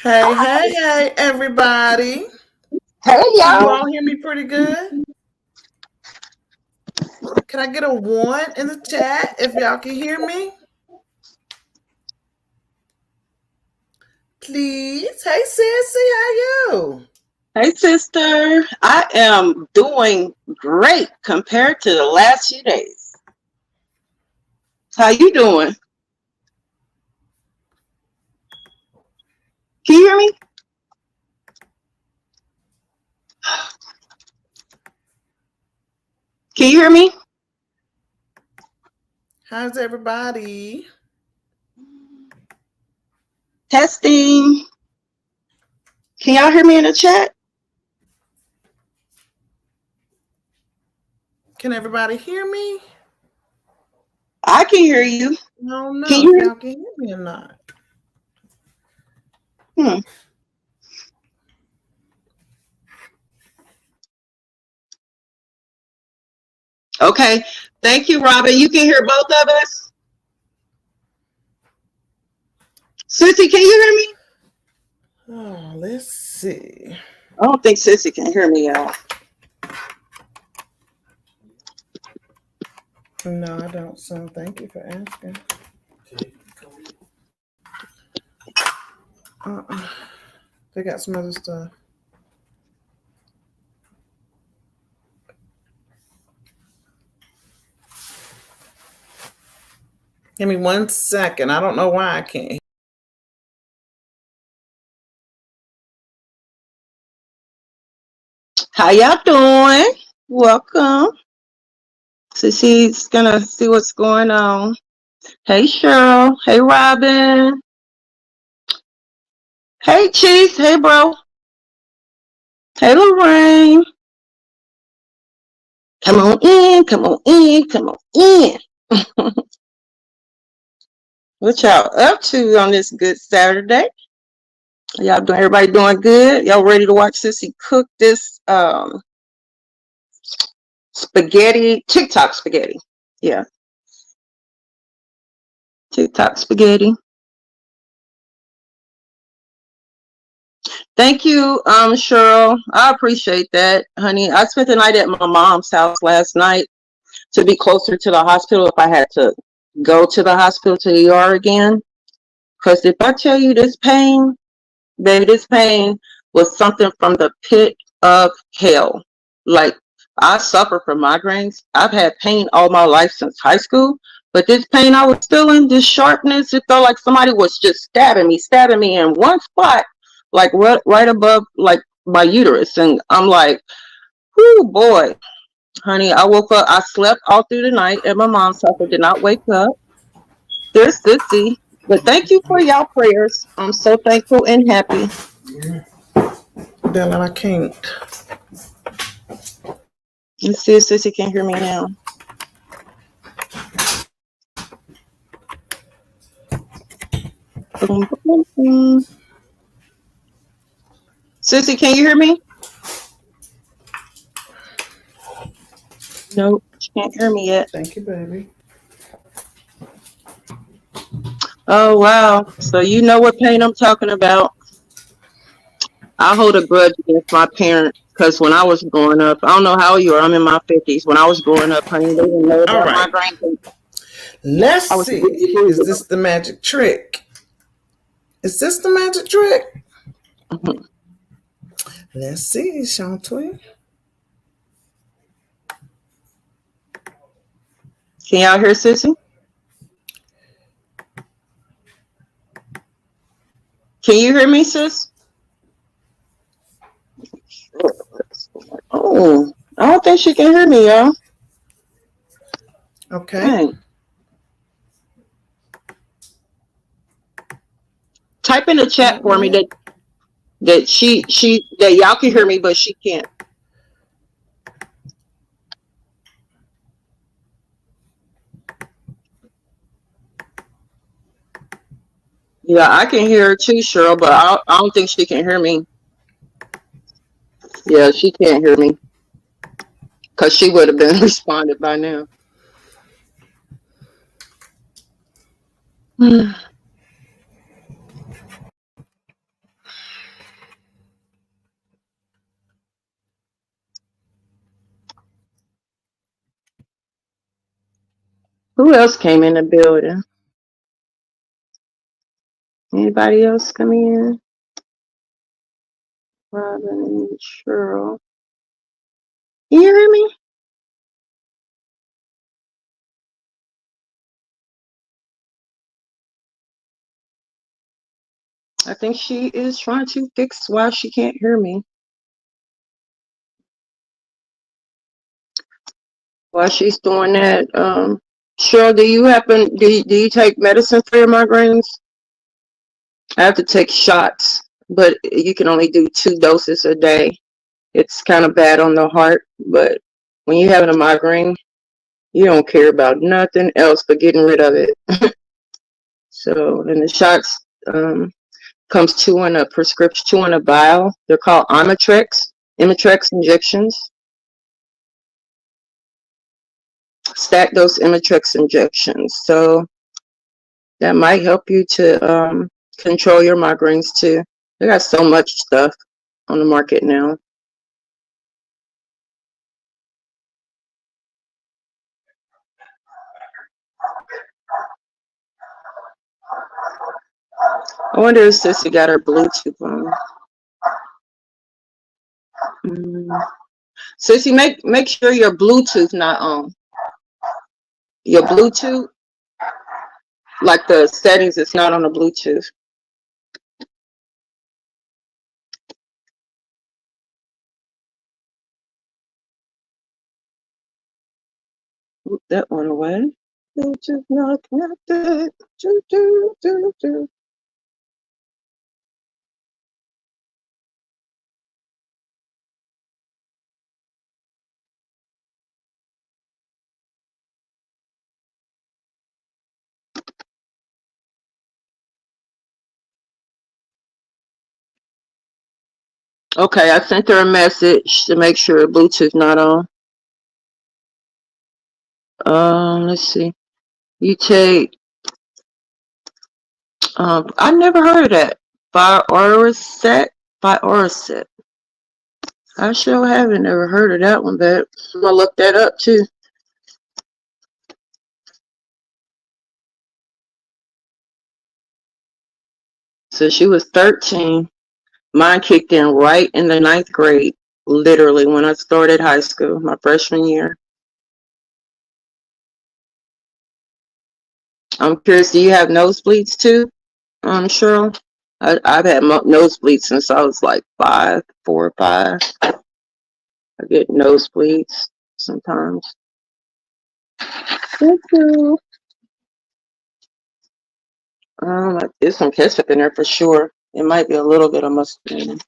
Hey, everybody. Hey Can you y'all. all hear me pretty good? Can I get a one in the chat if y'all can hear me? Please. Hey, Sissy, how you? Hey sister. I am doing great compared to the last few days. How you doing? Can you hear me? Can you hear me? How's everybody? Testing. Can y'all hear me in the chat? Can everybody hear me? I can hear you. I don't Can know you if hear y'all can hear me or not. me? Okay. Thank you, Robin. You can hear both of us? Sissy, can you hear me? Oh, let's see. I don't think Sissy can hear me, y'all. No, I don't. So thank you for asking. They got some other stuff. Give me 1 second. I don't know why I can't. How y'all doing? Welcome. Sissy's gonna see what's going on. Hey Cheryl. Hey Robin. Hey Chief. Hey bro. Hey Lorraine. Come on in. Come on in. Come on in. What y'all up to on this good Saturday? Everybody doing good? Y'all ready to watch Sissy cook this spaghetti, TikTok spaghetti? Yeah, TikTok spaghetti. Thank you, Cheryl. I appreciate that, honey. I spent the night at my mom's house last night to be closer to the hospital if I had to go to the hospital to the ER again. Because if I tell you this pain, baby, this pain was something from the pit of hell. Like, I suffer from migraines. I've had pain all my life since high school. But this pain I was feeling, this sharpness, it felt like somebody was just stabbing me in one spot, like right above like my uterus. And I'm like, whoo boy, honey, I woke up, I slept all through the night at my mom's house. I did not wake up. There's Sissy. But thank you for y'all prayers. I'm so thankful and happy. Dylan, I can't. Let's see if Sissy can hear me now. Sissy, can you hear me? Nope, she can't hear me yet. Thank you, baby. Oh, wow. So you know what pain I'm talking about. I hold a grudge against my parents because when I was growing up, I don't know how you are, I'm in my 50s. When I was growing up, honey, they didn't know All about right. migraines. Let's see. Is this the magic trick? Is this the magic trick? Mm-hmm. Let's see, Shantwe. Can y'all hear Sissy? Can you hear me, sis? Oh, I don't think she can hear me, y'all. Okay. Dang. Type in the chat for me that that y'all can hear me, but she can't. Yeah, I can hear her too, Cheryl, but I don't think she can hear me. Yeah, she can't hear me because she would have been responded by now. else came in the building? Anybody else coming in? Robin and Cheryl. You hear me? I think she is trying to fix why she can't hear me. While she's doing that, Cheryl, do you take medicine for your migraines? I have to take shots, but you can only do 2 doses a day. It's kind of bad on the heart, but when you're having a migraine, you don't care about nothing else but getting rid of it. So, and the shots comes 2 in a prescription, 2 in a vial. They're called Imitrex injections. Stack those Imitrex injections. So that might help you to control your migraines too. They got so much stuff on the market now. I wonder if Sissy got her Bluetooth on. Sissy, make sure your Bluetooth not on. Your Bluetooth, like the settings, it's not on the Bluetooth. Oop, that went away. Bluetooth not connected. Okay, I sent her a message to make sure Bluetooth not on. Let's see. You take. I never heard of that. Bioracet. I sure haven't never heard of that one, but I'm gonna look that up too. So she was 13. Mine kicked in right in the 9th grade, literally when I started high school, my freshman year. I'm curious, do you have nosebleeds too, Cheryl? I've had nosebleeds since I was like 4 or 5. I get nosebleeds sometimes. Thank you. There's some ketchup in there for sure. It might be a little bit of mustard.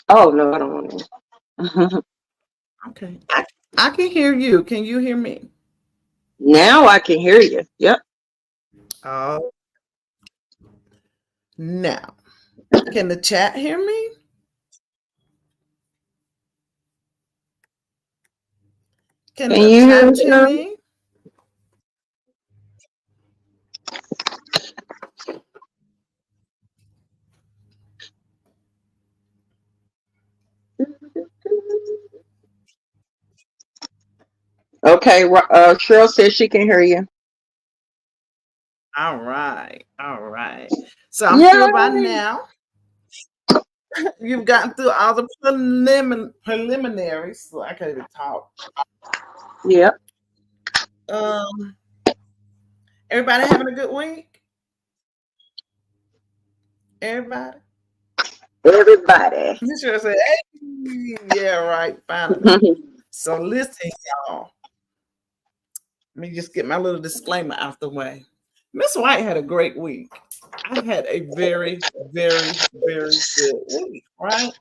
Oh no, I don't want to. Okay. I can hear you. Can you hear me? Now I can hear you. Yep. Oh. Now, can the chat hear me? Can the you chat hear me? Okay, Cheryl says she can hear you. All right. All right. So I'm sure by now you've gotten through all the preliminaries, so I can't even talk. Yep. Everybody having a good week? Everybody? Everybody. You should have said, hey, yeah, right, finally. So listen, y'all. Let me just get my little disclaimer out the way. Miss White had a great week. I had a very, very, very good week, right?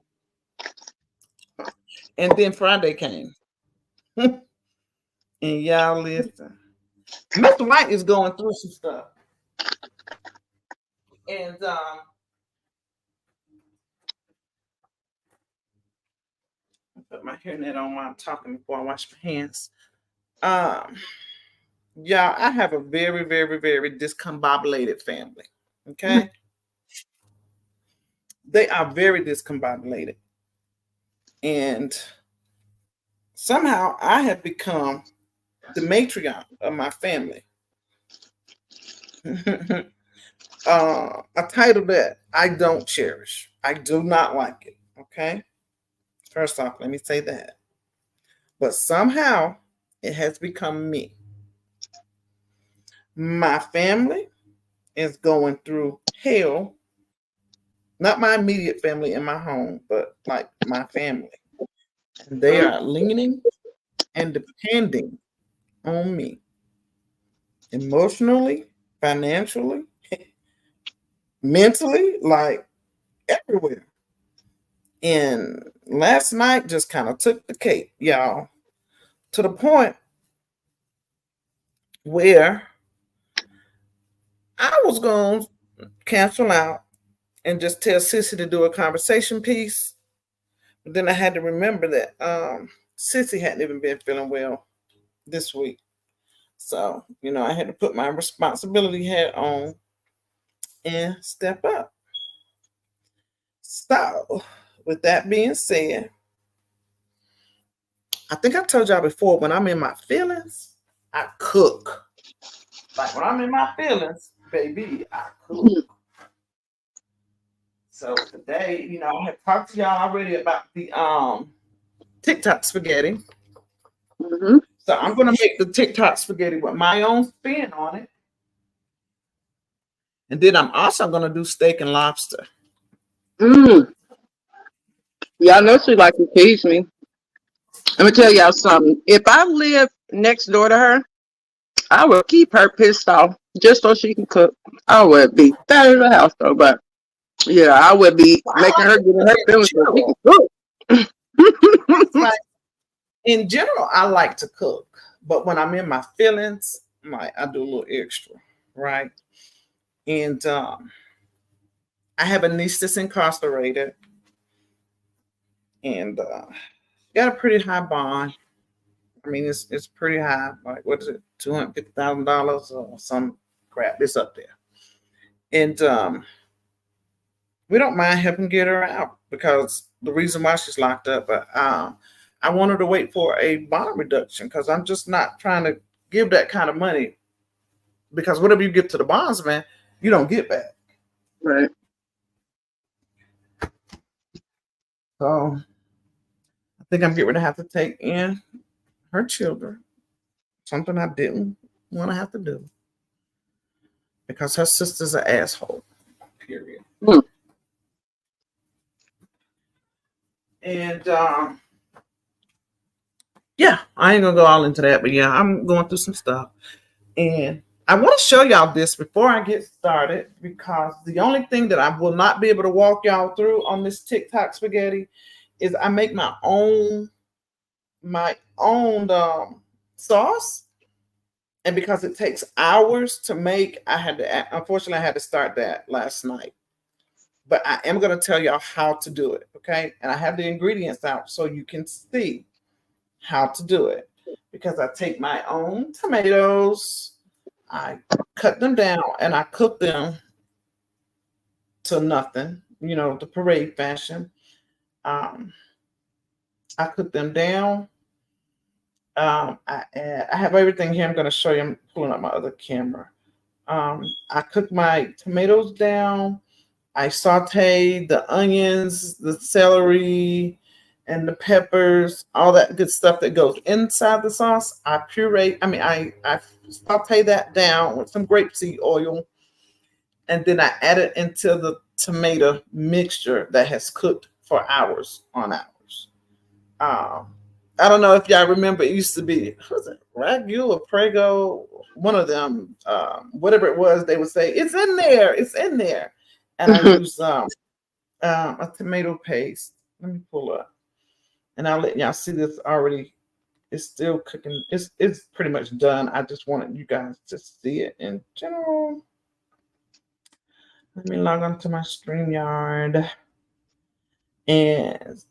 And then Friday came. And y'all listen. Mr. White is going through some stuff. And I put my hairnet on while I'm talking before I wash my hands. Y'all, I have a very, very, very discombobulated family. Okay. They are very discombobulated. And somehow I have become the matriarch of my family. A title that I don't cherish. I do not like it. Okay. First off, let me say that. But somehow it has become me. My family is going through hell. Not my immediate family in my home, but like my family. And they are leaning and depending on me emotionally, financially, mentally, like everywhere. And last night just kind of took the cake, y'all, to the point where I was going to cancel out and just tell Sissy to do a conversation piece. But then I had to remember that Sissy hadn't even been feeling well this week. So, I had to put my responsibility hat on and step up. So, with that being said, I think I told y'all before, when I'm in my feelings, I cook. Like when I'm in my feelings, baby, I cook. So today, I have talked to y'all already about the TikTok spaghetti. Mm-hmm. So I'm gonna make the TikTok spaghetti with my own spin on it. And then I'm also gonna do steak and lobster. Y'all know she like to tease me. Let me tell y'all something. If I lived next door to her, I would keep her pissed off just so she can cook. I would be fat in the house though, but yeah, I would be making her get in her feelings so she can cook. Like, in general, I like to cook, but when I'm in my feelings, I do a little extra, right? And I have a niece that's incarcerated, and got a pretty high bond. I mean, it's pretty high. Like, what is it, $250,000 or some crap? It's up there, and we don't mind helping get her out because the reason why she's locked up. But I want her to wait for a bond reduction because I'm just not trying to give that kind of money, because whatever you give to the bondsman, you don't get back. Right. So I think I'm getting ready to have to take in her children, something I didn't want to have to do because her sister's an asshole, period. And yeah, I ain't gonna go all into that, but yeah, I'm going through some stuff. And I want to show y'all this before I get started, because the only thing that I will not be able to walk y'all through on this TikTok spaghetti is I make my own sauce. And because it takes hours to make, unfortunately I had to start that last night. But I am going to tell y'all how to do it, okay? And I have the ingredients out so you can see how to do it. Because I take my own tomatoes, I cut them down, and I cook them to nothing, the parade fashion. I cook them down. I have everything here. I'm going to show you. I'm pulling up my other camera. I cook my tomatoes down. I saute the onions, the celery, and the peppers, all that good stuff that goes inside the sauce. I saute that down with some grapeseed oil, and then I add it into the tomato mixture that has cooked for hours on hours. I don't know if y'all remember, it used to be, was it Ragu or Prego? One of them, whatever it was, they would say, it's in there. And I use a tomato paste. Let me pull up. And I'll let y'all see this already. It's still cooking. It's pretty much done. I just wanted you guys to see it in general. Let me log on to my StreamYard. And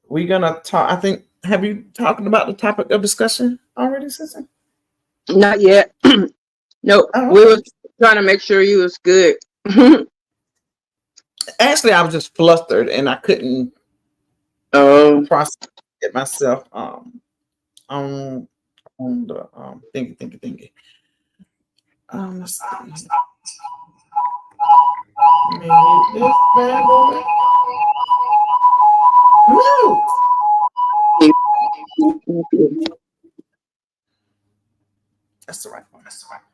we're going to talk. I think, have you talked about the topic of discussion already, Sissy? Not yet. Nope. Oh, okay. We were trying to make sure you was good. Actually, I was just flustered and I couldn't process it myself. on the thingy. Let's see. Mute this bad boy. Mute. That's the right one. That's the right one.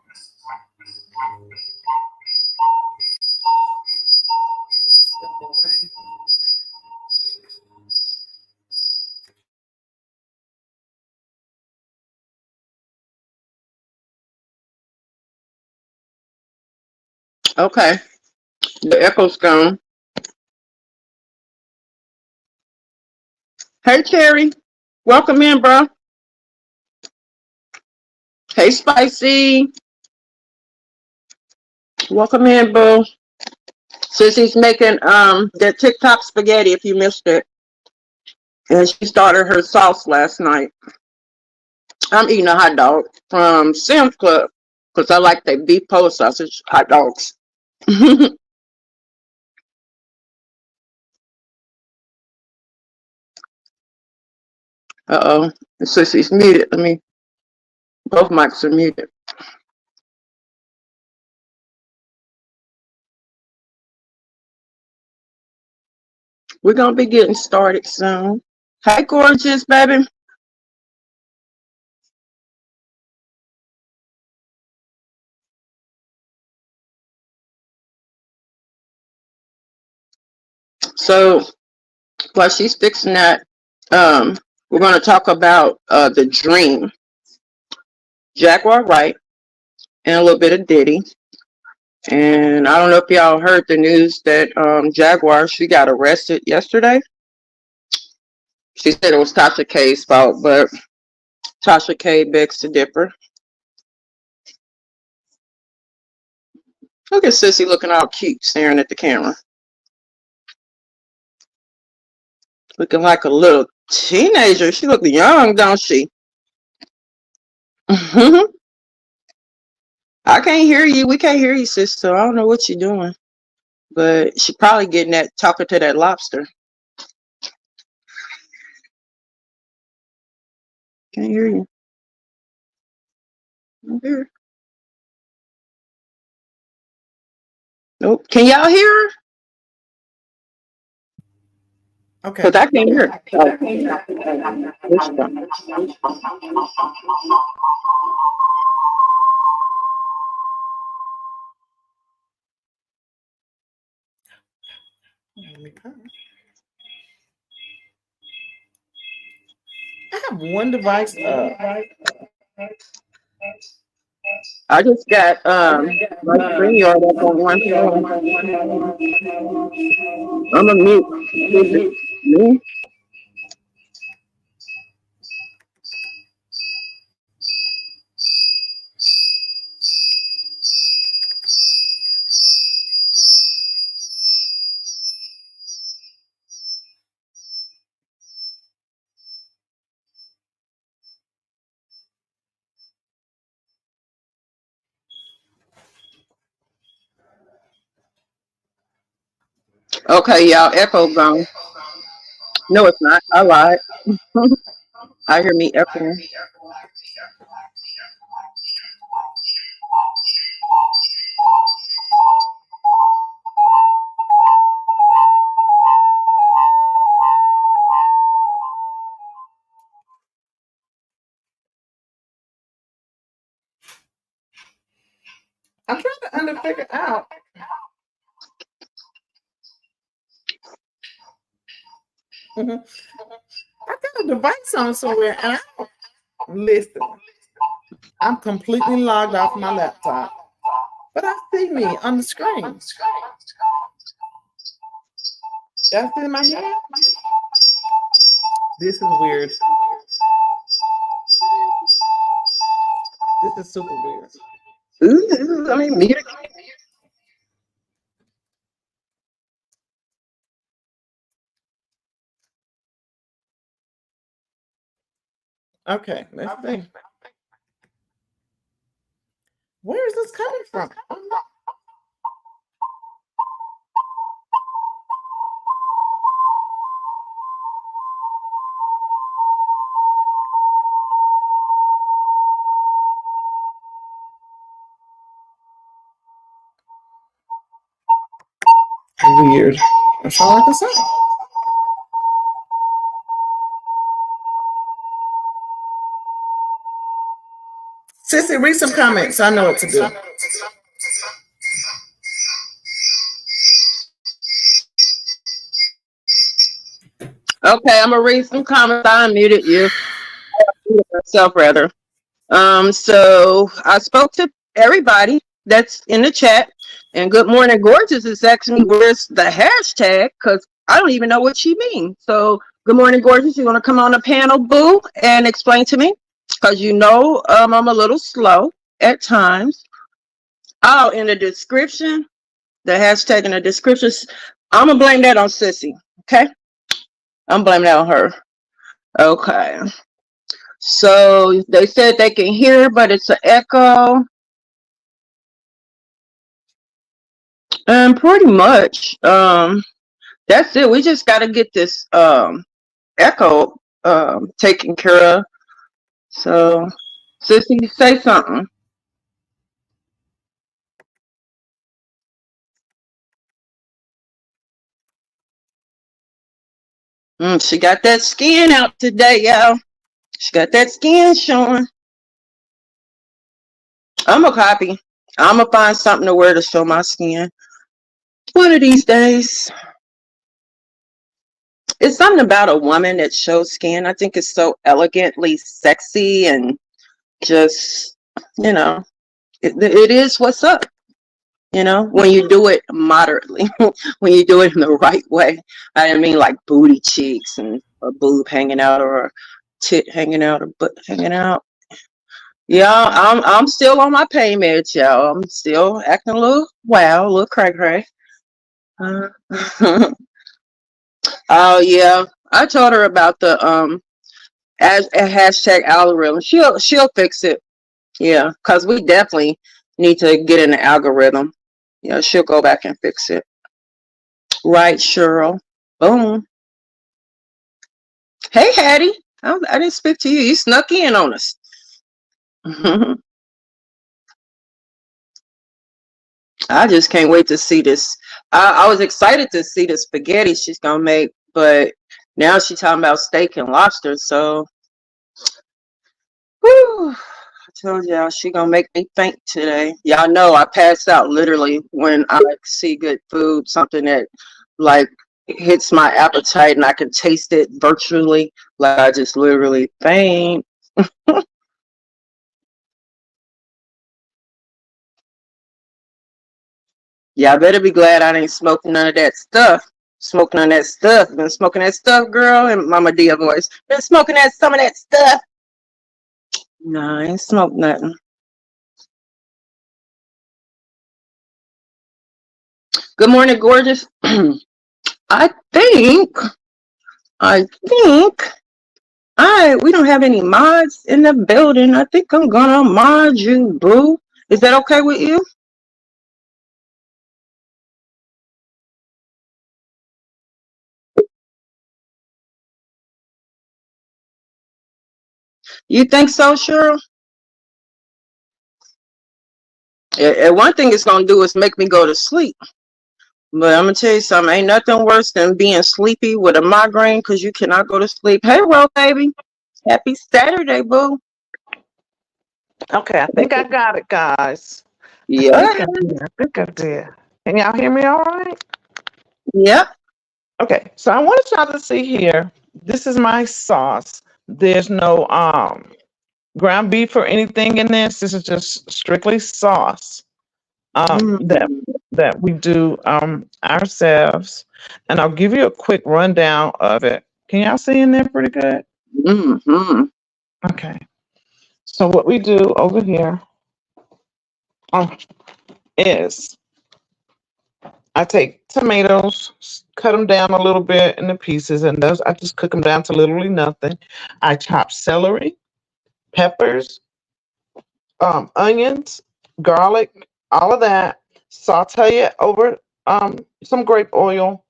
Step away. Okay, the echo's gone. Hey, Terry, welcome in, bro. Hey, Spicy, welcome in, boo. Sissy's making that TikTok spaghetti. If you missed it, and she started her sauce last night. I'm eating a hot dog from Sam's Club because I like their beef pole sausage hot dogs. Uh-oh. Sissy's muted. Let me, both mics are muted. We're going to be getting started soon. Hey, gorgeous, baby. So while she's fixing that, we're going to talk about the Dream, Jaguar Wright, and a little bit of Diddy. And I don't know if y'all heard the news that Jaguar, she got arrested yesterday. She said it was Tasha K's fault, but Tasha K begs to differ. Look at Sissy looking all cute, staring at the camera. Looking like a little teenager. She look young, don't she? I can't hear you. We can't hear you, sister. I don't know what you're doing. But she probably getting that, talking to that lobster. Can't hear you. I'm here. Nope. Can y'all hear her? Okay. Because I can't hear her. I have one device up. I just got my StreamYard up on one phone. I'm a mute. Me? Okay, y'all, echo gone. No, it's not. I lied. I hear me echoing. I'm trying to figure out. I got a device on somewhere, and listen. I'm completely logged off my laptop, but I see me on the screen. Y'all see my name? This is weird. This is super weird. I mean, music. Okay, let's see. Where is this coming from? Weird. That's all I can say. Sissy, read some comments. I know what to do. Okay, I'm gonna read some comments. I unmuted you. Myself rather. So I spoke to everybody that's in the chat, and Good Morning Gorgeous is asking me where's the hashtag because I don't even know what she means. So Good Morning Gorgeous, you want to come on the panel, boo, and explain to me because I'm a little slow at times. Oh, in the description, the hashtag in the description, I'm gonna blame that on Sissy. Okay, I'm blaming that on her. Okay. So they said they can hear, but it's an echo. And pretty much, that's it. We just got to get this echo taken care of. So, Sissy, say something. She got that skin out today, y'all. She got that skin showing. I'm a copy. I'm gonna find something to wear to show my skin. One of these days. It's something about a woman that shows skin. I think it's so elegantly sexy and just, you know, it is what's up. You know, when you do it moderately, when you do it in the right way. I didn't mean like booty cheeks and a boob hanging out or a tit hanging out or butt hanging out. Yeah, I'm still on my pain meds, y'all. I'm still acting a little a little cray cray. Oh yeah, I told her about the as a hashtag algorithm. She'll fix it. Yeah, because we definitely need to get in the algorithm. Yeah, she'll go back and fix it. Right, Cheryl. Boom. Hey, Hattie. I didn't speak to you. You snuck in on us. I just can't wait to see this. I was excited to see the spaghetti she's gonna make, but now she's talking about steak and lobster. So, whew, I told y'all she gonna make me faint today. Y'all know I pass out literally when I see good food, something that like hits my appetite and I can taste it virtually. Like I just literally faint. Yeah, I better be glad I ain't smoking none of that stuff. Smoking on that stuff. Been smoking that stuff, girl. And Mama Dia voice. Been smoking some of that stuff. No, I ain't smoked nothing. Good morning, gorgeous. I think we don't have any mods in the building. I think I'm gonna mod you, boo. Is that okay with you? You think so, Cheryl? And one thing it's gonna do is make me go to sleep. But I'm gonna tell you something. Ain't nothing worse than being sleepy with a migraine because you cannot go to sleep. Hey, Ro, baby. Happy Saturday, boo. Okay, I think I got it, guys. Yeah. I think I did. Can y'all hear me all right? Yep. Okay, so I wanted y'all to see here. This is my sauce. There's no ground beef or anything in this. This is just strictly sauce that we do ourselves. And I'll give you a quick rundown of it. Can y'all see in there pretty good? Mm-hmm. Okay. So what we do over here is I take tomatoes, cut them down a little bit into pieces, and those I just cook them down to literally nothing. I chop celery, peppers, onions, garlic, all of that. Saute it over some grape oil,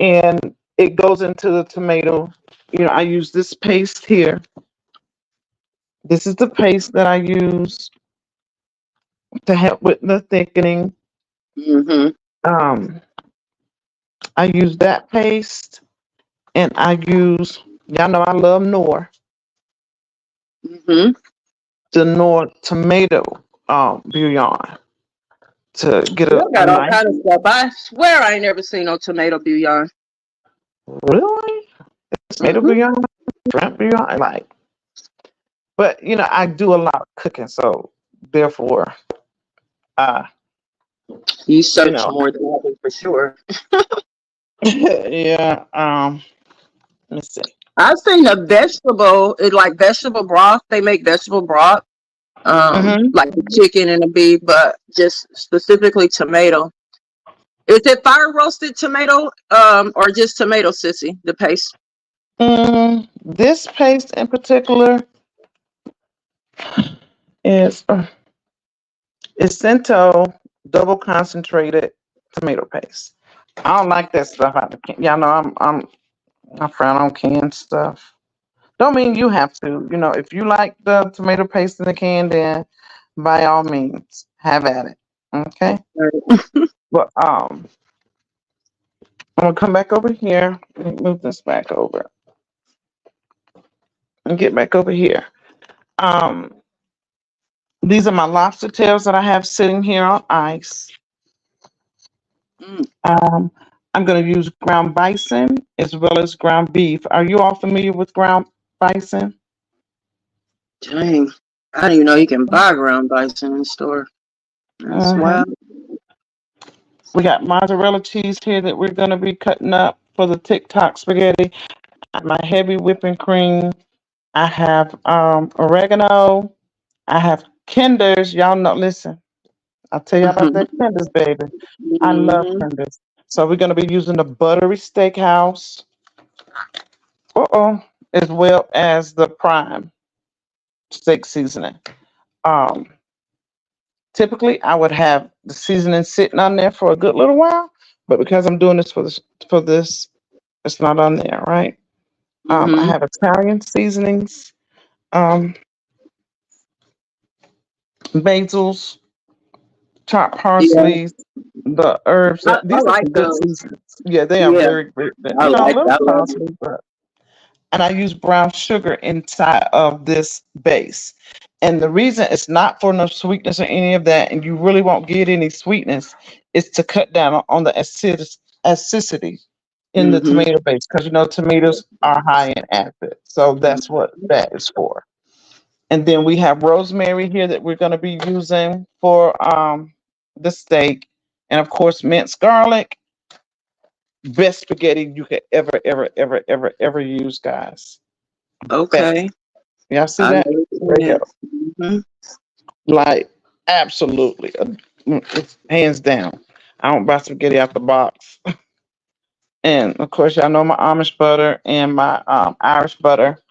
and it goes into the tomato. You know, I use this paste here. This is the paste that I use to help with the thickening. Mm-hmm. Um, I use that paste, and I use, y'all know I love Knorr, Mm-hmm. the Knorr tomato bouillon to get Y'all a got all nice. kind of stuff. I swear I ain't never seen no tomato bouillon. Really? Tomato Mm-hmm. bouillon, shrimp bouillon, I like. But I do a lot of cooking, so therefore, uh, You you search know, more than I do for sure. yeah. Let me see. I've seen a vegetable, it like vegetable broth. They make vegetable broth, Mm-hmm. like the chicken and the beef, but just specifically tomato. Is it fire roasted tomato, or just tomato, sissy? The paste. This paste in particular is Cento double concentrated tomato paste. I don't like that stuff out the can. Y'all know I frown on canned stuff. Don't mean you have to. If you like the tomato paste in the can, then by all means, have at it. Okay. But I'm gonna come back over here. Let me move this back over and get back over here. Um, these are my lobster tails that I have sitting here on ice. Mm, I'm gonna use ground bison as well as ground beef. Are you all familiar with ground bison? dang. I didn't even know you can buy ground bison in the store. That's Hmm. wild. We got mozzarella cheese here that we're gonna be cutting up for the TikTok spaghetti. My heavy whipping cream. I have oregano. I have Kinders. Y'all know. Listen, I'll tell you about that Kinders, baby. I love Mhm. Kinders. So we're gonna be using the buttery steakhouse. As well as the prime steak seasoning. Um, Typically, I would have the seasoning sitting on there for a good little while, but because I'm doing this for this, it's not on there, right? I Mhm. have Italian seasonings, um, basils, chopped Yeah, parsley, the herbs. I These are like some good those. seasonings. Yeah, they are Yeah, very good. I A like. little I love them. costly, but and I use brown sugar inside of this base. And the reason it's not for no sweetness or any of that, and you really won't get any sweetness, is to cut down on the acidity in the Mhm. tomato base, because tomatoes are high in acid. So that's what that is for. And then we have rosemary here that we're going to be using for the steak, and of course minced garlic. Best spaghetti you could ever use, guys. Best. Okay, Y'all see I that? never Right seen here. it. Mhm. Like, absolutely. It's hands down. I don't buy spaghetti out the box. And of course, y'all know my Amish butter and my Irish butter.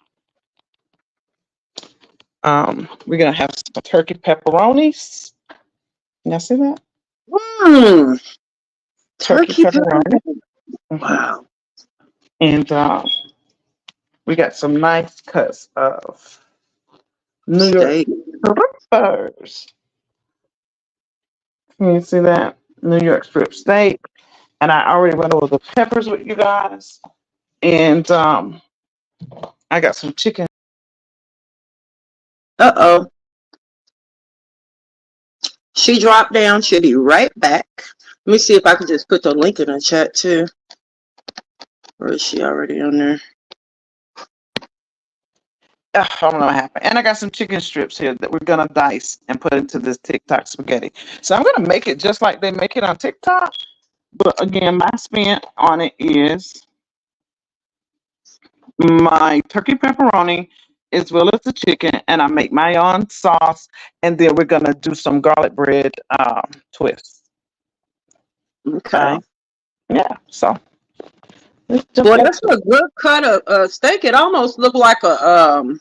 We're gonna have some turkey pepperonis. Y'all see that? Mm, Turkey turkey pepper. pepperoni. Mhm. Wow. And we got some nice cuts of New York Steak. strippers. Can you see that? New York strip steak. And I already went over the peppers with you guys. And I got some chicken. Uh-oh. She dropped down. She'll be right back. Let me see if I can just put the link in the chat too. Or is she already on there? I don't know what happened. And I got some chicken strips here that we're gonna dice and put into this TikTok spaghetti. So I'm gonna make it just like they make it on TikTok. But again, my spin on it is my turkey pepperoni as well as the chicken, and I make my own sauce, and then we're gonna do some garlic bread twists. Okay. Yeah, so let's jump Well, that's into it. a good cut of steak. It almost looked like a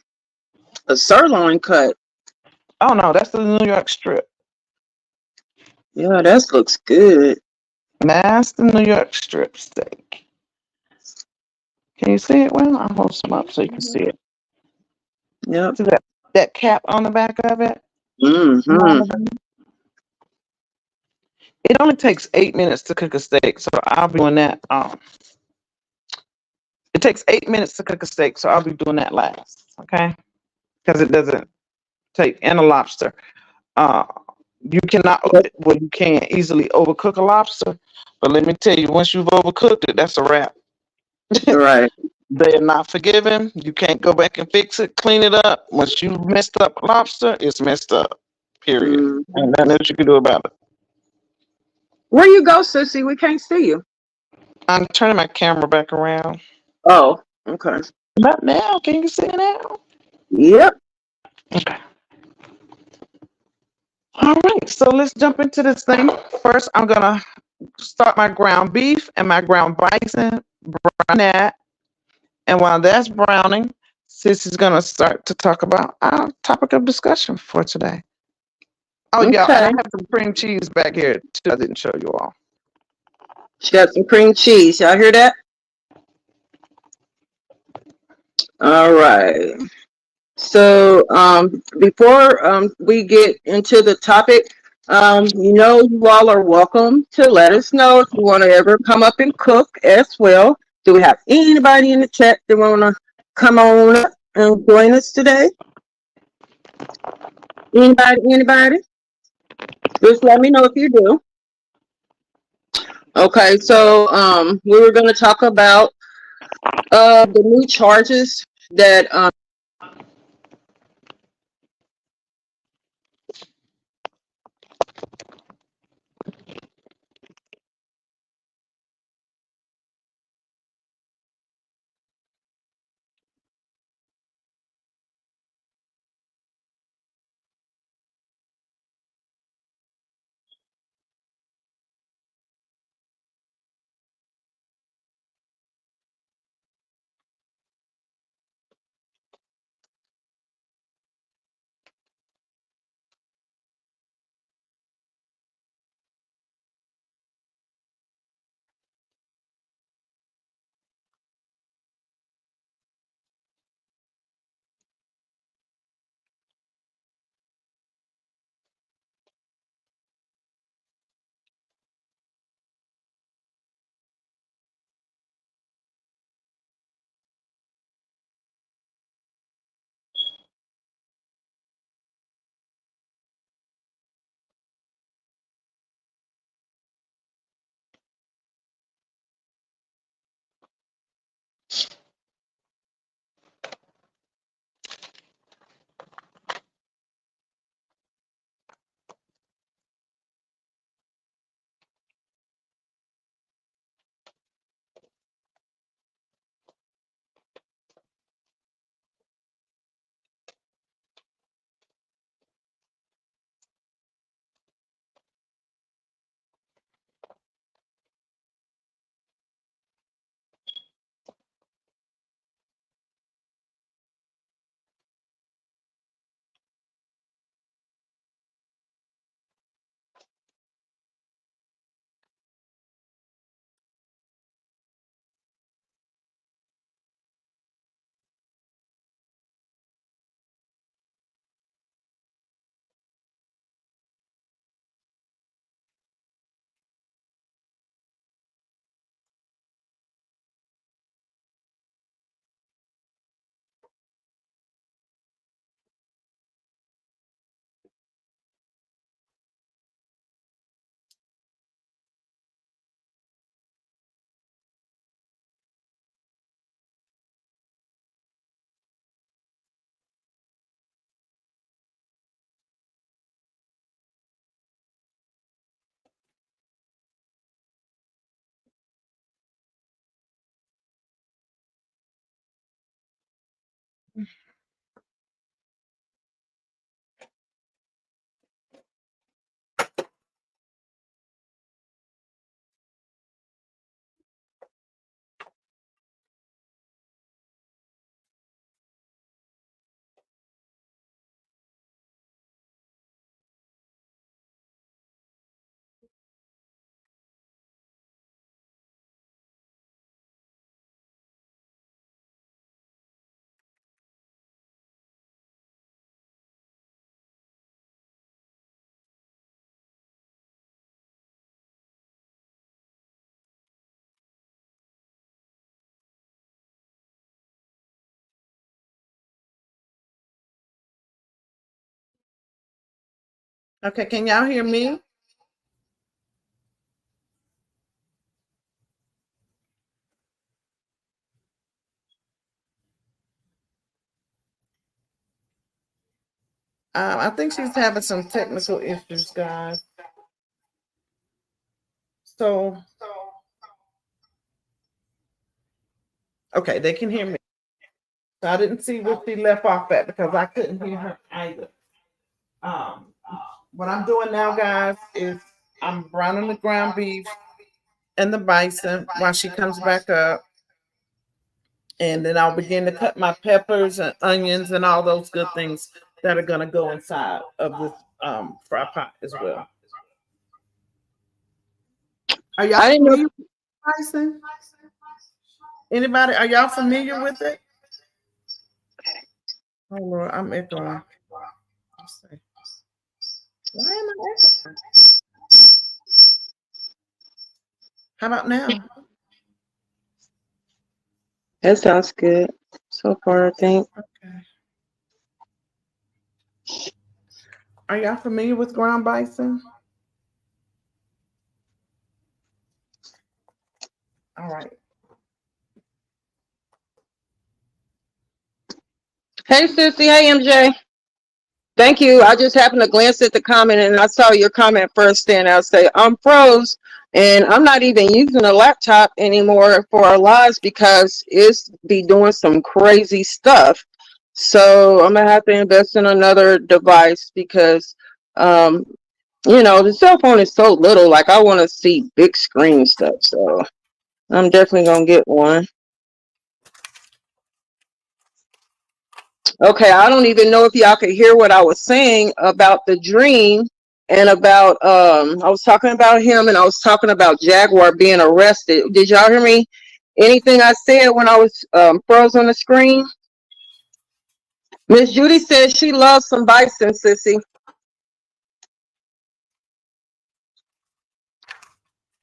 sirloin cut. Oh no, that's the New York strip. Yeah, that looks good. That's the New York strip steak. Can you see it? Well, I'll hold some up so you can see it. Yep. See that cap on the back of it? Mm-hmm. It only takes 8 minutes to cook a steak, so I'll be doing that. It takes 8 minutes to cook a steak, so I'll be doing that last, okay? Because it doesn't take, and a lobster. Uh, you cannot, well, you can easily overcook a lobster, but let me tell you, once you've overcooked it, that's a wrap. Right. They're not forgiven. You can't go back and fix it, clean it up. Once you messed up lobster, it's messed up. Period. Mm. And nothing else you can do about it. Where you go, Sissy? We can't see you. I'm turning my camera back around. Oh, okay. Not now. Can you see it now? Yep. Okay. All right. So let's jump into this thing. First, I'm gonna start my ground beef and my ground bison. Brown that. And while that's browning, Sissy's gonna start to talk about our topic of discussion for today. Oh, yeah, and I Okay. have some cream cheese back here too. I didn't show you all. She got some cream cheese. Y'all hear that? All right. So before we get into the topic, you all are welcome to let us know if you want to ever come up and cook as well. Do we have anybody in the chat that want to come on up and join us today? Anybody? Anybody? Just let me know if you do. Okay, so we were going to talk about the new charges that Okay, can y'all hear me? I think she's having some technical issues, guys. So, okay, they can hear me. So I didn't see where she left off at because I couldn't hear her either. Um, what I'm doing now, guys, is I'm browning the ground beef and the bison while she comes back up. And then I'll begin to cut my peppers and onions and all those good things that are going to go inside of this fry pot as well. Are y'all I didn't know. familiar with bison? Anybody? Are y'all familiar with it? Oh Lord, I'm echoing. Let's see. Why am I echoing? How about now? That sounds good so far, I think. Okay. Are y'all familiar with ground bison? All right. Hey, Sissy. Hey, MJ. Thank you. I just happened to glance at the comment and I saw your comment first. And I'll say, I'm froze and I'm not even using a laptop anymore for our lives because it's be doing some crazy stuff. So I'm gonna have to invest in another device because, the cell phone is so little. Like I want to see big screen stuff. So I'm definitely gonna get one. Okay, I don't even know if y'all could hear what I was saying about the dream and about I was talking about him and I was talking about Jaguar being arrested. Did y'all hear me? Anything I said when I was froze on the screen? Miss Judy says she loves some bison, sissy.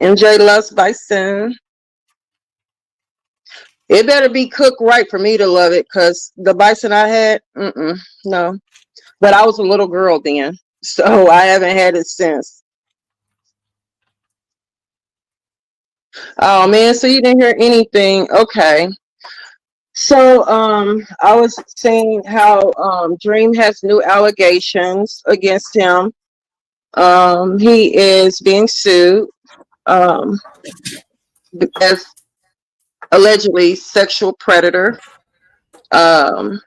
MJ loves bison. It better be cooked right for me to love it, because the bison I had, no. But I was a little girl then, so I haven't had it since. Oh man, so you didn't hear anything. Okay. So I was saying how Dream has new allegations against him. He is being sued um as allegedly sexual predator. Um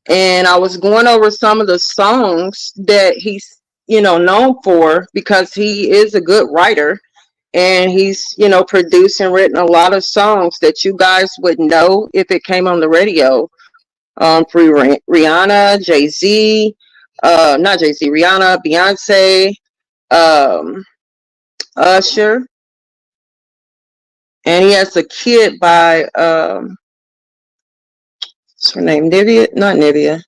and I was going over some of the songs that he's known for, because he is a good writer. And he's, produced and written a lot of songs that you guys would know if it came on the radio. For Rihanna, Jay-Z, not Jay-Z, Rihanna, Beyonce, um, Usher. And he has a kid by, what's her name? Nivea? Not Nivea.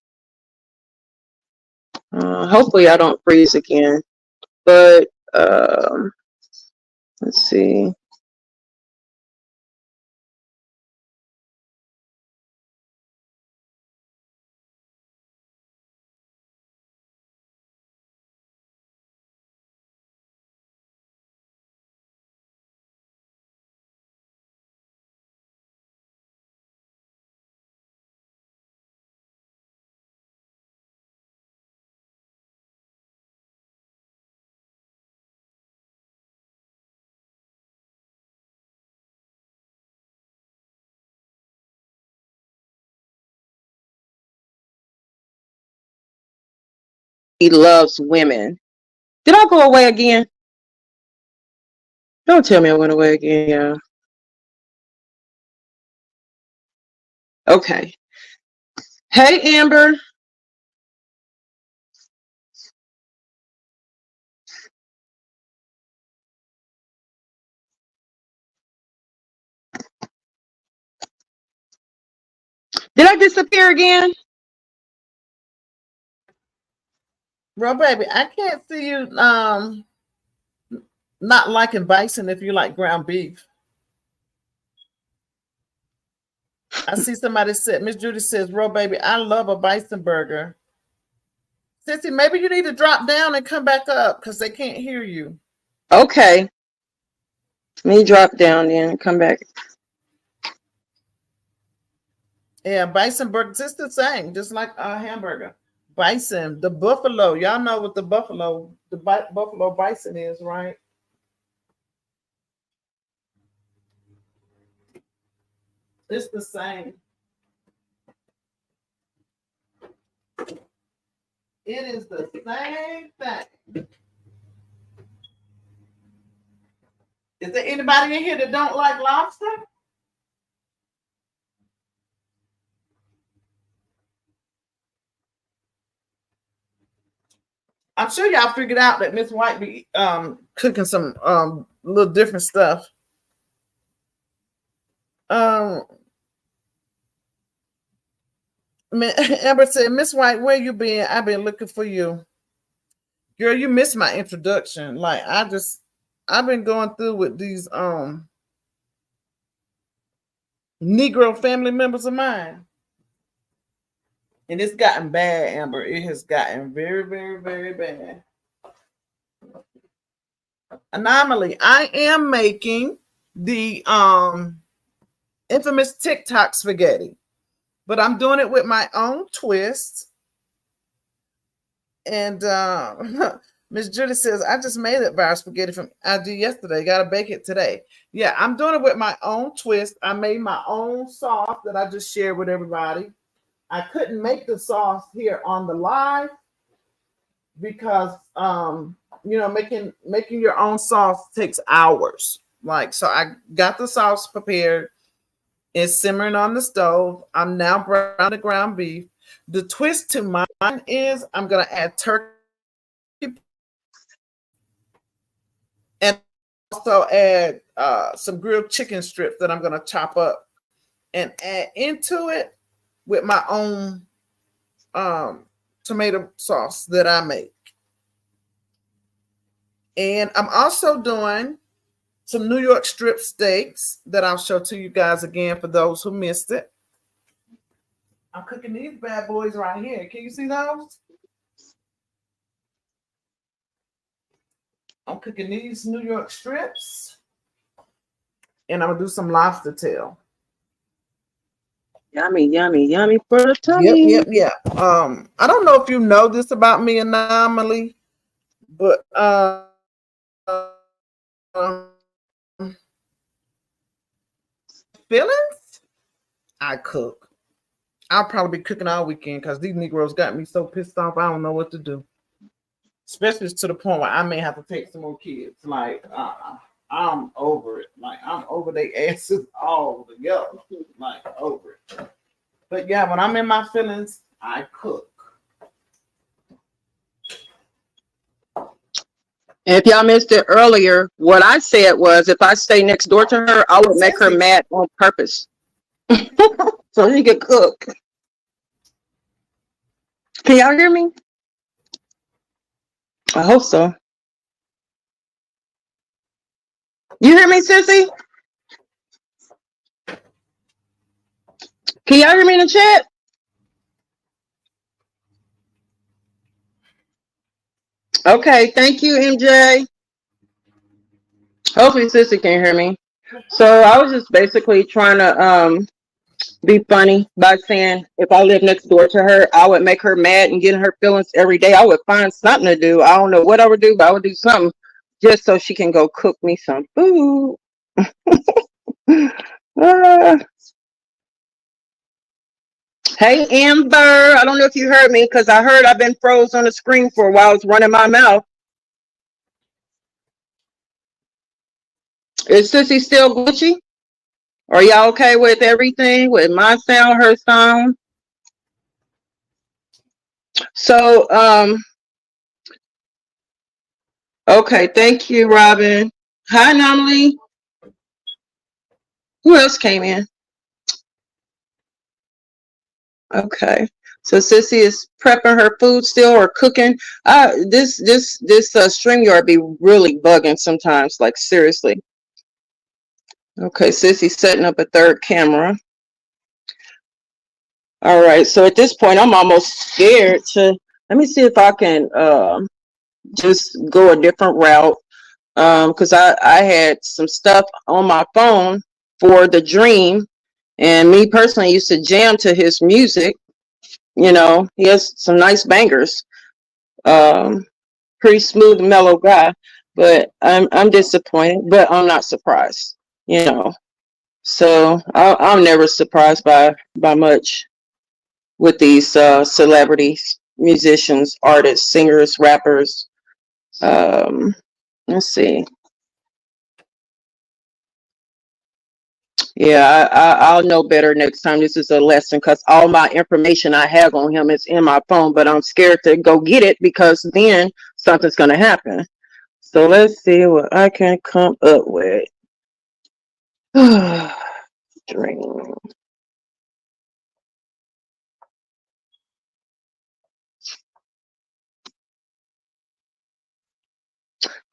Hopefully I don't freeze again. But, let's see. He loves women. Did I go away again? Don't tell me I went away again, yeah. Okay. Hey, Amber. Did I disappear again? Bro, baby, I can't see you not liking bison if you like ground beef. I see somebody said, Miss Judy says, Bro, baby, I love a bison burger. Sissy, maybe you need to drop down and come back up because they can't hear you. Okay. Let me drop down then and come back. Yeah, bison burgers. It's the same, just like a hamburger. Bison, the buffalo. Y'all know what the buffalo bison is, right? It's the same. It is the same thing. Is there anybody in here that don't like lobster? I'm sure y'all figured out that Miss White be cooking some little different stuff. Amber said, Miss White, where you been? I've been looking for you. Girl, you missed my introduction. Like I've been going through with these Negro family members of mine. And it's gotten bad, Amber. It has gotten very, very, very bad. Anomaly. I am making the infamous TikTok spaghetti, but I'm doing it with my own twist. And Miss Judy says, I just made it bar spaghetti from ID yesterday. Got to bake it today. Yeah, I'm doing it with my own twist. I made my own sauce that I just shared with everybody. I couldn't make the sauce here on the live because making your own sauce takes hours. Like, so I got the sauce prepared. It's simmering on the stove. I'm now browning the ground beef. The twist to mine is I'm gonna add turkey and also add some grilled chicken strips that I'm gonna chop up and add into it with my own tomato sauce that I make. And I'm also doing some New York strip steaks that I'll show to you guys again for those who missed it. I'm cooking these bad boys right here. Can you see those? I'm cooking these New York strips. And I'm going to do some lobster tail. Yummy, yummy, yummy for the tummy. Yep. I don't know if you know this about me, Anomaly, but feelings, I cook. I'll probably be cooking all weekend because these Negroes got me so pissed off. I don't know what to do. Especially to the point where I may have to take some more kids. Like, I'm over it. Like, I'm over their asses all together. Like, over it. But yeah, when I'm in my feelings, I cook. If y'all missed it earlier, what I said was if I stay next door to her, I would make her mad on purpose. So she could cook. Can y'all hear me? I hope so. You hear me, Sissy? Can y'all hear me in the chat? Okay, thank you, MJ. Hopefully Sissy can hear me. So I was just basically trying to be funny by saying if I lived next door to her, I would make her mad and get in her feelings every day. I would find something to do. I don't know what I would do, but I would do something just so she can go cook me some food. Hey, Amber. I don't know if you heard me because I heard I've been froze on the screen for a while. I was running my mouth. Is Sissy still glitchy? Are y'all okay with everything? With my sound, her sound? So, okay, thank you, Robin. Hi, Anomaly. Who else came in? Okay, so Sissy is prepping her food still or cooking. This StreamYard be really bugging sometimes, like seriously. Okay, Sissy's setting up a third camera. All right, so at this point, I'm almost scared to let me see if I can just go a different route. Because I had some stuff on my phone for the dream, and me personally used to jam to his music. You know, he has some nice bangers. Pretty smooth, mellow guy, but I'm disappointed, but I'm not surprised. You know, so I'm never surprised by much with these celebrities, musicians, artists, singers, rappers. Let's see. Yeah, I'll know better next time. This is a lesson because all my information I have on him is in my phone, but I'm scared to go get it because then something's going to happen. So let's see what I can come up with. Dream.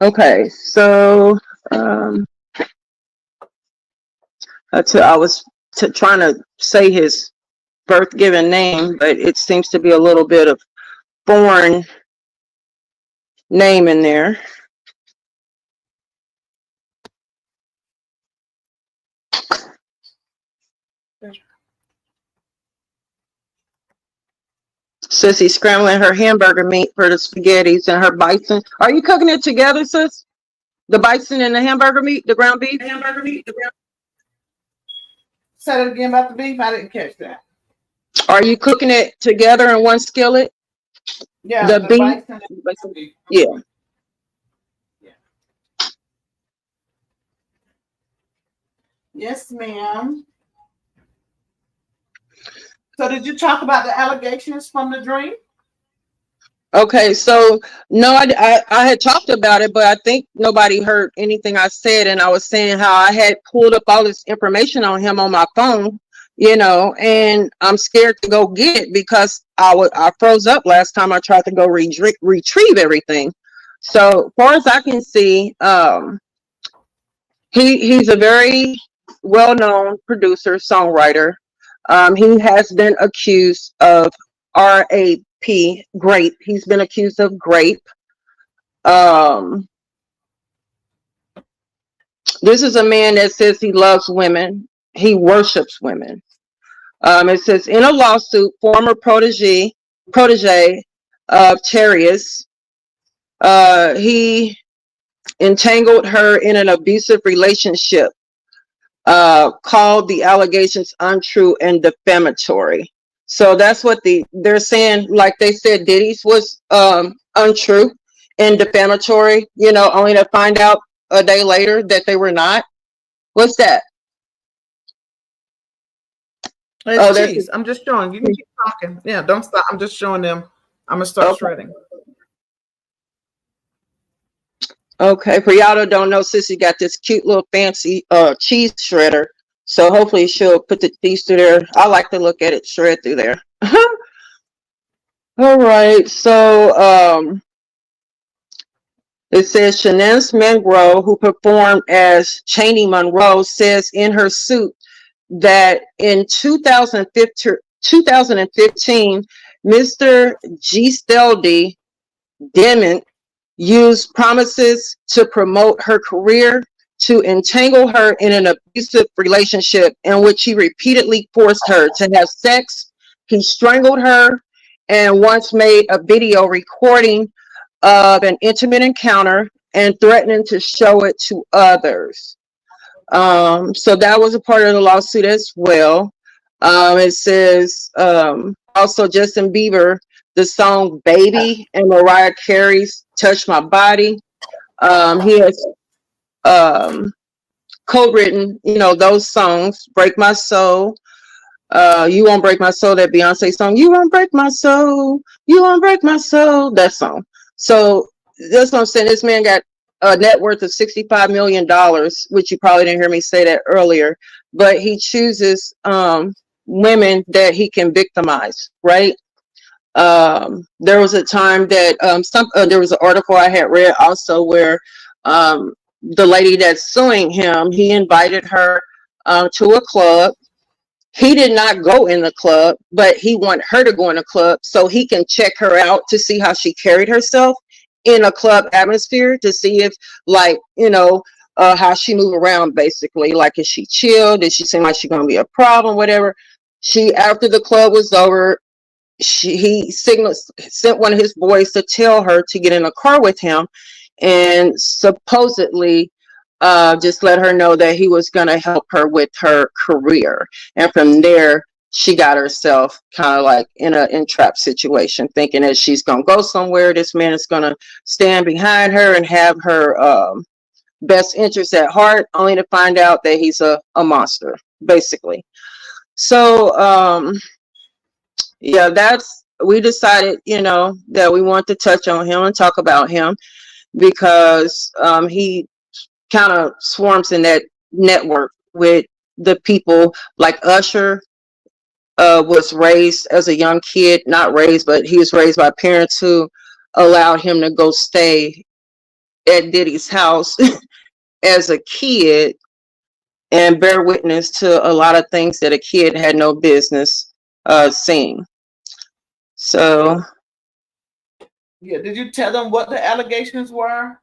Okay, so I was trying to say his birth given name, but it seems to be a little bit of foreign name in there. Sissy scrambling her hamburger meat for the spaghettis and her bison. Are you cooking it together, sis? The bison and the hamburger meat, the ground beef? Say it again about the beef. I didn't catch that. Are you cooking it together in one skillet? Yeah, the beef. bison. Yeah. Yes, ma'am. So did you talk about the allegations from the dream? Okay, so no, I had talked about it, but I think nobody heard anything I said, and I was saying how I had pulled up all this information on him on my phone, you know, and I'm scared to go get it because I froze up last time I tried to go retrieve everything. So as far as I can see, he's a very well-known producer, songwriter. He has been accused of RAP, grape. He's been accused of grape. This is a man that says he loves women. He worships women. It says in a lawsuit, former protege of Charius, he entangled her in an abusive relationship. Called the allegations untrue and defamatory. So that's what they're saying. Like they said, Diddy's was untrue and defamatory. You know, only to find out a day later that they were not. What's that? It's cheese. I'm just showing. You can keep talking. Yeah, don't stop. I'm just showing them. I'm gonna start shredding. Okay, for y'all that don't know, Sissy got this cute little fancy cheese shredder. So hopefully she'll put the cheese through there. I like to look at it shred through there. All right, so it says Shanance Monroe, who performed as Cheney Monroe, says in her suit that in 2015, Mr. Giselle Dement used promises to promote her career to entangle her in an abusive relationship in which he repeatedly forced her to have sex. He strangled her and once made a video recording of an intimate encounter and threatening to show it to others. So that was a part of the lawsuit as well. It says also Justin Bieber, the song Baby, and Mariah Carey's Touch My Body. He has co-written, you know, those songs, Break My Soul, You Won't Break My Soul, that Beyonce song, You Won't Break My Soul, You Won't Break My Soul, that song. So that's what I'm saying. This man got a net worth of $65 million, which you probably didn't hear me say that earlier, but he chooses women that he can victimize, right? There was a time that there was an article I had read also where the lady that's suing him, he invited her to a club he did not go in the club, but he wanted her to go in the club so he can check her out to see how she carried herself in a club atmosphere, to see if, like, how she move around, basically. Like, is she chill? Did she seem like she's gonna be a problem? Whatever. After the club was over, he sent one of his boys to tell her to get in a car with him, and supposedly just let her know that he was going to help her with her career. And from there, she got herself kind of like in an entrapped situation, thinking that she's going to go somewhere. This man is going to stand behind her and have her best interests at heart, only to find out that he's a monster, basically. So, yeah, we decided, that we want to touch on him and talk about him, because he kind of swarms in that network with the people. Like Usher was raised as a young kid, not raised, but he was raised by parents who allowed him to go stay at Diddy's house as a kid and bear witness to a lot of things that a kid had no business seeing. So, yeah, did you tell them what the allegations were?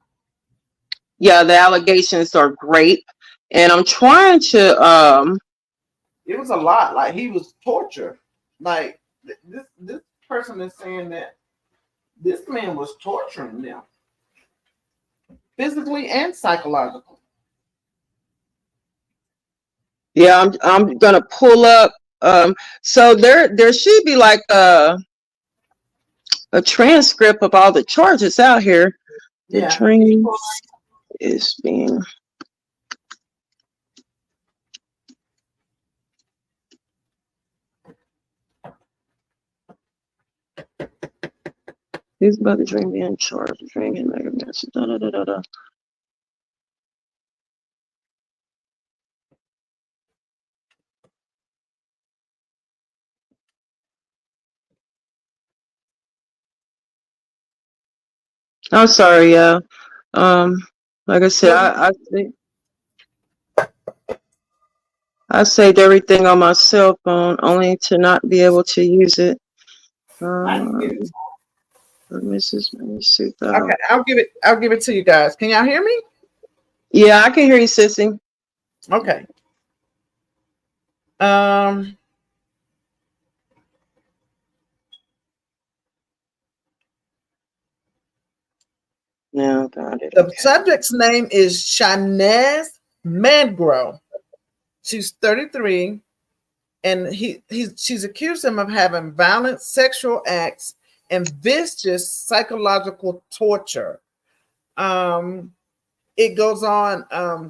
yeah, the allegations are rape, and I'm trying to It was a lot. Like, he was tortured. Like, this person is saying that this man was torturing them, physically and psychologically. yeah, I'm gonna pull up. So there should be like a transcript of all the charges out here. The Yeah. train is being. He's about the dream being charged. The dream being mega massive. Da da da da da. I'm sorry, yeah. Like I said, I saved everything on my cell phone only to not be able to use it. Mrs. Macy, Okay, I'll give it to you guys. Can y'all hear me? Yeah, I can hear you, sissy. Okay. No, got it. The subject's name is Shanez Magro. She's 33, and she's accused him of having violent sexual acts and vicious psychological torture. It goes on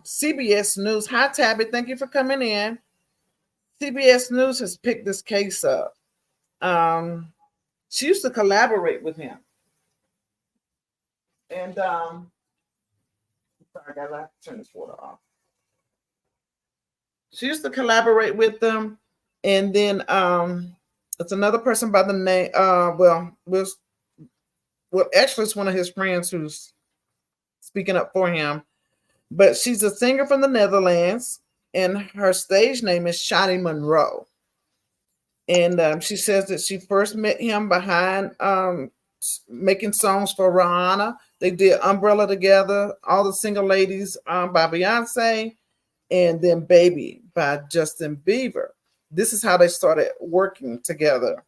CBS News. Hi, Tabby. Thank you for coming in. CBS News has picked this case up. She used to collaborate with him. And sorry, I gotta turn this water off. She used to collaborate with them, and then it's another person by the name. Actually, it's one of his friends who's speaking up for him. But she's a singer from the Netherlands, and her stage name is Shani Monroe. And she says that she first met him behind making songs for Rihanna. They did Umbrella together, All the Single Ladies by Beyonce, and then Baby by Justin Bieber. This is how they started working together.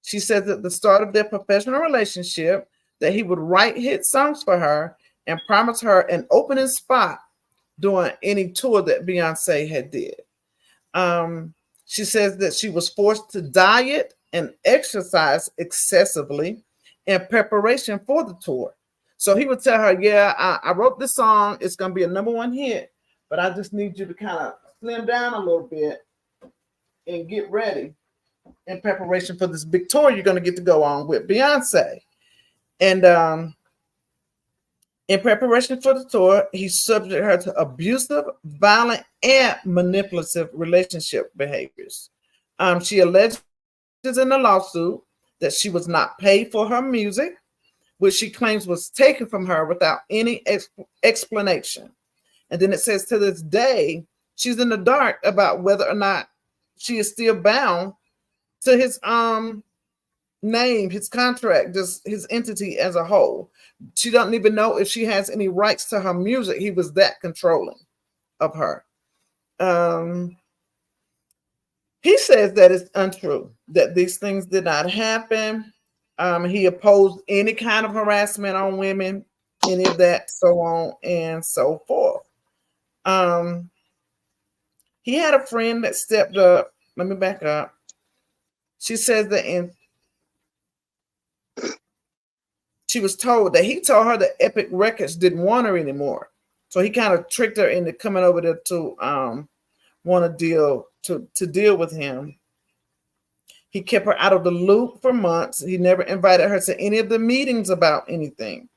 She says at the start of their professional relationship that he would write hit songs for her and promise her an opening spot during any tour that Beyonce had did. She says that she was forced to diet and exercise excessively in preparation for the tour. So he would tell her, yeah, I wrote this song. It's going to be a #1 hit, but I just need you to kind of slim down a little bit and get ready in preparation for this big tour you're going to get to go on with Beyonce. And in preparation for the tour, he subjected her to abusive, violent, and manipulative relationship behaviors. She alleges in the lawsuit that she was not paid for her music, which she claims was taken from her without any explanation. And then it says, to this day, she's in the dark about whether or not she is still bound to his name, his contract, just his entity as a whole. She doesn't even know if she has any rights to her music. He was that controlling of her. He says that it's untrue, that these things did not happen. He opposed any kind of harassment on women, any of that, so on and so forth. He had a friend that stepped up. Let me back up. She says that she was told that he told her that Epic Records didn't want her anymore. So he kind of tricked her into coming over there to want to deal with him. He kept her out of the loop for months. He never invited her to any of the meetings about anything.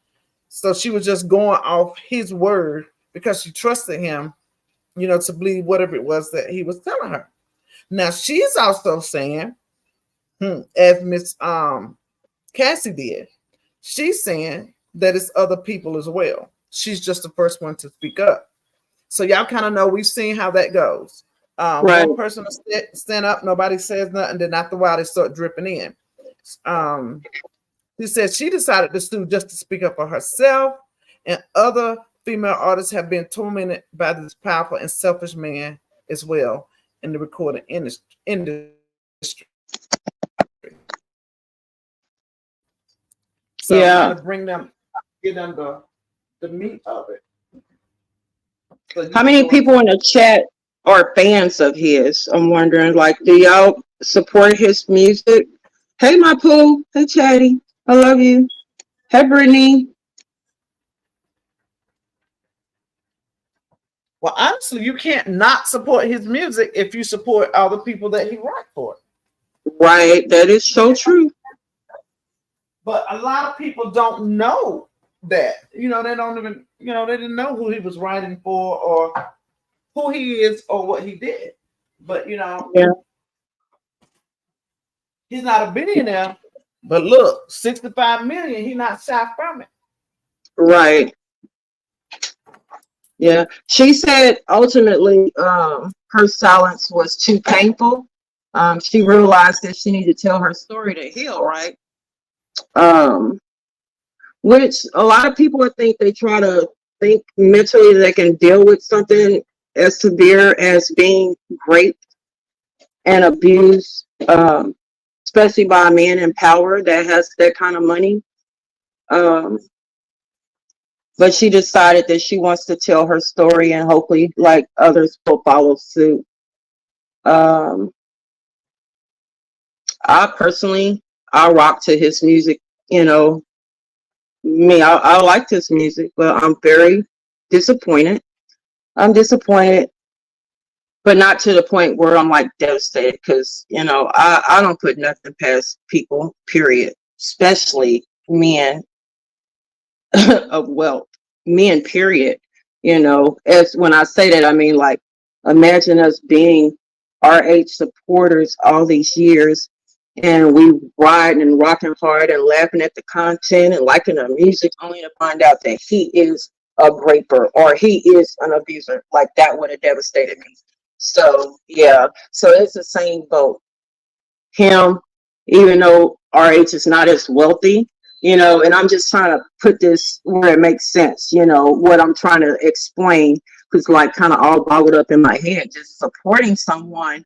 So she was just going off his word because she trusted him, to believe whatever it was that he was telling her. Now she's also saying, as Miss Cassie did, she's saying that it's other people as well. She's just the first one to speak up. So y'all kind of know, we've seen how that goes. Right. One person will stand up, nobody says nothing, then after a while they start dripping in. She said she decided to sue just to speak up for herself, and other female artists have been tormented by this powerful and selfish man as well in the recording industry. So Yeah. I'm going to get under the meat of it. So How many people in the chat are fans of his? I'm wondering, like, do y'all support his music? Hey, my poo. Hey, Chatty. I love you. Hey, Brittany. Well, honestly, you can't not support his music if you support all the people that he writes for. Right. That is so true. But a lot of people don't know that. They don't even, they didn't know who he was writing for or who he is or what he did. But, Yeah. he's not a billionaire. But look, 65 million, he's not shy from it. Right. Yeah. She said ultimately her silence was too painful. She realized that she needed to tell her story to heal, right? Which a lot of people, I think, they try to think mentally they can deal with something as severe as being raped and abused, especially by a man in power that has that kind of money. But she decided that she wants to tell her story, and hopefully, like, others will follow suit. I personally, I rock to his music. I liked his music, but I'm very disappointed. I'm disappointed, but not to the point where I'm like devastated, because I don't put nothing past people, period, especially men of wealth, men, period. As when I say that, I mean, like, imagine us being RH supporters all these years, and we riding and rocking hard and laughing at the content and liking the music, only to find out that he is a raper or he is an abuser. Like, that would have devastated me. So yeah, so it's the same boat. Him, even though RH is not as wealthy, and I'm just trying to put this where it makes sense, what I'm trying to explain, because, like, kind of all boggled up in my head, just supporting someone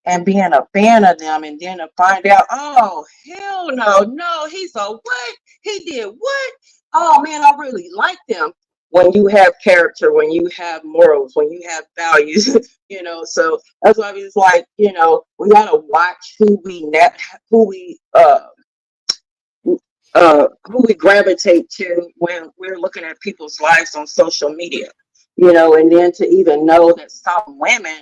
and being a fan of them, and then to find out, oh, hell no, he's a what? He did what? Oh man, I really like them. When you have character, when you have morals, when you have values, so that's why I was like, we gotta watch who we gravitate to when we're looking at people's lives on social media, and then to even know that some women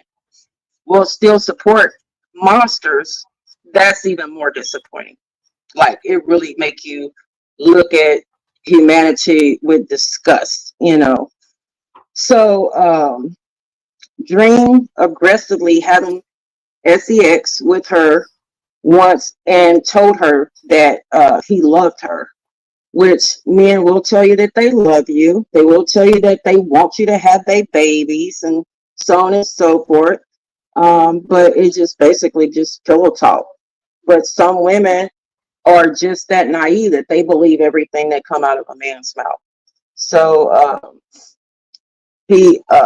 will still support monsters, that's even more disappointing. Like, it really make you look at humanity with disgust, So Dream aggressively having sex with her once and told her that he loved her, which men will tell you that they love you. They will tell you that they want you to have their babies and so on and so forth. But it just basically just pillow talk. But some women are just that naive that they believe everything that come out of a man's mouth. So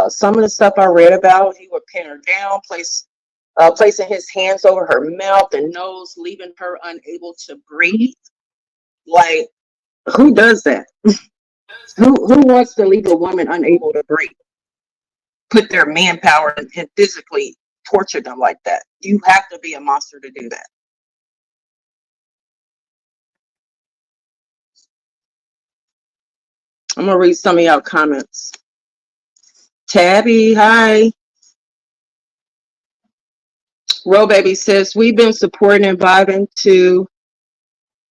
some of the stuff I read about, he would pin her down, placing his hands over her mouth and nose, leaving her unable to breathe. Like, who does that? Who wants to leave a woman unable to breathe? Put their manpower and physically torture them like that. You have to be a monster to do that. I'm gonna read some of y'all comments. Tabby, hi. Ro Baby says, we've been supporting and vibing to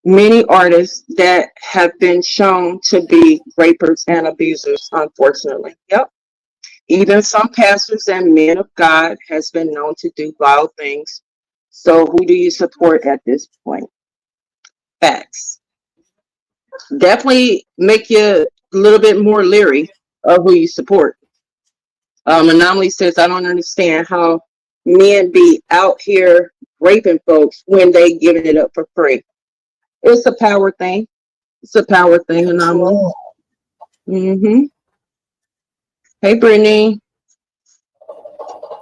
many artists that have been shown to be rapers and abusers, unfortunately. Yep. Even some pastors and men of God has been known to do vile things. So who do you support at this point? Facts. Definitely make you a little bit more leery of who you support. Anomaly says, I don't understand how men be out here raping folks when they giving it up for free. It's a power thing. It's a power thing, Anomaly. Mm-hmm. Hey, Brittany.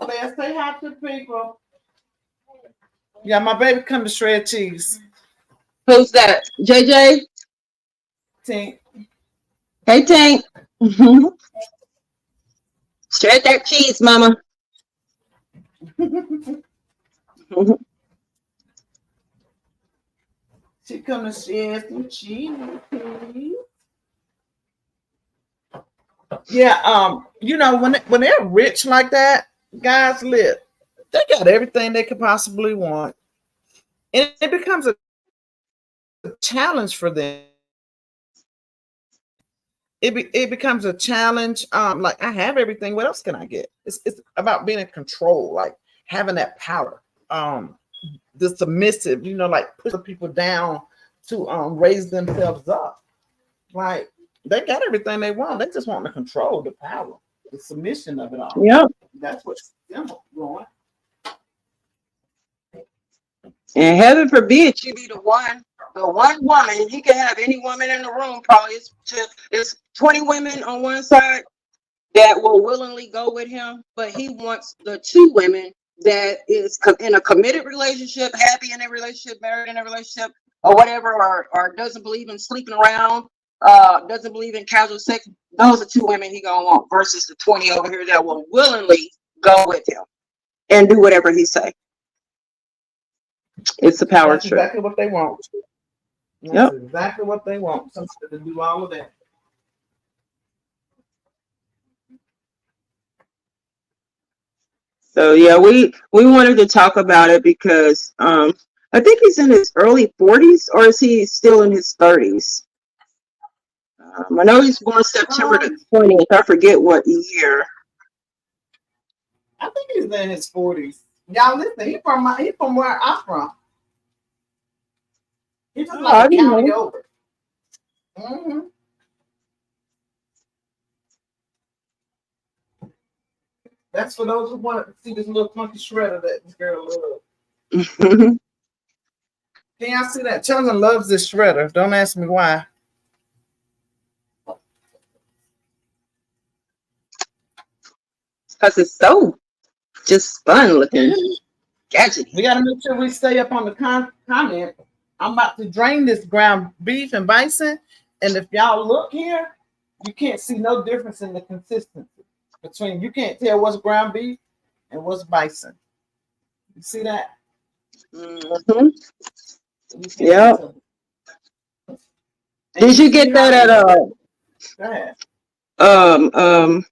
Let's say hi to people. Yeah, my baby come to shred cheese. Who's that? JJ? Tink. Hey, Tank. Shred that cheese, mama. She come to share some cheese. Yeah, you know, when they're rich like that, guys lit. They got everything they could possibly want. And it becomes a challenge for them. It becomes a challenge. Like, I have everything. What else can I get? It's about being in control, like having that power. The submissive, you know, like push people down to raise themselves up. Like, they got everything they want. They just want the control, the power, the submission of it all. Yep. That's what's going. And heaven forbid you be the one woman. He can have any woman in the room. Probably it's 20 women on one side that will willingly go with him, but he wants the 2 women that is in a committed relationship, happy in a relationship, married in a relationship, or whatever, or doesn't believe in sleeping around, doesn't believe in casual sex. Those are 2 women he gonna want versus the 20 over here that will willingly go with him and do whatever he say. It's a power That's trip. exactly what they want. That's exactly what they want. Somebody to do all of that. So yeah, we wanted to talk about it because I think he's in his early 40s, or is he still in his 30s? I know he's born September the 20th. I forget what year. I think he's in his 40s. Y'all listen, he from where I'm from. He's just like a county over. Mm-hmm. That's for those who want to see this little funky shredder that this girl loves. Can y'all see that? Children loves this shredder. Don't ask me why. Because it's so just fun looking. Gadget. We got to make sure we stay up on the comment. I'm about to drain this ground beef and bison. And if y'all look here, you can't see no difference in the consistency between, you can't tell what's ground beef and what's bison. You see that? Mm-hmm. Yeah. Did you get that at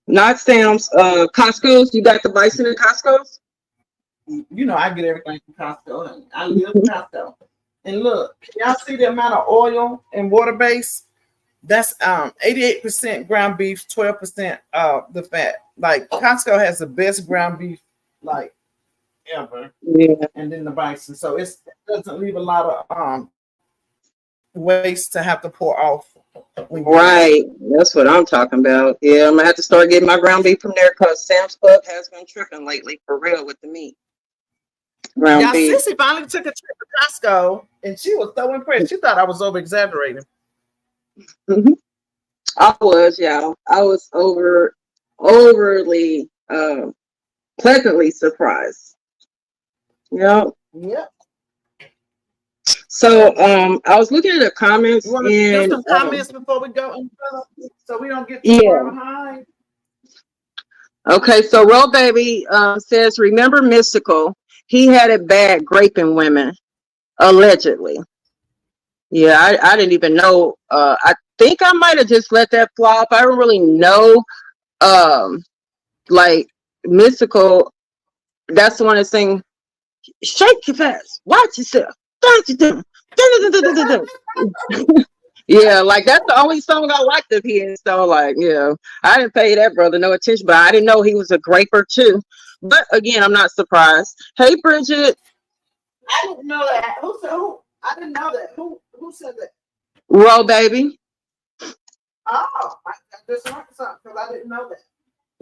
not Sam's, Costco's? You got the bison at Costco's? You know, I get everything from Costco. I live in Costco. And look, y'all see the amount of oil and water base? That's 88% ground beef, 12% the fat. Like, Costco has the best ground beef like ever. Yeah. And then the bison. So it doesn't leave a lot of waste to have to pour off. Right. That's what I'm talking about. Yeah, I'm gonna have to start getting my ground beef from there because Sam's Club has been tripping lately for real with the meat. Ground Y'all, beef. Sissy finally took a trip to Costco, and she was so impressed. She thought I was over exaggerating. Hmm. I was, y'all. I was overly pleasantly surprised. Yep. Yep. So I was looking at the You comments want to do and some comments before we go, so we don't get too yeah. far behind? Okay, so Roll Baby says, remember Mystical? He had it bad graping women, allegedly. Yeah, I didn't even know. I think I might have just let that fly off. I don't really know. Like Mystical, that's the one that sing, shake your fast, watch yourself. Don't you do? Yeah, like that's the only song I liked of his. So like, yeah, I didn't pay that brother no attention, but I didn't know he was a graper too. But again, I'm not surprised. Hey, Bridget. I didn't know that. Who said who? I didn't know that. Who said that? Roll Baby. Oh, I just learned something because I didn't know that.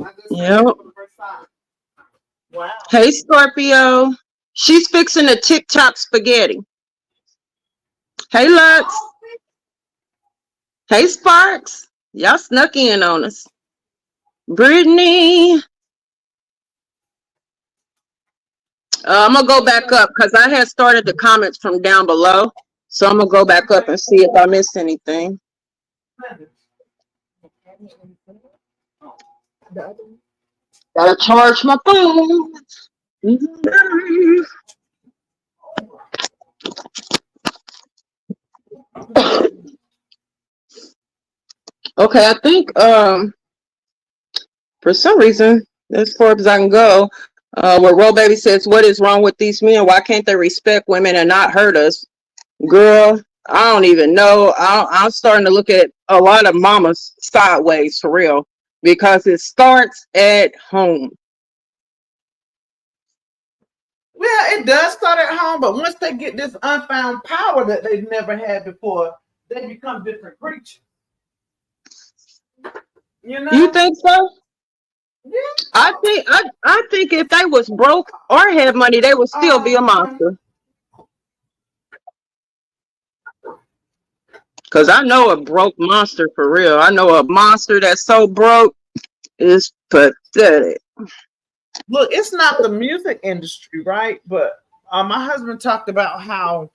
I just heard Yep. that for the first time. Wow. Hey, Scorpio. She's fixing the TikTok spaghetti. Hey, Lux. Oh, Hey, Sparks. Y'all snuck in on us. Brittany. I'm going to go back up because I had started the comments from down below. So I'm going to go back up and see if I missed anything. Gotta charge my phone. Okay, I think for some reason, as far as I can go, where Roll Baby says, what is wrong with these men? Why can't they respect women and not hurt us? Girl, I don't even know. I'm starting to look at a lot of mamas sideways for real because it starts at home. Well, it does start at home, but once they get this unfound power that they've never had before, they become different creatures. You know? You think so? Yeah. I think if they was broke or had money, they would still be a monster. Cause I know a broke monster for real. I know a monster that's so broke is pathetic. Look, it's not the music industry, right? But my husband talked about how,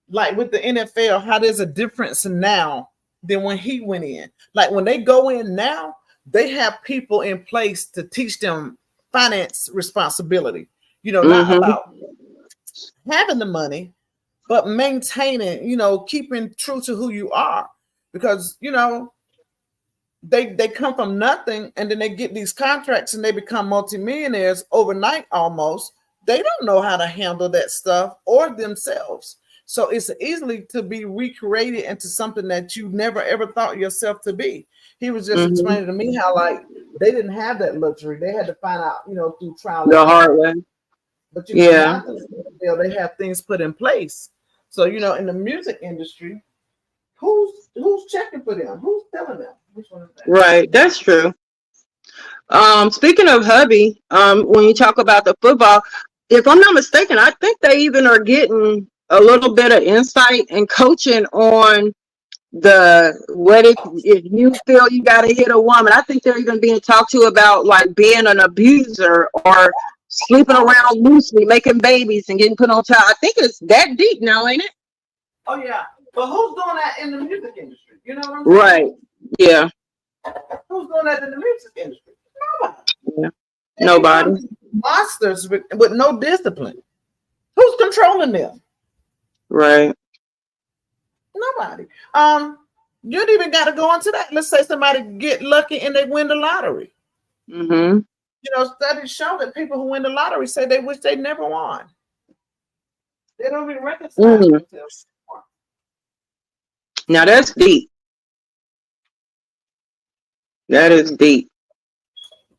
like with the NFL, how there's a difference now than when he went in. Like when they go in now, they have people in place to teach them finance responsibility. You know, not about having the money, but maintaining, you know, keeping true to who you are. Because, you know, they come from nothing and then they get these contracts and they become multimillionaires overnight almost. They don't know how to handle that stuff or themselves. So it's easily to be recreated into something that you never ever thought yourself to be. He was just explaining to me how like they didn't have that luxury. They had to find out, you know, through trial the hard way. But you know, Yeah. now they have things put in place. So you know, in the music industry, who's checking for them? Who's telling them? Which one is that? Right, that's true. Speaking of hubby, when you talk about the football, if I'm not mistaken, I think they even are getting a little bit of insight and coaching on the what if you feel you got to hit a woman. I think they're even being talked to about like being an abuser or sleeping around loosely, making babies and getting put on trial. I think it's that deep now, ain't it? Oh yeah, but who's doing that in the music industry? You know what I'm saying? Right. Yeah. Who's doing that in the music industry? Nobody. Yeah. Nobody. Monsters with no discipline. Who's controlling them? Right. Nobody. You don't even got to go into that. Let's say somebody get lucky and they win the lottery. Mm-hmm. You know, studies show that people who win the lottery say they wish they never won. They don't even reconcile themselves. Now that's deep. That is deep.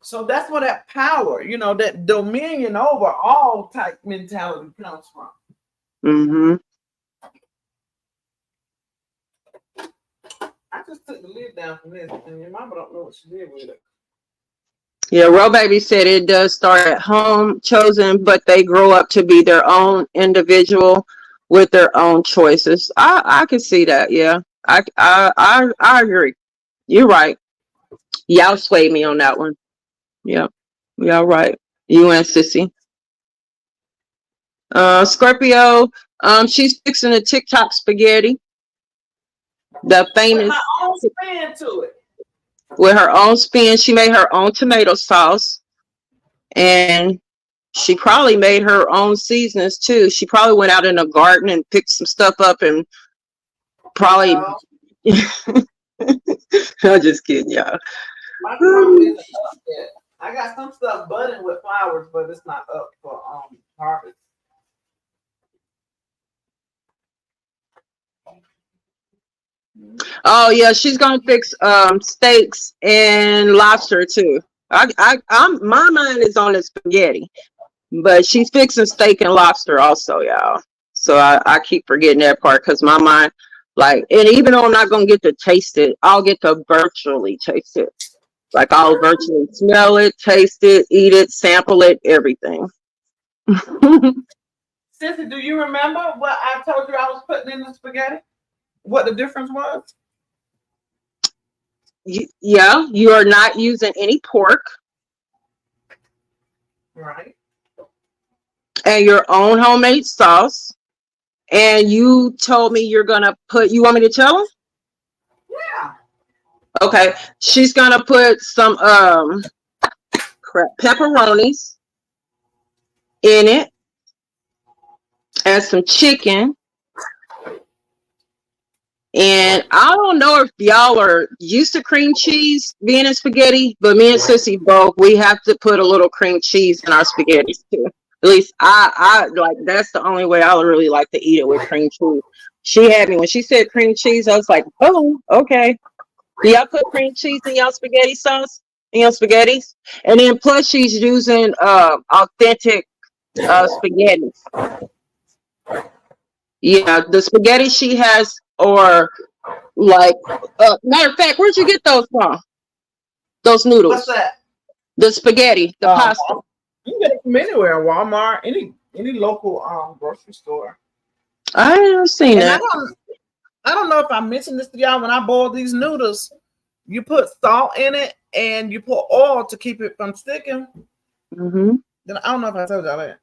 So that's where that power, you know, that dominion over all type mentality comes from. Mm-hmm. I just took the lid down from this, and your mama don't know what she did with it. Yeah, Ro Baby said it does start at home, chosen, but they grow up to be their own individual with their own choices. I can see that. Yeah, I agree. You're right. Y'all swayed me on that one. Yeah, y'all right. You and Sissy. Scorpio. She's fixing a TikTok spaghetti. The With famous my own spin to it. with her own spin. She made her own tomato sauce, and she probably made her own seasonings too. She probably went out in the garden and picked some stuff up and probably. No, I'm just kidding, y'all. my crumb isn't up yet. I got some stuff budding with flowers, but it's not up for harvest. Oh yeah, she's gonna fix steaks and lobster too. I'm my mind is on the spaghetti, but she's fixing steak and lobster also, y'all. So I keep forgetting that part because my mind, like, and even though I'm not gonna get to taste it, I'll get to virtually taste it. Like I'll virtually smell it, taste it, eat it, sample it, everything. Sissy, do you remember what I told you I was putting in the spaghetti? What the difference was? Yeah, you are not using any pork Right. and your own homemade sauce. And you told me you're gonna put. You want me to tell them? Yeah. Okay, she's gonna put some pepperonis in it and some chicken. And I don't know if y'all are used to cream cheese being in spaghetti, but me and Sissy both, we have to put a little cream cheese in our spaghetti too. At least I like that's the only way I really like to eat it, with cream cheese. She had me when she said cream cheese, I was like, oh, okay. Do y'all put cream cheese in y'all spaghetti sauce? In your spaghettis? And then plus she's using authentic spaghetti. Yeah, the spaghetti she has, or like matter of fact, where'd you get those from? Those noodles. What's that? The spaghetti, the pasta. You can get it from anywhere, Walmart, any local grocery store. I haven't seen And that. I don't know if I mentioned this to y'all. When I boil these noodles, you put salt in it and you put oil to keep it from sticking. Mm-hmm. Then I don't know if I told y'all that.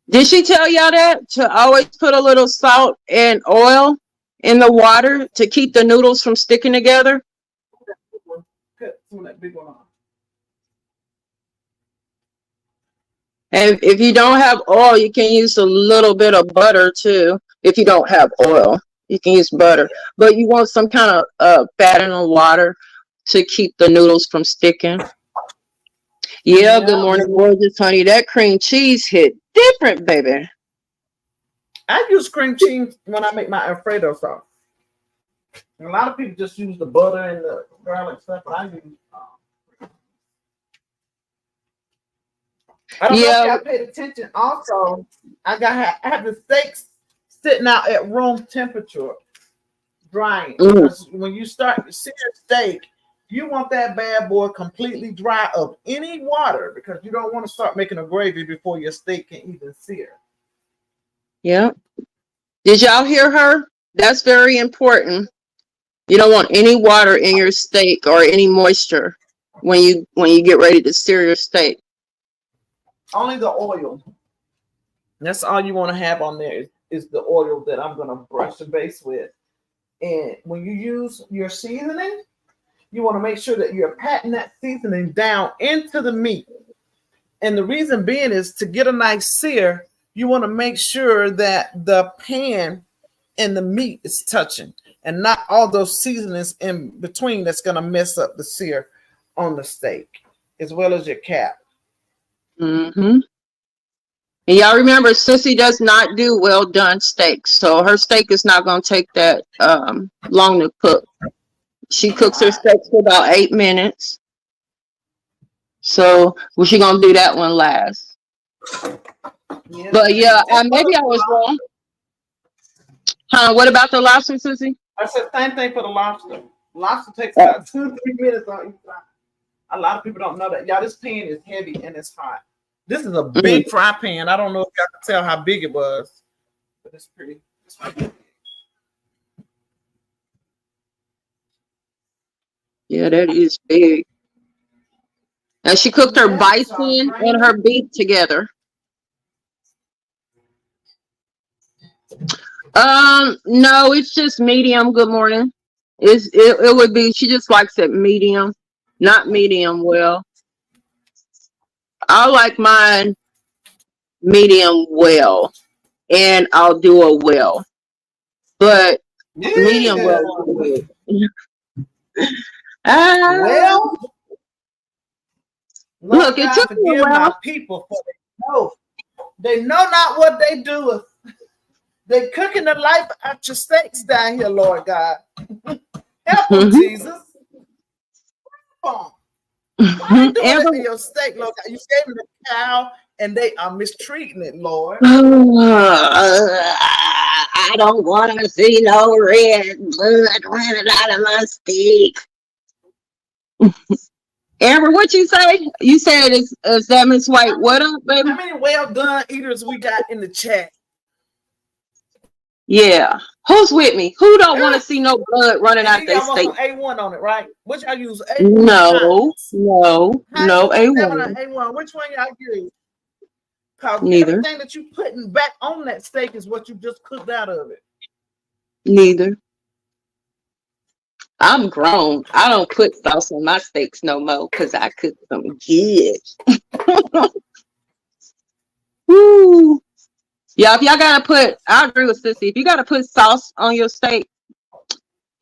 Did she tell y'all that to always put a little salt and oil in the water to keep the noodles from sticking together? Put some of that big one on. And if you don't have oil, you can use a little bit of butter too. If you don't have oil, you can use butter. But you want some kind of fat in the water to keep the noodles from sticking. Yeah, good morning, gorgeous honey. That cream cheese hit different, baby. I use cream cheese when I make my Alfredo sauce. And a lot of people just use the butter and the garlic stuff, but I use. I don't know if y'all paid attention. Also, I have the steaks sitting out at room temperature, drying. When you start to sear steak, you want that bad boy completely dry of any water because you don't want to start making a gravy before your steak can even sear. Yeah. Did y'all hear her? That's very important. You don't want any water in your steak or any moisture when you get ready to sear your steak. Only the oil. That's all you want to have on there is the oil that I'm going to brush the base with. And when you use your seasoning, you want to make sure that you're patting that seasoning down into the meat. And the reason being is to get a nice sear, you want to make sure that the pan and the meat is touching and not all those seasonings in between that's going to mess up the sear on the steak, as well as your cap. Mm-hmm. And y'all remember, Sissy does not do well done steaks, so her steak is not going to take that long to cook. She cooks her steaks for about 8 minutes. So well, she gonna do that one last. Yeah. But yeah, maybe I was wrong. Huh? What about the lobster, Sissy? I said same thing for the lobster. Lobster takes about 2 to 3 minutes on each side. A lot of people don't know that. Y'all, this pan is heavy and it's hot. This is a big fry pan. I don't know if y'all can tell how big it was, but it's pretty. Yeah, that is big. And she cooked her bison and her beef together. No, it's just medium. Good morning. It would be, she just likes it medium, not medium well. I like mine medium well, and I'll do a well, but medium well is good. Well, look, it took me a while. My people, for they know not what they do. They cooking the life out your steaks down here, Lord God. Help them, Jesus. Why are you doing it to your steak, Lord God? You gave them the cow, and they are mistreating it, Lord. I don't want to see no red blood running out of my steak. Amber, what you say? You said is that Miss White? What up, baby? How many well done eaters we got in the chat? Yeah. Who's with me? Who don't want to see no blood running out their steak? A1 on it, right? Which I use A1. No, A1. A1. Which one y'all use? Neither. Everything that you putting back on that steak is what you just cooked out of it. Neither. I'm grown. I don't put sauce on my steaks no more because I cook them good. Woo. Yeah, if y'all gotta put, I agree with Sissy. If you gotta put sauce on your steak,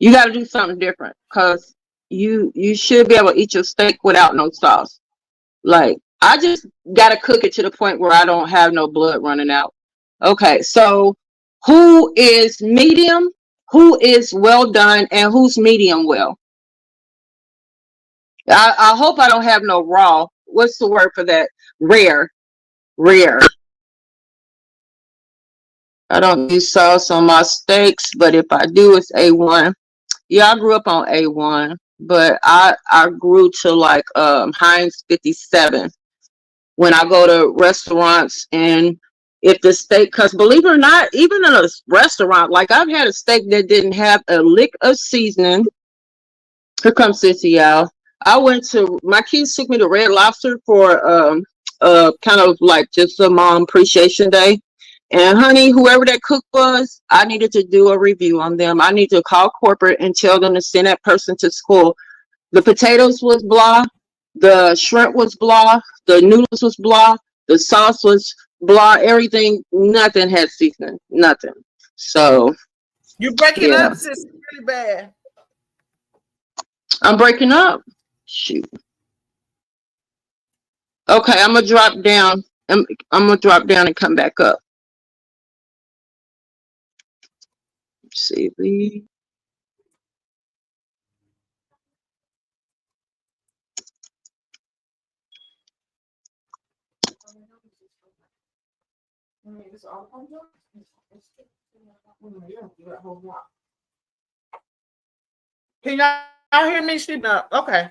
you gotta do something different because you should be able to eat your steak without no sauce. Like, I just gotta cook it to the point where I don't have no blood running out. Okay, so who is medium? Who is well done? And who's medium well? I hope I don't have no raw. What's the word for that? Rare. I don't use sauce on my steaks, but if I do, it's A1. Yeah, I grew up on A1, but I grew to like Heinz 57 when I go to restaurants. And if the steak, because believe it or not, even in a restaurant, like I've had a steak that didn't have a lick of seasoning. Here comes Sissy, y'all. My kids took me to Red Lobster for kind of like just a mom appreciation day. And honey, whoever that cook was, I needed to do a review on them. I need to call corporate and tell them to send that person to school. The potatoes was blah, the shrimp was blah, the noodles was blah, the sauce was blah, everything, nothing had seasoning, nothing. So you're breaking up, sis, really bad. I'm breaking up. Shoot. Okay, I'm gonna drop down. I'm gonna drop down and come back up. Let's see. Can y'all hear me? She up. Okay.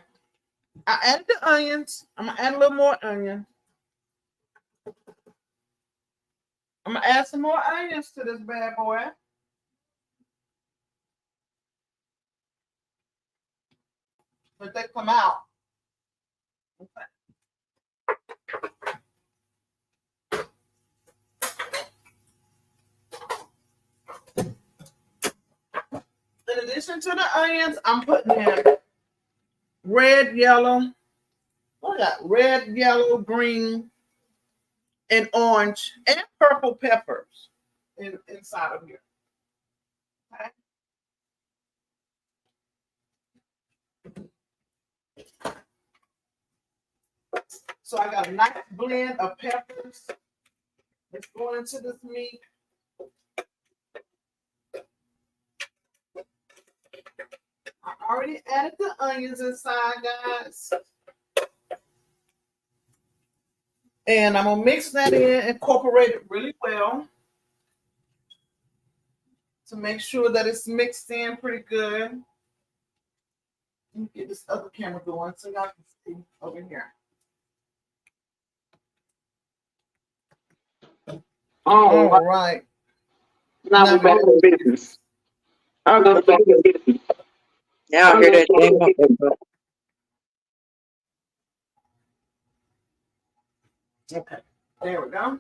I added the onions. I'm gonna add a little more onion. I'm gonna add some more onions to this bad boy. But they come out. Okay. In addition to the onions, I'm putting in red, yellow. What I got? Red, yellow, green, and orange, and purple peppers inside of here. Okay. So I got a nice blend of peppers that's going into this meat. I already added the onions inside, guys. And I'm gonna mix that in, incorporate it really well. to make sure that it's mixed in pretty good. Let me get this other camera going so y'all can see over here. All right. Now we're back to business. Okay. Now I hear that thing. Okay, there we go.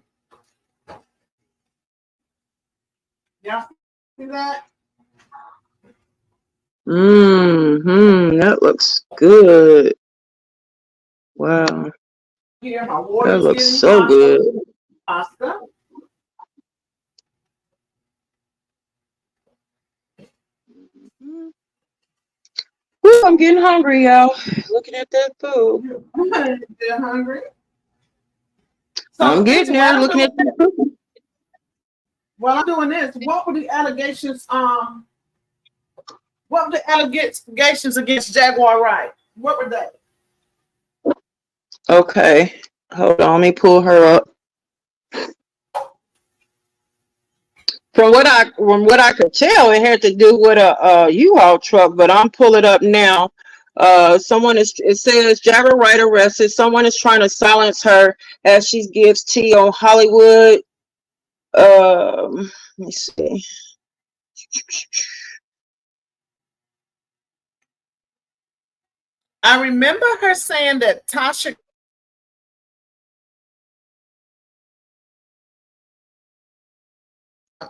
Y'all see that? That looks good. Wow, Here, my that water's looks getting so hot. good. Pasta. Ooh, I'm getting hungry, y'all. Looking at that food. They're hungry. So I'm getting there. Looking at that food. while I'm doing this, what were the allegations? What were the allegations against Jaguar Wright? What were they? Okay, hold on. Let me pull her up. From what I could tell, it had to do with a U-Haul truck, but I'm pulling it up now. It says Jaguar Wright arrested. Someone is trying to silence her as she gives tea on Hollywood. Let me see. I remember her saying that Tasha.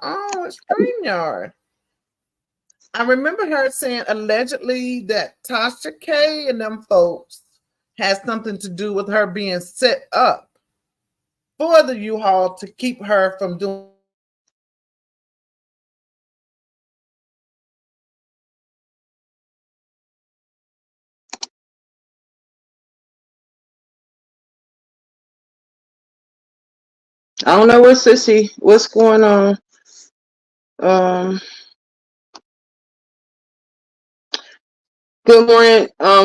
Oh, it's StreamYard. I remember her saying allegedly that Tasha K and them folks had something to do with her being set up for the U-Haul to keep her from doing. I don't know what Sissy. What's going on? Good morning. I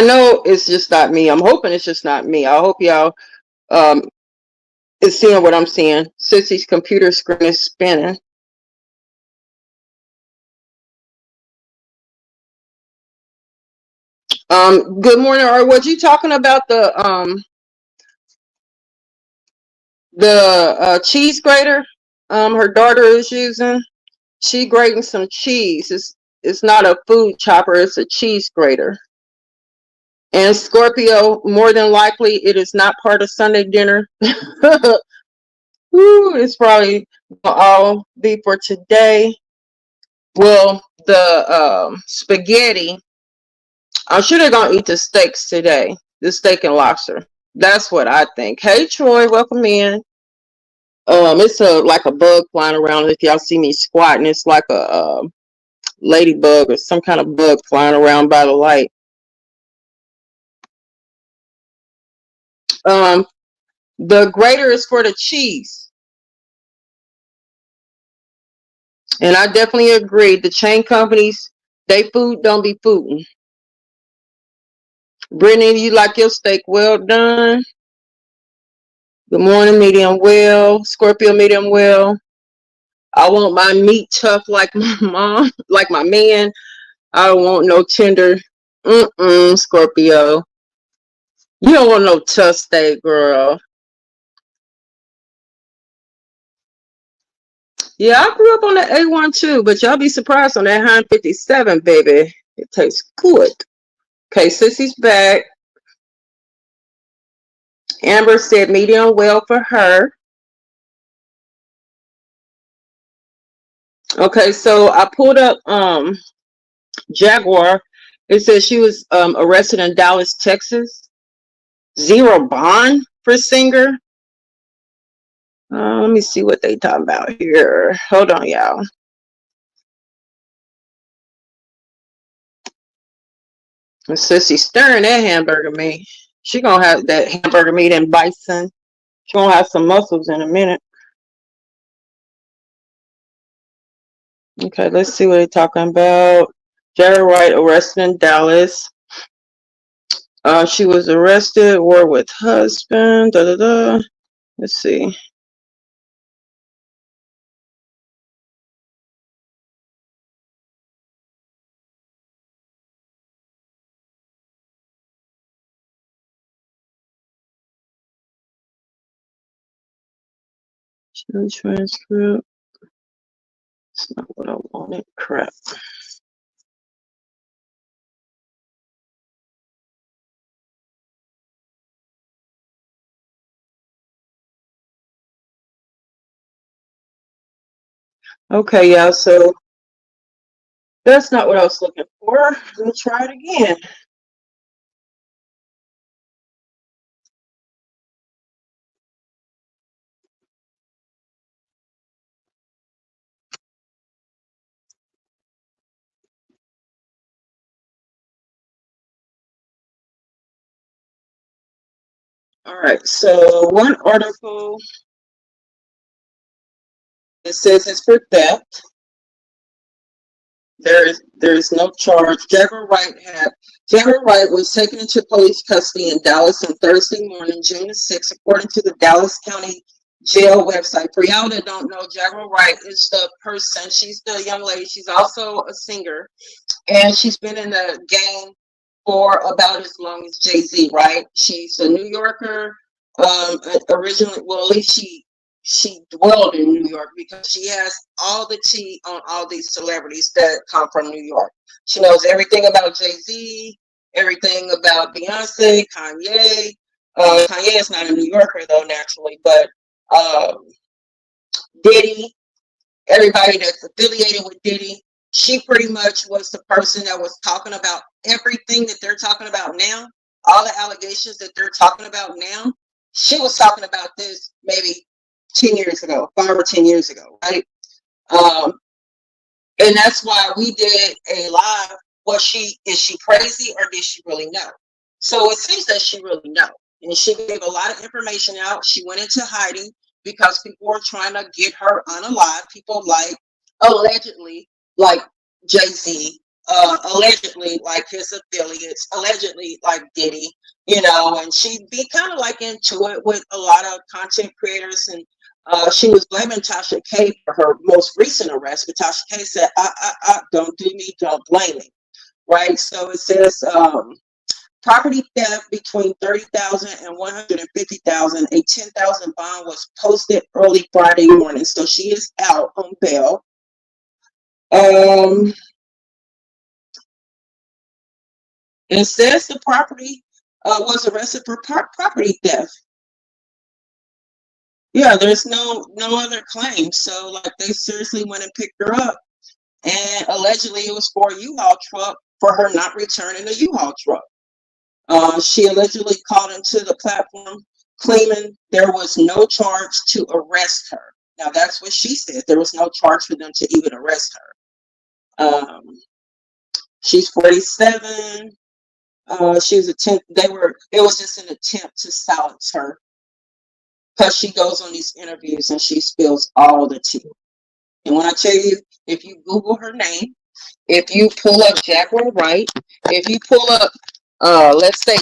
know it's just not me. I'm hoping it's just not me. I hope y'all is seeing what I'm seeing. Sissy's computer screen is spinning. Good morning. Or was you talking about the cheese grater her daughter is using? She grating some cheese. It's not a food chopper, it's a cheese grater. And Scorpio, more than likely it is not part of Sunday dinner. Ooh, it's probably all be for today. Well, the spaghetti, I'm sure they're gonna eat the steaks today. The steak and lobster. That's what I think. Hey Troy, welcome in. It's like a bug flying around. If y'all see me squatting, it's like a ladybug or some kind of bug flying around by the light. The grater is for the cheese. And I definitely agree. The chain companies, they food don't be fooding. Brittany, you like your steak well done? Good morning, medium well. Scorpio, medium well. I want my meat tough like my mom, like my man. I don't want no tender. Scorpio. You don't want no tough steak, girl. Yeah, I grew up on the A1 too, but y'all be surprised on that 157, baby. It tastes good. Okay, Sissy's back. Amber said medium well for her. Okay, so I pulled up Jaguar. It says she was arrested in Dallas, Texas. Zero bond for singer. Let me see what they talking about here. Hold on, y'all. Sissy stirring that hamburger meat. She gonna have that hamburger meat and bison. She gonna have some muscles in a minute. Okay, let's see what they're talking about. Jaguar Wright arrested in Dallas. She was arrested, war with husband. Let's see. Show transcript. It's not what I wanted. Crap. Okay, yeah, so that's not what I was looking for. Let me try it again. All right, so one article, it says it's for theft. There's no charge. Jaguar Wright was taken into police custody in Dallas on Thursday morning, June the 6th, according to the Dallas County Jail website. For y'all that don't know, Jaguar Wright is the person. She's the young lady. She's also a singer, and she's been in the game for about as long as Jay-Z, right? She's a New Yorker. Originally, well, at least she dwelled in New York because she has all the tea on all these celebrities that come from New York. She knows everything about Jay-Z, everything about Beyonce, Kanye. Kanye is not a New Yorker though, naturally, but Diddy, everybody that's affiliated with Diddy. She pretty much was the person that was talking about everything that they're talking about now. All the allegations that they're talking about now. She was talking about this maybe 10 years ago, 5 or 10 years ago, right? And that's why we did a live. Is she crazy or did she really know? So it seems that she really know. And she gave a lot of information out. She went into hiding because people were trying to get her unalive. People like, allegedly, like Jay-Z, allegedly like his affiliates, allegedly like Diddy, and she'd be kind of like into it with a lot of content creators. And she was blaming Tasha K for her most recent arrest, but Tasha K said, don't do me, don't blame me, right? So it says, property theft between $30,000 and $150,000. A $10,000 bond was posted early Friday morning, so she is out on bail. It says the property was arrested for property theft. Yeah, there's no other claim. So like they seriously went and picked her up, and allegedly it was for a U-Haul truck for her not returning a U-Haul truck. She allegedly called into the platform claiming there was no charge to arrest her. Now that's what she said. There was no charge for them to even arrest her. She's 47. She was it was just an attempt to silence her because she goes on these interviews and she spills all the tea. And when I tell you, if you Google her name, if you pull up Jaguar Wright, if you pull up, let's say,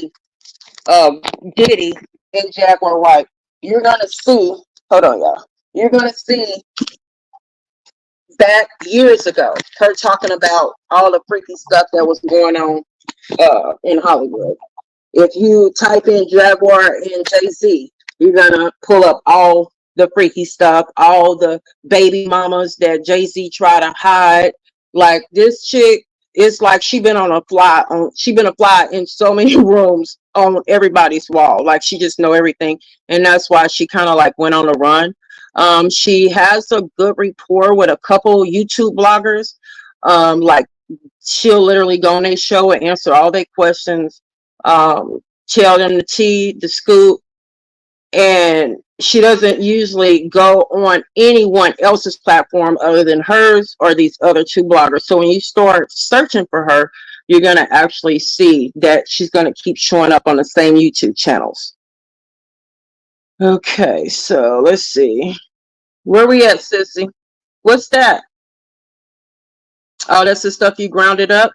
Diddy and Jaguar Wright, you're gonna see. Hold on, y'all. You're gonna see back years ago her talking about all the freaky stuff that was going on in Hollywood. If you type in Jaguar and Jay-Z, you're gonna pull up all the freaky stuff, all the baby mamas that Jay-Z try to hide. Like this chick, it's like she been a fly in so many rooms on everybody's wall. Like she just know everything, and that's why she kind of like went on a run. She has a good rapport with a couple YouTube bloggers. Like she'll literally go on their show and answer all their questions, tell them the tea, the scoop, and she doesn't usually go on anyone else's platform other than hers or these other two bloggers. So when you start searching for her, you're going to actually see that she's going to keep showing up on the same YouTube channels. Okay, so let's see. Where we at, sissy? What's that? Oh, that's the stuff you grounded up?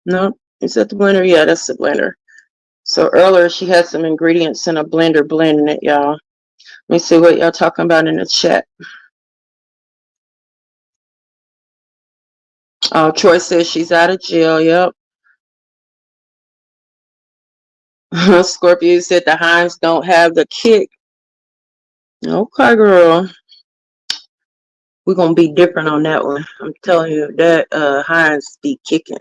No, is that the blender? Yeah, that's the blender. So earlier she had some ingredients in a blender blending it, y'all. Let me see what y'all talking about in the chat. Troy says she's out of jail. Yep. Scorpio said the Hines don't have the kick. Okay, girl. We're gonna be different on that one. I'm telling you that Hines be kicking.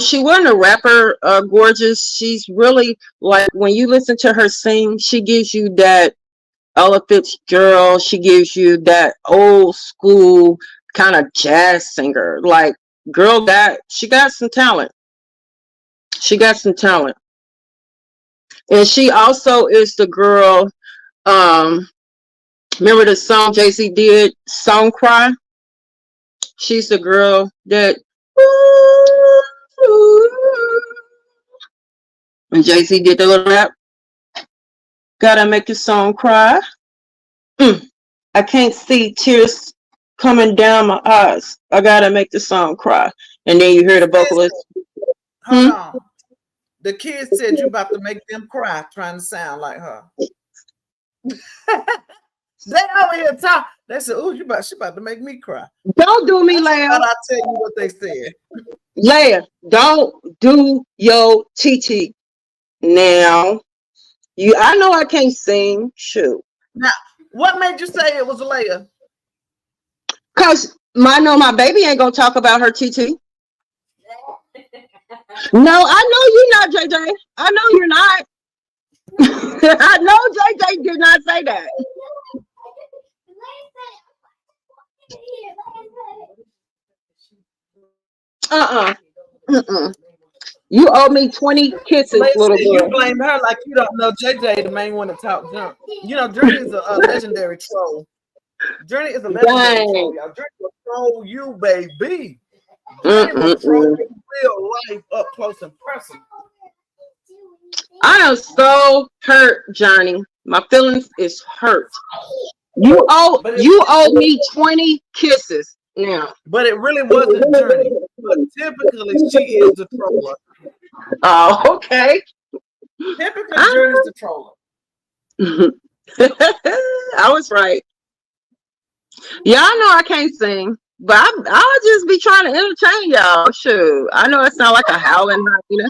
She wasn't a rapper, gorgeous. She's really like when you listen to her sing, she gives you that Ella Fitzgerald. She gives you that old school kind of jazz singer. Like, girl, she got some talent. She got some talent. And she also is the girl. Remember the song Jay-Z did, Song Cry? She's the girl that when Jay-Z did the little rap, gotta make the song cry. I can't see tears coming down my eyes. I gotta make the song cry. And then you hear the vocalist. Hold on. The kids said you about to make them cry trying to sound like her. They over here talk. They said, "Oh, she about to make me cry." Don't do me, Leia. I'll tell you what they said. Leia, don't do your TT now. I know I can't sing. Shoot. Now, what made you say it was Leia? Cause my baby ain't gonna talk about her TT. No, I know you're not, JJ. I know you're not. I know JJ did not say that. You owe me 20 kisses, little girl. You blame her like you don't know JJ, the main one to talk junk. You know, Journey is a legendary troll. Journey is a legendary troll, y'all. Journey will troll you, baby. Journey will troll you in real life up close and personal. I am so hurt, Johnny. My feelings is hurt. You owe me 20 kisses now. But it really wasn't Journey. But typically she is the troller. Oh, okay. Typically Journey's the troller. I was right. Y'all know I can't sing, but I'll just be trying to entertain y'all. Shoot. I know it sounds like a howling, you know.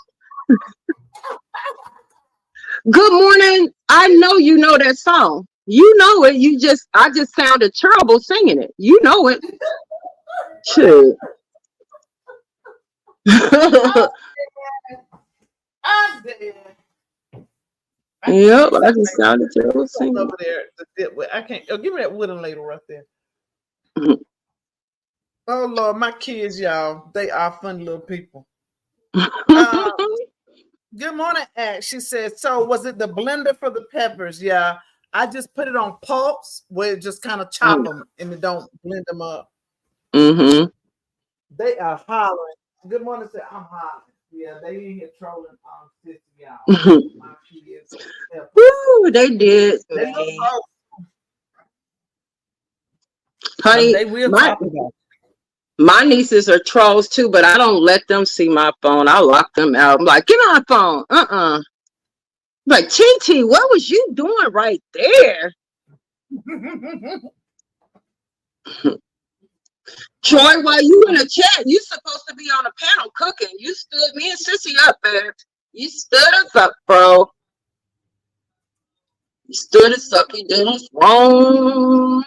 Good morning. I know you know that song. You know it. I just sounded terrible singing it. You know it. Shoot. I'm dead. Yep, I just sounded terrible singing. Over there to sit with. I can't. Give me that wooden ladle right there. Oh Lord, my kids, y'all, they are fun little people. Good morning, Ash. She said, so was it the blender for the peppers? Yeah, I just put it on pulse where it just kind of chop them and it don't blend them up. Mm-hmm. They are hollering. Good morning, sir. I'm hollering. Yeah, they in here trolling sis, y'all. My kids. Woo, they did. They look honey, they will talk about it. My nieces are trolls too, but I don't let them see my phone. I lock them out. I'm like, give me my phone. Like, TT, what was you doing right there? Troy, while you in the chat, you supposed to be on the panel cooking. You stood me and Sissy up there. You stood us up, bro. You stood us up. You did us wrong.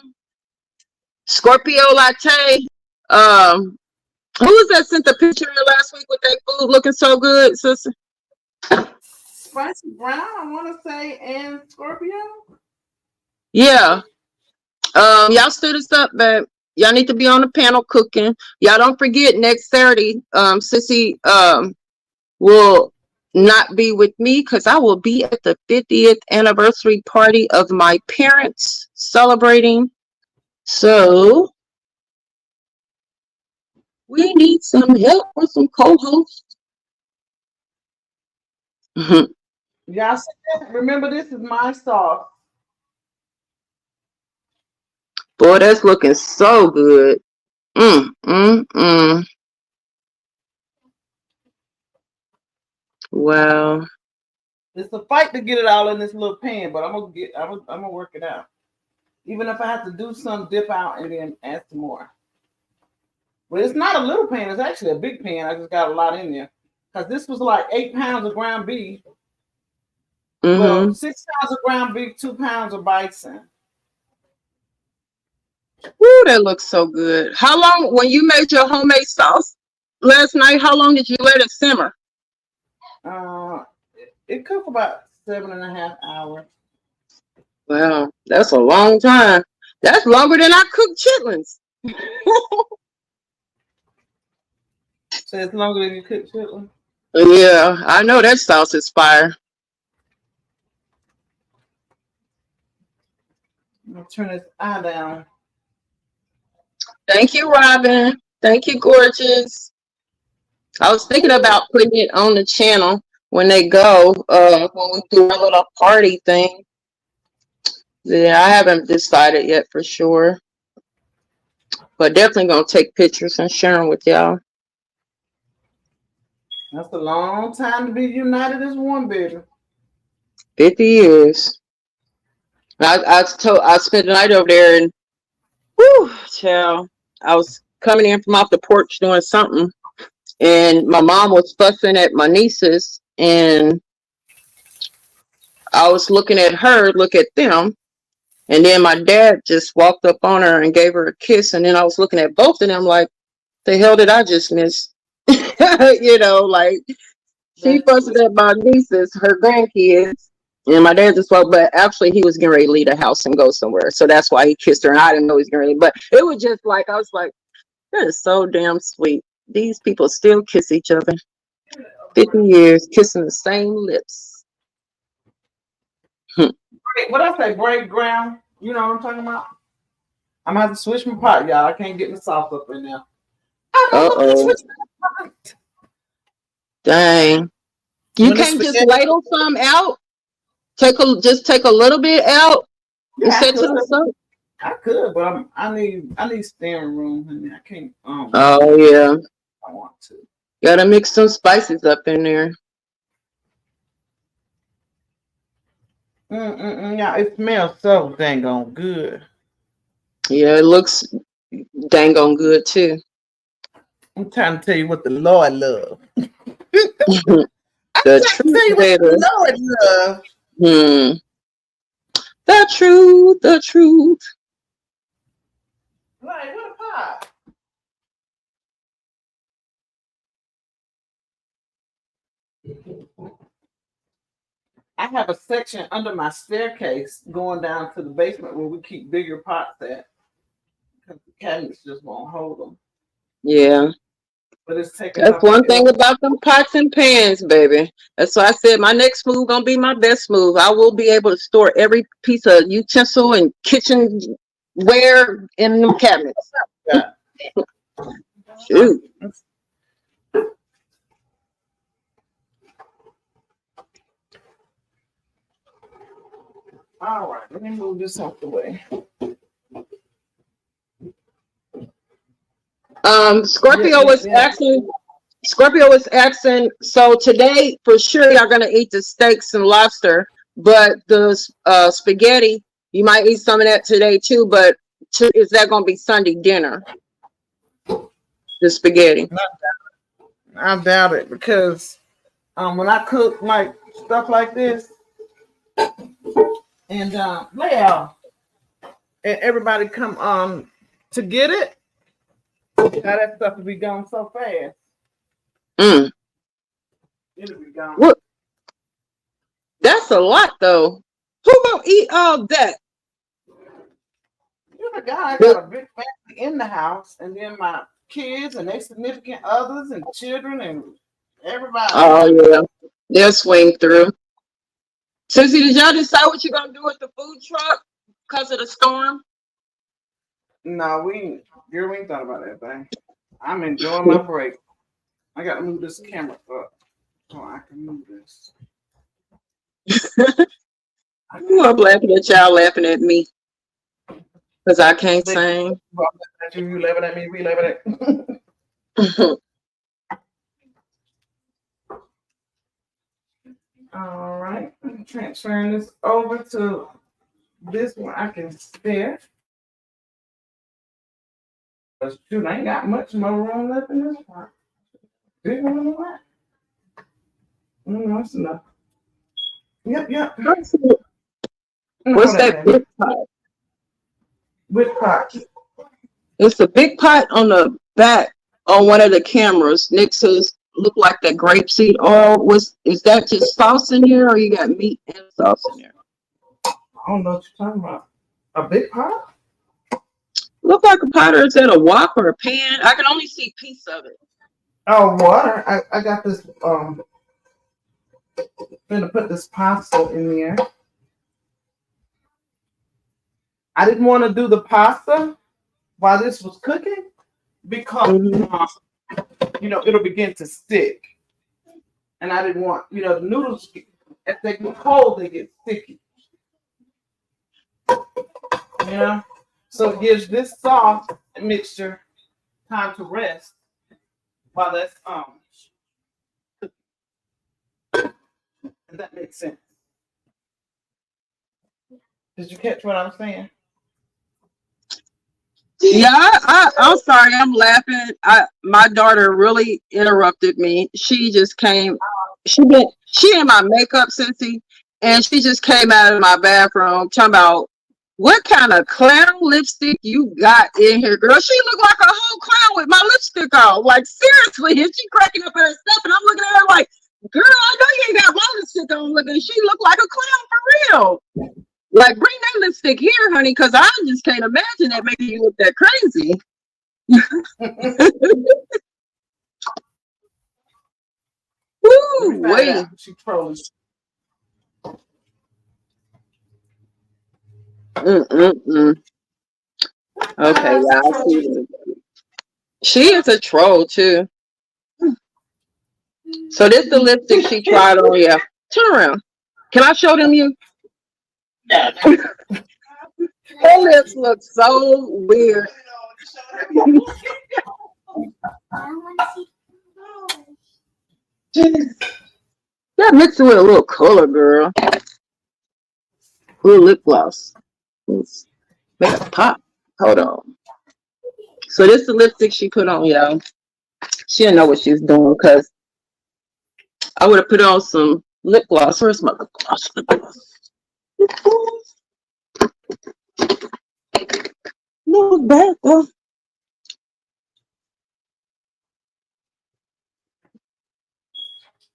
Scorpio Latte. Who was that sent the picture last week with that food looking so good, sister? Spicy Brown, I want to say, and Scorpio. Yeah. Y'all stood us up, babe. Y'all need to be on the panel cooking. Y'all don't forget next Saturday, Sissy will not be with me because I will be at the 50th anniversary party of my parents celebrating. So we need some help with some co-hosts. Y'all see that? Remember, this is my sauce. Boy, that's looking so good. Wow. It's a fight to get it all in this little pan, but I'm gonna work it out. Even if I have to do some, dip out and then add some more. But it's not a little pan, it's actually a big pan. I just got a lot in there. because this was like 8 pounds of ground beef. Mm-hmm. Well, 6 pounds of ground beef, 2 pounds of bison. Ooh, that looks so good. How long, when you made your homemade sauce last night, how long did you let it simmer? It took about 7.5 hours. Wow, that's a long time. That's longer than I cook chitlins. So it's longer than you cook chitlin. Yeah, I know that sauce is fire. I'm gonna turn this eye down. Thank you, Robin. Thank you, gorgeous. I was thinking about putting it on the channel when they go, when we do our little party thing. Yeah, I haven't decided yet for sure. But definitely gonna take pictures and share them with y'all. That's a long time to be united as one, baby. 50 years. I spent the night over there and whew, child. I was coming in from off the porch doing something, and my mom was fussing at my nieces, and I was looking at her, look at them, and then my dad just walked up on her and gave her a kiss, and then I was looking at both of them like, the hell did I just miss? You know, like she fussing at my nieces, her grandkids, and my dad just walked, but actually he was getting ready to leave the house and go somewhere, so that's why he kissed her, and I didn't know he was getting ready, but it was just like, I was like, that is so damn sweet. These people still kiss each other. 50 years kissing the same lips. What I say, break ground. You know what I'm talking about? I'm gonna have to switch my pot, y'all. I can't get the sauce up in there. Uh-oh. Dang. You can't just ladle some out? Just take a little bit out and set to the side? I could, but I need steering room, honey. I can't. Oh yeah. I want to. Gotta mix some spices up in there. Yeah, it smells so dang on good. Yeah, it looks dang on good too. I'm trying to tell you what the Lord loves. The truth, baby. The Lord loves. The truth, the truth. Like, what a pot. I have a section under my staircase going down to the basement where we keep bigger pots at. Because the cabinets just won't hold them. Yeah. But it's taking. That's one thing about them pots and pans, baby. That's why I said my next move gonna be my best move. I will be able to store every piece of utensil and kitchenware in them cabinets. Yeah. Shoot. All right, let me move this out the way. Scorpio was asking, so today for sure y'all gonna eat the steaks and lobster, but the spaghetti, you might eat some of that today too, but is that gonna be Sunday dinner? The spaghetti. I doubt it, because when I cook like stuff like this, and and everybody come to get it, how that stuff will be gone so fast. It'll be gone. What? That's a lot though. Who gonna eat all that? You're the guy. I got a big family in the house, and then my kids and their significant others and children and everybody. Oh yeah, they'll swing through. Susie, did y'all decide what you're gonna do with the food truck because of the storm? No, we ain't thought about that thing. I'm enjoying my break. I got to move this camera up so I can move this. I'm laughing at y'all laughing at me because I can't sing. You laughing at me, we laughing at. All right, I'm transferring this over to this one. I can spare. But shoot, I ain't got much more room left in this part. Bigger than that. That's enough. Yep. What's Hold that baby. big pot? Which pot? It's a big pot on the back on one of the cameras. Nick says, look like that grapeseed oil. Is that just sauce in here, or you got meat and sauce in there? I don't know what you're talking about. A big pot? Look like a pot, or is that a wok or a pan? I can only see a piece of it. Oh, water. I got this. Gonna put this pasta in there. I didn't want to do the pasta while this was cooking because it'll begin to stick, and I didn't want the noodles. If they get cold, they get sticky. So it gives this sauce mixture time to rest while that's Does that make sense? Did you catch what I'm saying? Yeah, I'm sorry, I'm laughing. My daughter really interrupted me. She just came. She in my makeup, Cincy, and she just came out of my bathroom talking about what kind of clown lipstick you got in here, girl. She looked like a whole clown with my lipstick on. Like seriously, and she cracking up at her stuff, and I'm looking at her like, girl, I know you ain't got my lipstick on. Looking, she looked like a clown for real. Like, bring that lipstick here, honey, because I just can't imagine that making you look that crazy. Woo, wait. She trolling. Okay, yeah, I see it. She is a troll too. So this the lipstick she tried on. Yeah, turn around. Can I show them you? Her lips look so weird. Yeah, mix it with a little color, girl. A little lip gloss. Make it pop. Hold on. So this is the lipstick she put on, y'all. She didn't know what she was doing because I would have put on some lip gloss. Where's my lip gloss? No, look bad though.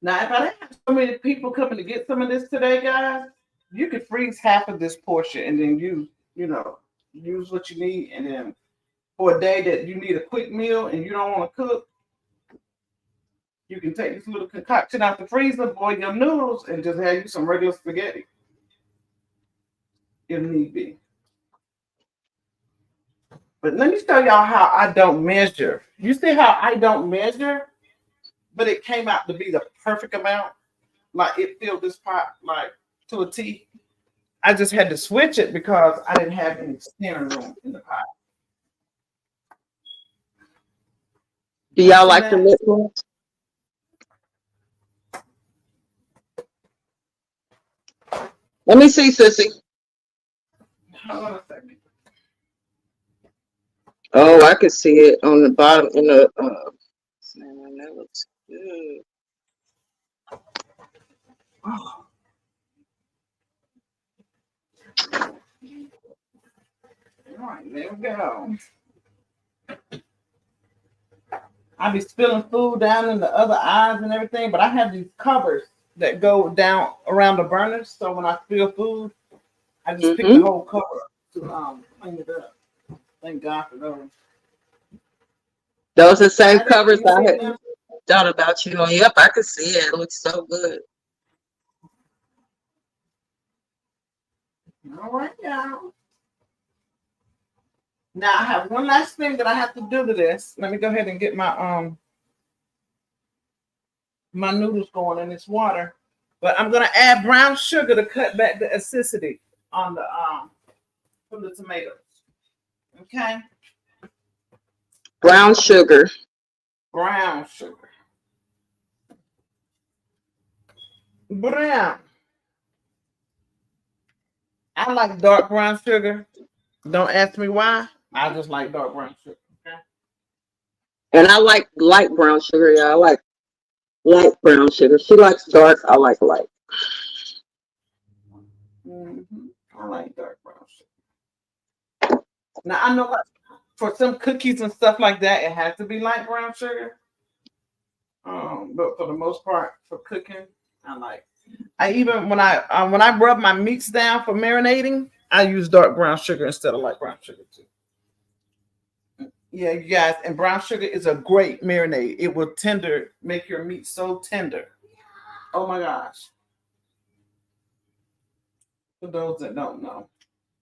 Now, if I didn't have so many people coming to get some of this today, guys, you could freeze half of this portion and then use what you need. And then for a day that you need a quick meal and you don't want to cook, you can take this little concoction out the freezer, boil your noodles, and just have you some regular spaghetti if need be. But let me show y'all how I don't measure. You see how I don't measure? But it came out to be the perfect amount. Like it filled this pot like to a T. I just had to switch it because I didn't have any standing room in the pot. Do y'all like the lip gloss? Let me see, sissy. Hold on a second. Oh, I can see it on the bottom in the man, that looks good. Oh. All right, there we go. I be spilling food down in the other aisles and everything, but I have these covers that go down around the burners. So when I spill food, I just pick the whole cover up to clean it up. Thank God for those. Those are the same covers I had thought about you on. Yep, I can see it. It looks so good. All right, y'all. Now I have one last thing that I have to do to this. Let me go ahead and get my my noodles going in this water. But I'm gonna add brown sugar to cut back the acidity on the from the tomatoes. Okay. Brown sugar. Brown sugar. Brown. I like dark brown sugar. Don't ask me why. I just like dark brown sugar. Okay. And I like light brown sugar. Yeah, I like light brown sugar. She likes dark. I like light. I like dark brown sugar. Now I know for some cookies and stuff like that, it has to be light brown sugar. But for the most part, for cooking, I like. I even when I rub my meats down for marinating, I use dark brown sugar instead of light brown sugar too. Yeah, you guys, and brown sugar is a great marinade. It will make your meat so tender. Oh my gosh. For those that don't know.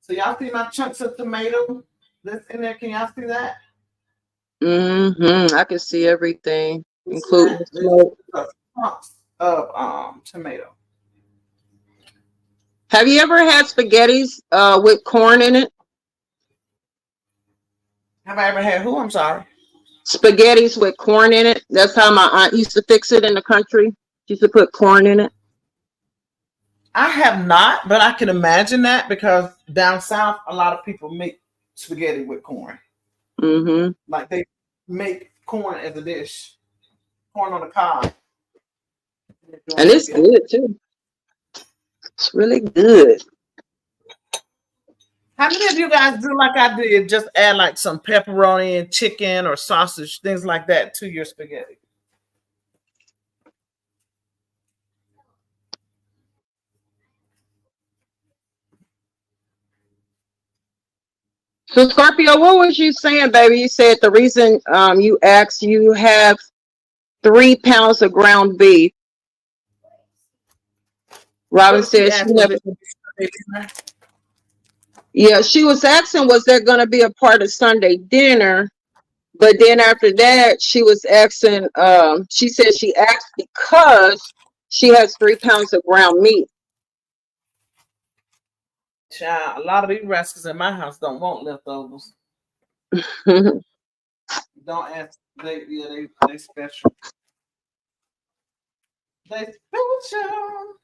So y'all see my chunks of tomato that's in there? Can y'all see that? I can see everything, This including the this smoke. chunks of tomato. Have you ever had spaghettis with corn in it? Have I ever had who? I'm sorry. Spaghettis with corn in it. That's how my aunt used to fix it in the country. She used to put corn in it. I have not, but I can imagine that because down south, a lot of people make spaghetti with corn. Like they make corn as a dish, corn on the cob. And it's good too. It's really good. How many of you guys do like I did? Just add like some pepperoni and chicken or sausage, things like that to your spaghetti. So Scorpio, what was you saying, baby? You said the reason you asked you have 3 pounds of ground beef. Robin said she never. Yeah, she was asking, was there going to be a part of Sunday dinner? But then after that, she was asking, she said she asked because she has 3 pounds of ground meat. Child, a lot of these rascals in my house don't want leftovers. Mhm. Don't ask. They special. They special.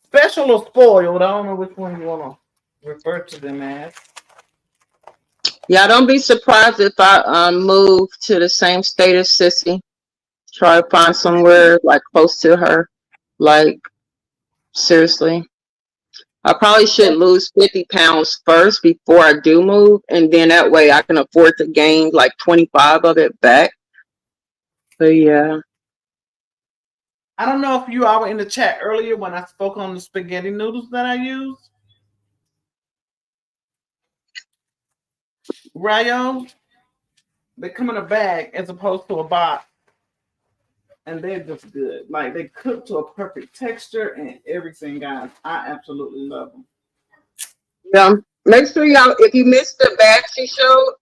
Special or spoiled. I don't know which one you want to refer to them as. Yeah, don't be surprised if I move to the same state as Sissy. Try to find somewhere like close to her. Like, seriously. I probably should lose 50 pounds first before I do move, and then that way I can afford to gain like 25 of it back. But yeah. I don't know if you all were in the chat earlier when I spoke on the spaghetti noodles that I use. Rayo, they come in a bag as opposed to a box. And they're just good. Like they cook to a perfect texture and everything, guys. I absolutely love them. Yeah. Make sure y'all, if you missed the bag she showed,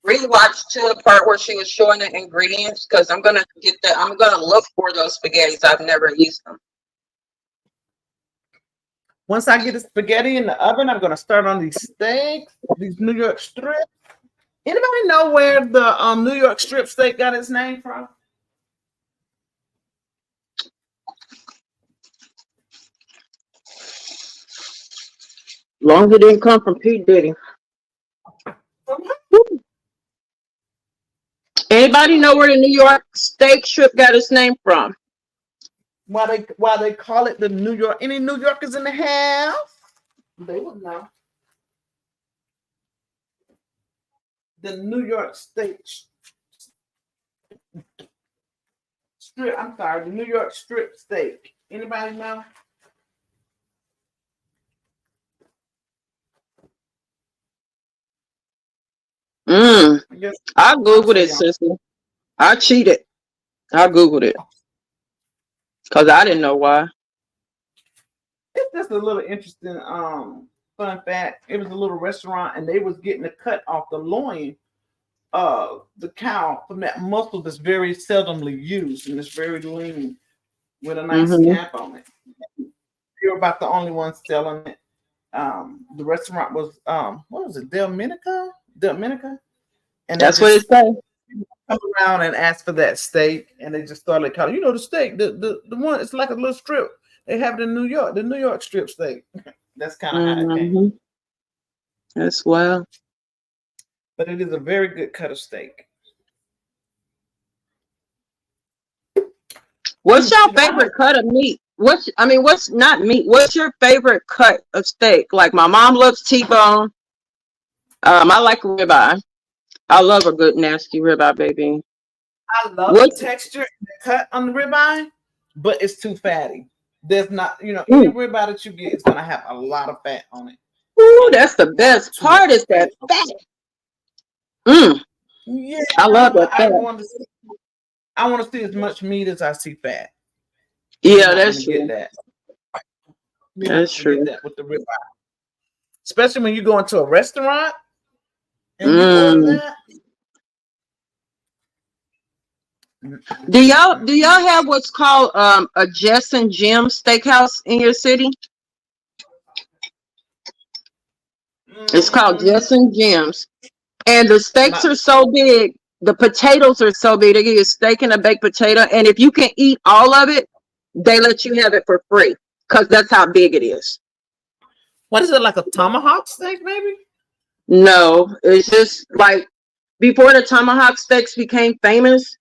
rewatch to the part where she was showing the ingredients because I'm gonna get that. I'm gonna look for those spaghettis. I've never used them. Once I get the spaghetti in the oven, I'm gonna start on these steaks, these New York strips. Anybody know where the New York strip steak got its name from? Long as it didn't come from P. Diddy. Anybody know where the New York steak strip got its name from? Why they call it the New York? Any New Yorkers in the house? They would know. The New York steak strip. I'm sorry, the New York strip steak. Anybody know? I Googled it, sister. I cheated. I Googled it. Because I didn't know why. It's just a little interesting fun fact. It was a little restaurant and they was getting the cut off the loin of the cow from that muscle that's very seldomly used and it's very lean with a nice scalp on it. They were about the only ones selling it. The restaurant was what was it, Delminica? And that's what it said. Come around and ask for that steak, and they just started calling, the steak, the one, it's like a little strip. They have it in New York, the New York strip steak. That's kind of how it came. That's wild. But it is a very good cut of steak. What's your favorite cut of meat? What's not meat? What's your favorite cut of steak? Like my mom loves T-bone. I like ribeye. I love a good nasty ribeye, baby. I love What? the texture and the cut on the ribeye, but it's too fatty. There's not, any ribeye that you get is gonna have a lot of fat on it. Ooh, that's the best part is that fat. Yeah, I love that I fat. want to see as much meat as I see fat. Yeah, that's true. Get that. That's true. Get that with the ribeye, especially when you go into a restaurant and you order that. Do y'all have what's called a Jess and Jim steakhouse in your city? It's called Jess and Jim's. And the steaks are so big, the potatoes are so big. They give you a steak and a baked potato. And if you can eat all of it, they let you have it for free. Because that's how big it is. What is it, like a tomahawk steak, maybe? No, it's just like before the tomahawk steaks became famous,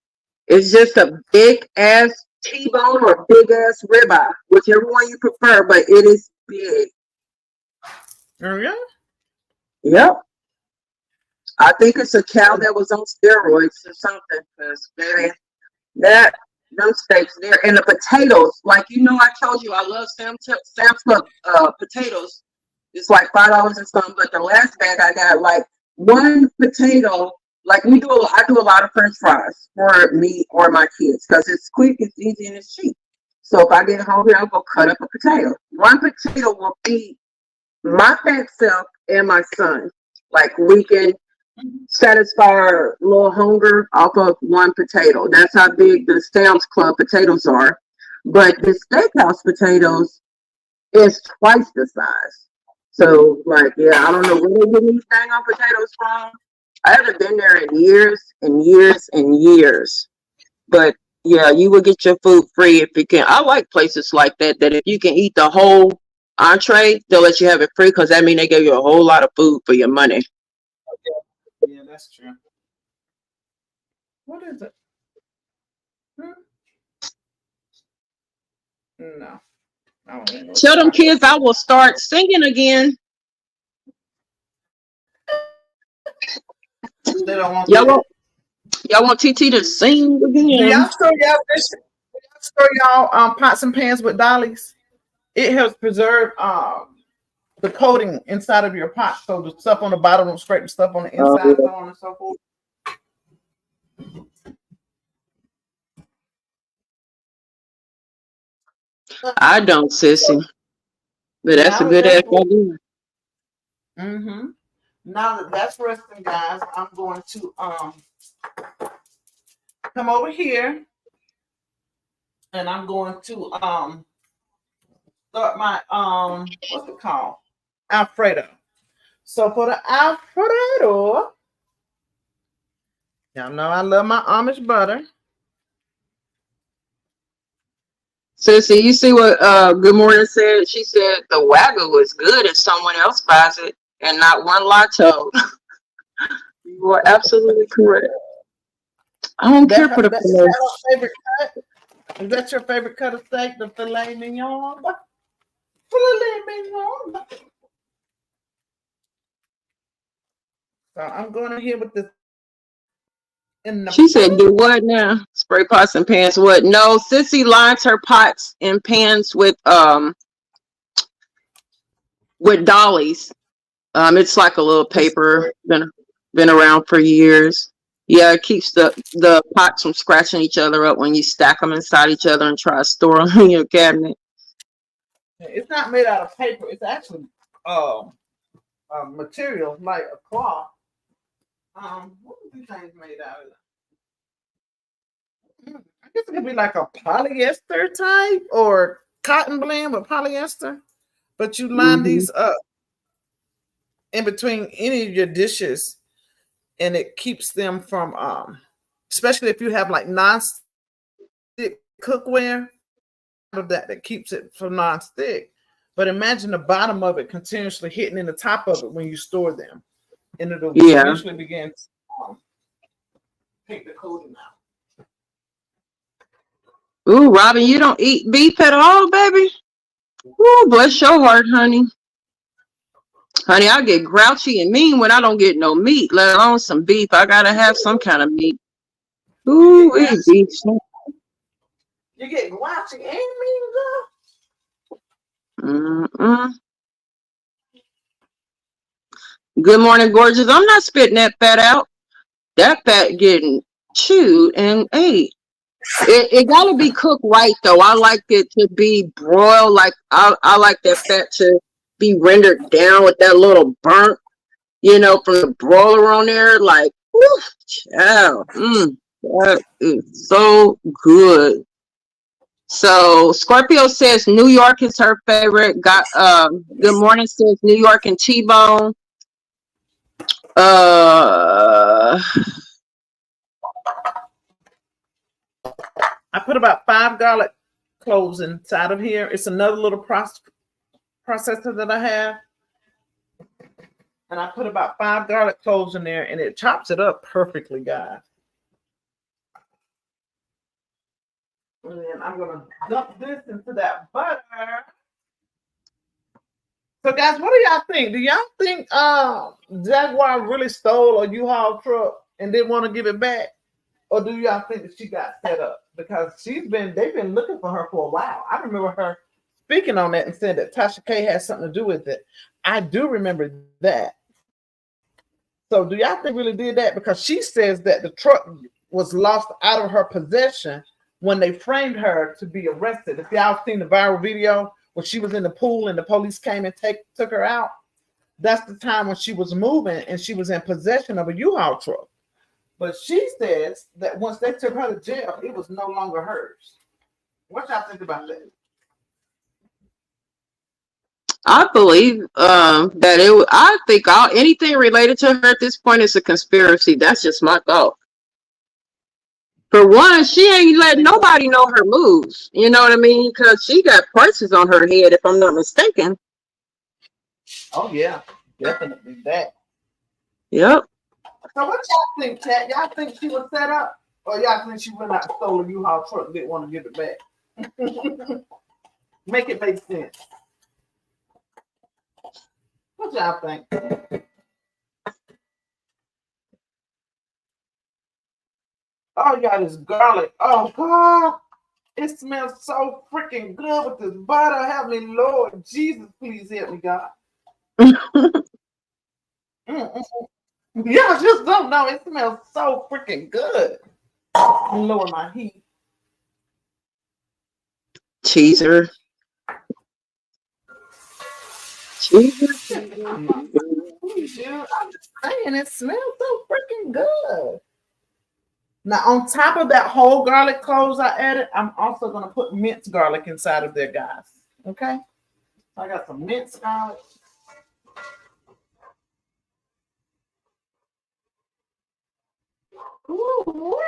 it's just a big ass T-bone or big ass ribeye, whichever one you prefer, but it is big. Oh, yeah? Yep. I think it's a cow that was on steroids or something, because baby, those steaks there and the potatoes, like I told you I love Sam's Club potatoes. It's like $5 or something, but the last bag I got like one potato. Like I do a lot of French fries for me or my kids because it's quick, it's easy, and it's cheap. So if I get hungry, I'll go cut up a potato. One potato will feed my fat self and my son. Like we can satisfy our little hunger off of one potato. That's how big the Sam's Club potatoes are. But the steakhouse potatoes is twice the size. So I don't know where they get these dang on potatoes from. I haven't been there in years and years and years. But yeah, you will get your food free if you can. I like places like that if you can eat the whole entree, they'll let you have it free because that means they give you a whole lot of food for your money. Yeah, that's true. What is it? No. Tell them kids I will start singing again. They don't want y'all want TT to sing again? Do y'all store y'all pots and pans with dollies? It helps preserve the coating inside of your pot, so the stuff on the bottom don't scrape the stuff on the inside, so on and so forth. I don't, sissy. But that's a good ass idea. Now that that's resting, guys, I'm going to come over here and I'm going to start my what's it called? Alfredo. So for the Alfredo, y'all know I love my Amish butter. Sissy, you see what Good Morning said? She said the Wagyu is good if someone else buys it and not one lotto. You are absolutely correct. I don't care for the favorite cut. Is that your favorite cut of steak, the filet mignon? Filet mignon. So I'm going in here with this. She said, "Do what now? Spray pots and pans? What? No, Sissy lines her pots and pans with dollies. It's like a little paper, been around for years. Yeah, it keeps the pots from scratching each other up when you stack them inside each other and try to store them in your cabinet. It's not made out of paper. It's actually material like a cloth. What are these things made out of? I guess it could be like a polyester type or cotton blend with polyester. But you line these up in between any of your dishes, and it keeps them from, especially if you have like non-stick cookware, of that keeps it from non-stick. But imagine the bottom of it continuously hitting in the top of it when you store them, and it'll eventually begin to take the coating out. Ooh, Robin, you don't eat beef at all, baby? Ooh, bless your heart, honey. Honey, I get grouchy and mean when I don't get no meat, let alone some beef. I gotta have some kind of meat. You Ooh, get grouchy, beef. you get grouchy and mean, girl. Mm-mm. Good morning, gorgeous. I'm not spitting that fat out. That fat getting chewed and ate. It gotta be cooked right though. I like it to be broiled. Like I like that fat to be rendered down with that little burnt, from the broiler on there. Like, whew, child, that is so good. So Scorpio says New York is her favorite. Got good morning says New York and T-bone. Uh, I put about 5 garlic cloves inside of here. It's another little processor that I have. And I put about 5 garlic cloves in there, and it chops it up perfectly, guys. And then I'm going to dump this into that butter. So, guys, what do y'all think? Do y'all think Jaguar really stole a U-Haul truck and didn't want to give it back? Or do y'all think that she got set up? Because they've been looking for her for a while. I remember her speaking on that and said that Tasha K had something to do with it. I do remember that. So do y'all think really did that? Because she says that the truck was lost out of her possession when they framed her to be arrested. If y'all seen the viral video where she was in the pool and the police came and took her out, that's the time when she was moving and she was in possession of a U-Haul truck. But she says that once they took her to jail, it was no longer hers. What y'all think about that? I believe that I think anything related to her at this point is a conspiracy. That's just my thought. For one, she ain't letting nobody know her moves. You know what I mean? Because she got prices on her head, if I'm not mistaken. Oh yeah, definitely that. Yep. So what y'all think, chat? Y'all think she was set up? Or y'all think she went out and stole a U-Haul truck and didn't want to give it back? Make it make sense. What y'all think? Oh, y'all, this garlic. Oh, God. It smells so freaking good with this butter. Help me, Lord Jesus. Please help me, God. Y'all just don't know. It smells so freaking good. Lower my heat. Cheeser. Cheeser. I'm just saying, it smells so freaking good. Now, on top of that whole garlic cloves I added, I'm also going to put minced garlic inside of there, guys. Okay? So I got some minced garlic. Ooh,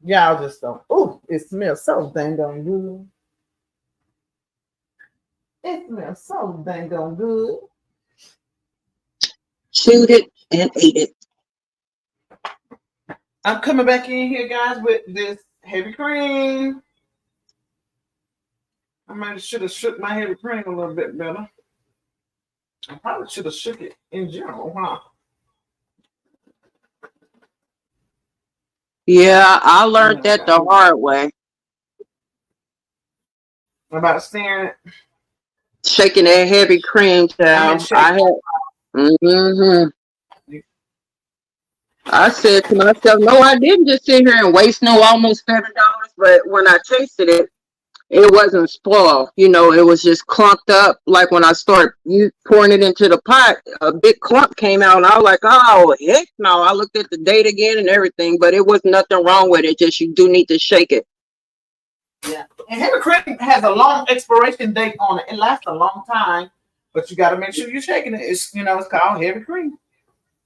y'all just don't. Ooh, it smells so dang on good. It smells so dang on good. Chewed it and ate it. I'm coming back in here, guys, with this heavy cream. I might should have shook my heavy cream a little bit better. I probably should have shook it in general, huh? Yeah, I learned that the hard way. About stirring it. Shaking that heavy cream down. I said to myself, no, I didn't just sit here and waste almost $7. But when I tasted it, it wasn't spoiled. It was just clumped up. Like when I started pouring it into the pot, a big clump came out, and I was like, oh, heck no. I looked at the date again and everything, but it was nothing wrong with it. Just you do need to shake it. Yeah. And heavy cream has a long expiration date on it. It lasts a long time, but you got to make sure you're shaking it. It's called heavy cream.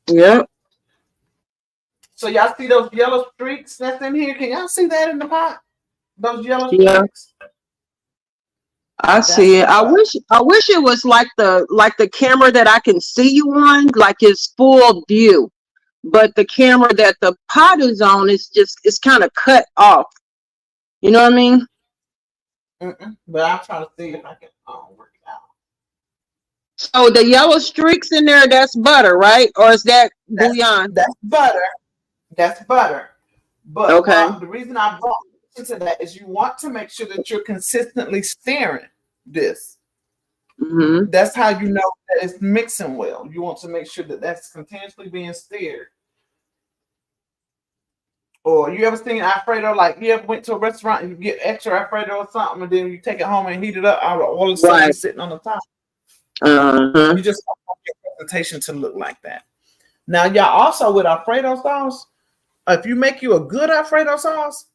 Yep. So y'all see those yellow streaks that's in here? Can y'all see that in the pot? Those yellow streaks? I see it. I wish it was like the camera that I can see you on, like it's full view. but the camera that the pot is on is just, it's kind of cut off. You know what I mean? But I'm trying to see if I can work it out. So the yellow streaks in there, that's butter, right? Or is that bouillon? That's butter. That's butter. But Okay. the reason I brought into that is you want to make sure that you're consistently stirring this. Mm-hmm. That's how you know that it's mixing well. You want to make sure that that's continuously being stirred. Or you ever seen Alfredo, like you ever went to a restaurant and you get extra Alfredo or something, and then you take it home and heat it up, all of a sudden it's sitting on the top. Uh-huh. You just want your presentation to look like that. Now, y'all, also with Alfredo sauce, if you make you a good Alfredo sauce,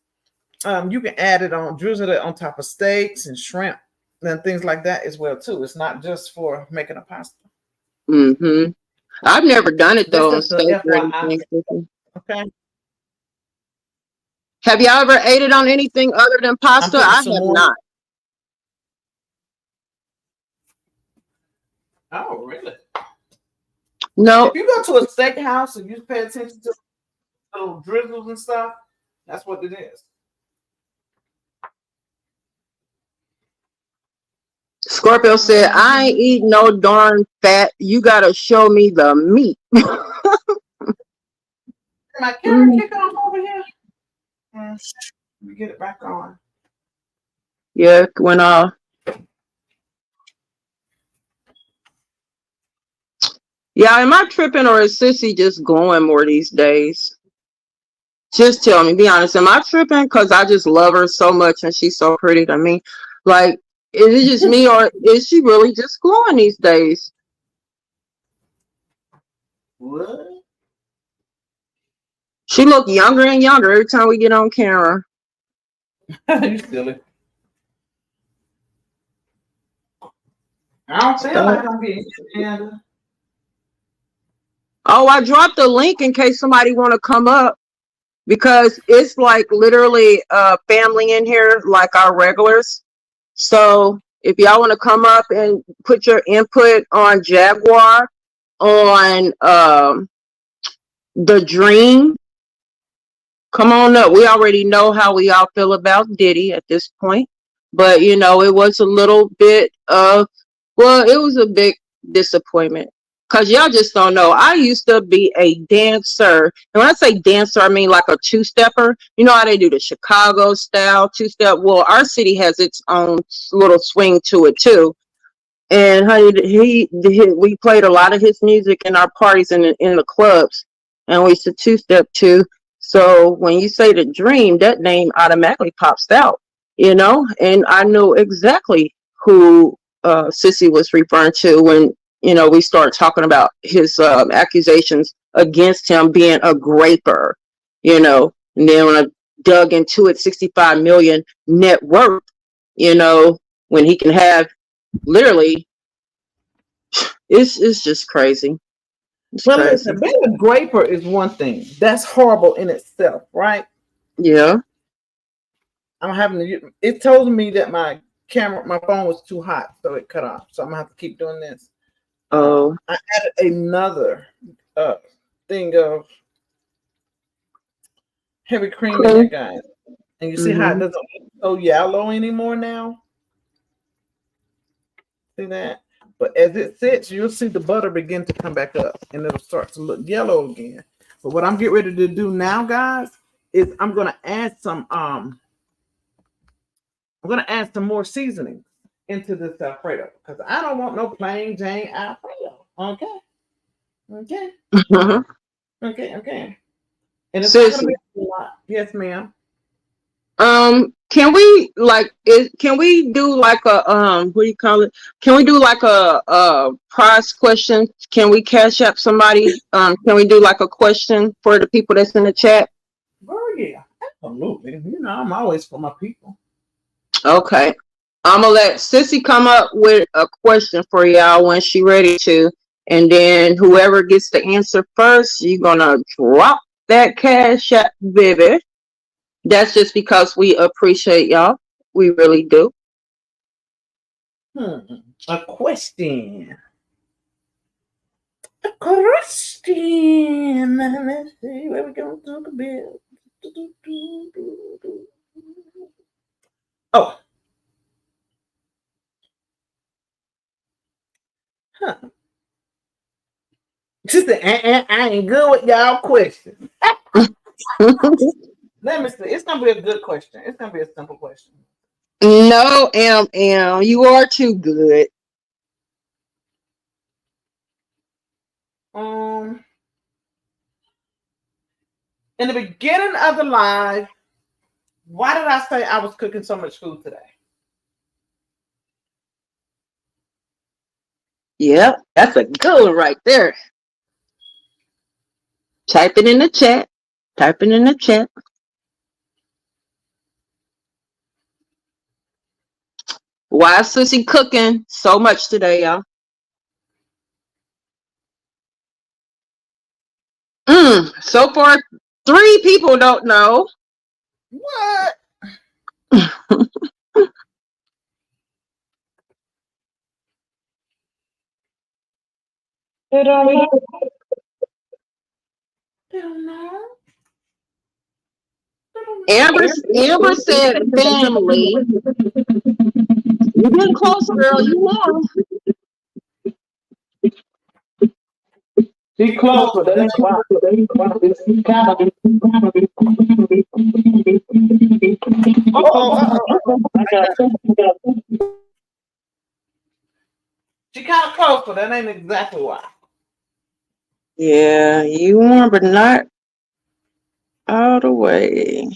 you can add it on, drizzle it on top of steaks and shrimp and things like that as well too. It's not just for making a pasta. Mm-hmm. I've never done it though on This is the steak or FYI. anything. Okay. Have y'all ever ate it on anything other than pasta? putting I have some more- not. Oh, really? No. If you go to a steakhouse and you pay attention to little drizzles and stuff, that's what it is. Scorpio said, I ain't eat no darn fat. You gotta show me the meat. My camera kick off over here. Let me get it back on. Yeah, it went off. Yeah, am I tripping or is Sissy just glowing more these days? Just tell me, be honest. Am I tripping? Because I just love her so much and she's so pretty to me. Like, is it just me or is she really just glowing these days? What? She look younger and younger every time we get on camera. You silly. I don't feel like I'm getting it. Oh, I dropped a link in case somebody want to come up because it's like literally family in here, like our regulars. So if y'all want to come up and put your input on Jaguar, on The Dream, come on up. We already know how we all feel about Diddy at this point. But, you know, it was a little bit of, well, it was a big disappointment. Because y'all just don't know. I used to be a dancer. And when I say dancer, I mean like a two-stepper. You know how they do the Chicago style two-step? Well, our city has its own little swing to it, too. And honey, we played a lot of his music in our parties in the clubs. And we used to two-step, too. So when you say The Dream, that name automatically pops out, you know? And I knew exactly who Sissy was referring to when, you know, we started talking about his accusations against him being a graper, you know. And then when I dug into it, 65 million net worth, you know, when he can have literally, it's just crazy. Well, listen, being a graper is one thing. That's horrible in itself, right? Yeah. I'm having to. It told me that my phone was too hot, so it cut off. So I'm gonna have to keep doing this. Oh. I added another thing of heavy cream in there, guys. And you see how it doesn't look so yellow anymore now? See that? But as it sits, you'll see the butter begin to come back up and it'll start to look yellow again. But what I'm getting ready to do now, guys, is I'm gonna add some more seasoning into this Alfredo because I don't want no plain Jane Alfredo. Okay. Okay. And it's not gonna be a lot. Yes, ma'am. Can we do like a what do you call it? Can we do like a prize question? Can we cash up somebody? Can we do like a question for the people that's in the chat? Oh yeah, absolutely. You know, I'm always for my people. Okay. I'm gonna let Sissy come up with a question for y'all when she's ready to. And then whoever gets the answer first, you're gonna drop that cash app, baby. That's just because we appreciate y'all. We really do. A question. A question. let's see where we gonna talk about. Oh, huh. She said, I ain't good with y'all questions. Let me see. It's gonna be a good question. It's gonna be a simple question. No, you are too good. Um, in the beginning of the live, why did I say I was cooking so much food today? Yep, that's a good one right there. Type it in the chat. Type it in the chat. Why is Sissy cooking so much today, y'all? So far, 3 people don't know. What? They don't know. They don't know. Amber said family. You getting close, girl. You know. She close, but that ain't why. It's kind of. I got you. She kind of close, but that ain't exactly why. Yeah, you are, but not all the way.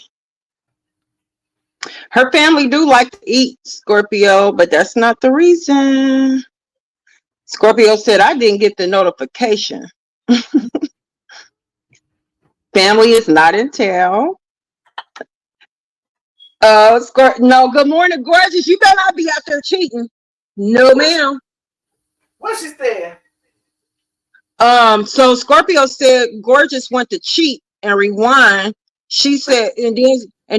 Her family do like to eat, Scorpio, but that's not the reason. Scorpio said, I didn't get the notification. Family is not in town. No, good morning, gorgeous. You better not be out there cheating. No, ma'am. What she said? So Scorpio said gorgeous went to cheat and rewind. She said, and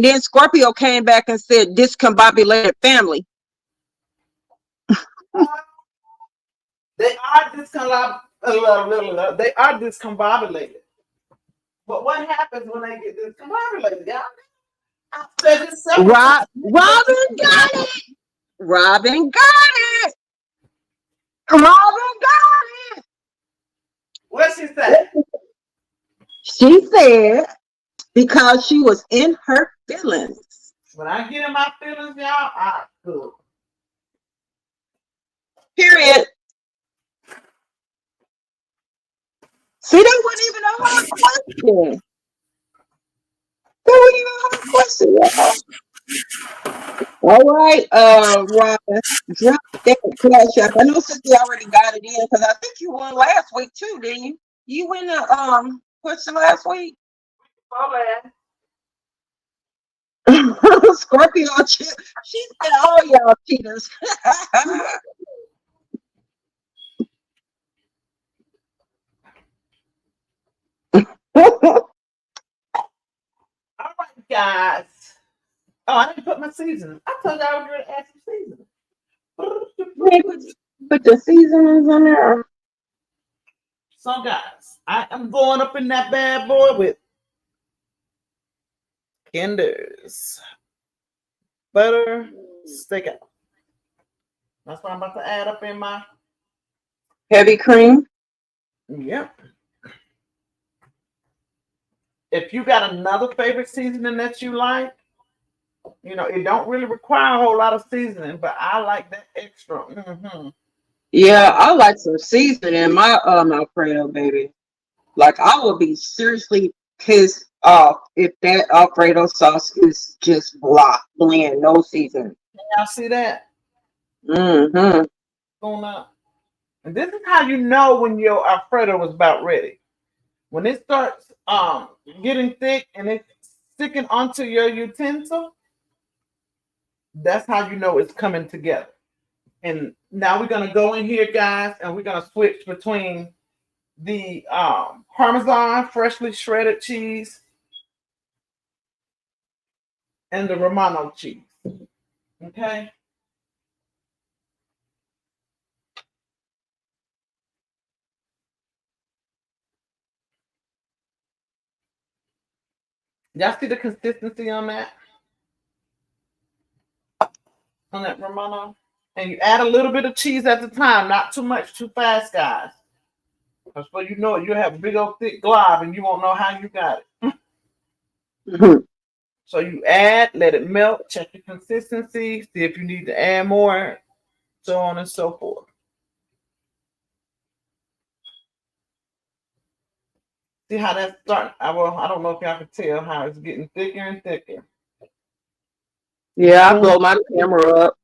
then Scorpio came back and said discombobulated family. They are discombobulated. But what happens when they get discombobulated, y'all? I said this several times. Robin got it. Robin got it. Robin got it. What she said? She said because she was in her feelings. When I get in my feelings, y'all, I cook. Period. See, that wasn't even a hard question. That wasn't even a hard question, y'all. All right, Robin, drop that cash app. I know Cynthia already got it in because I think you won last week too, didn't you? You win the question last week. Oh, Scorpio, she said all y'all cheaters. all right, guys. Oh, I didn't put my seasoning. I told you I was going to add some seasoning. Put the seasonings on there. So, guys, I am going up in that bad boy with Kinder's butter steak. That's what I'm about to add up in my Heavy cream. Yep. If you got another favorite seasoning that you like, it don't really require a whole lot of seasoning, but I like that extra. Mm-hmm. Yeah, I like some seasoning in my Alfredo, baby. Like I would be seriously pissed off if that Alfredo sauce is just bland, no seasoning. Y'all see that? Mm-hmm. Going up. And this is how you know when your Alfredo is about ready. When it starts getting thick and it's sticking onto your utensil, that's how you know it's coming together. And now we're gonna go in here, guys, and we're gonna switch between the Parmesan freshly shredded cheese and the Romano cheese. Okay. Y'all see the consistency on that? On that Romano? And you add a little bit of cheese at the time, not too much, too fast, guys. Because before you know it, you'll have a big old thick glob and you won't know how you got it. Mhm. So you add, let it melt, check the consistency, see if you need to add more, so on and so forth. See how that's starting? I don't know if y'all can tell how it's getting thicker and thicker. Yeah, I blow my camera up.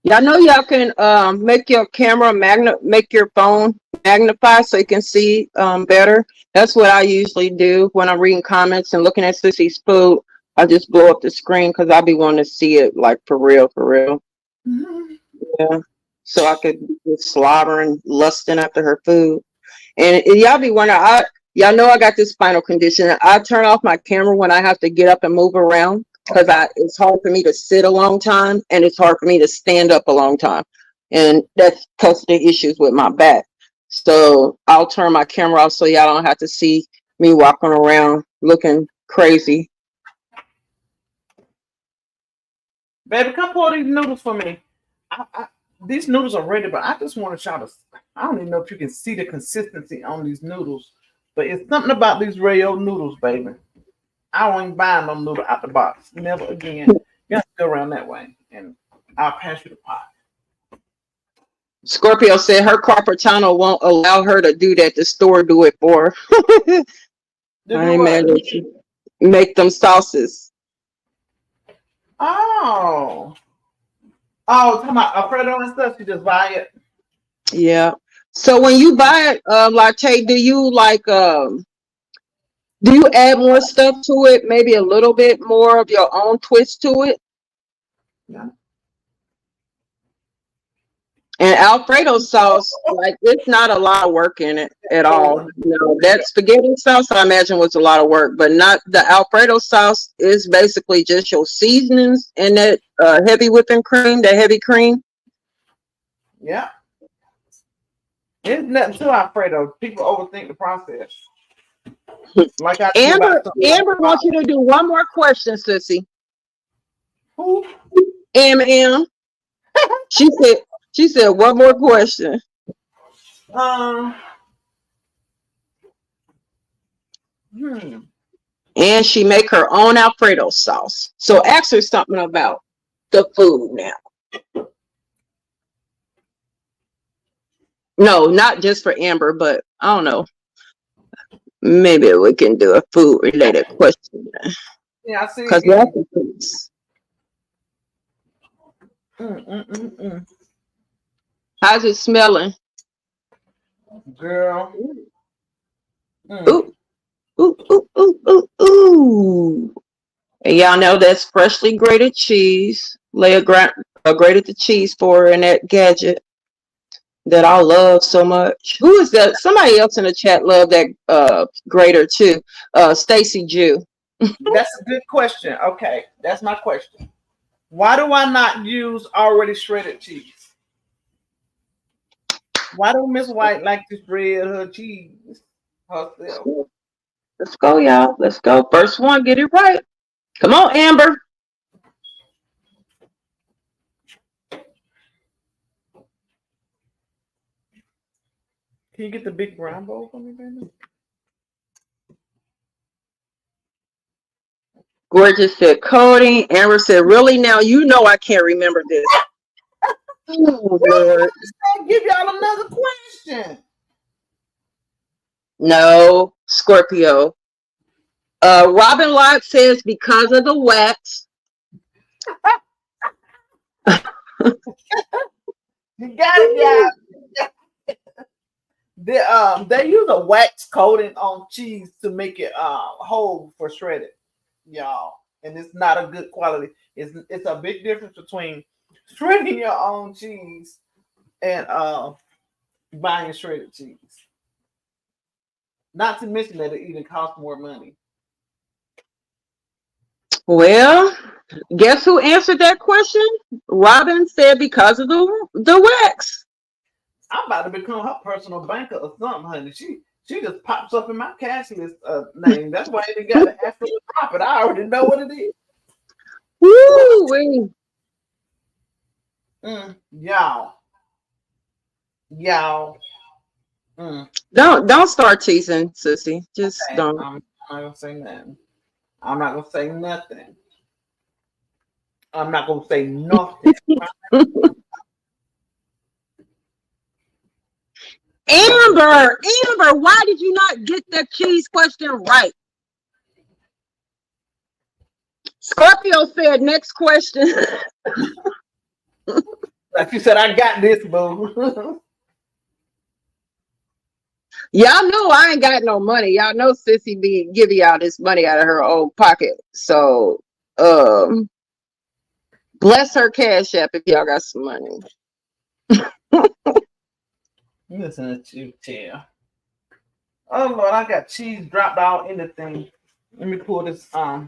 Y'all know y'all can make your camera make your phone magnify so you can see better. That's what I usually do when I'm reading comments and looking at Sissy's food. I just blow up the screen because I be wanting to see it like for real, for real. Mhm. Yeah. So I could be just slobbering, lusting after her food. And y'all be wondering, y'all know I got this spinal condition. I turn off my camera when I have to get up and move around because it's hard for me to sit a long time and it's hard for me to stand up a long time. And that's because of the issues with my back. So I'll turn my camera off so y'all don't have to see me walking around looking crazy. Baby, come pour these noodles for me. These noodles are ready, but I just want y'all to. I don't even know if you can see the consistency on these noodles, but it's something about these Rayo noodles, baby. I won't buy no noodle out the box. Never again. You have to go around that way, and I'll pass you the pot. Scorpio said her carpal tunnel won't allow her to do that. The store do it for her. I imagine she make them sauces. Oh, talking about Alfredo and stuff. You just buy it. Yeah. So when you buy it, latte, do you do you add more stuff to it? Maybe a little bit more of your own twist to it? Yeah. And Alfredo sauce, like it's not a lot of work in it at all. No, that spaghetti sauce I imagine was a lot of work, but not the Alfredo sauce is basically just your seasonings and that heavy whipping cream, that heavy cream. Yeah. It's nothing to Alfredo. People overthink the process. Like I do about Amber wants you to do one more question, Sissy. Who? M. She said one more question. And she make her own Alfredo sauce. So ask her something about the food now. No, not just for Amber, but I don't know. Maybe we can do a food related question. Yeah, I see. Because recipes. How's it smelling? Girl. Ooh. Ooh, ooh, ooh, ooh, ooh. And y'all know that's freshly grated cheese. Leah grated the cheese for her in that gadget that I love so much. Who is that? Somebody else in the chat loved that grater too. Stacy Jew. That's a good question. Okay, that's my question. Why do I not use already shredded cheese? Why do Miss White like to shred her cheese herself? Let's go, y'all. Let's go. First one, get it right. Come on, Amber. Can you get the big brown bowl for me, baby? Gorgeous said coding. Amber said, really now? You know I can't remember this. Oh, Lord. I'll give y'all another question. No, Scorpio. Robin Lott says because of the wax. You got it, y'all. They use a wax coating on cheese to make it whole for shredded, y'all, and it's not a good quality. It's a big difference between shredding your own cheese and buying shredded cheese. Not to mention that it even costs more money. Well, guess who answered that question? Robin said because of the wax. I'm about to become her personal banker or something, honey. She just pops up in my cash list name. That's why I ain't got to ask her to drop it. I already know what it is. Woo! Y'all. Don't start teasing, sissy. Just Okay, don't. I'm not gonna say nothing. I'm not gonna say nothing. I'm not gonna say nothing. Amber, why did you not get the cheese question right? Scorpio said next question. Like you said, I got this, boo. Y'all know I ain't got no money. Y'all know Sissy be giving y'all this money out of her own pocket. So bless her cash app if y'all got some money. Listen to you tell. Oh Lord, I got cheese dropped all in the thing. Let me pull this I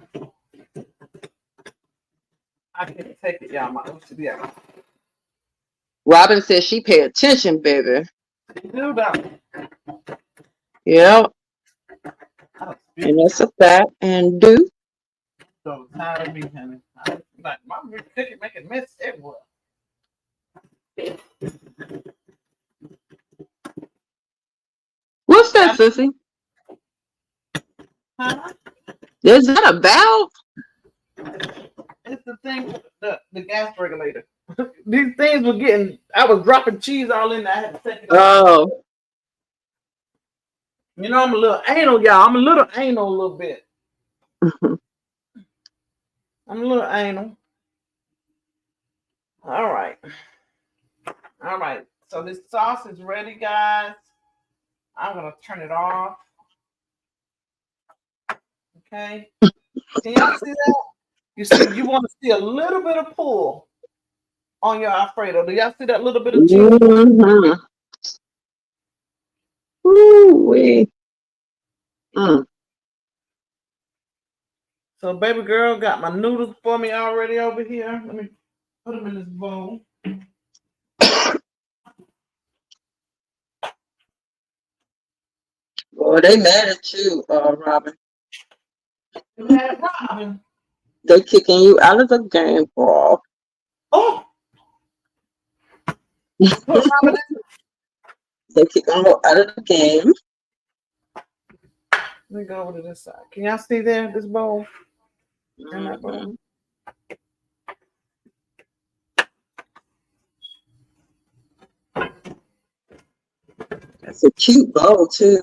can't take it, y'all. My OCD out. Robin says she pay attention, baby. Do that. Yep. I don't speak And that's a fact. And do. so tired of me, honey. Like my ticket making mess everywhere. What's that, Sissy? Huh? Is that a valve? It's the thing, the gas regulator. These things were getting. I was dropping cheese all in there. I had to take it out. Oh. You know, I'm a little anal, y'all. I'm a little anal a little bit. I'm a little anal. All right. All right. So this sauce is ready, guys. I'm gonna turn it off. Okay. Can y'all see that? You see, you want to see a little bit of pull on your Alfredo. Do y'all see that little bit of cheese? Mm-hmm. Ooh-wee. So baby girl got my noodles for me already over here. Let me put them in this bowl. Boy, they mad at you, Robin. Robin. They kicking you out of the game, bro. Oh. Put Robin in. They kicking you out of the game. Let me go over to this side. Can y'all see there, this bowl? And that bowl? That's a cute bowl, too.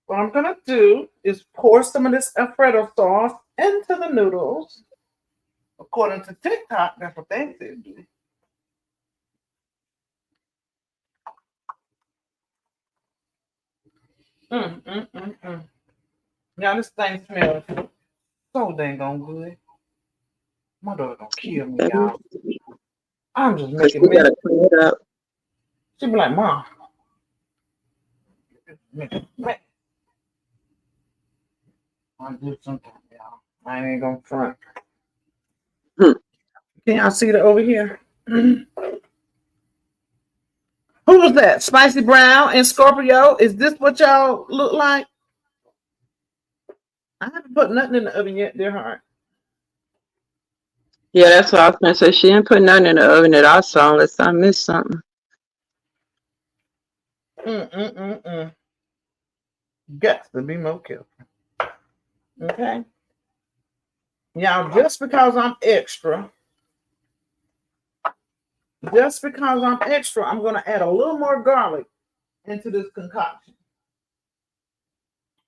What I'm gonna do is pour some of this Alfredo sauce into the noodles. According to TikTok, that's what they said do. Now this thing smells so dang on good. My daughter gonna kill me, y'all. I'm just making We gotta clean it up. She be like, Mom. I'll do something, y'all. I ain't gonna front. Can y'all see that over here? Who was that? Spicy Brown and Scorpio? Is this what y'all look like? I haven't put nothing in the oven yet, dear heart. Yeah, that's what I was gonna say. She didn't put nothing in the oven that I saw unless I missed something. Got to be more careful. Okay. Now, just because I'm extra, I'm going to add a little more garlic into this concoction.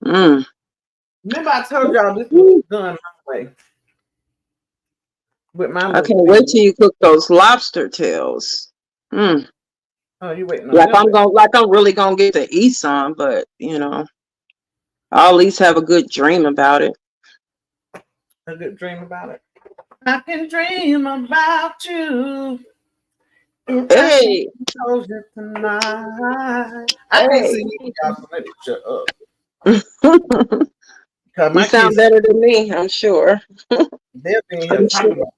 Remember, I told y'all this was done my way. With my I can't wait till you cook those lobster tails. Oh, you waiting on like I'm really gonna get to eat some, but you know, I'll at least have a good dream about it. A good dream about it. I can dream about you. Hey, tonight. I can't see y'all, so let me shut up. You sound better than me, I'm sure. They're being here talking about.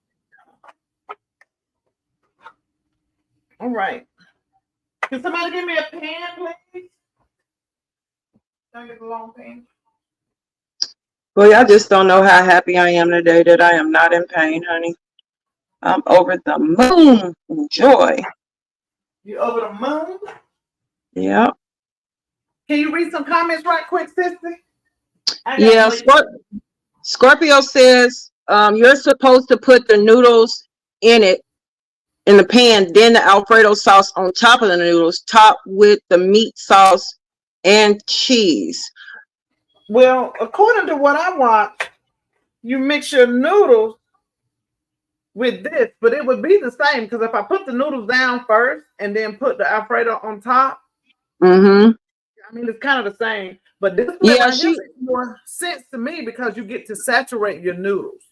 right. Can somebody give me a pen, please? Can I get a long pen? Well, y'all just don't know how happy I am today that I am not in pain, honey. I'm over the moon with joy. You over the moon? Yep. Can you read some comments right quick, sister? Yeah, Scorpio says you're supposed to put the noodles in it in the pan, then the Alfredo sauce on top of the noodles, topped with the meat sauce and cheese. Well, according to what I watched, you mix your noodles with this, but it would be the same because if I put the noodles down first and then put the Alfredo on top, Mm-hmm. I mean it's kind of the same. But this Yeah, makes more sense to me because you get to saturate your noodles.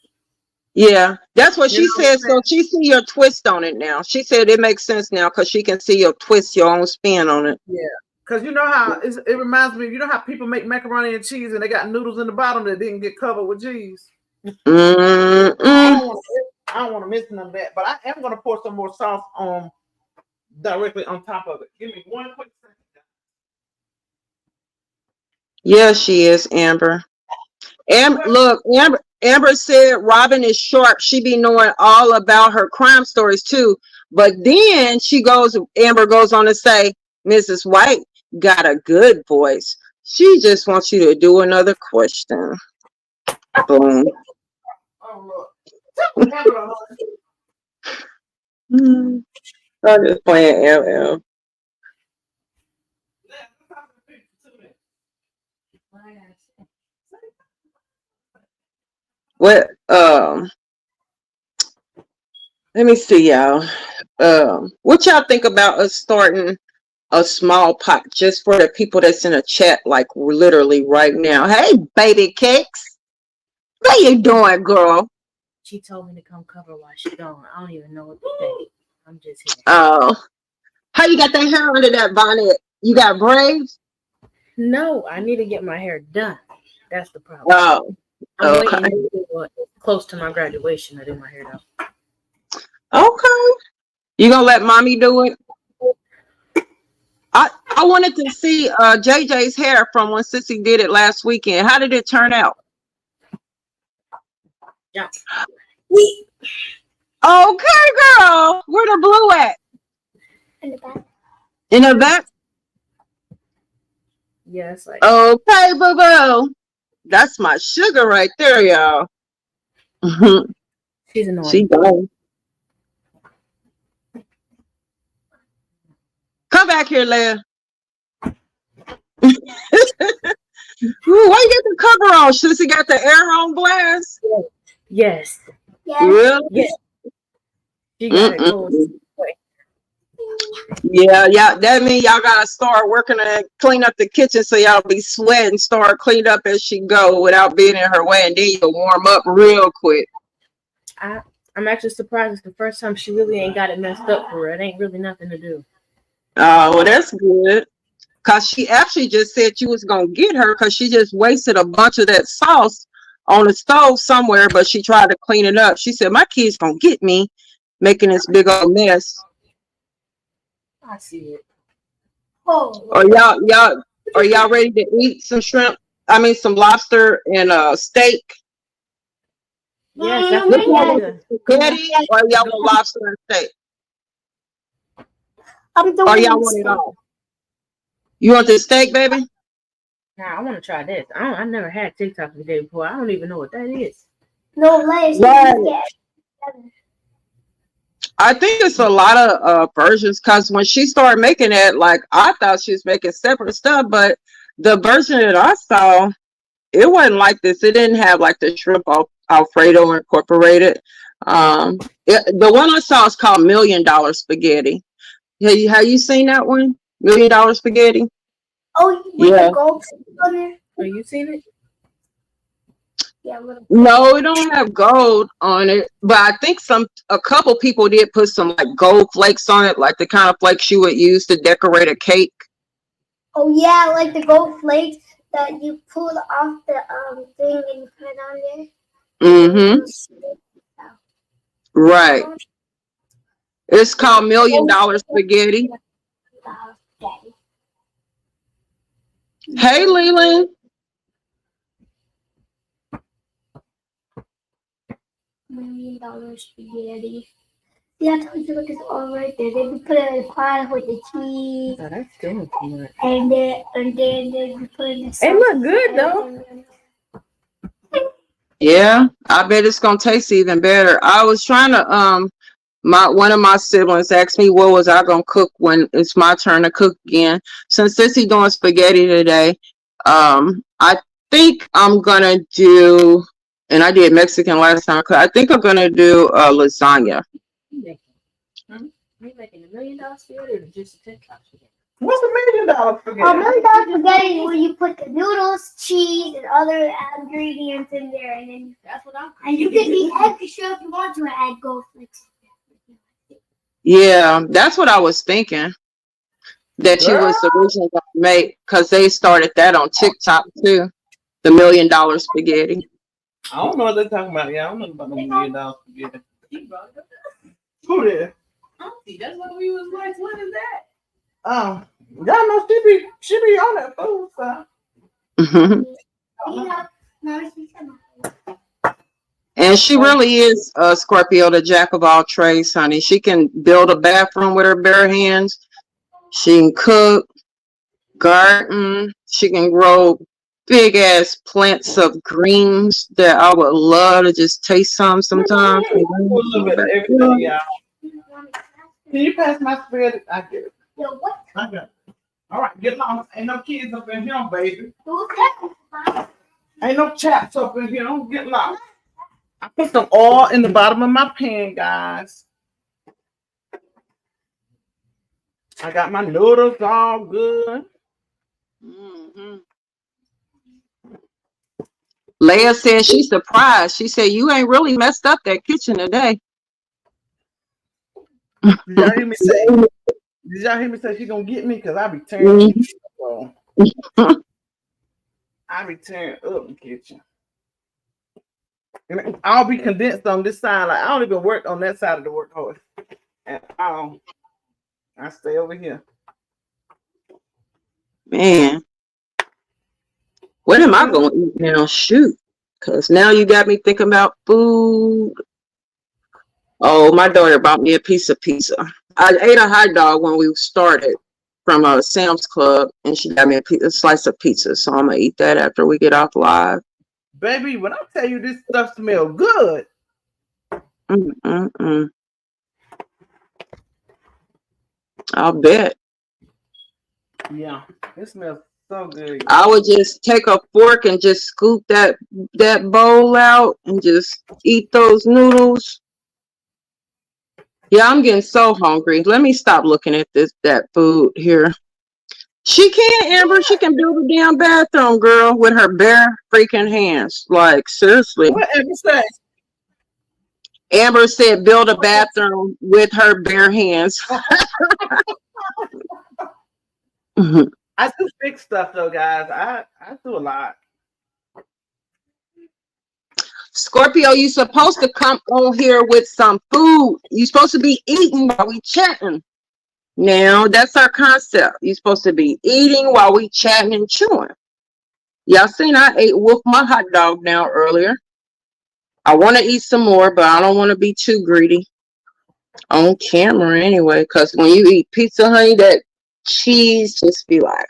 Yeah, that's what You she know what I'm said. So she see your twist on it now. She said it makes sense now because she can see your twist, your own spin on it. Yeah, because you know how it reminds me. You know how people make macaroni and cheese and they got noodles in the bottom that didn't get covered with cheese. Mm-mm. I don't want to miss none of that, but I am going to pour some more sauce on directly on top of it. Give me one quick second. Yeah, she is, Amber. Amber said Robin is sharp. She be knowing all about her crime stories too. But then Amber goes on to say, Mrs. White got a good voice. She just wants you to do another question. Boom. Oh, look. I'm just playing LL. What let me see, y'all. What y'all think about us starting a small pot just for the people that's in a chat, like literally right now? Hey, baby cakes, what you doing, girl? She told me to come cover while she's gone. I don't even know what to say. I'm just here. Oh, how you got that hair under that bonnet? You got braids? No, I need to get my hair done. That's the problem. Oh, I'm okay. waiting until close to my graduation to do my hair done. Okay. You gonna let mommy do it? I wanted to see JJ's hair from when Sissy did it last weekend. How did it turn out? Yeah. Okay, girl. Where the blue at? In the back. In the back? Yeah, it's like Okay, boo-boo. That's my sugar right there, y'all. she's annoying. She gone. Come back here, Leia. Ooh, why you get the cover on? Sissy got the air on glass? Yes. Really? Yes. She got it cold. Yeah. That means y'all gotta start working to clean up the kitchen so y'all be sweating, start clean up as she go without being in her way, and then you'll warm up real quick. I'm actually surprised. It's the first time she really ain't got it messed up for her. It ain't really nothing to do. Oh, well, that's good. Cause she actually just said you was gonna get her because she just wasted a bunch of that sauce on the stove somewhere, but she tried to clean it up. She said, my kids gonna get me making this big old mess. I see it. Are y'all ready to eat some shrimp? I mean some lobster and steak? Yes, that's Which one? good. Spaghetti or y'all want lobster and steak? Or y'all want it all? You want the steak, baby? Nah, I want to try this. I never had TikTok today before. I don't even know what that is. No, let's I think it's a lot of versions because when she started making it, like I thought she was making separate stuff, but the version that I saw, it wasn't like this. It didn't have like the shrimp Alfredo incorporated. The one I saw is called $1 Million Spaghetti. Have you seen that one? $1 Million Spaghetti? Oh, yeah. The gold on there? Have you seen it? Yeah, no, it don't have gold on it, but I think a couple people did put some like gold flakes on it, like the kind of flakes you would use to decorate a cake. Oh yeah, like the gold flakes that you pull off the thing and you put it on there. Mm-hmm. Right. It's called $1 Million Spaghetti. Daddy. Hey, Leland. $1 million spaghetti. Yeah, I told you look, it's all right there. They put it in a pot with the cheese, Oh, that's still too much. and then they put it in the It look sauce good and though. everything. Yeah, I bet it's gonna taste even better. I was trying to one of my siblings asked me what was I gonna cook when it's my turn to cook again. Since Sissy doing spaghetti today, I think I'm gonna do, and I did Mexican last time. I think I'm gonna do lasagna. You making $1 million spaghetti or just a TikTok spaghetti? What's $1 million $1 spaghetti? million spaghetti is where you put the noodles, cheese, and other ingredients in there, and then That's what I'm. and you can eat extra if you want to add gold flakes. Yeah, that's what I was thinking. That you Girl, was originally gonna make, because they started that on TikTok too. The $1 Million Spaghetti. I don't know what they're talking about. Yeah, I don't know about $1 million spaghetti. He brought it up. Who did? Auntie, that's what we was like. What is that? Y'all know she be on that food stuff. No, she's coming. And she really is Scorpio, the jack of all trades, honey. She can build a bathroom with her bare hands. She can cook, garden. She can grow big ass plants of greens that I would love to just taste sometimes. A little bit of everything, y'all. Can you pass my spaghetti? I get it. Yo, what? I got it. All right, get lost. Ain't no kids up in here, baby. Who's that? Ain't no chaps up in here. Don't get lost. I put some oil in the bottom of my pan, guys. I got my noodles all good. Mm-hmm. Leah said she's surprised. She said, you ain't really messed up that kitchen today. Did y'all hear me say? Did y'all hear me say she gonna get me? Cause I be tearing the kitchen up. I be tearing up the kitchen. And I'll be condensed on this side. Like I don't even work on that side of the workhorse. And I stay over here. Man, what am I going to eat now? Shoot, because now you got me thinking about food. Oh, my daughter bought me a piece of pizza. I ate a hot dog when we started from a Sam's Club, and she got me a slice of pizza. So I'm going to eat that after we get off live. Baby, when I tell you this stuff smells good. I'll bet. Yeah, it smells so good. I would just take a fork and just scoop that bowl out and just eat those noodles. Yeah, I'm getting so hungry. Let me stop looking at that food here. She can, Amber. She can build a damn bathroom, girl, with her bare freaking hands. Like, seriously. What Amber say? Amber said build a bathroom with her bare hands. I do big stuff though, guys. I do a lot. Scorpio, you supposed to come on here with some food. You supposed to be eating while we chatting. Now, that's our concept. You're supposed to be eating while we chatting and chewing. Y'all seen I ate Wolf my hot dog now earlier. I want to eat some more, but I don't want to be too greedy on camera anyway, because when you eat pizza, honey, that cheese just be like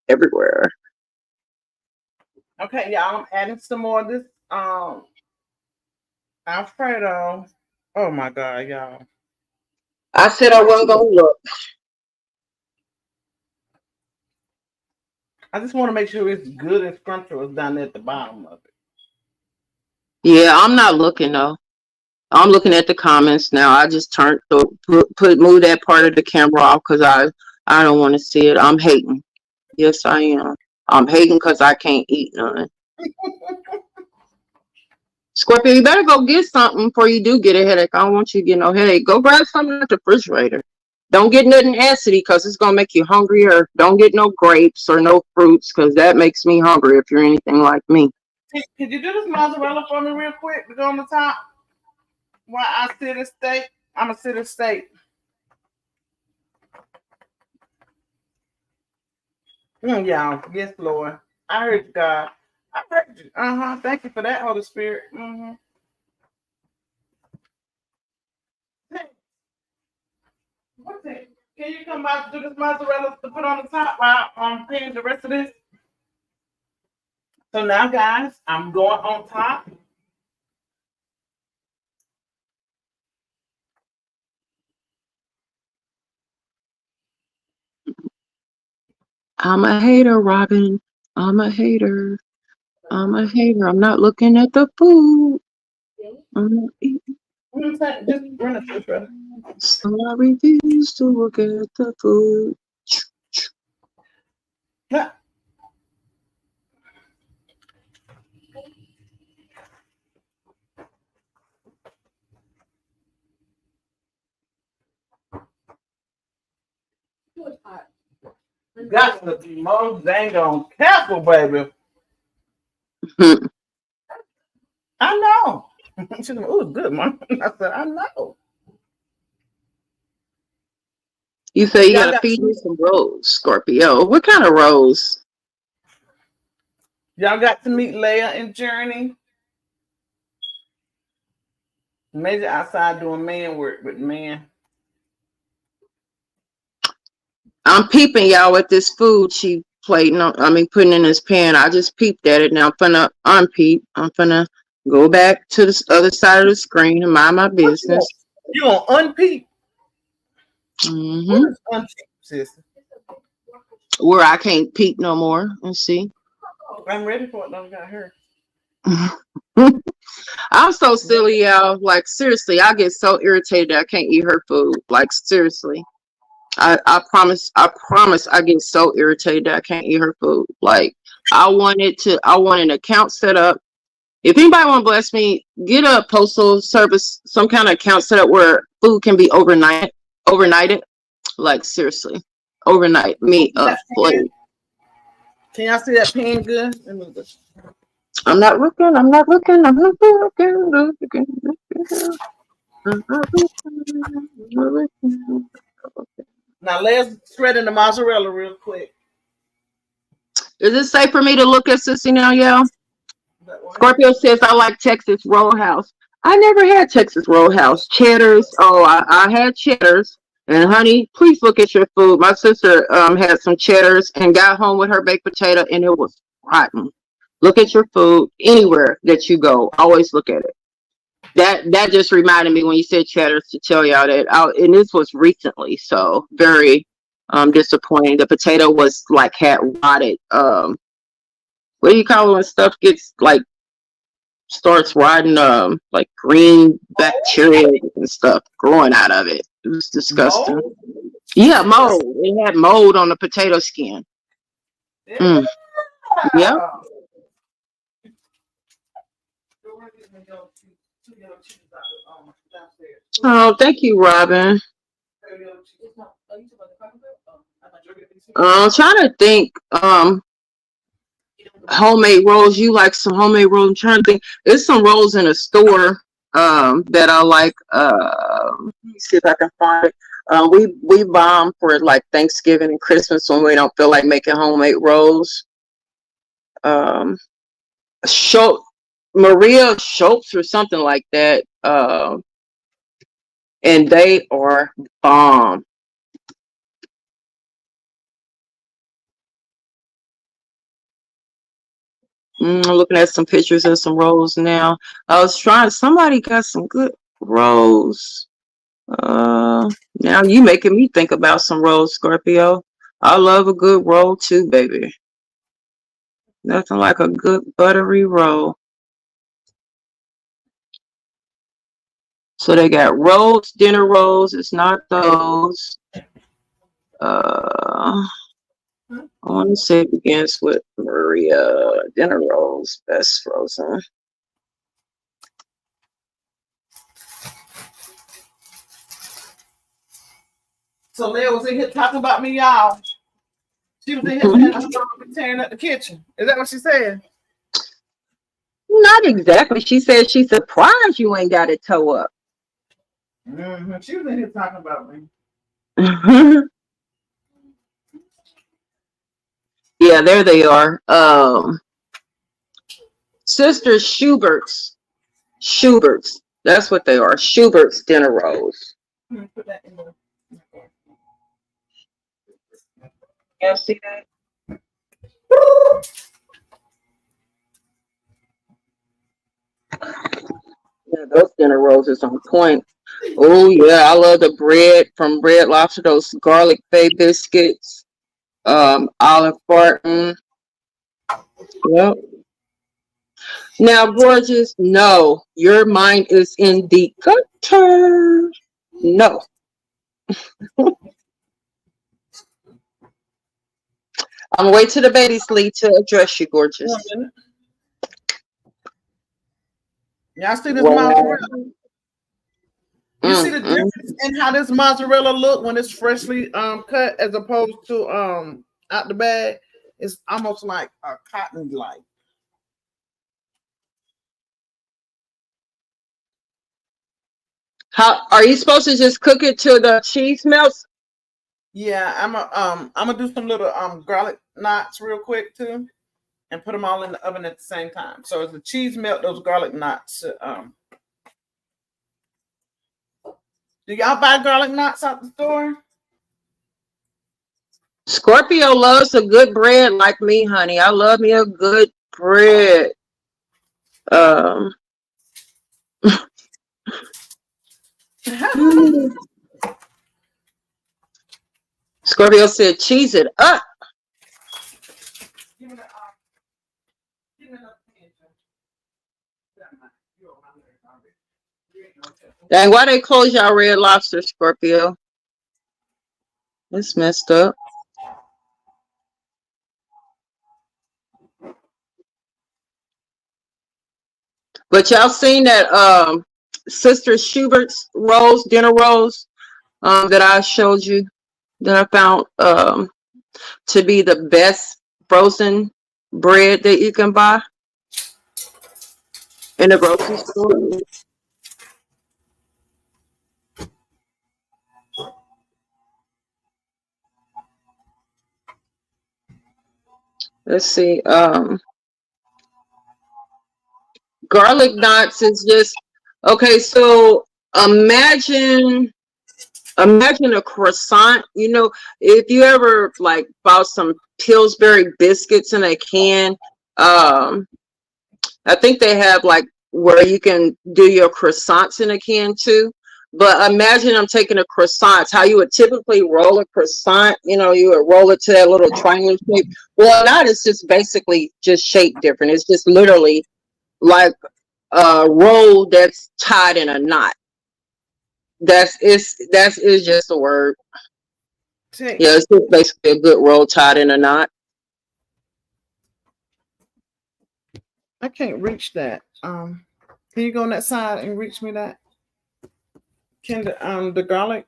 everywhere. Okay, y'all, I'm adding some more of this Alfredo. Oh my god, y'all. I said I wasn't gonna look. I just want to make sure it's good and scrumptious down there at the bottom of it. Yeah, I'm not looking though. I'm looking at the comments now. I just move that part of the camera off because I don't want to see it. I'm hating. Yes, I am. I'm hating because I can't eat none. Scorpio, you better go get something before you do get a headache. I don't want you to get no headache. Go grab something at the refrigerator. Don't get nothing acidy because it's going to make you hungry, or don't get no grapes or no fruits because that makes me hungry if you're anything like me. Could you do this mozzarella for me real quick to go on the top while I sit and steak? I'm a city state. Y'all. Yes, Lord. I heard you, God. I heard you. Thank you for that, Holy Spirit. What's it? Can you come out to do this mozzarella to put on the top while I'm paying the rest of this? So now, guys, I'm going on top. I'm a hater, Robin. I'm a hater. I'm a hater. I'm not looking at the food. I'm not eating. Just run it, brother. So I refuse to look at the food. Yeah. Got to be more dang on careful, baby. I know. She said, "Oh, good, Mom." I said, "I know." You say you Y'all gotta got feed to- me some rolls, Scorpio. What kind of rolls? Y'all got to meet Leia and Journey. Major outside doing man work with man. I'm peeping y'all with this food she plating on. I mean, putting in this pan. I just peeped at it. Now I'm finna unpeep. I'm finna go back to the other side of the screen and mind my business. You gonna unpeep? Mm-hmm. What is unpeep, sister? Where I can't peep no more. Let's see. I'm ready for it. Don't got her. I'm so silly, y'all. Like seriously, I get so irritated that I can't eat her food. Like seriously. I promise I get so irritated that I can't eat her food. Like I want an account set up. If anybody want to bless me, get a postal service, some kind of account set up where food can be overnighted. Like seriously, overnight me a plate. Can y'all see that pan good? I'm not looking. Now let's shred in the mozzarella real quick. Is it safe for me to look at Sissy now, y'all? Scorpio says, I like Texas Roadhouse. I never had Texas Roadhouse. Cheddars. Oh, I had cheddars. And honey, please look at your food. My sister had some cheddars and got home with her baked potato and it was rotten. Look at your food anywhere that you go. Always look at it. That just reminded me when you said cheddars to tell y'all that and this was recently, so very disappointing. The potato was like had rotted what do you call it when stuff gets like starts rotting like green bacteria and stuff growing out of it. It was disgusting. Mold? Yeah, mold. It had mold on the potato skin. Yeah. Yep. Oh, thank you, Robin. I'm trying to think. Homemade rolls. You like some homemade rolls? I'm trying to think. There's some rolls in a store that I like. Let me see if I can find it. We bomb for like Thanksgiving and Christmas when we don't feel like making homemade rolls. Maria Schultz or something like that. And they are bomb. I'm looking at some pictures of some rolls now. I was trying. Somebody got some good rolls. Now you making me think about some rolls, Scorpio. I love a good roll too, baby. Nothing like a good buttery roll. So they got rolls, dinner rolls. It's not those. I want to say it begins with Maria. Dinner rolls, best frozen. So Leah was in here talking about me, y'all. She was in here tearing up the kitchen. Is that what she said? Not exactly. She said she's surprised you ain't got it toe up. She was in here talking about me. Yeah, there they are. Sister Schubert's. That's what they are. Schubert's dinner rolls. Put that in the. Yeah, see that? Yeah, those dinner rolls is on point. Oh yeah, I love the bread from Red Lobster. Those garlic bay biscuits. Olive Barton. Yep. Now, gorgeous. No, your mind is in the gutter. No. I'm waiting to the baby sleep to address you, gorgeous. Y'all see this Wow. mozzarella? You see the difference in how this mozzarella look when it's freshly cut as opposed to out the bag? It's almost like a cotton like. How are you supposed to just cook it till the cheese melts? Yeah, I'm gonna do some little garlic knots real quick too, and put them all in the oven at the same time. So as the cheese melt, those garlic knots. Do y'all buy garlic knots out the store? Scorpio loves a good bread like me, honey. I love me a good bread. Scorpio said, cheese it up. Dang, why they close y'all Red Lobster, Scorpio? It's messed up. But y'all seen that Sister Schubert's rolls, dinner rolls, that I showed you, that I found to be the best frozen bread that you can buy in the grocery store. Let's see. Garlic knots is just okay. So imagine a croissant. You know, if you ever like bought some Pillsbury biscuits in a can, I think they have like where you can do your croissants in a can too. But imagine I'm taking a croissant, how you would typically roll a croissant, you know, you would roll it to that little triangle shape. Well, not, it's just basically just shaped different. It's just literally like a roll that's tied in a knot. That is just a word. Yeah, it's just basically a good roll tied in a knot. I can't reach that. Can you go on that side and reach me that? Can the garlic?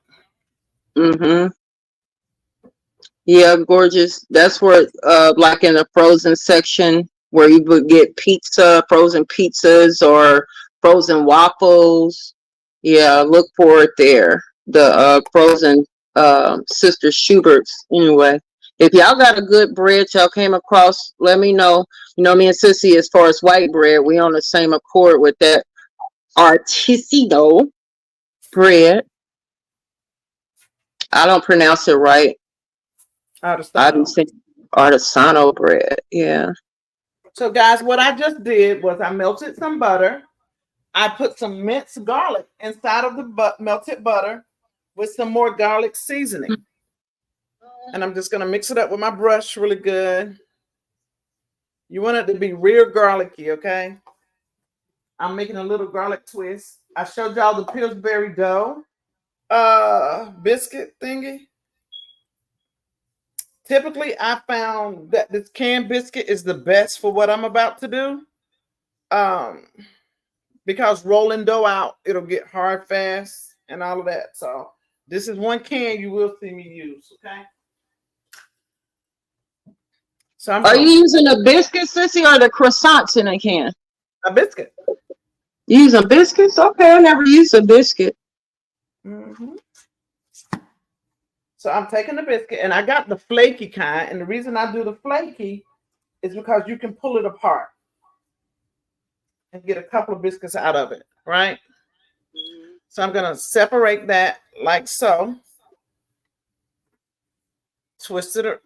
Yeah, gorgeous. That's where like in the frozen section where you would get pizza, frozen pizzas or frozen waffles. Yeah, look for it there. The frozen Sister Schubert's. Anyway, if y'all got a good bread y'all came across, let me know. You know, me and Sissy, as far as white bread, we on the same accord with that artisanal bread. I don't pronounce it right. Artisanal bread. Yeah. So guys, what I just did was I melted some butter. I put some minced garlic inside of the melted butter with some more garlic seasoning. And I'm just going to mix it up with my brush really good. You want it to be real garlicky, okay? I'm making a little garlic twist. I showed y'all the Pillsbury dough biscuit thingy. Typically, I found that this canned biscuit is the best for what I'm about to do. Because rolling dough out, it'll get hard fast and all of that. So this is one can you will see me use, okay? So are you using a biscuit, Sissy, or the croissants in a can? A biscuit. You using biscuits? Okay, I never used a biscuit. Mhm. So I'm taking the biscuit, and I got the flaky kind. And the reason I do the flaky is because you can pull it apart and get a couple of biscuits out of it, right? So I'm gonna separate that like so. Twist it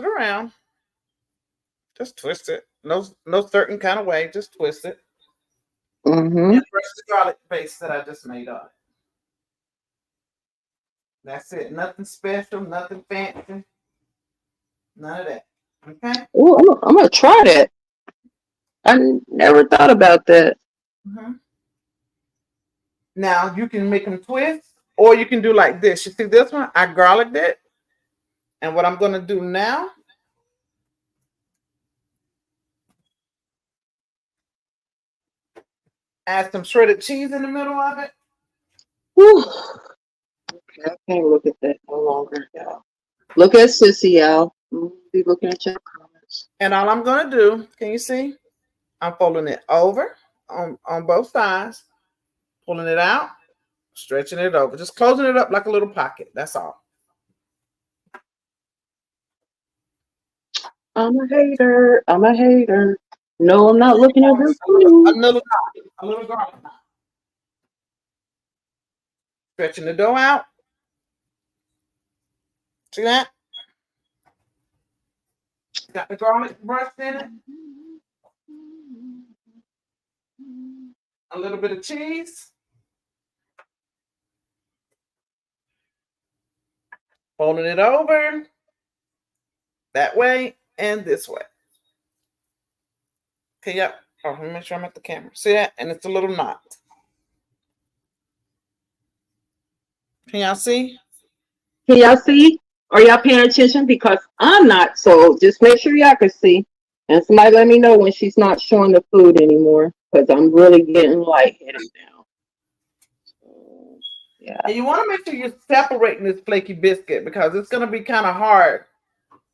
around. Just twist it. No certain kind of way. Just twist it. Mm-hmm. And brush the garlic paste that I just made on it. That's it. Nothing special, nothing fancy. None of that. Okay? Oh, I'm gonna try that. I never thought about that. Mm-hmm. Now you can make them twist, or you can do like this. You see this one? I garliced it. And what I'm going to do now, add some shredded cheese in the middle of it. Whew. Okay, I can't look at that no longer, y'all. Look at Sissy, y'all. Be looking at your comments. And all I'm going to do, can you see? I'm folding it over on both sides, pulling it out, stretching it over, just closing it up like a little pocket. That's all. I'm a hater. I'm a hater. No, I'm not looking at her A food. little garlic knot. Stretching the dough out. See that? Got the garlic brushed in it. A little bit of cheese. Folding it over. That way and this way. Okay, yep. Oh, let me make sure I'm at the camera. See that? And it's a little knot. Can y'all see? Can y'all see? Are y'all paying attention? Because I'm not, so just make sure y'all can see. And somebody let me know when she's not showing the food anymore, because I'm really getting lightheaded now. So, yeah. And you want to make sure you're separating this flaky biscuit because it's going to be kind of hard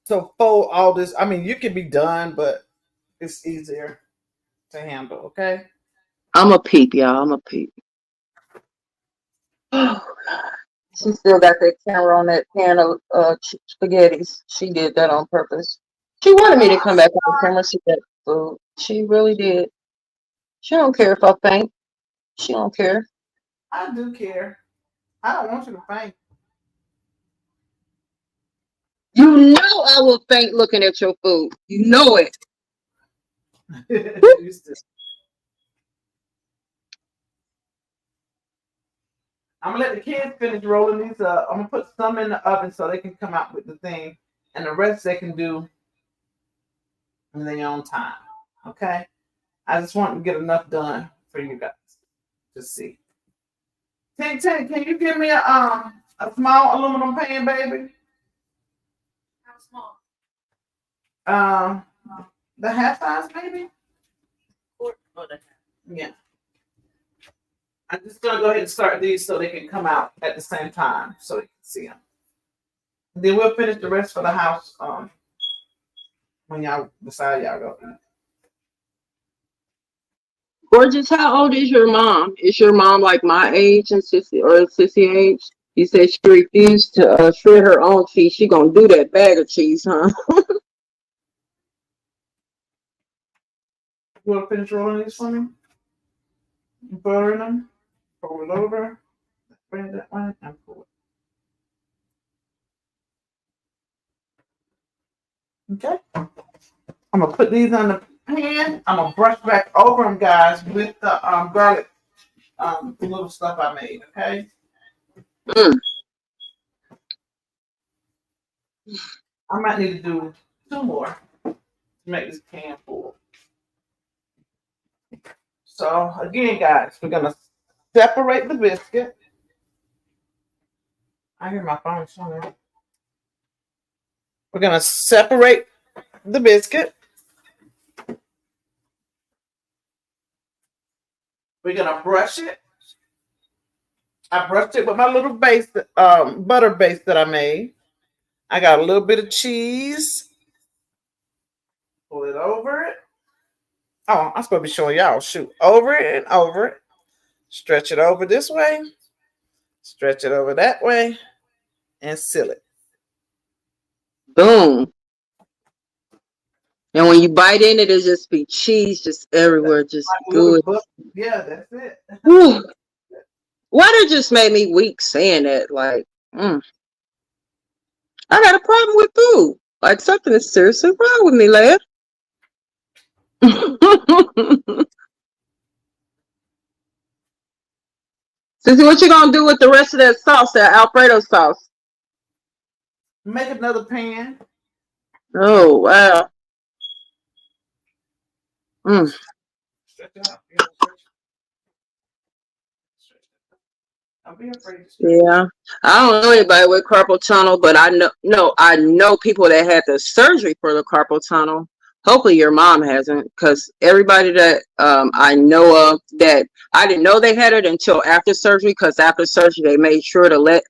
to fold all this. I mean, you can be done, but it's easier to handle, okay? I'm a peep, y'all. I'm a peep. Oh, God. She still got that camera on that pan of spaghettis. She did that on purpose. She wanted me to come back on the camera. She got food. She really did. She don't care if I faint. She don't care. I do care. I don't want you to faint. You know I will faint looking at your food. You know it. I'm gonna let the kids finish rolling these up. I'm gonna put some in the oven so they can come out with the thing, and the rest they can do in their own time. Okay? I just want to get enough done for you guys to see. Ting, can you give me a small aluminum pan, baby? How small? The half size, maybe? Yeah. I'm just gonna go ahead and start these so they can come out at the same time so you can see them. And then we'll finish the rest for the house when y'all decide y'all go eat. Gorgeous, how old is your mom? Is your mom like my age and Sissy age? You said she refused to shred her own cheese. She gonna do that bag of cheese, huh? You wanna finish rolling these for me? Buttering them, fold it over, spread that one, and pull it. Okay. I'm gonna put these on the pan. I'm gonna brush back over them, guys, with the garlic, the little stuff I made. Okay. I might need to do 2 more to make this pan full. So again, guys, we're gonna separate the biscuit. I hear my phone somewhere. We're gonna separate the biscuit. We're gonna brush it. I brushed it with my little base, butter base that I made. I got a little bit of cheese. Pull it over it. Oh, I'm supposed to be showing y'all. Shoot, over it and over it. Stretch it over this way. Stretch it over that way and seal it. Boom. And when you bite in it, it just be cheese just everywhere, just good. Yeah, that's it. Whew. Why that just made me weak saying that? Like, I got a problem with food. Like something is seriously wrong with me, lad. Sissy, what you gonna do with the rest of that sauce, that Alfredo sauce? Make another pan. Oh wow. Stretch it out. Yeah, stretch it. Don't be afraid to stretch. Yeah. I don't know anybody with carpal tunnel, but I know people that had the surgery for the carpal tunnel. Hopefully your mom hasn't, because everybody that I know of that I didn't know they had it until after surgery, because after surgery they made sure to let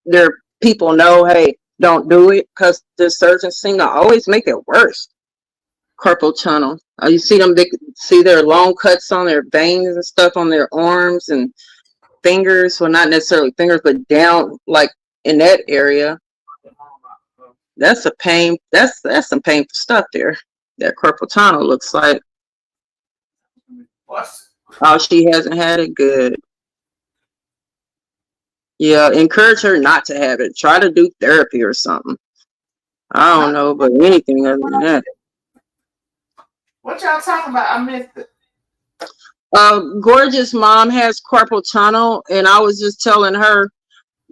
their people know, hey, don't do it, because the surgeons seem to always make it worse. Carpal tunnel. You see them, they see their long cuts on their veins and stuff on their arms and fingers. Well, not necessarily fingers, but down like in that area. That's a pain. That's some painful stuff there. That carpal tunnel looks like. Oh, she hasn't had it. Good. Yeah, encourage her not to have it. Try to do therapy or something. I don't know, but anything other than that. What y'all talking about? I missed it. Gorgeous mom has carpal tunnel, and I was just telling her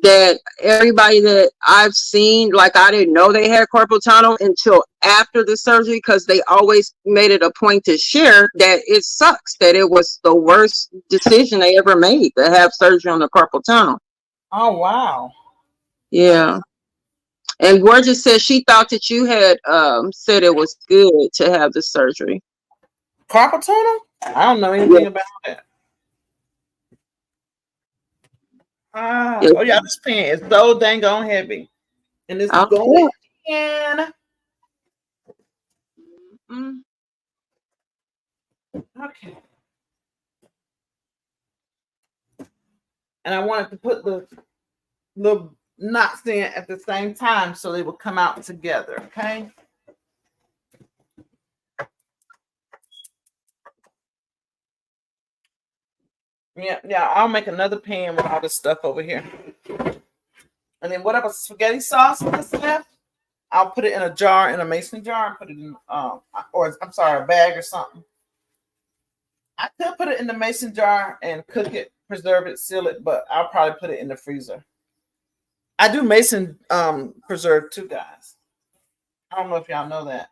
that everybody that I've seen, like I didn't know they had carpal tunnel until after the surgery, because they always made it a point to share that it sucks, that it was the worst decision they ever made to have surgery on the carpal tunnel. Oh wow. Yeah. And Gorgeous said she thought that you had said it was good to have the surgery. Carpal tunnel? I don't know anything about that. Oh yeah, this pen is so dang on heavy. And it's going in. Okay. And I wanted to put the little knots in at the same time so they would come out together, okay? Yeah, I'll make another pan with all this stuff over here. And then whatever spaghetti sauce that's left, I'll put it in a jar, in a mason jar, and put it in, or I'm sorry, a bag or something. I could put it in the mason jar and cook it, preserve it, seal it, but I'll probably put it in the freezer. I do mason preserve too, guys. I don't know if y'all know that.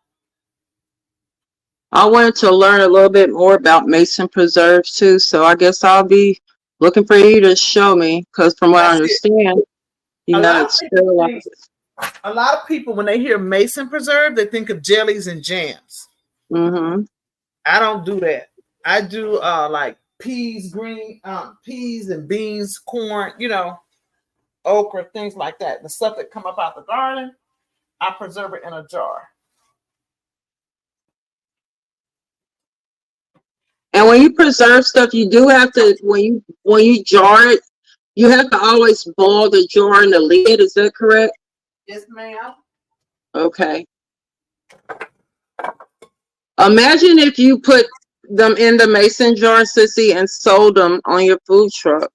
I wanted to learn a little bit more about mason preserves too, so I guess I'll be looking for you to show me, because from what I understand, you got it sterilized. A lot of people, when they hear mason preserve, they think of jellies and jams. Mm-hmm. I don't do that. I do like peas, green peas and beans, corn, okra, things like that. The stuff that come up out the garden, I preserve it in a jar. And when you preserve stuff, you do have to, when you jar it, you have to always boil the jar in the lid. Is that correct? Yes, ma'am. Okay. Imagine if you put them in the mason jar, Sissy, and sold them on your food truck.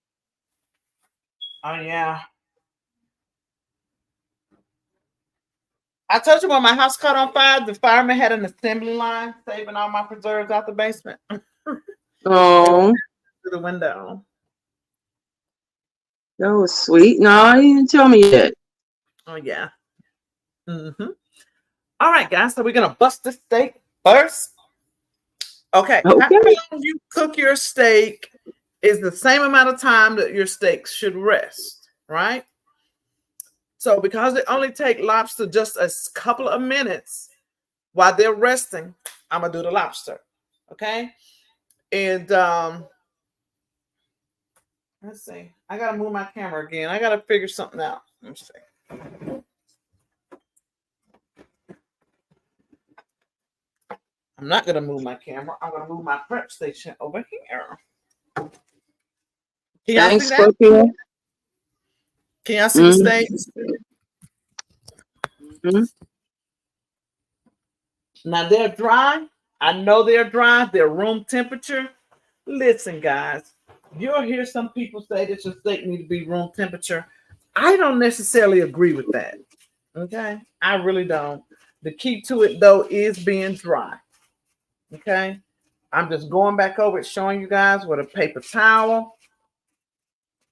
Oh, yeah. I told you when my house caught on fire, the fireman had an assembly line saving all my preserves out the basement. Oh. Through the window. That was sweet. No, you didn't tell me that. Oh, yeah. Mm-hmm. All right, guys. So we're going to bust the steak first. Okay. How long you cook your steak is the same amount of time that your steaks should rest, right? So because it only takes lobster just a couple of minutes while they're resting, I'm going to do the lobster. Okay. And let's see. I got to move my camera again. I got to figure something out. Let's see. I'm not going to move my camera. I'm going to move my prep station over here. Thanks, Scorpio. Can y'all see the steaks? Now they're dry. I know they're dry. They're room temperature. Listen, guys, you'll hear some people say that your steak need to be room temperature. I don't necessarily agree with that. Okay, I really don't. The key to it though is being dry. Okay, I'm just going back over it, showing you guys with a paper towel.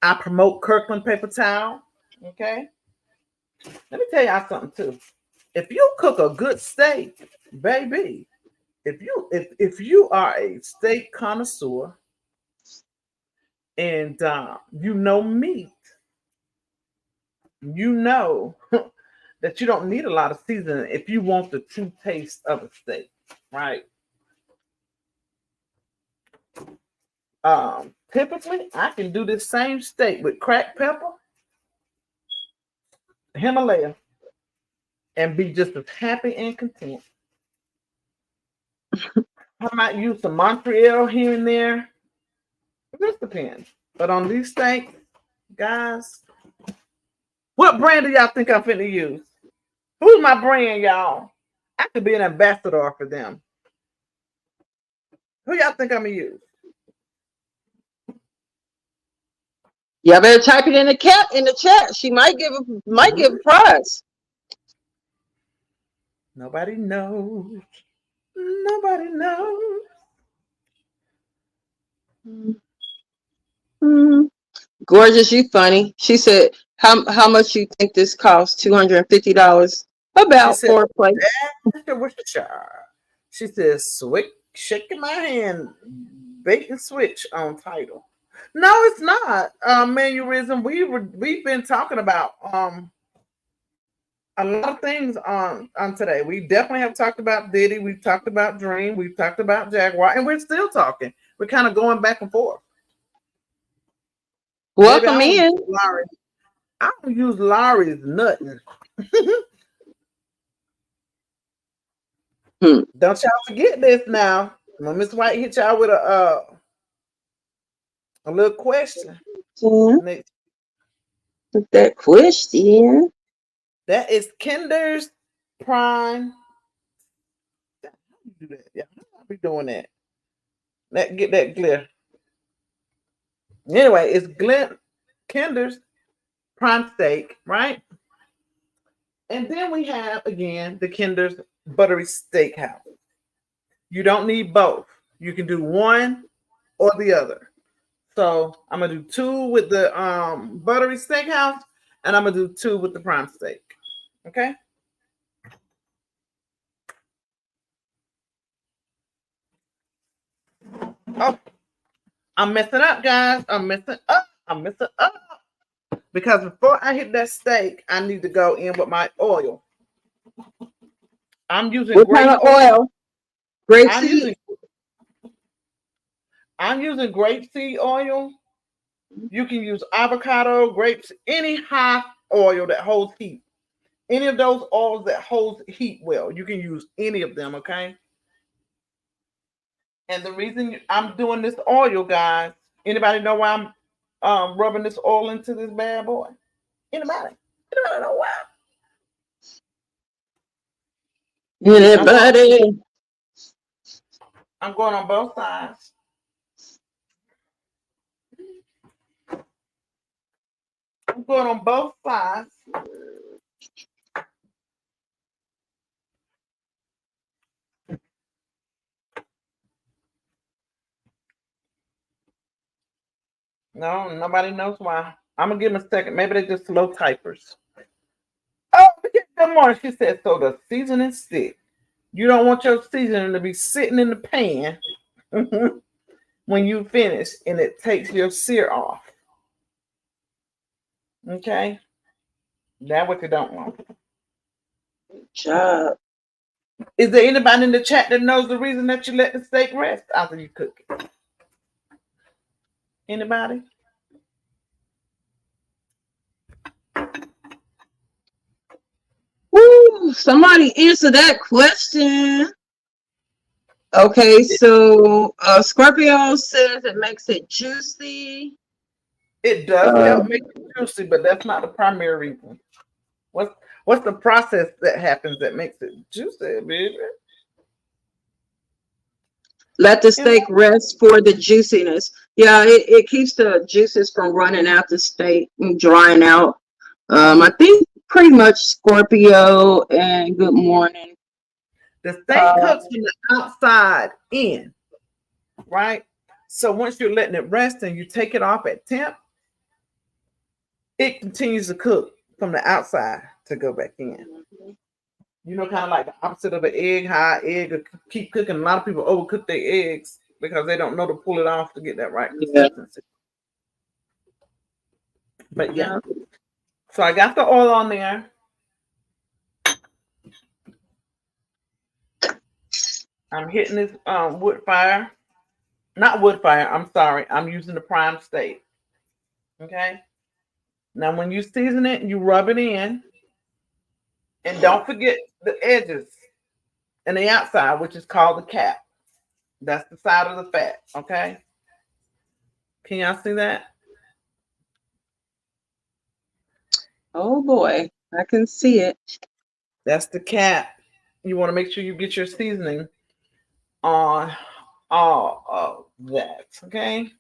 I promote Kirkland paper towel. Okay, let me tell y'all something too. If you cook a good steak, baby, if you are a steak connoisseur and you know meat, you know that you don't need a lot of seasoning if you want the true taste of a steak, right? Typically, I can do this same steak with cracked pepper, Himalaya, and be just as happy and content. I might use some Montreal here and there. It just depends. But on these steaks, guys, what brand do y'all think I'm finna use? Who's my brand, y'all? I could be an ambassador for them. Who y'all think I'm gonna use? Y'all better type it in the chat. She might give a prize. Nobody knows. Nobody knows. Gorgeous, you funny. She said, how much you think this costs? $250. About said, 4 plates. She says, shaking my hand, bait and switch on title. No, it's not. Manualism. We've been talking about a lot of things on today. We definitely have talked about Diddy. We've talked about Dream. We've talked about Jaguar, and we're still talking. We're kind of going back and forth. Welcome in. I don't use Lowry's nothing. Don't y'all forget this now. When Miss White hit y'all with a little question. That question. That is Kinder's Prime. How do you do that? Yeah, I'll be doing that. Get that clear. Anyway, it's Kinder's Prime Steak, right? And then we have again the Kinder's Buttery Steakhouse. You don't need both. You can do one or the other. So I'm gonna do 2 with the Buttery Steakhouse, and I'm gonna do 2 with the Prime Steak. Okay. Oh, I'm messing up, guys. I'm messing up. Because before I hit that steak, I need to go in with my oil. I'm using what kind of oil? Grapeseed. I'm using grapeseed oil. You can use avocado, grapes, any high oil that holds heat. Any of those oils that hold heat well, you can use any of them, okay? And the reason I'm doing this oil, guys, anybody know why I'm rubbing this oil into this bad boy? Anybody know why? Anybody? I'm going on both sides. I'm going on both sides. No, nobody knows why. I'm gonna give them a second. Maybe they're just slow typers. Oh, good morning. She said, so the seasoning stick. You don't want your seasoning to be sitting in the pan when you finish and it takes your sear off. Okay? That's what you don't want. Good job. Is there anybody in the chat that knows the reason that you let the steak rest after you cook it? Anybody? Woo, somebody answer that question. Okay, so Scorpio says it makes it juicy. It does Uh, help make it juicy, but that's not the primary reason. What's the process that happens that makes it juicy, baby? Let the And steak rest for the juiciness. Yeah, it keeps the juices from running out the steak and drying out. I think pretty much Scorpio and Good Morning. the steak Uh, cooks from the outside in, right? So once you're letting it rest and you take it off at temp, it continues to cook from the outside to go back in. You know, kind of like the opposite of an egg, how an egg will keep cooking. A lot of people overcook their eggs because they don't know to pull it off to get that right yeah. consistency. But yeah, Yeah. so I got the oil on there. I'm hitting this wood fire. Not wood fire, I'm sorry. I'm using the prime steak. Okay. Now, when you season it, you rub it in. And don't forget the edges and the outside, which is called the cap. That's the side of the fat. Okay. Can y'all see that? Oh boy, I can see it. That's the cap. You want to make sure you get your seasoning on all of that. Okay.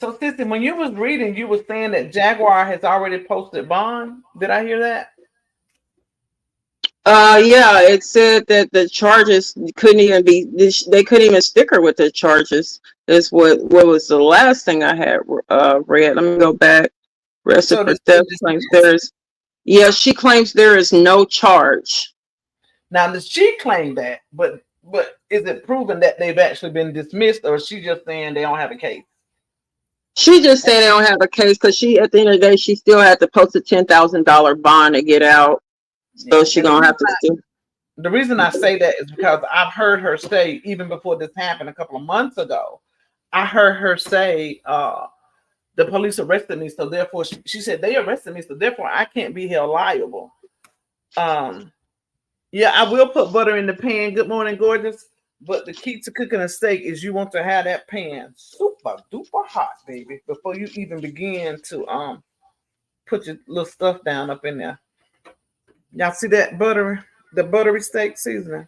So, Sissy, when you was reading, you were saying that Jaguar has already posted bond. Did I hear that? Yeah, it said that the charges couldn't even be, they couldn't even stick her with the charges. Is what was the last thing I had read. Let me go back. Arrested So for this theft claims there is, yeah, she claims there is no charge. now does she claim that, but is it proven that they've actually been dismissed, or is she just saying they don't have a case? She just said they don't have a case because she, at the end of the day, she still had to post a $10,000 bond to get out. So she And gonna have to still. the reason I say that is because I've heard her say, even before this happened a couple of months ago, I heard her say, the police arrested me, so therefore she said they arrested me, so therefore I can't be held liable. Yeah, I will put butter in the pan. Good morning, gorgeous. But the key to cooking a steak is you want to have that pan super duper hot, baby, before you even begin to put your little stuff down up in there. Y'all see that the buttery steak seasoning?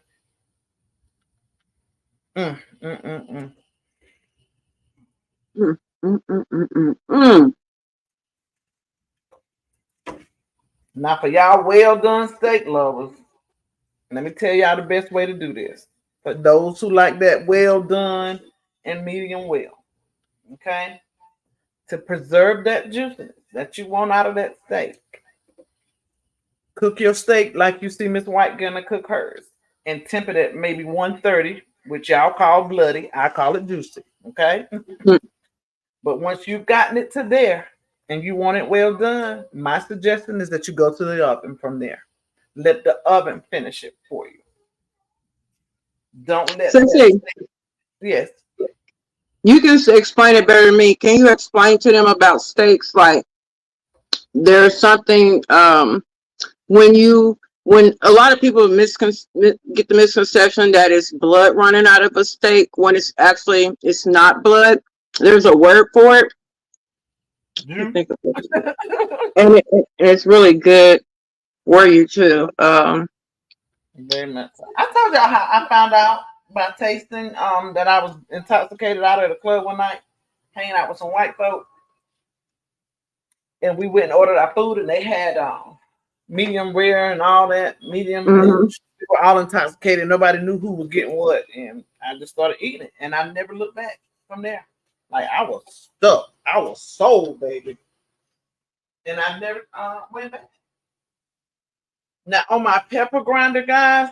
Mm, mm, mm, mm. Mm, mm, mm, mm, mm, mm. Now for y'all well done steak lovers, let me tell y'all the best way to do this. For those who like that well done and medium well, okay? To preserve that juiciness that you want out of that steak, cook your steak like you see Miss White gonna cook hers, and temper it at maybe 130, which y'all call bloody. I call it juicy, okay? But once you've gotten it to there and you want it well done, my suggestion is that you go to the oven from there. Let the oven finish it for you. Don't let Sensei, yes. you can explain it better than me. Can you explain to them about steaks? Like there's something when a lot of people get the misconception that it's blood running out of a steak when it's not blood. There's a word for it. Mm-hmm. And it's really good for you too. Very much so. I told y'all how I found out by tasting that I was intoxicated out of the club one night, hanging out with some white folk. And we went and ordered our food, and they had medium rare and all that. Medium, Mm-hmm. we were all intoxicated. Nobody knew who was getting what. And I just started eating it. And I never looked back from there. Like I was stuck. I was sold, baby. And I never went back. Now on my pepper grinder, guys,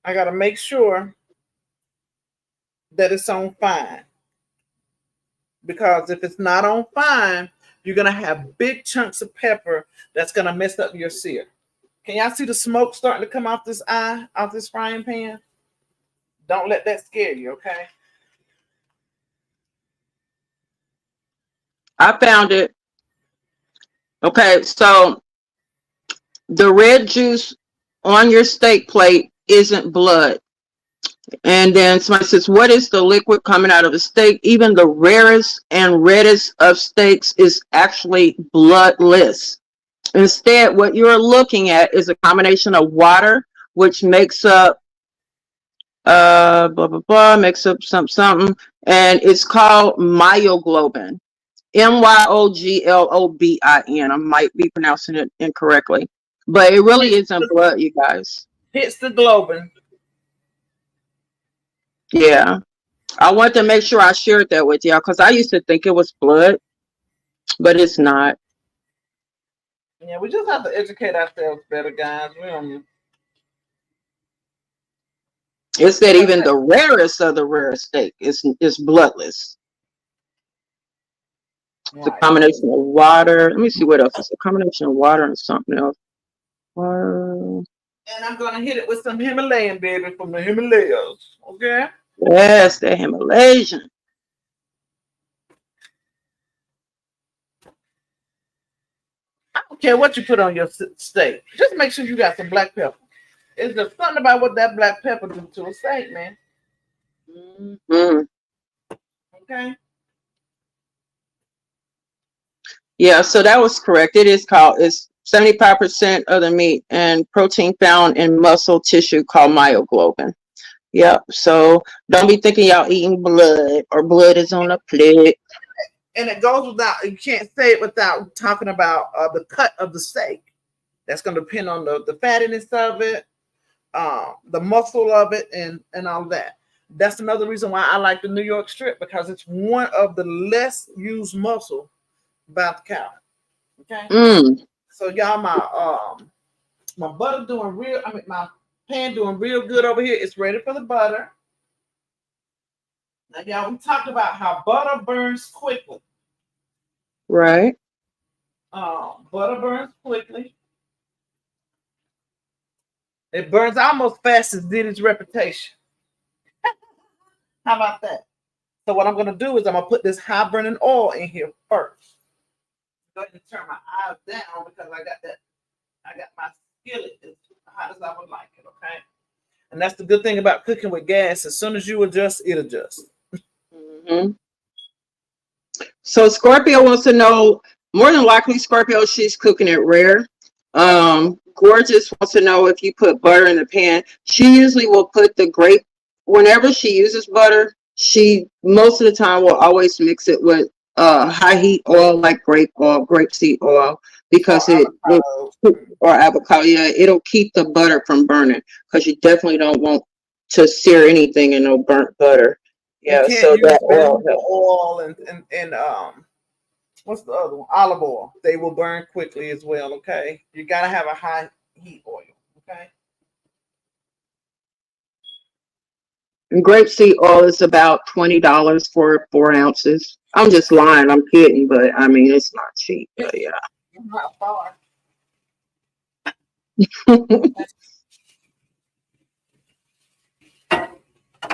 I gotta make sure that it's on fine. Because if it's not on fine, you're gonna have big chunks of pepper that's gonna mess up your sear. Can y'all see the smoke starting to come off this frying pan? Don't let that scare you, okay? I found it. Okay, so the red juice on your steak plate isn't blood. And then somebody says, what is the liquid coming out of a steak? Even the rarest and reddest of steaks is actually bloodless. Instead, what you're looking at is a combination of water, which makes up blah blah blah, makes up something, and it's called myoglobin. Myoglobin. I might be pronouncing it incorrectly, but it really isn't blood, you guys. Hits the globin. Yeah. I want to make sure I shared that with y'all because I used to think it was blood, but it's not. Yeah, we just have to educate ourselves better, guys. We don't. It's that even the rarest of the rare steak is bloodless. It's a Right. combination of water. Let me see what else. It's a combination of water and something else. And I'm gonna hit it with some Himalayan, baby, from the Himalayas. Okay. Yes, the Himalayan. I don't care what you put on your steak. Just make sure you got some black pepper. It's just something about what that black pepper do to a steak, man. Mm-hmm. Okay. Yeah, so that was correct. It's 75% of the meat and protein found in muscle tissue called myoglobin. Yep. So don't be thinking y'all eating blood or blood is on a plate. And it goes without, you can't say it without talking about the cut of the steak. That's going to depend on the fattiness of it, the muscle of it, and all that. That's another reason why I like the New York strip, because it's one of the less used muscle by the cow. Okay. So y'all, my butter doing real. I mean, my pan doing real good over here. It's ready for the butter. Now, y'all, we talked about how butter burns quickly. Right. Butter burns quickly. It burns almost fast as did its reputation. How about that? So what I'm going to do is I'm going to put this high burning oil in here first. Go ahead and turn my eyes down because I got my skillet as hot as I would like it, okay? And that's the good thing about cooking with gas. As soon as you adjust, it adjusts. Mm-hmm. So Scorpio wants to know, more than likely, Scorpio, she's cooking it rare. Gorgeous wants to know if you put butter in the pan. She usually will put the grape, whenever she uses butter, she most of the time will always mix it with high heat oil like grape oil, grapeseed oil, because or avocado, yeah, it'll keep the butter from burning, because you definitely don't want to sear anything in no burnt butter. Yeah, you can't so use that oil and what's the other one? Olive oil. They will burn quickly as well. Okay, you gotta have a high heat oil. Okay. And grapeseed oil is about $20 for 4 ounces. I'm just lying. I'm kidding, but I mean it's not cheap. But yeah. Not far.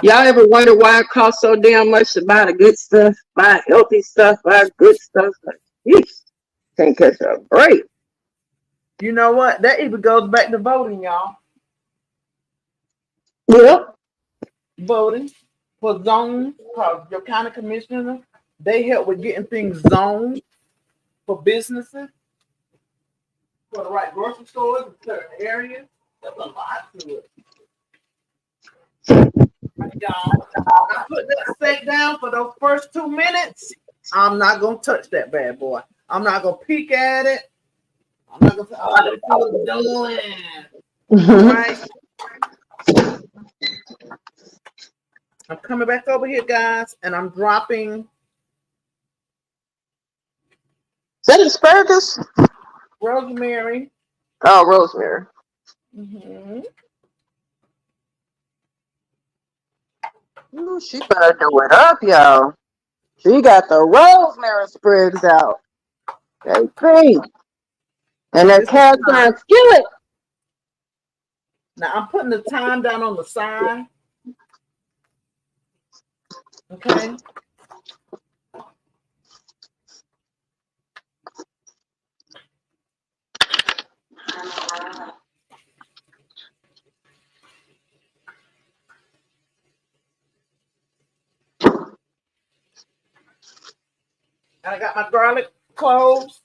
Y'all ever wonder why it costs so damn much to buy the good stuff, buy healthy stuff, buy good stuff? Like, yeesh, can't catch a break. You know what? That even goes back to voting, y'all. Yep. Voting for zones, because your county commissioner, they help with getting things zoned for businesses, for the right grocery stores in certain areas. There's a lot to it. Y'all, I put that steak down for those first 2 minutes. I'm not gonna touch that bad boy. I'm not gonna peek at it. I'm not gonna say, "Oh, look what it's doing." All right. I'm coming back over here, guys, and I'm dropping. Is that asparagus? Rosemary. Oh, rosemary. Mm-hmm. Ooh, she better do it up, y'all. She got the rosemary sprigs out. Okay. And that cast iron skillet. Now I'm putting the thyme down on the side. Okay. I got my garlic cloves,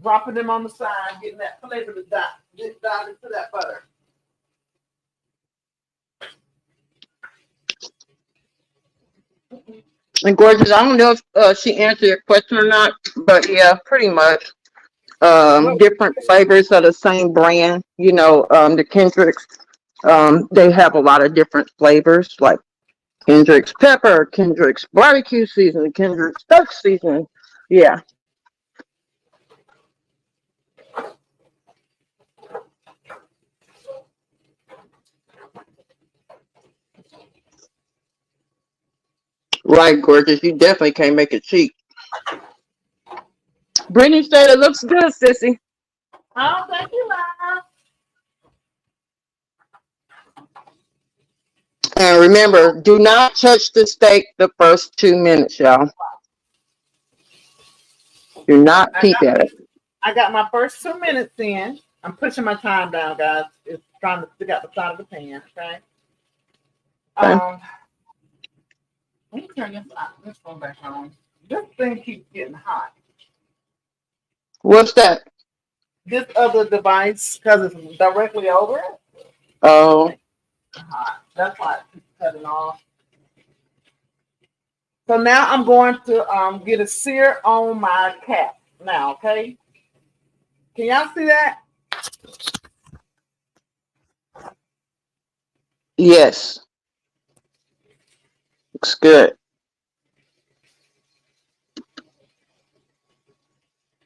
dropping them on the side, getting that flavor to get down into that butter. And gorgeous, I don't know if she answered your question or not, but yeah, pretty much. Different flavors of the same brand. You know, the Kendrick's, they have a lot of different flavors, like Kendrick's pepper, Kendrick's barbecue season, Kendrick's duck season. Yeah. Right, gorgeous. You definitely can't make it cheap. Brittany said it looks good, sissy. Oh, thank you, Mom. And remember, do not touch the steak the first 2 minutes, y'all. Do not peek at it. I got my first 2 minutes in. I'm pushing my time down, guys. It's trying to stick out the side of the pan, okay? Okay. Let me turn this one back on. This thing keeps getting hot. What's that? This other device, because it's directly over it, Oh, hot. That's why it keeps cutting off. So now I'm going to get a sear on my cap now, okay? Can y'all see that? yes. Looks good.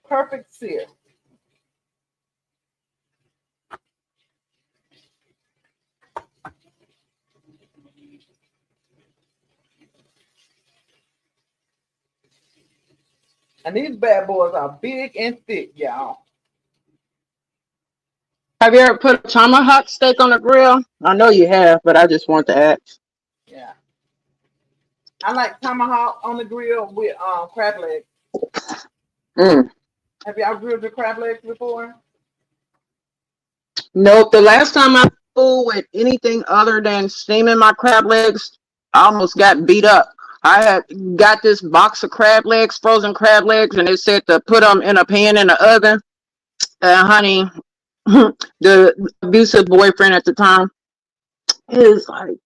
Perfect sear. And these bad boys are big and thick, y'all. Have you ever put a tomahawk steak on the grill? I know you have, but I just want to ask. Yeah. I like tomahawk on the grill with crab legs. Mm. Have y'all grilled your crab legs before? Nope. The last time I fooled with anything other than steaming my crab legs, I almost got beat up. I had got this box of crab legs, frozen crab legs, and it said to put them in a pan in the oven. And honey, the abusive boyfriend at the time is like,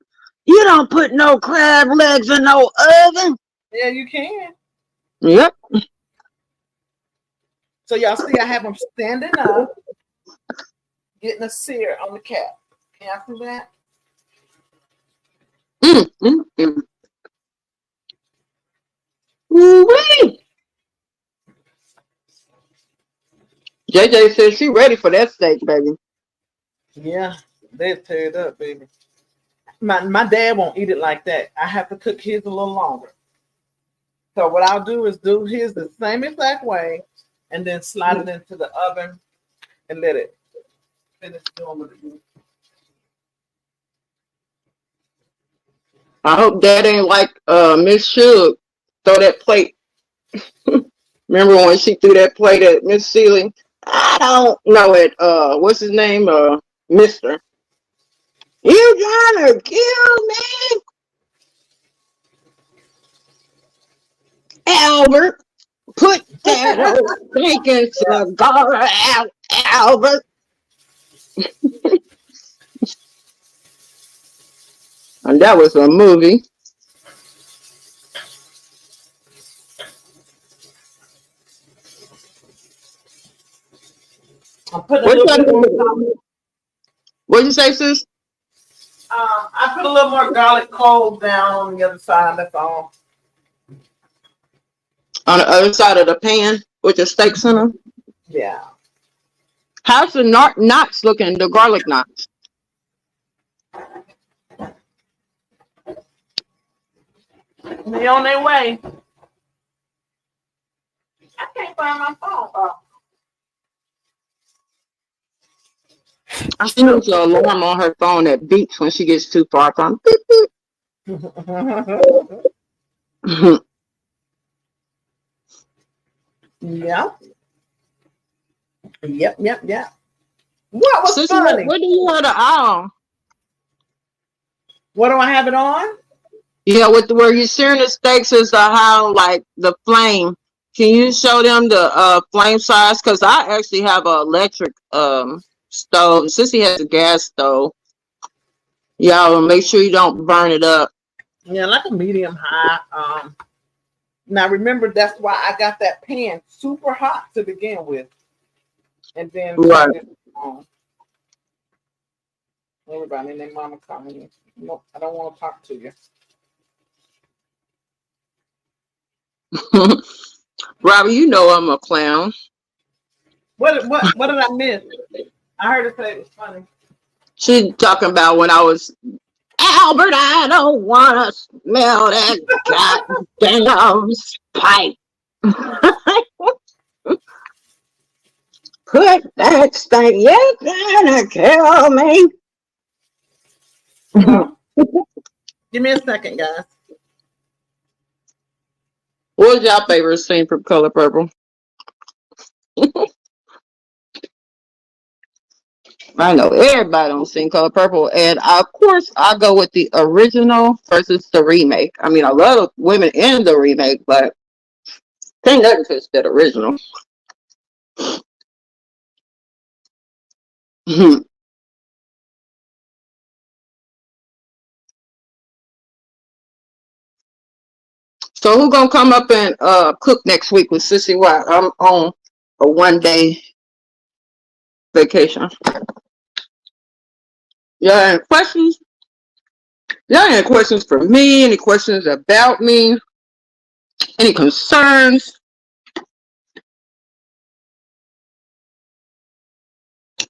you don't put no crab legs in no oven. Yeah, you can. Yep. So y'all see I have them standing up, getting a sear on the cap. Can y'all see that? Woo-wee. JJ says she ready for that steak, baby. Yeah, they tear it up, baby. My dad won't eat it like that. I have to cook his a little longer. So what I'll do is do his the same exact way and then slide it into the oven and let it finish doing what it do. I hope that ain't like Miss Suge throw that plate. Remember when she threw that plate at Miss Sealy? I don't know it. What's his name? Mr. You trying to kill me? Albert, put that old stinking cigar out, Albert. And that was a movie. I'm putting a little bit more. What'd you say, sis? I put a little more garlic cloves down on the other side. That's all. On the other side of the pan with the steaks in them. Yeah. How's the knots looking? The garlic knots. They on their way. I can't find my phone. I think there's an alarm on her phone that beeps when she gets too far from. Beep, beep. Yeah. Yep. What was Sister, funny? what do you have the eye on? What do I have it on? Yeah, with where you're searing the steaks is how like the flame Can you show them the flame size? Because I actually have an electric stove. Sissy has a gas stove. Y'all make sure you don't burn it up. Yeah, like a medium high. Now remember, that's why I got that pan super hot to begin with, and then Right. turned it on. Everybody and their mama coming in. No, I don't want to talk to you. Robbie, you know I'm a clown. What did I miss? I heard her say it was funny. She talking about when I was Albert, I don't want to smell that goddamn pipe. Put that stink. You're gonna kill me. Give me a second, guys. What's your favorite scene from Color Purple? I know everybody don't sing Color Purple, and of course I go with the original versus the remake. I mean, I love women in the remake, but can't nothing fits that original. So who gonna come up and cook next week with Sissy White? I'm on a 1-day vacation. Y'all any questions? Y'all any questions for me? Any questions about me? Any concerns?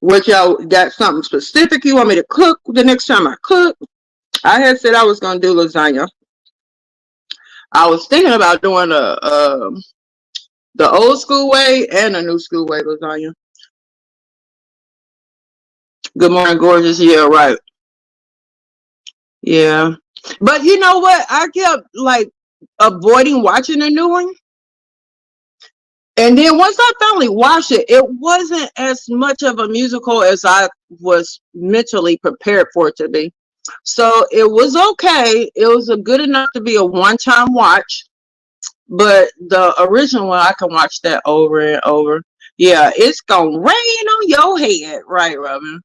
What y'all got something specific you want me to cook the next time I cook? I had said I was gonna do lasagna. I was thinking about doing the old school way and the new school way lasagna. Good morning, gorgeous. Yeah, right. Yeah. But you know what? I kept like avoiding watching the new one. And then once I finally watched it, it wasn't as much of a musical as I was mentally prepared for it to be. So it was okay. It was a good enough to be a one-time watch. But the original one, I can watch that over and over. Yeah, it's gonna rain on your head, right, Robin?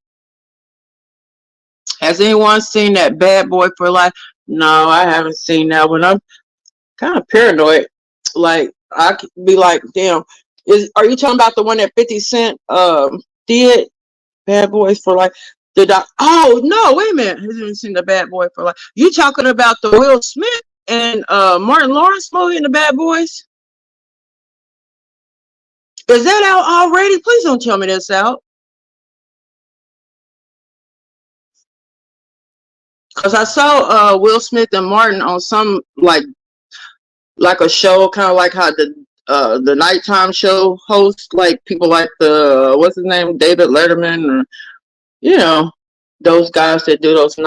Has anyone seen that Bad Boy for Life? No, I haven't seen that one. I'm kind of paranoid. Like I could be like, damn, are you talking about the one that 50 Cent did? Bad Boys for Life. Oh no, wait a minute. I haven't seen the Bad Boy for Life. You talking about the Will Smith and Martin Lawrence movie in the Bad Boys? Is that out already? Please don't tell me that's out. Cause I saw Will Smith and Martin on some like a show, kind of like how the nighttime show host, like people like the what's his name, David Letterman, or you know, those guys that do those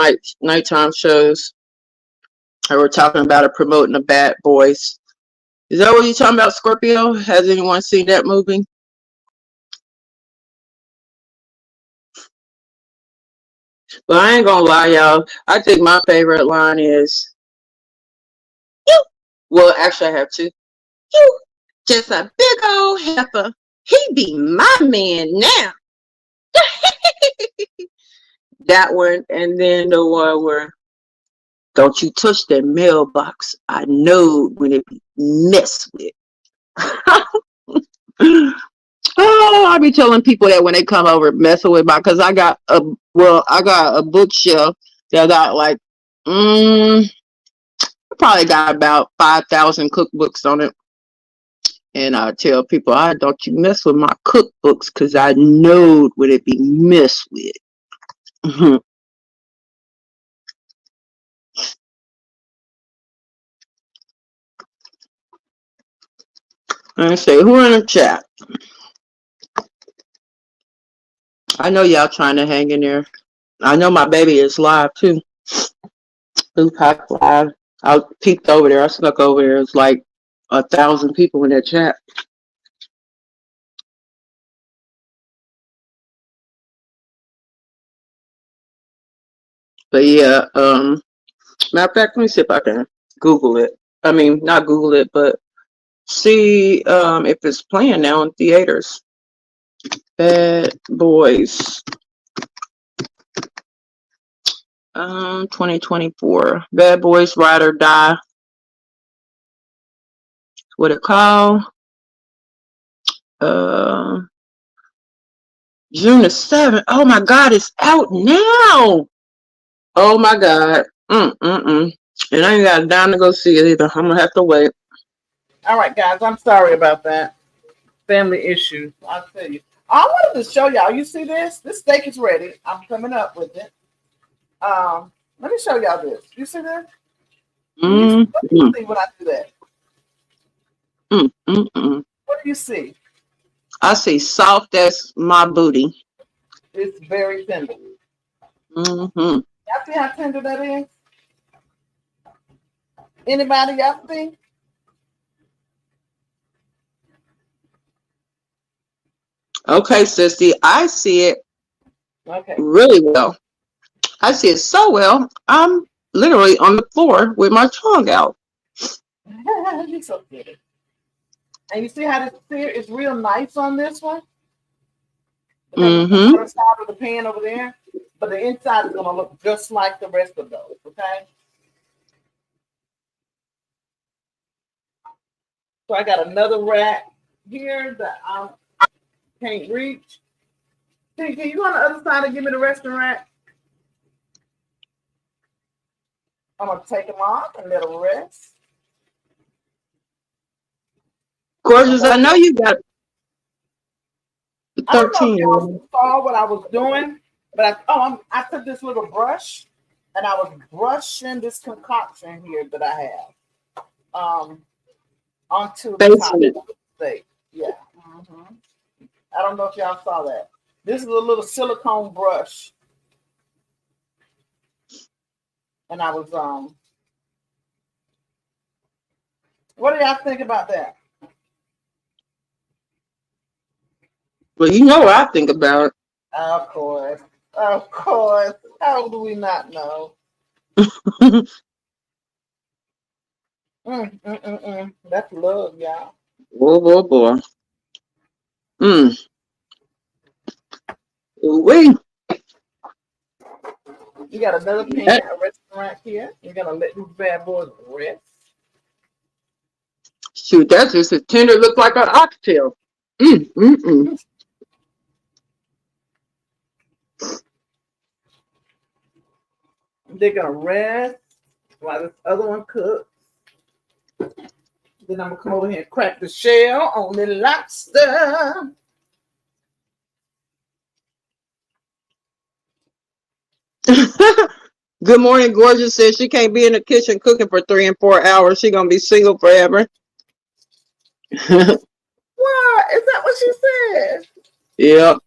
nighttime shows. I were talking about it, promoting the Bad Boys. Is that what you're talking about, Scorpio? Has anyone seen that movie? But I ain't gonna lie, y'all. I think my favorite line is you. Well, actually, I have two. You, just a big old heifer. He be my man now. That one, and then the one where don't you touch that mailbox. I know when it be messed with. Oh, I be telling people that when they come over messing with my, cause I got a bookshelf that got like probably got about 5,000 cookbooks on it. And I tell people, I don't you mess with my cookbooks, cause I know what it be messed with. Let's see, who in the chat? I know y'all trying to hang in there. I know my baby is live too. Tupac live. I peeked over there. I snuck over there. It's like 1,000 people in that chat. But yeah, matter of fact, let me see if I can Google it. I mean, not Google it, but see if it's playing now in theaters. Bad Boys. 2024. Bad Boys Ride or Die. What it called? June the 7th. Oh my God, it's out now. Oh my God. And I ain't got a dime to go see it either. I'm gonna have to wait. All right, guys, I'm sorry about that. Family issues. I'll tell you. I wanted to show y'all. You see this? This steak is ready. I'm coming up with it. Let me show y'all this. You see this? What do you see when I do that? What do you see? I see soft as my booty. It's very tender. Y'all see how tender that is? Anybody y'all see? Okay, sissy, I see it Okay. really well. I see it so well. I'm literally on the floor with my tongue out. You're so good. And you see how this sear is real nice on this one? The outer side of the pan over there, but the inside is gonna look just like the rest of those. Okay. So I got another rack here that I can't reach. Can you go on the other side and give me the rest of the rack? I'm gonna take them off and let them rest. Gorgeous, I know you got 13. I don't know if y'all saw what I was doing, but I took this little brush and I was brushing this concoction here that I have onto the top of the steak. Yeah. I don't know if y'all saw that. This is a little silicone brush. And I was what do y'all think about that? Well, you know what I think about it. Of course. Of course. How do we not know? That's love, y'all. Boy. Wait. You got another pan, a restaurant here. You're gonna let these bad boys rest. Shoot, that's just as tender. Look like an oxtail. They're gonna rest while this other one cooks. Then I'm gonna come over here and crack the shell on the lobster. Good morning, Gorgeous says she can't be in the kitchen cooking for 3 and 4 hours. She gonna be single forever. What? Is that what she said? Yep.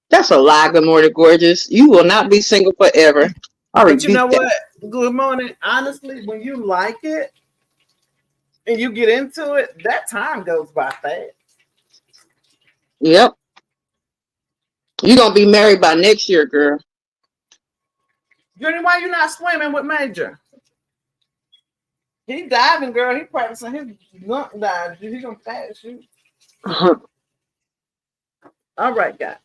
That's a lie. Good morning, Gorgeous. You will not be single forever. But you know what? Good morning. Honestly, when you like it and you get into it, that time goes by fast. Yep. You're gonna be married by next year, girl. Journey, why you not swimming with Major? He diving, girl. He practicing his lunk dive. He gonna fast you. All right, guys.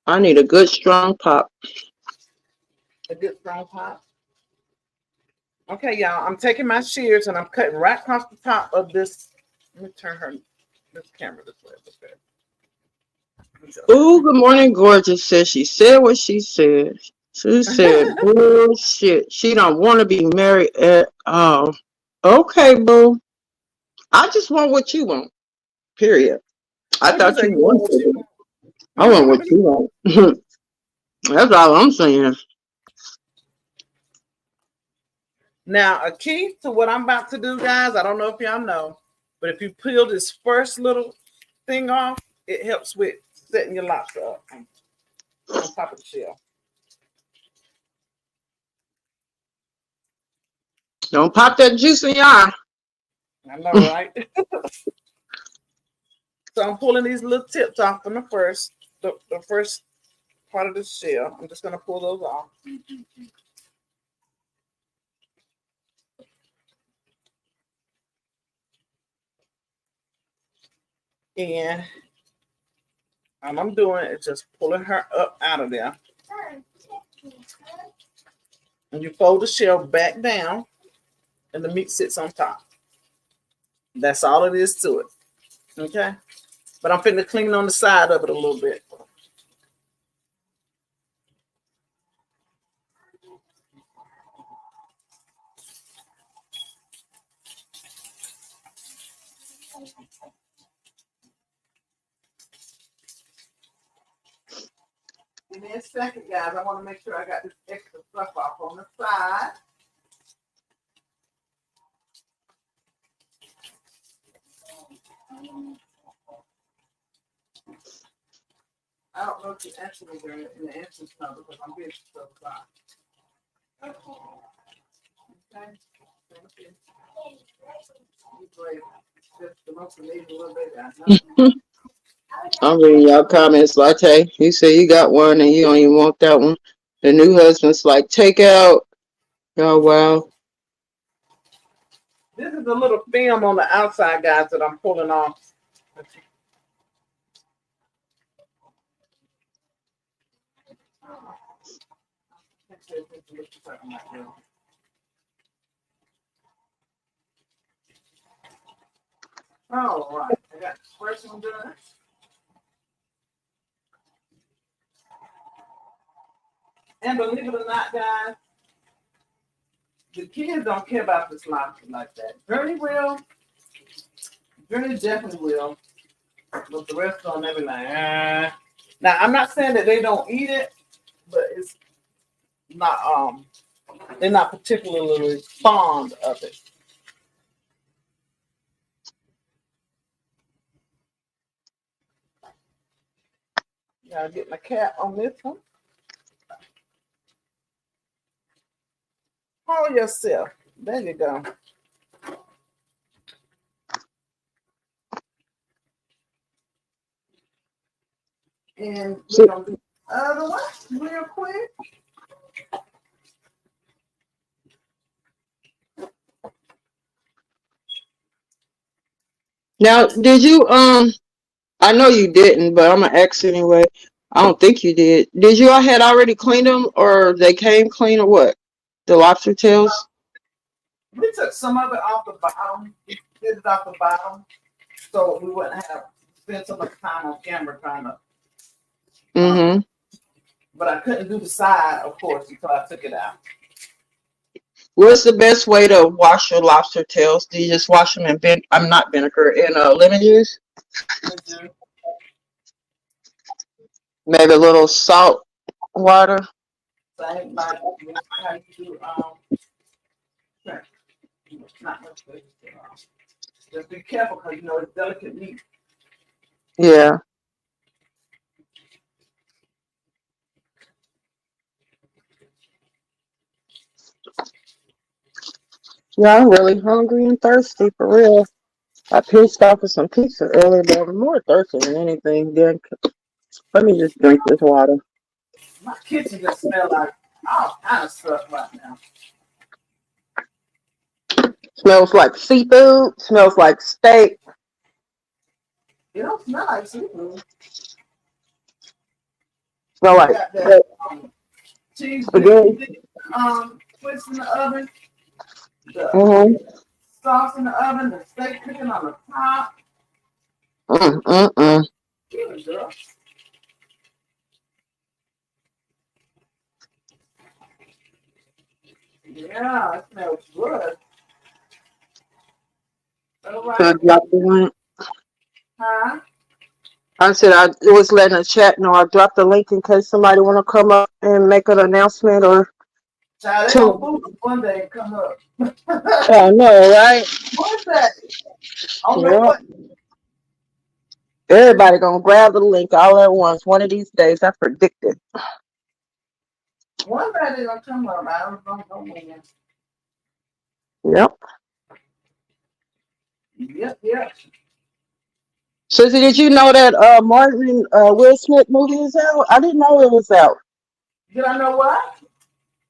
I need a good strong pop. A good strong pop. Okay, y'all. I'm taking my shears and I'm cutting right across the top of this. Let me turn this camera this way. Ooh, good morning, Gorgeous says she said what she said. She said bullshit. She don't want to be married at all. Okay, boo. I just want what you want. Period. I thought you wanted. I want what you want. That's all I'm saying. Now, a key to what I'm about to do, guys, I don't know if y'all know, but if you peel this first little thing off, it helps with setting your lobster up on top of the shell. Don't pop that juice in your eye. I know, right? So I'm pulling these little tips off from the first part of the shell. I'm just gonna pull those off. And all I'm doing is just pulling her up out of there. And you fold the shell back down and the meat sits on top. That's all it is to it. Okay? But I'm finna clean on the side of it a little bit. Give me a second, guys. I want to make sure I got this extra stuff off on the side. I don't know if you answered me during in the answers now because I'm being so far. Okay. Thank you. You brave. Just the most amazing little baby I know. I'm reading y'all comments, Latte. You say you got one and you don't even want that one. The new husband's like, take out. Oh, wow. This is a little film on the outside, guys, that I'm pulling off. All right, I got the first one done. And believe it or not, guys, the kids don't care about this lobster like that. Journey will. Journey definitely will. But the rest of them, they be like, ah. Now, I'm not saying that they don't eat it, but it's not, they're not particularly fond of it. Gotta get my cap on this one. Hold yourself. There you go. And we're gonna do the other one real quick. Now, did you, I know you didn't, but I'm gonna ask anyway. I don't think you did. Did you had already cleaned them or they came clean or what? The lobster tails? We took some of it off the bottom. We did it off the bottom, so we wouldn't have spent so much time on camera trying to. Mm-hmm. But I couldn't do the side, of course, until I took it out. What's the best way to wash your lobster tails? Do you just wash them in I'm not vinegar, in lemon juice? Mm-hmm. Maybe a little salt water? Same like how you do not much good. Just be careful because you know it's delicate meat. Yeah. Yeah, I'm really hungry and thirsty for real. I pinched off of some pizza earlier, but I'm more thirsty than anything. Then let me just drink this water. My kitchen just smell like all kind of stuff right now. Smells like seafood. Smells like steak. It don't smell like seafood. Smell like Got that cheese spaghetti. twist in the oven, the Mm-hmm. sauce in the oven, the steak cooking on the top. Mm-mm-mm. Good girl. Yeah, it smells good. All So I right. dropped the link. Huh? I said I was letting the chat know I dropped the link in case somebody want to come up and make an announcement or Child, they two. gonna fool us one day and come up. Oh no, right? What's that? Oh, Yeah. what? Everybody gonna grab the link all at once. One of these days, I predict it. One day they gonna come up. I don't know when. Yep. Yep. Sissy, did you know that Martin Will Smith movie is out? I didn't know it was out. Did I know what?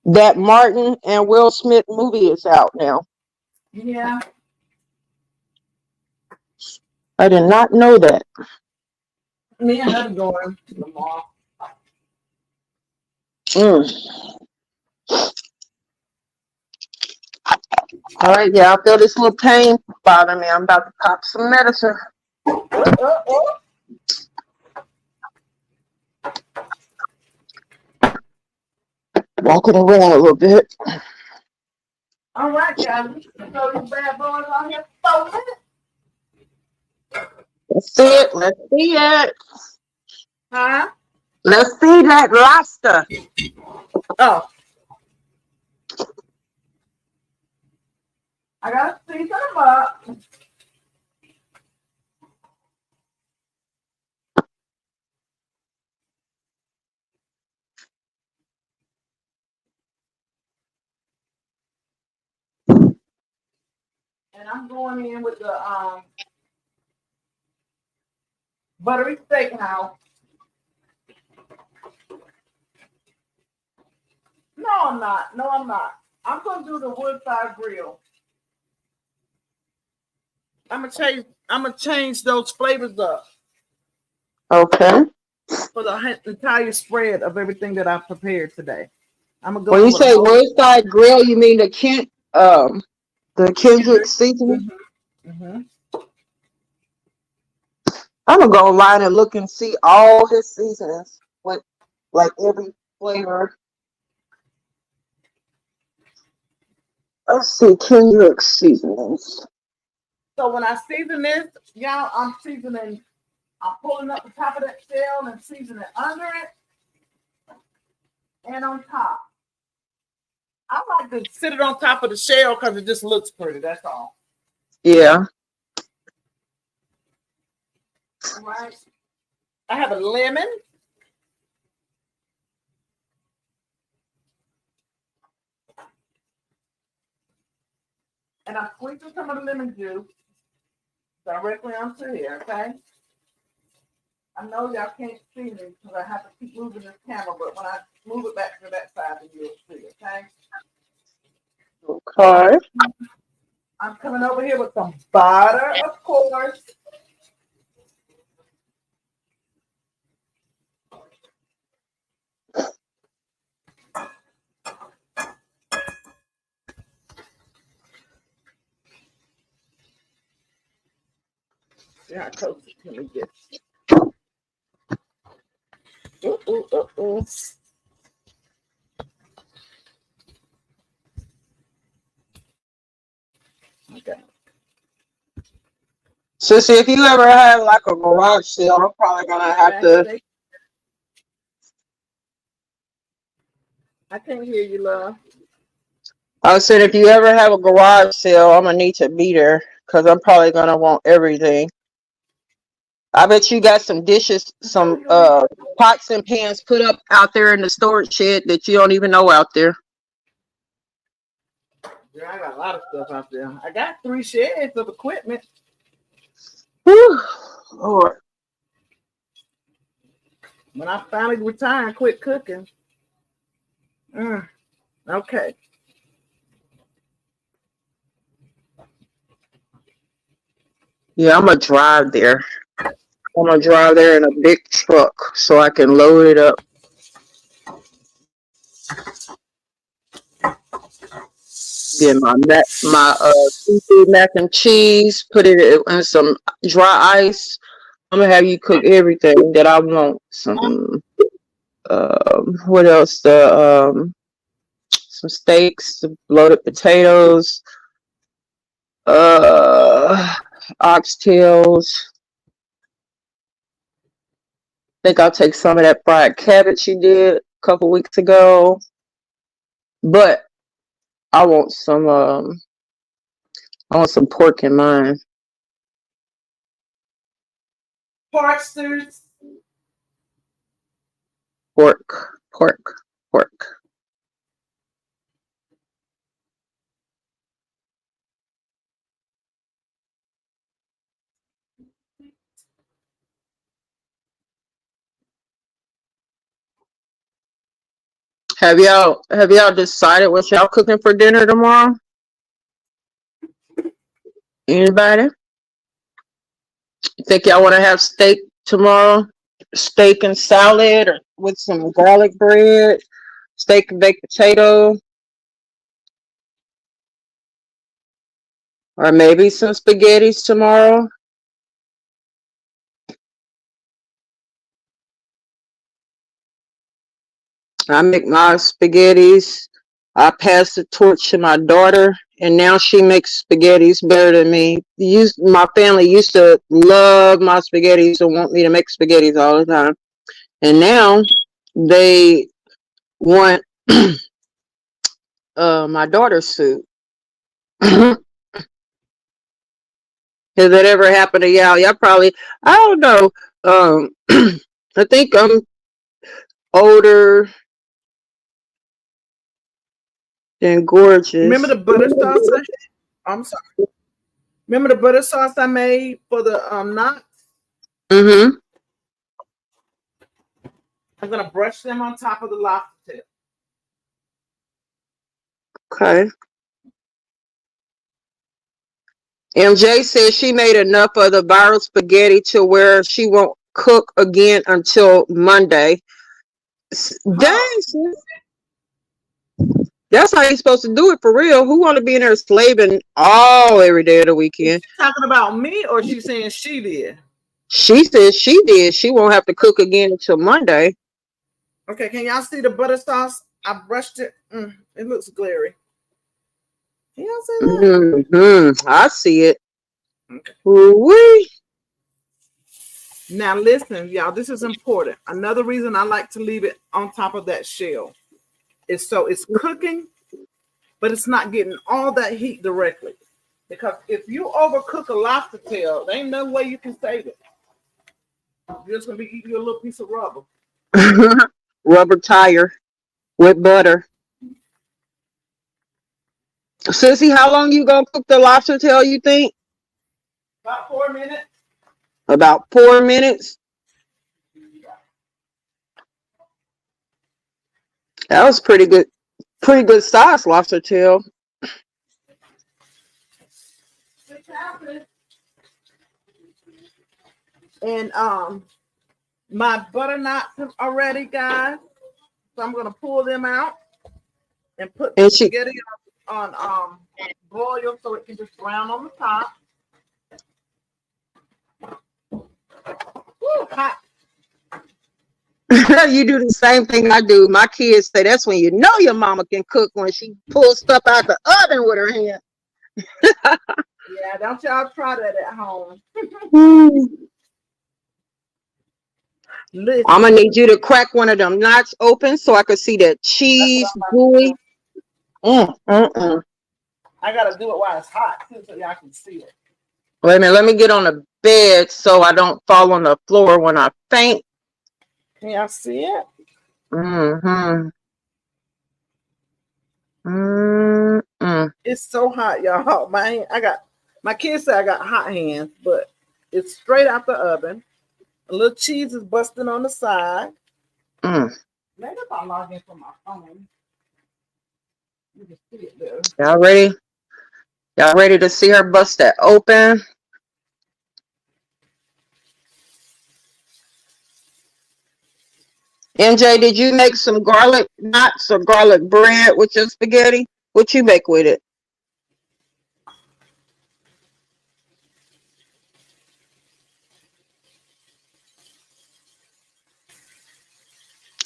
That Martin and Will Smith movie is out now. Yeah. I did not know that. Me and her going tomorrow. Mm. All right, yeah, I feel this little pain bother me. I'm about to pop some medicine. Oh. Walking around a little bit. All right, guys. So you bad boys on here. So Let's see it. Let's see it. huh? Let's see that lobster. Oh. I gotta season them up. And I'm going in with the buttery steakhouse. No, I'm not. I'm gonna do the wood-fire grill. I'm gonna change those flavors up Okay. for the entire spread of everything that I've prepared today. I'm gonna go When in you with a say whole Woodside Grill, you mean the Kendrick seasoning? Mm-hmm. I'm gonna go online and look and see all his seasonings with like every flavor. Let's see Kendrick seasonings. So when I season this, y'all, I'm pulling up the top of that shell and seasoning under it and on top. I like to sit it on top of the shell because it just looks pretty. That's all. Yeah. All right. I have a lemon. And I'm squeezing some of the lemon juice directly onto here, okay? I know y'all can't see me because I have to keep moving this camera, but when I move it back to that side, then you'll see, okay? Okay. I'm coming over here with some butter, of course. Yeah, toast it. Let me get. Ooh. Okay. Sissy, if you ever have like a garage sale, I'm probably gonna have to. I can't hear you, love. I said if you ever have a garage sale, I'm gonna need to be there because I'm probably gonna want everything. I bet you got some dishes, some pots and pans put up out there in the storage shed that you don't even know out there. Yeah, I got a lot of stuff out there. I got 3 sheds of equipment. Whew. Lord. When I finally retire and quit cooking. Okay. Yeah, I'm gonna drive there. I'm gonna drive there in a big truck so I can load it up. Get my seafood mac and cheese. Put it in some dry ice. I'm gonna have you cook everything that I want. Some what else? Some steaks, some loaded potatoes, oxtails. Think I'll take some of that fried cabbage you did a couple weeks ago. But I want some pork in mine. Parsters. Pork. Have y'all decided what y'all cooking for dinner tomorrow? Anybody? You think y'all want to have steak tomorrow? Steak and salad, or with some garlic bread, steak and baked potato, or maybe some spaghettis tomorrow? I make my spaghettis. I pass the torch to my daughter, and now she makes spaghettis better than me. My family used to love my spaghettis and want me to make spaghettis all the time. And now they want my daughter's food. Has that ever happened to y'all? Y'all probably, I don't know. I think I'm older than gorgeous. Remember the butter sauce? I'm sorry. Remember the butter sauce I made for the knots? Mm-hmm. I'm gonna brush them on top of the lobster tail. Okay. MJ says she made enough of the viral spaghetti to where she won't cook again until Monday. Dang, sis. That's how you're supposed to do it for real. Who want to be in there slaving all every day of the weekend? She talking about me, or she saying she did? She says she did. She won't have to cook again until Monday. Okay, can y'all see the butter sauce? I brushed it. It looks glary. Can y'all see that? Mm-hmm. I see it. Okay. Woo-wee. Now listen, y'all, this is important. Another reason I like to leave it on top of that shell is so it's cooking, but it's not getting all that heat directly. Because if you overcook a lobster tail, there ain't no way you can save it. You're just gonna be eating a little piece of rubber. Rubber tire with butter. Sissy, how long you gonna cook the lobster tail, you think? About 4 minutes. About 4 minutes? That was pretty good size lobster tail. And my butternuts are ready, guys. So I'm gonna pull them out and put the spaghetti on broil so it can just brown on the top. Woo, hot. You do the same thing I do. My kids say that's when you know your mama can cook, when she pulls stuff out the oven with her hand. Yeah, don't y'all try that at home. Listen. I'm gonna need you to crack one of them knots open so I can see that cheese gooey. I gotta do it while it's hot too, so y'all can see it. Wait a minute, let me get on the bed so I don't fall on the floor when I faint. Can y'all see it? It's so hot, y'all. My kids say I got hot hands, but it's straight out the oven. A little cheese is busting on the side. Maybe if I log in from my phone, you can see it there. Y'all ready? Y'all ready to see her bust that open? MJ, did you make some garlic knots or garlic bread with your spaghetti? What you make with it?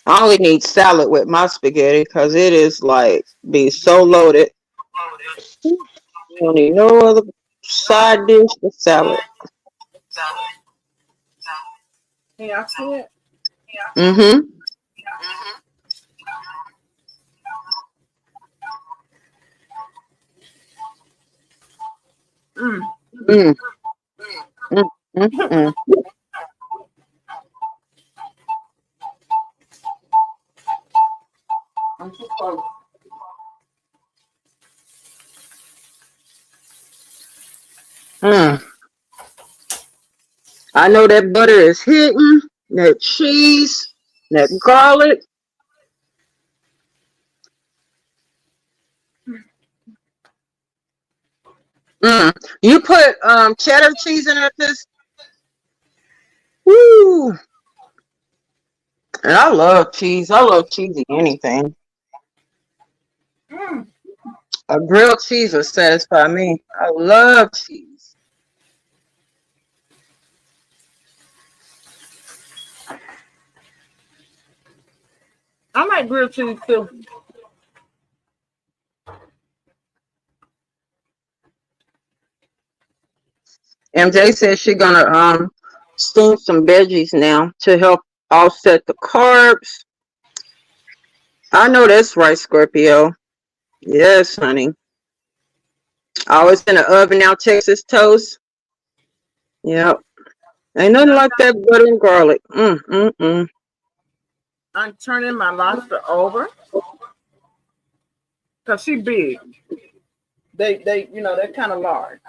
I only need salad with my spaghetti because it is like be so loaded. You don't need no other side dish but salad. Can y'all see it? I'm too close. I know that butter is hitting, that cheese, that garlic. You put cheddar cheese in it, sis? Woo! And I love cheese. I love cheesy anything. Mm. A grilled cheese will satisfy me. I love cheese. I like grilled cheese too. MJ says she's gonna steam some veggies now to help offset the carbs. I know that's right, Scorpio. Yes, honey. Always in the oven now, Texas toast. Yep. Ain't nothing like that butter and garlic. I'm turning my lobster over because she's big. They, they're kind of large.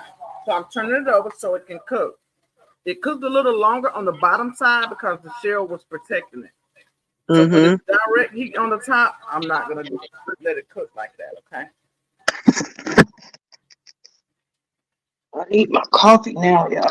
So I'm turning it over so it can cook. It cooked a little longer on the bottom side because the shell was protecting it. So when it's direct heat on the top, I'm not gonna let it cook like that. Okay. I need my coffee now, y'all.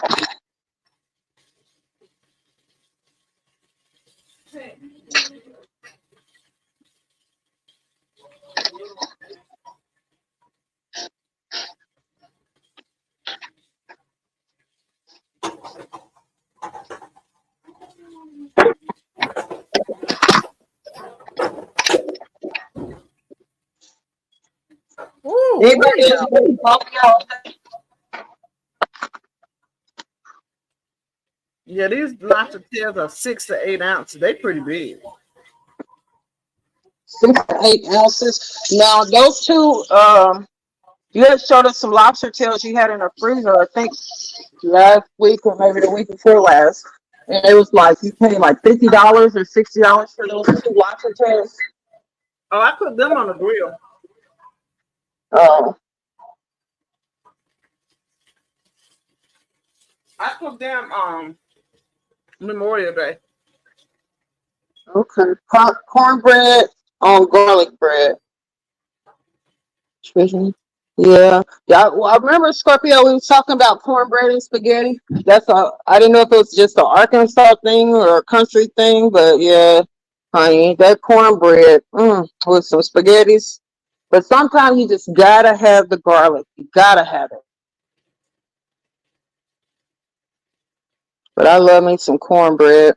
Ooh, Anybody else want coffee out there? yeah, these lobster tails are 6 to 8 ounces. They pretty big. 6 to 8 ounces. Now those two, you had showed us some lobster tails you had in the freezer, I think last week or maybe the week before last. And it was like you paid like $50 or $60 for those two lobster tails. Oh, I cooked them on the grill. Oh, I cooked them Memorial Day. okay. Cornbread on garlic bread. Chicken. Yeah. Well, I remember Scorpio. We was talking about cornbread and spaghetti. I didn't know if it was just an Arkansas thing or a country thing, but yeah, honey, that cornbread with some spaghettis. But sometimes you just gotta have the garlic. You gotta have it. But I love me some cornbread.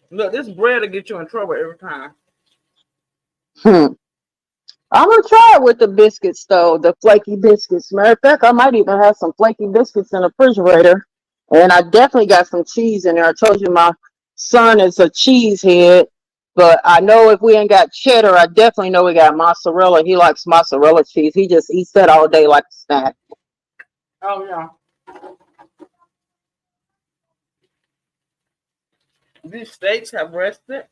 Look, this bread will get you in trouble every time. I'm gonna try it with the biscuits though, the flaky biscuits. Matter of fact, I might even have some flaky biscuits in the refrigerator. And I definitely got some cheese in there. I told you my son is a cheese head, but I know if we ain't got cheddar, I definitely know we got mozzarella. He likes mozzarella cheese. He just eats that all day like a snack. Oh yeah. These steaks have rested.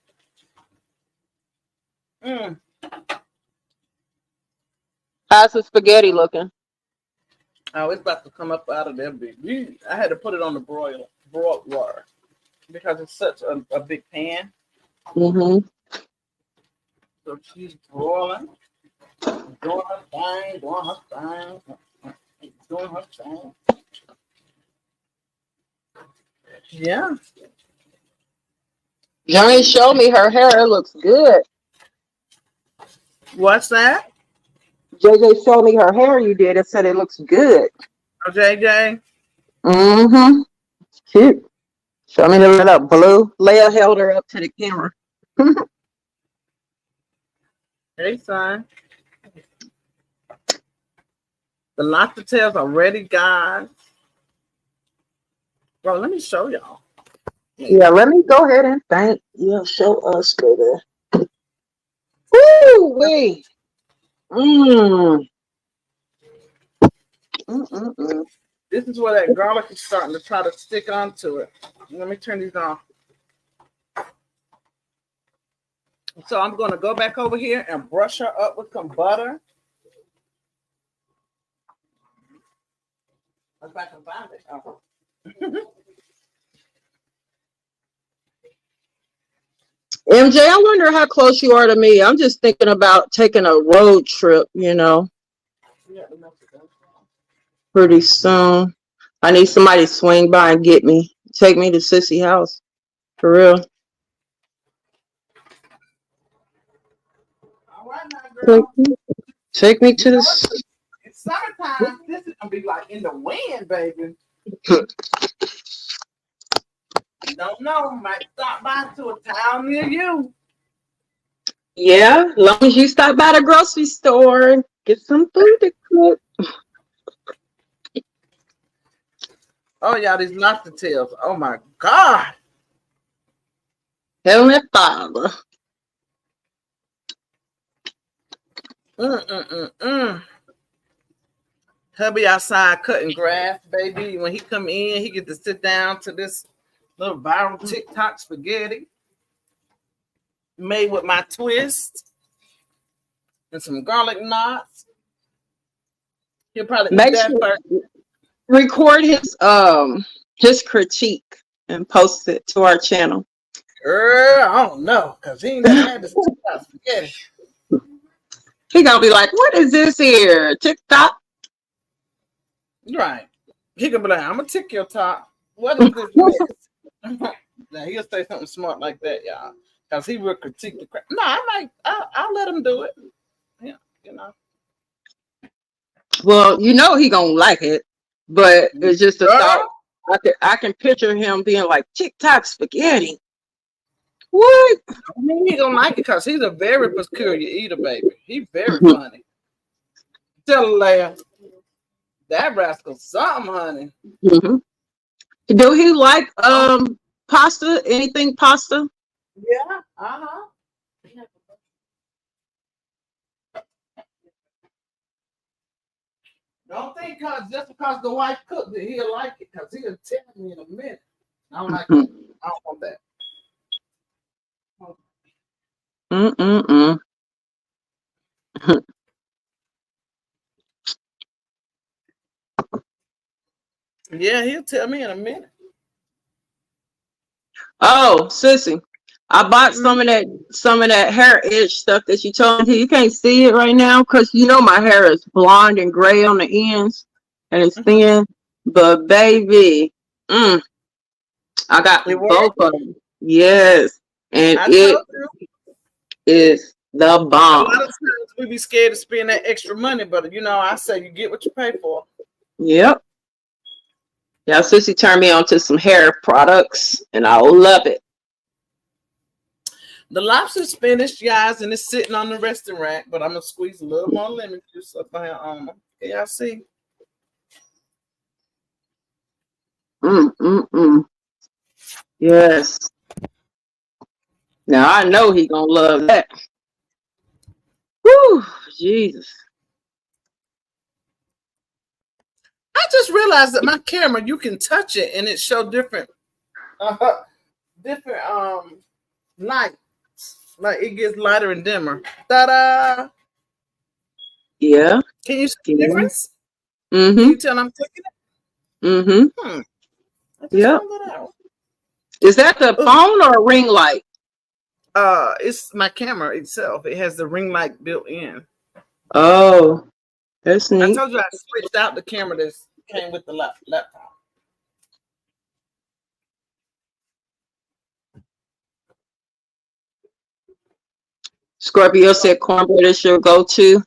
How's the spaghetti looking? Oh, it's about to come up out of there big. I had to put it on the broiler because it's such a big pan. Mm-hmm. So she's broiling, doing her thing, doing her thing. Yeah. Johnny showed me her hair. It looks good. What's that? JJ showed me her hair you did. It said it looks good. Oh, JJ? Mm-hmm. Cute. Show me the little blue. Leah held her up to the camera. Hey, son. The lobster tails are ready, guys. Bro, let me show y'all. Yeah, let me go ahead and thank you. Show us, baby. Woo wee. This is where that garlic is starting to try to stick onto it. Let me turn these off. So I'm going to go back over here and brush her up with some butter. If I can find it. Oh. MJ, I wonder how close you are to me. I'm just thinking about taking a road trip, you know. pretty soon. I need somebody to swing by and take me to Sissy house. For real. All right, now, girl. Take me to this. It's summertime. This is gonna be like in the wind, baby. Don't know. Might stop by to a town near you. Yeah, as long as you stop by the grocery store and get some food to cook. Oh, y'all, these lobster tails. Oh my God. Heavenly Father. Hubby outside cutting grass, baby. When he come in, he get to sit down to this little viral TikTok spaghetti made with my twist and some garlic knots. He'll probably Make eat that sure first. record his critique and post it to our channel. I don't know, because he ain't never had this TikTok spaghetti. He gonna be like, "What is this here? TikTok?" Right. He gonna be like, I'm gonna tick your top. What is this mess? Now he'll say something smart like that, y'all. Because he will critique the crap. No, I'll let him do it. Yeah, you know. Well, you know he gonna like it, but it's just a thought. I can picture him being like TikTok spaghetti. What? I mean, he gonna like it because he's a very peculiar eater, baby. He's very funny. Tell Leia, that rascal something, honey. Mm-hmm. Do he like pasta? Anything pasta? Yeah. Uh-huh. Don't think just because the wife cooked it, he'll like it, because he'll tell me in a minute. I don't like that. I don't want that. Yeah, he'll tell me in a minute. Oh, Sissy, I bought some of that hair edge stuff that you told me. You can't see it right now because you know my hair is blonde and gray on the ends and it's thin. But baby, I got both of them. Yes, and it is the bomb. A lot of times we be scared to spend that extra money, but you know, I say you get what you pay for. Yep. Yeah, Sissy turned me on to some hair products, and I love it. The lobster's finished, guys, and it's sitting on the resting rack, but I'm going to squeeze a little more lemon juice up here on them. Can y'all see? Yes. Now, I know he going to love that. Whew, Jesus. I just realized that my camera, you can touch it, and it show different lights. Like it gets lighter and dimmer. Ta-da! Yeah. Can you see the difference? Mm-hmm. Can you tell I'm clicking it? Mm-hmm. Yeah. Is that the phone or a ring light? It's my camera itself. It has the ring light built in. Oh, that's neat. I told you I switched out the camera that came with the laptop. Scorpio said cornbread is your go-to.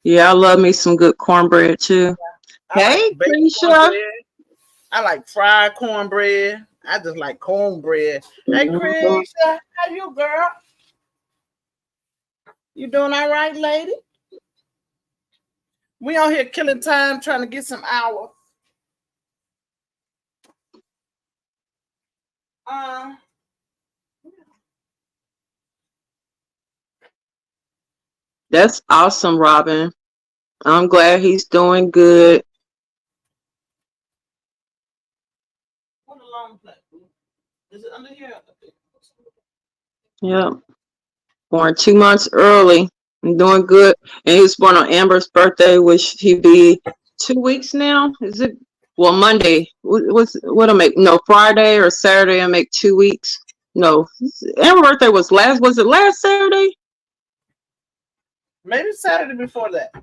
Yeah, I love me some good cornbread too. Hey, Krisha. I like fried cornbread. I just like cornbread. Hey, Krisha, how you, girl? You doing all right, lady? We out here killing time trying to get some hours. That's awesome, Robin. I'm glad he's doing good. What a long play. Is it under here? Yeah. Born 2 months early and doing good. And he was born on Amber's birthday, which he'd be 2 weeks now. Is it? Well, Monday. What'll make? No, Friday or Saturday. I make 2 weeks. No, Amber's birthday was it last Saturday? Maybe Saturday before that.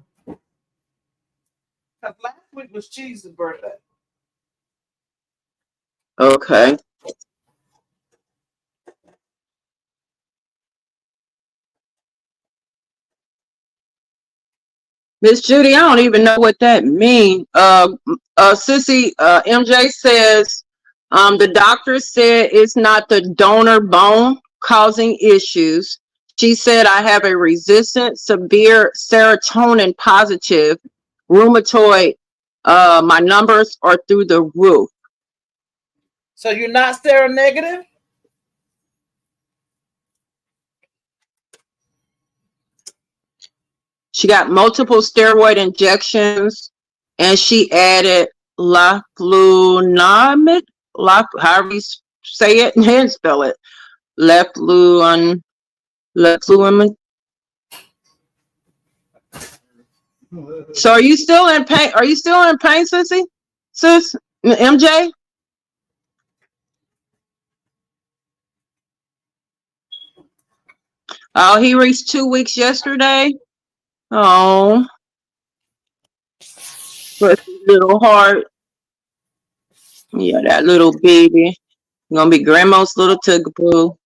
'Cause last week was Cheese's birthday. Okay. Miss Judy, I don't even know what that means. Sissy, MJ says, the doctor said it's not the donor bone causing issues. She said I have a resistant, severe serotonin positive rheumatoid. My numbers are through the roof. So you're not seronegative? She got multiple steroid injections, and she added laflunomide, however you say it and spell it, laflunomide. So are you still in pain? Are you still in pain, sissy? Sis, MJ? Oh, he reached 2 weeks yesterday. Oh, bless his little heart. Yeah, that little baby. Gonna be grandma's little tugaboo.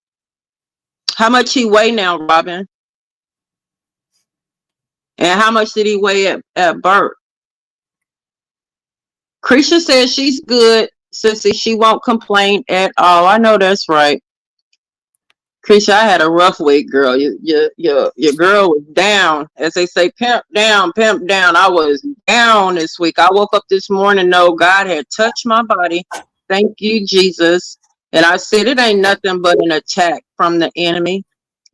How much he weigh now, Robin? And how much did he weigh at birth? Krisha says she's good, sissy. She won't complain at all. I know that's right. Krisha, I had a rough week, girl. Your girl was down. As they say, pimp down, pimp down. I was down this week. I woke up this morning, no, God had touched my body. Thank you, Jesus. And I said, it ain't nothing but an attack from the enemy.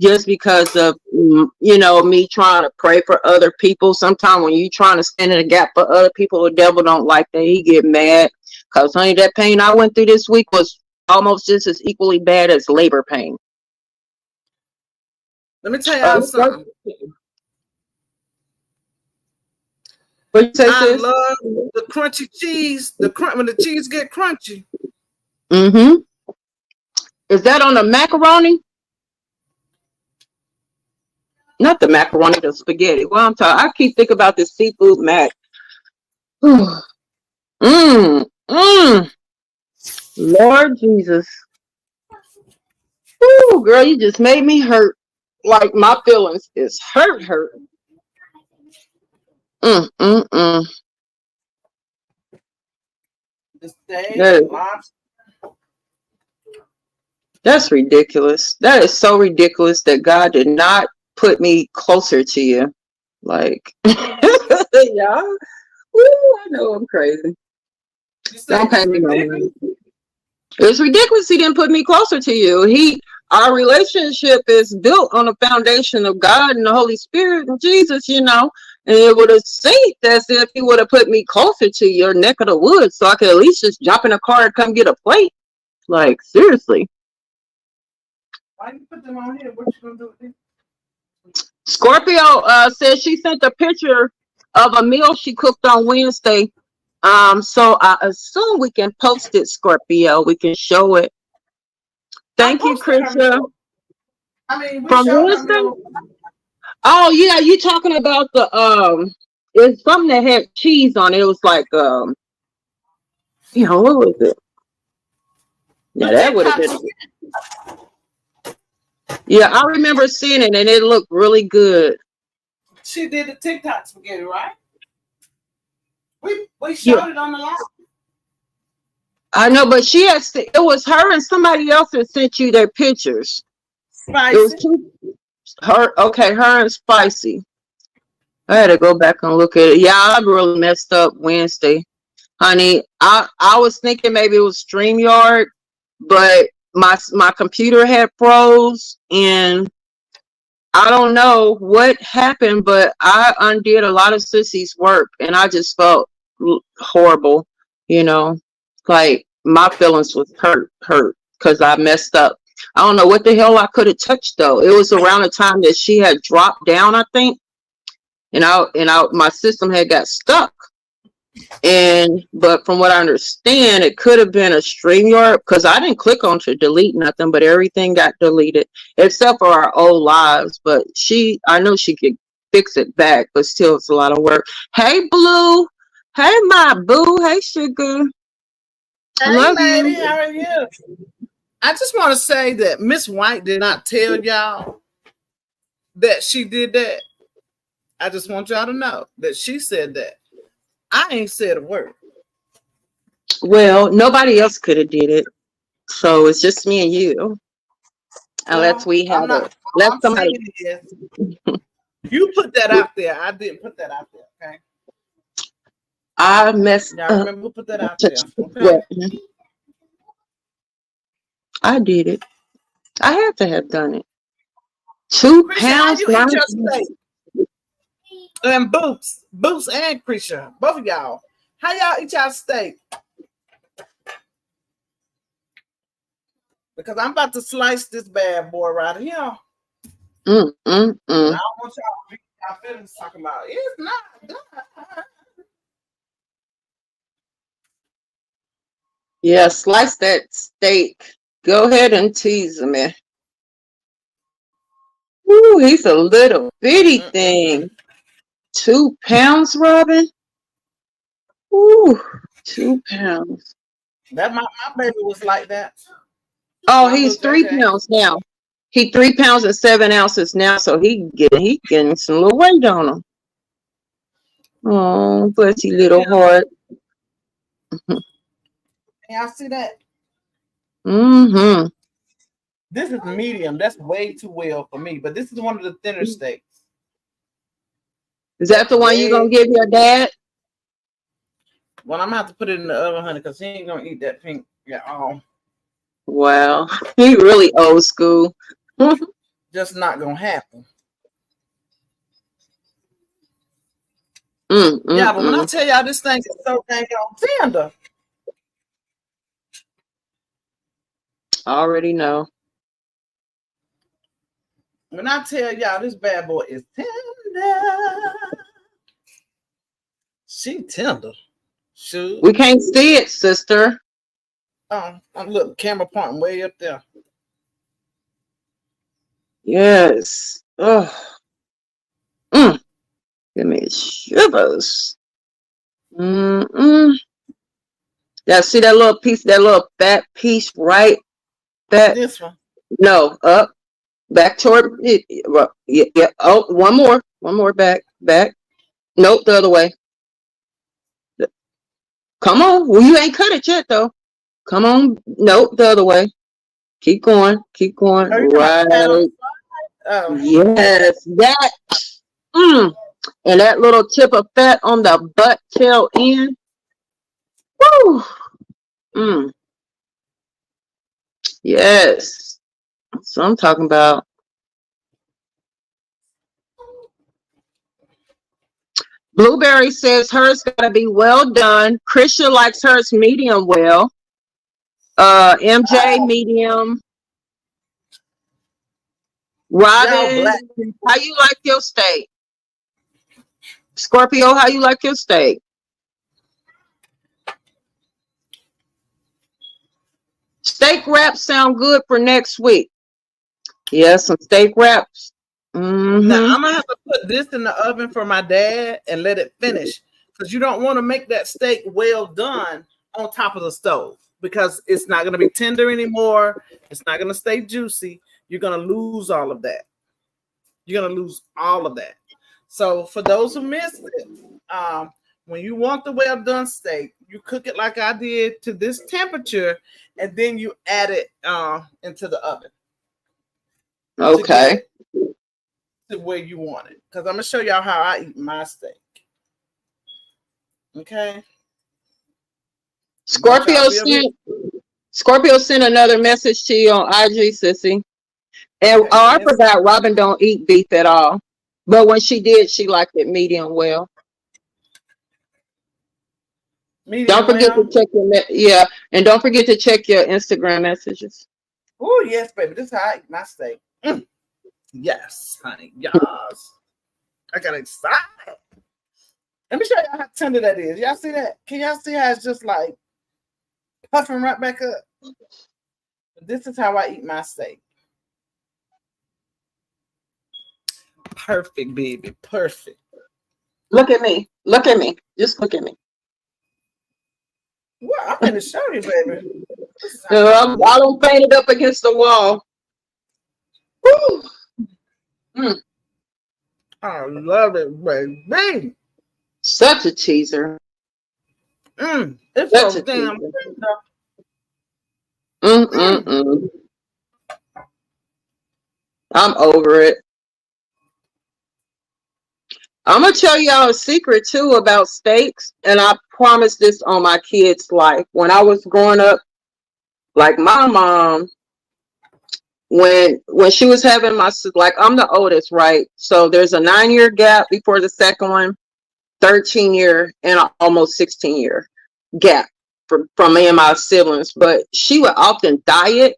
Just because of, me trying to pray for other people. Sometimes when you trying to stand in the gap for other people, the devil don't like that. He get mad. Because, honey, that pain I went through this week was almost just as equally bad as labor pain. Let me tell y'all something. What you say, I sis? love the crunchy cheese. When the cheese get crunchy. Mm-hmm. Is that on the macaroni? Not the macaroni, the spaghetti. Well, I'm talking. I keep thinking about this seafood mac. Lord Jesus. Ooh, girl, you just made me hurt. Like my feelings is hurt. The steak, That's ridiculous. That is so ridiculous that God did not put me closer to you. Like, yeah. Ooh, I know I'm crazy. Don't pay me no money. It's ridiculous he didn't put me closer to you. Our relationship is built on a foundation of God and the Holy Spirit and Jesus, and it would have seemed as if he would have put me closer to your neck of the woods so I could at least just jump in a car and come get a plate. Like, seriously. Why you put them on here? What you gonna do with them? Scorpio says she sent a picture of a meal she cooked on Wednesday. So I assume we can post it, Scorpio. We can show it. Thank you, Krisha. From Wednesday? Oh yeah, you talking about the it's something that had cheese on it. It was like what was it? Yeah, that would have been. Yeah, I remember seeing it and it looked really good. She did the TikTok spaghetti, right? We showed it on the live. I know, but it was her and somebody else that sent you their pictures. Spicy. It was her and Spicy. I had to go back and look at it. Yeah, I really messed up Wednesday. Honey, I was thinking maybe it was StreamYard, but my computer had froze and I don't know what happened, but I undid a lot of Sissy's work and I just felt horrible, like my feelings was hurt because I messed up. I don't know what the hell I could have touched though. It was around the time that she had dropped down, I think, and my system had got stuck. But from what I understand, it could have been a StreamYard because I didn't click on to delete nothing, but everything got deleted except for our old lives. But I know she could fix it back, but still it's a lot of work. Hey, Blue, Hey, my boo. Hey, sugar. Hey, Love lady, you. how are you? I just want to say that Miss White did not tell y'all that she did that. I just want y'all to know that she said that. I ain't said a word. Well, nobody else could have did it. So it's just me and you. Unless Well, we I'm had not. it. All Let I'm somebody. saying is, you put that out there. I didn't put that out there. Okay. I messed Y'all up. remember who put that out there? Okay. Yeah, I did it. I had to have done it. 2 Krisha, how pounds, you eat your steak? And Boots and Krisha, both of y'all. How y'all eat y'all steak? Because I'm about to slice this bad boy right here. And I don't want y'all to be y'all feelings talking about it's not done. Yeah, slice that steak. Go ahead and tease me. Ooh, he's a little bitty thing. 2 pounds, Robin? Ooh, 2 pounds. That my baby was like that. Oh, My he's little 3 JJ. pounds now. He 3 pounds and 7 ounces now, so he getting some little weight on him. Oh, bless you, little heart. Y'all see that? Mm-hmm. This is medium. That's way too well for me. But this is one of the thinner steaks. Is that the one you're gonna give your dad? Well, I'm gonna have to put it in the oven, honey, because he ain't gonna eat that pink at all. Wow, he really old school. Just not gonna happen. Yeah, but when I tell y'all this thing is so dang on tender. I already know. When I tell y'all this bad boy is tender. She tender. Shoot. We can't see it, sister. Look, camera pointing way up there. Yes. Oh. Give me shivers. Yeah, see that little piece, that little fat piece right back? This one. No, up, back toward it. Yeah. Oh, one more back. Nope, the other way. Come on. Well, you ain't cut it yet, though. Come on. Nope, the other way. Keep going. Are you talking Right. about fat on the side? Oh. Yes, that. And that little tip of fat on the butt tail end. Woo. Yes. So I'm talking about. Blueberry says hers gotta be well done. Krisha likes hers medium well. MJ medium. Y'all Robin, black. how you like your steak? Scorpio, how you like your steak? Steak wraps sound good for next week. Yeah, some steak wraps. Now Mm-hmm. I'm gonna have to put this in the oven for my dad and let it finish. Because you don't want to make that steak well done on top of the stove because it's not gonna be tender anymore. It's not gonna stay juicy. You're gonna lose all of that. You're gonna lose all of that. So for those who missed it, when you want the well done steak, you cook it like I did to this temperature, and then you add it into the oven. Okay. To where you want it. Because I'm gonna show y'all how I eat my steak. Okay. Scorpio sent another message to you on IG, sissy. And Okay, I forgot Robin don't eat beef at all. But when she did, she liked it medium well. Don't forget to check your and don't forget to check your Instagram messages. Oh yes, baby. This is how I eat my steak. Yes, honey. Yes. I got excited. Let me show y'all how tender that is. Y'all see that? Can y'all see how it's just like puffing right back up? This is how I eat my steak. Perfect, baby. Perfect. Look at me. Just look at me. Well, I'm in the show you, baby. I don't faint it up against the wall. Woo. I love it, baby. Such a teaser. It's Such so a damn teaser. good. I'm over it. I'm gonna tell y'all a secret too about steaks, and I promise this on my kids' life. When I was growing up, like my mom, when she was having like I'm the oldest, right? So there's a 9-year gap before the second one, 13-year, and almost 16-year gap from me and my siblings. But she would often diet.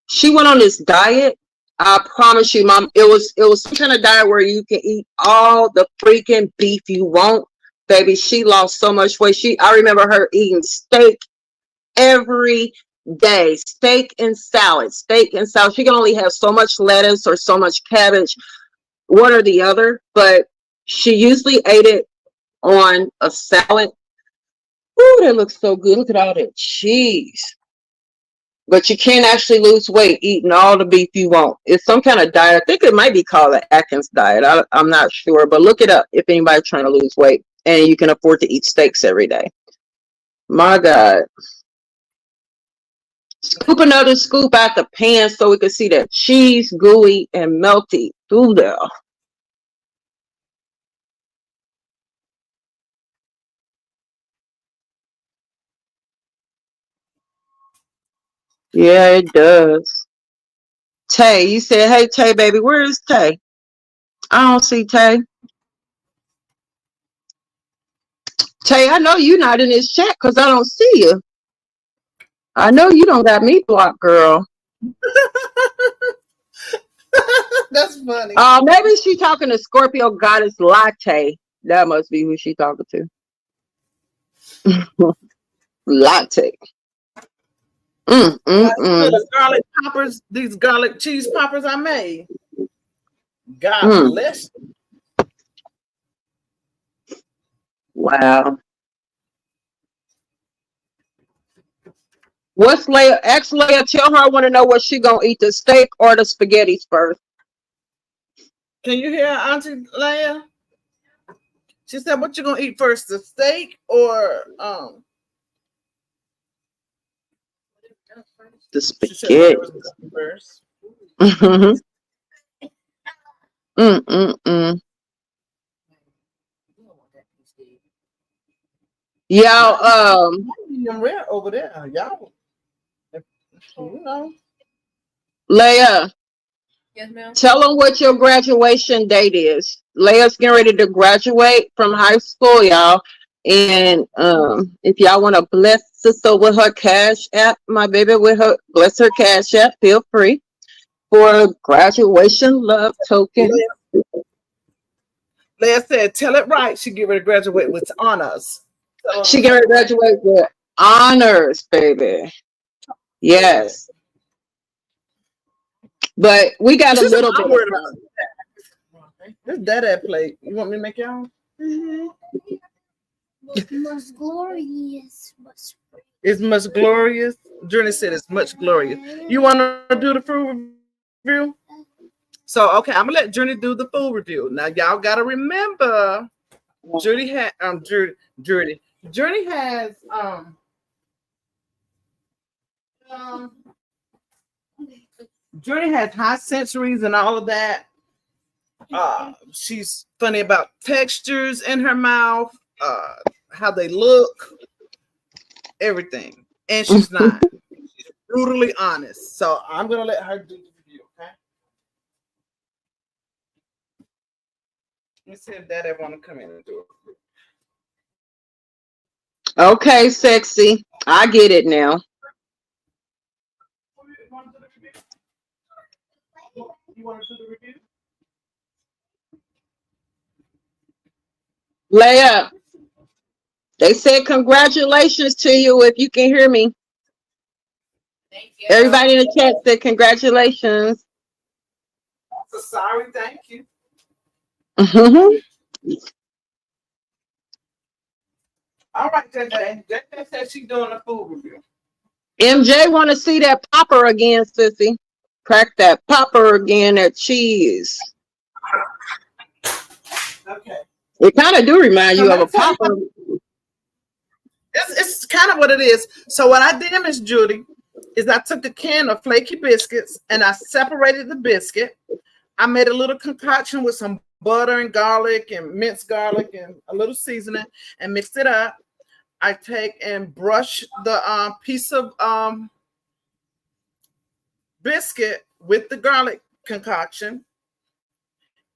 She went on this diet. I promise you, Mom, it was some kind of diet where you can eat all the freaking beef you want. Baby, she lost so much weight. I remember her eating steak every day, steak and salad. She can only have so much lettuce or so much cabbage, one or the other, but she usually ate it on a salad. Ooh, that looks so good. Look at all that cheese. But you can't actually lose weight eating all the beef you want. It's some kind of diet. I think it might be called the Atkins diet. I'm not sure, but look it up if anybody's trying to lose weight and you can afford to eat steaks every day. My God. Scoop another scoop out the pan so we can see that cheese gooey and melty through there. Yeah, it does. Tay, you said, hey, Tay, baby, where is Tay? I don't see Tay. Tay, I know you're not in this chat because I don't see you. I know you don't got me blocked, girl. That's funny. Maybe she talking to Scorpio Goddess Latte. That must be who she talking to. Latte. The garlic poppers, these garlic cheese poppers I made. God bless you. Wow. What's Leia? Ask Leia, tell her I want to know what she gonna eat, the steak or the spaghettis first. Can you hear Auntie Leia? She said, what you gonna eat first, the steak or the spaghetti first? Y'all, I'm rare over there. Y'all, you know. Leia. Yes, ma'am. Tell them what your graduation date is. Leia's getting ready to graduate from high school, y'all. And if y'all want to bless sister with her cash app, my baby, with her bless her cash app, feel free for a graduation love token. Leia said, tell it right. She get ready to graduate with honors. She get ready to graduate with honors, baby. Yes. But we got a little bit of time. This Dad plate. You want me to make y'all? Most glorious. It's much glorious. Journey said it's much glorious. You want to do the food review? So okay, I'm gonna let Journey do the food review. Now y'all gotta remember, Journey has Journey has high sensories and all of that. She's funny about textures in her mouth, how they look, everything. And she's not. She's brutally honest. So I'm gonna let her do the review, okay? Let me see if Daddy want to come in and do it. Okay, sexy. I get it now. You want to do the review? Leia, they said congratulations to you if you can hear me. Thank you. Everybody in the chat said congratulations. So sorry, thank you. All right, JJ. JJ said she's doing a food review. MJ want to see that popper again, sissy. Crack that popper again, that cheese. Okay. It kind of do remind So you of a that's how popper. it's kind of what it is. So what I did, Miss Judy, is I took a can of flaky biscuits and I separated the biscuit. I made a little concoction with some butter and garlic and minced garlic and a little seasoning and mixed it up. I take and brush the piece of biscuit with the garlic concoction.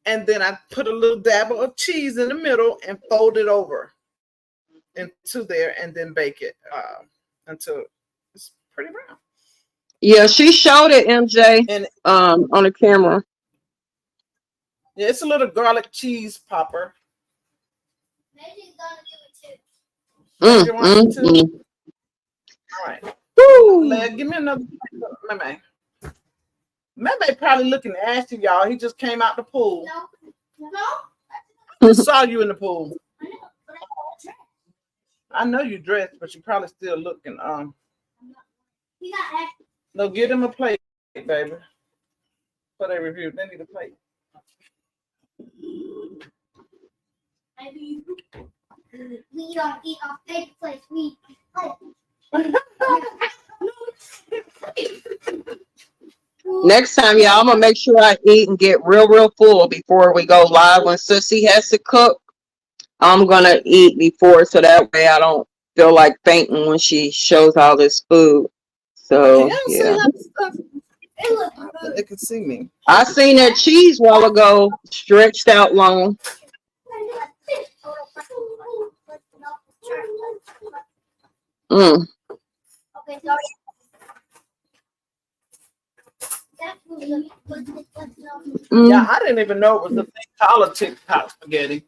And then I put a little dab of cheese in the middle and fold it over into there and then bake it until it's pretty brown. Yeah, she showed it, MJ, And on the camera. yeah, it's a little garlic cheese popper. Maybe gonna give it to. You want it too? All right. Woo. Give me another Meme. Meme probably looking ashy, y'all. He just came out the pool. No. I just saw you in the pool. I know, but I got dressed. I know you dressed, but you probably still looking. He got extra. No, give them a plate, baby. For their review, they need a plate. Maybe we don't eat off fake place. We Next time, y'all, I'm gonna make sure I eat and get real full before we go live. When Sissy has to cook, I'm gonna eat before, so that way I don't feel like fainting when she shows all this food. So Can yeah, see how this stuff? it looks I think good. they can see me. I seen that cheese while ago, stretched out long. Mm. Okay, sorry. That's really good. Mm. Yeah, I didn't even know it was a thing called a TikTok spaghetti.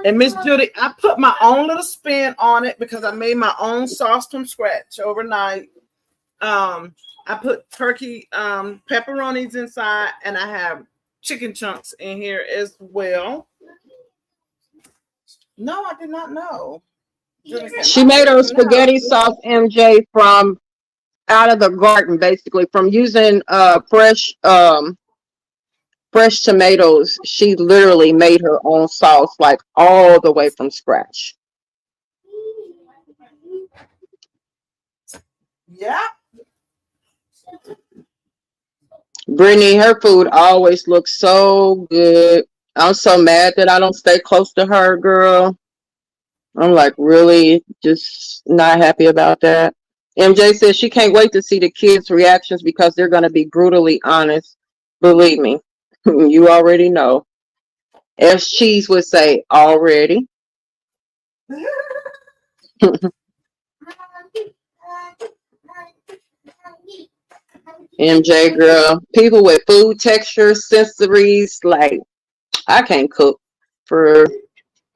And Miss Judy, I put my own little spin on it because I made my own sauce from scratch overnight. I put turkey pepperonis inside, and I have chicken chunks in here as well. No, I did not know. Judy said, She "No, made her no." spaghetti sauce, MJ, from out of the garden, basically from using fresh tomatoes. She literally made her own sauce, like all the way from scratch. Yeah. Brittany, her food always looks so good. I'm so mad that I don't stay close to her, girl. I'm like really just not happy about that. MJ says she can't wait to see the kids' reactions because they're going to be brutally honest. Believe me, you already know. As Cheese would say, already. MJ, girl, people with food texture, sensories, like I can't cook for.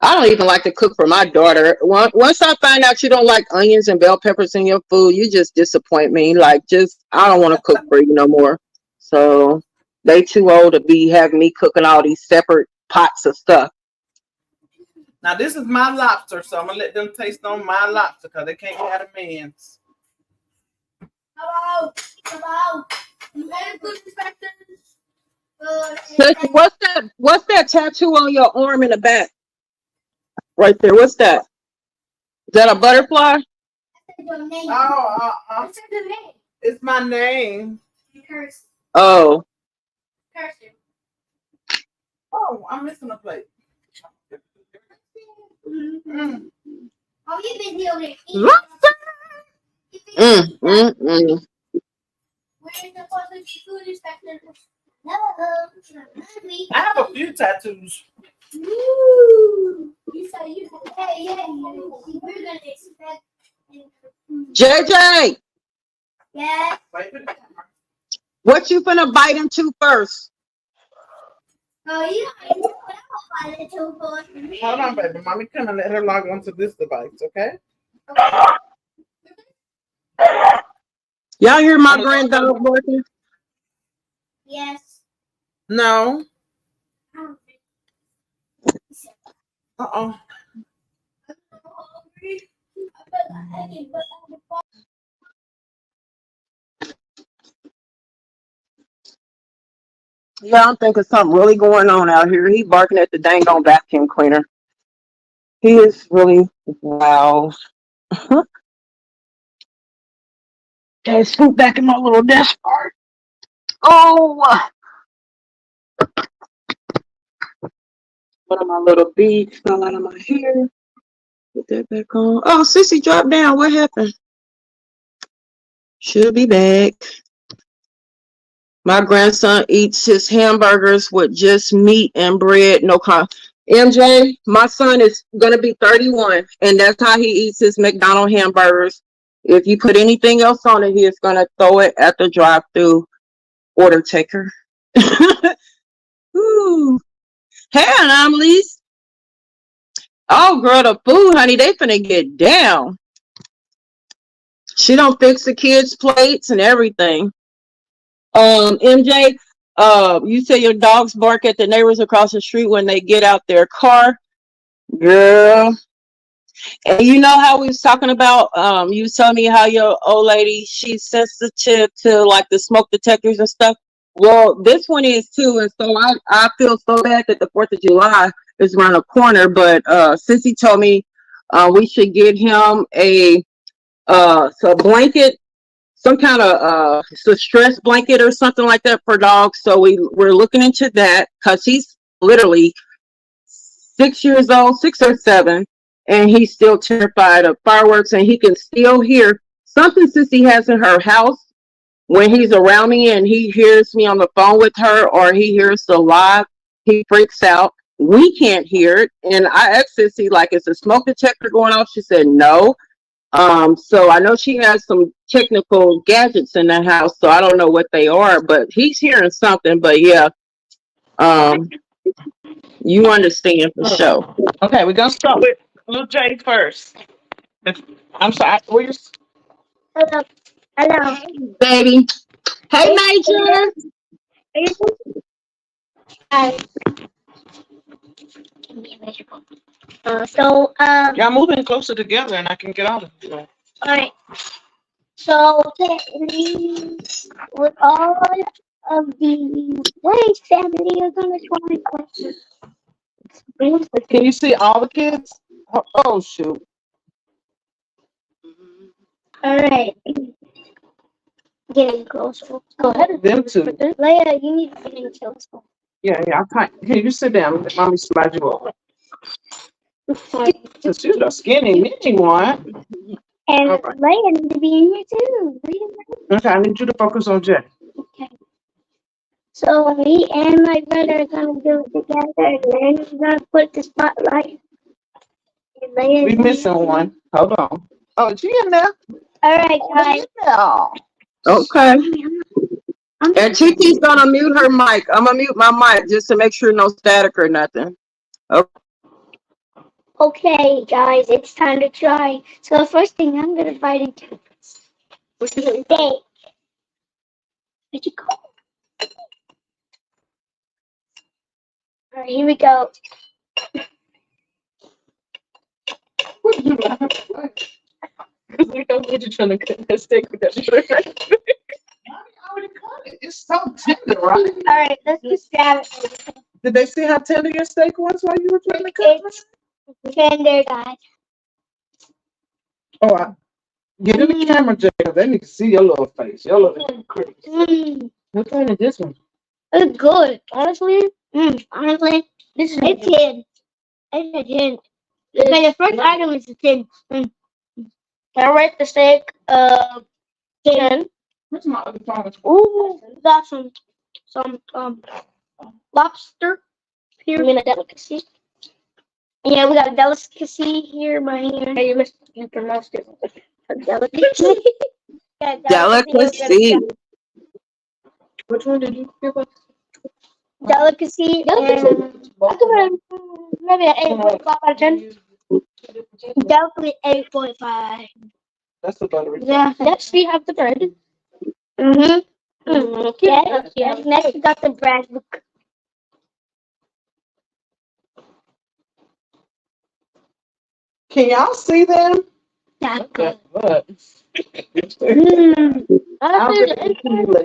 I don't even like to cook for my daughter. Once I find out you don't like onions and bell peppers in your food, you just disappoint me. Like, just I don't want to cook for you no more. So they too old to be having me cooking all these separate pots of stuff. Now this is my lobster, so I'm gonna let them taste on my lobster because they can't have a man's. Hello. Very good inspectors. Sissy, what's that tattoo on your arm in the back? Right there. What's that? Is that a butterfly? Oh, it's my name. Oh. Oh, I'm missing a plate. Mm. Oh, you've been here with Mm. Where's the person food inspector? No. I have a few tattoos. Ooh. You said you yeah. We're gonna expect. JJ, Yeah. Wait for the camera. what you finna bite into first? Oh, you know what I'm gonna too for. Hold on, baby. Mommy, come and let her log onto this device, okay? Y'all hear my granddaughter barking? Yes. No. I don't think. Uh-oh. Yeah, I'm thinking something really going on out here. He barking at the dang on vacuum cleaner. He is really wow. Okay, scoot back in my little desk part. Oh, one of my little beads fell out of my hair. Put that back on. Oh, Sissy dropped down. What happened? Should be back. My grandson eats his hamburgers with just meat and bread, no con. MJ, my son is gonna be 31, and that's how he eats his McDonald's hamburgers. If you put anything else on it, he is gonna throw it at the drive-through order taker. Ooh. Hey, anomalies. Oh, girl, the food, honey, they finna get down. She don't fix the kids' plates and everything. MJ, you say your dogs bark at the neighbors across the street when they get out their car, girl. And you know how we was talking about, you was telling me how your old lady, she's sensitive to like the smoke detectors and stuff. Well, this one is too, and so I feel so bad that the 4th of July is around the corner, but Sissy told me we should get him a blanket, some kind of it's a stress blanket or something like that for dogs. So we're looking into that because he's literally 6 years old, 6 or 7, and he's still terrified of fireworks, and he can still hear something Sissy has in her house when he's around me and he hears me on the phone with her or he hears the live, he freaks out. We can't hear it. And I asked Sissy, like, is the smoke detector going off? She said no. So I know she has some technical gadgets in the house, so I don't know what they are, but he's hearing something. But yeah, you understand for sure. Okay, we're gonna start with little J first. I'm sorry. Hello. Hello. Baby. Hey, Major. Hi. Y'all moving closer together, and I can get out of it. All right. So technically, with all of the Wayne family are gonna try questions. Can you see all the kids? Oh shoot. All right. Getting closer. Go ahead. Them two. Leia, you need to get in closer. Yeah, I can't. Here, you sit down. Let mommy slide you over. Since you're the skinny mini one. And All right. Leia needs to be in here too. Okay, I need you to focus on Jay. Okay. So me and my brother are gonna do it together, and then we're gonna put the spotlight. And Leia. We missing one. Hold on. Oh, she in there. All right, guys. Oh. Okay. And Tiki's gonna mute her mic. I'm gonna mute my mic just to make sure no static or nothing. Okay, guys, it's time to try. So the first thing I'm gonna bite into is steak. Where'd you go? All right, here we go. We don't get you trying to cut that steak with that sugar. I already cut it. It's so tender, right? All right, let's just grab it. Did they see how tender your steak was while you were trying to cut it? It's tender, guys. Oh, get in the camera, Jacob. They need to see your little face. Your little crazy. What kind is this one? It's good, honestly. Honestly, this is a 10. It's a 10. Okay, the first item is a 10. I rate the steak 10. Where's my other phone? Ooh, we got some lobster here. I mean a delicacy. Yeah, we got a delicacy here right here. Hey, you pronounced it. A delicacy. Yeah, Delicacy. Which one did you pick up? Delicacy. And I give it maybe an 8.5 out of 10. Definitely 8.5. That's the buttery. Yeah, next we have the bread. Yeah. Next we got the bread. Can y'all see them? That's good. But Honestly,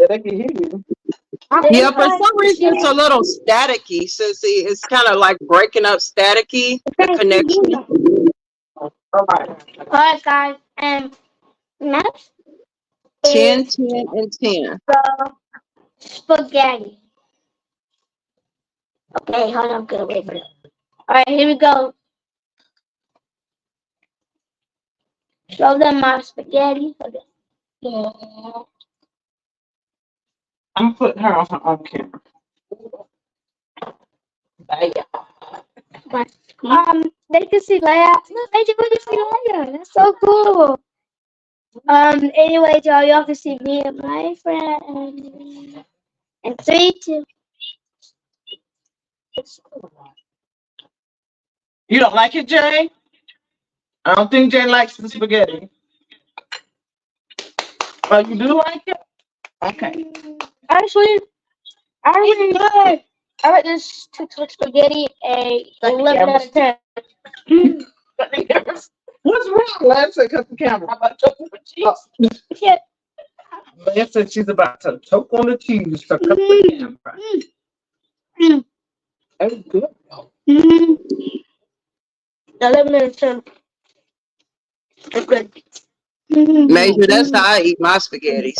they can hear you. Yeah, for some reason it's a little staticky, Sissy. It's kind of like breaking up staticky, the connection. All right. Alright, guys, and next 10, is 10, and 10. the spaghetti. Okay, hold on, I'm gonna wait for it. Alright, here we go. Show them my spaghetti. Okay. Yeah. I'm putting her on camera. They can see Leia. Look, they can see Leia. That's so cool. Anyway, y'all can see me and my friend. And 3, 2. You don't like it, Jay? I don't think Jay likes the spaghetti. Oh, you do like it? Okay. Actually, I rate this tuk-tuk spaghetti a 11 out of 10. What's wrong? Lance said cut the camera. How about choking the cheese? Yeah. Lance said she's about to choke on the cheese to cut the camera. Mm. That was good. 11 out of 10. That's good. Major, that's how I eat my spaghettis.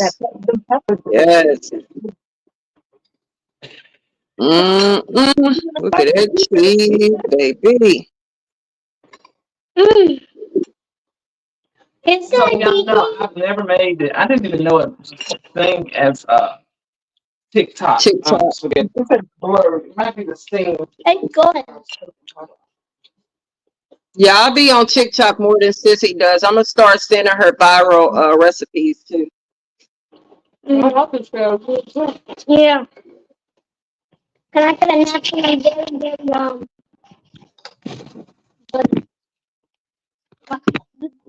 Yes. Look at that cheese, baby. It's So so y'all know I've never made it. I didn't even know it was a thing as TikTok. TikTok. Spaghetti. It's a blur. It might be the same. It's good. Yeah, I'll be on TikTok more than Sissy does. I'm gonna start sending her viral recipes too. Yeah. Can I get a napkin and very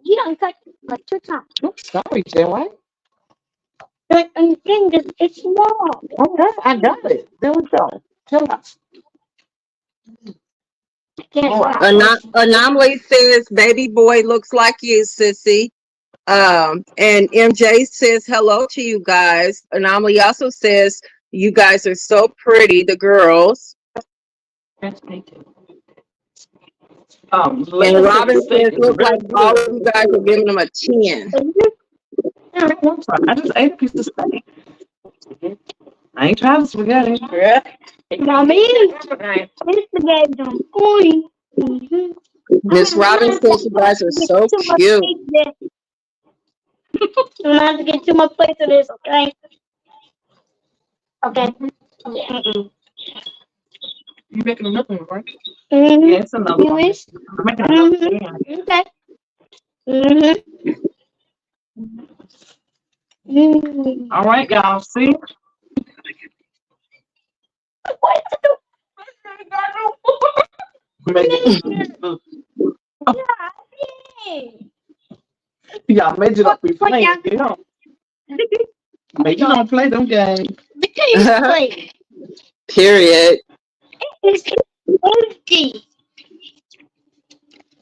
you don't cut like 2 times. Oops, sorry, Jay. What? And fingers, it's small. Okay, I got it. There we go. Tell us. Can't Alright. Anomaly says, "Baby boy looks like you, Sissy." And MJ says, "Hello to you guys." Anomaly also says, "You guys are so pretty, the girls." And Robin says, "Look like all of you guys are giving them a 10." I just ate a piece of steak. I ain't trying to spaghetti. Mommy, this spaghetti on point. Miss Robin says, "You guys are so cute." I'm not to get too much place of this, okay? Okay. You making another one, right? Mm-hmm. Yes, another You one. wish? I'm making another one. Okay. Mm-hmm. All right, y'all. See? Y'all made it up. We playing, you know. Made you don't play them games. Period. It's empty.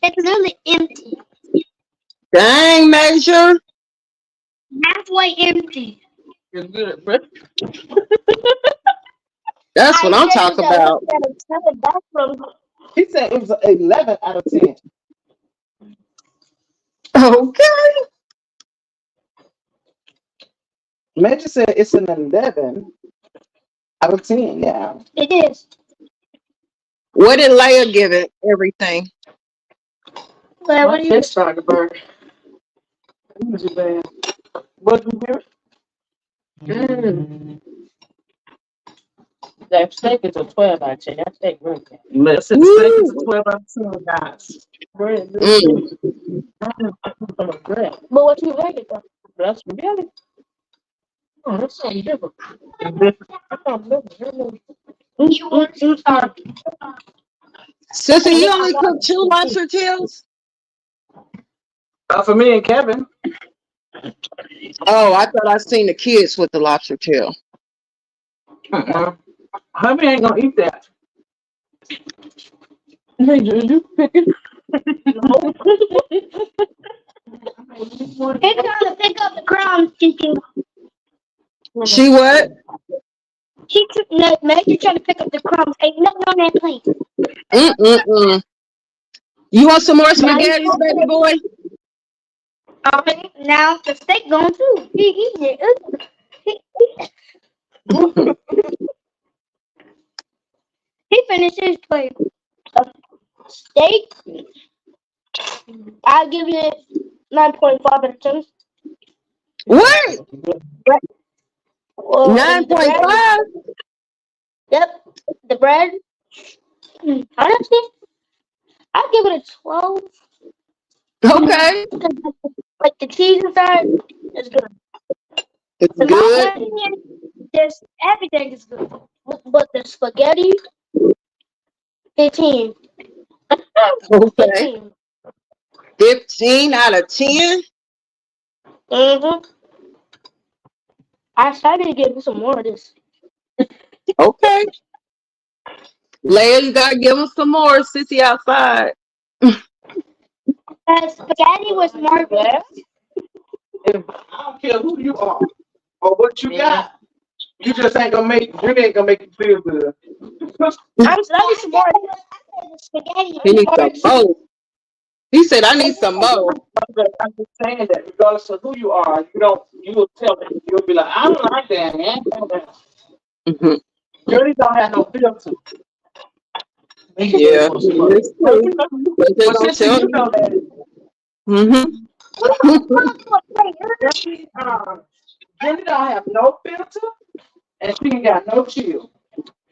It's really empty. Dang, Major. Halfway empty. It's good, bro. That's what I'm talking about. He said it was an 11 out of 10. Okay. Major said it's an 11 out of 10, yeah. It is. What did Leia give it? Everything. But what do you starting to burn. What do you hear? That steak is a 12 out of 10. That steak really good. Listen, the steak is a 12 out of 10, guys. Bread, Mm. from a bread. But what you rate it though? That's spaghetti. Oh, that's something different. That's something different. Sissy, you only cook 2 lobster tails? For me and Kevin. Oh, I thought I seen the kids with the lobster tail. Hubby ain't gonna eat that. Hey, did you pick it? He's trying to pick up the crumbs. She what? Major trying to pick up the crumbs. Ain't nothing on that plate. Mm-mm-mm. You want some more spaghetti, baby boy? Okay, now the steak going too. He finished his plate. Steak, I'll give it 9.5 out of 10. What? Well, the bread- 9.5? Yep, the bread. Honestly, I'll give it a 12. Okay. Like the cheese inside is good. It's In my good. opinion, just everything is good. But the spaghetti, 15. Okay. 15. 15 out of 10? Mm-hmm. I decided to give you some more of this. Okay. Leia, you gotta give him some more, sissy outside. The spaghetti was marvelous. I don't care who you are or what you got. You just ain't gonna make you feel good. I'm sorry, some more. The spaghetti. He needs some more. He said, I need some more. I'm just saying that regardless of who you are, you will tell them. You'll be like, I don't like that, man. Mm-hmm. You really don't have no filter. Yeah, it's true. But they But gonna since tell you know that, Mm-hmm. Jenny don't have no filter, and she ain't got no chill.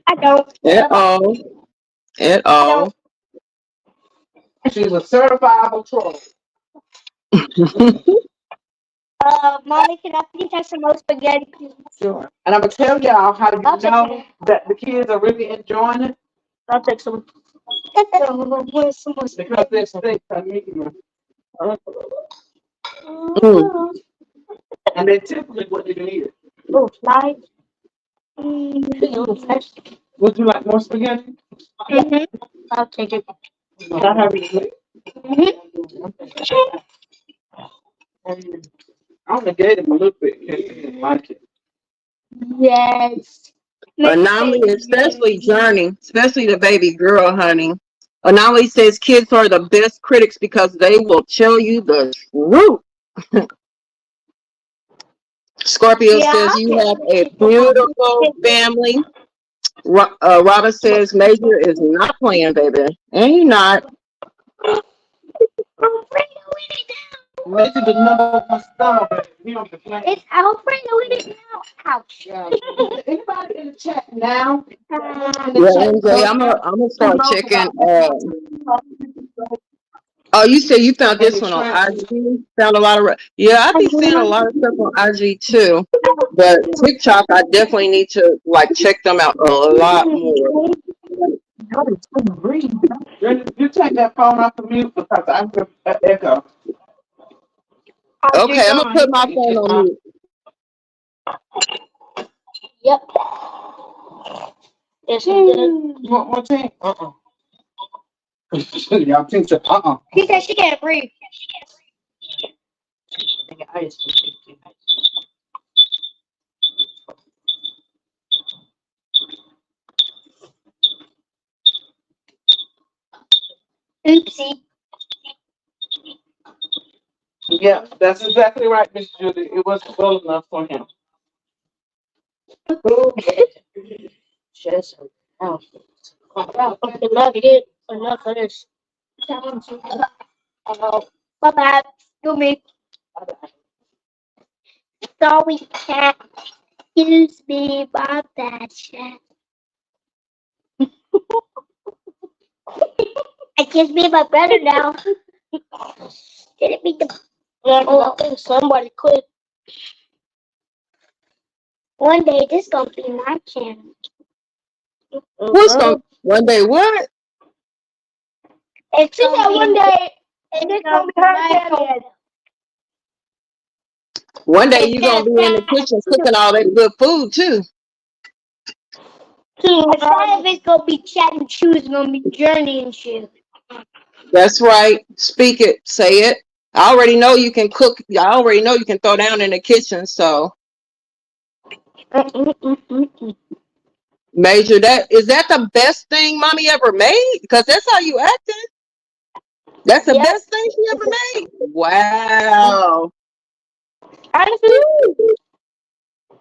I don't. At all. At all. She's a certifiable troll. Mommy, can I please have some more spaghetti, please? Sure. And I'm gonna tell y'all how you know that the kids are really enjoying it I'll take some. because they're sick from eating Mm. and they typically what you need. Oh, slide. Would you like more spaghetti? I'll take it. Can I have it? I only gave them a little bit because they didn't like it. Yes. Anomaly, especially Journey, especially the baby girl, honey. Anomaly says kids are the best critics because they will tell you the truth. Scorpio says you have a beautiful family. Robin says Major is not playing, baby. And you're not. Major the number one star, but he don't complain. It's Alfredo with it now. Ouch. Anybody in the chat now? Yeah, MJ, I'm gonna start checking. Oh, you said you found this one on IG. Found a lot of. Yeah, I be seeing a lot of stuff on IG too. But TikTok, I definitely need to like check them out a lot more. You take that phone off the mute because I hear an echo. Okay, I'm gonna put my phone on mute. Yep. Yes, he did. One thing? Y'all think so? He said she can't breathe. Oopsie. Yeah, that's exactly right, Miss Judy. It was well enough for him. Okay, love it. Enough of this. Bye bye. Do me. Sorry, cat. Excuse me, my bad, cat. Excuse me, my brother now. Didn't mean to. Oh, I think somebody quit. One day, this gonna be my channel. What's going? One day, what? She said one day, and this gonna be her channel. One day you gonna be in the kitchen cooking all that good food too. Instead of it's gonna be chat and chew, it's gonna be journey and shit. That's right. Speak it. Say it. I already know you can cook. I already know you can throw down in the kitchen. So, Major, that is that the best thing mommy ever made? Because that's how you acting. That's the Yes. best thing she ever made. Wow. Honestly,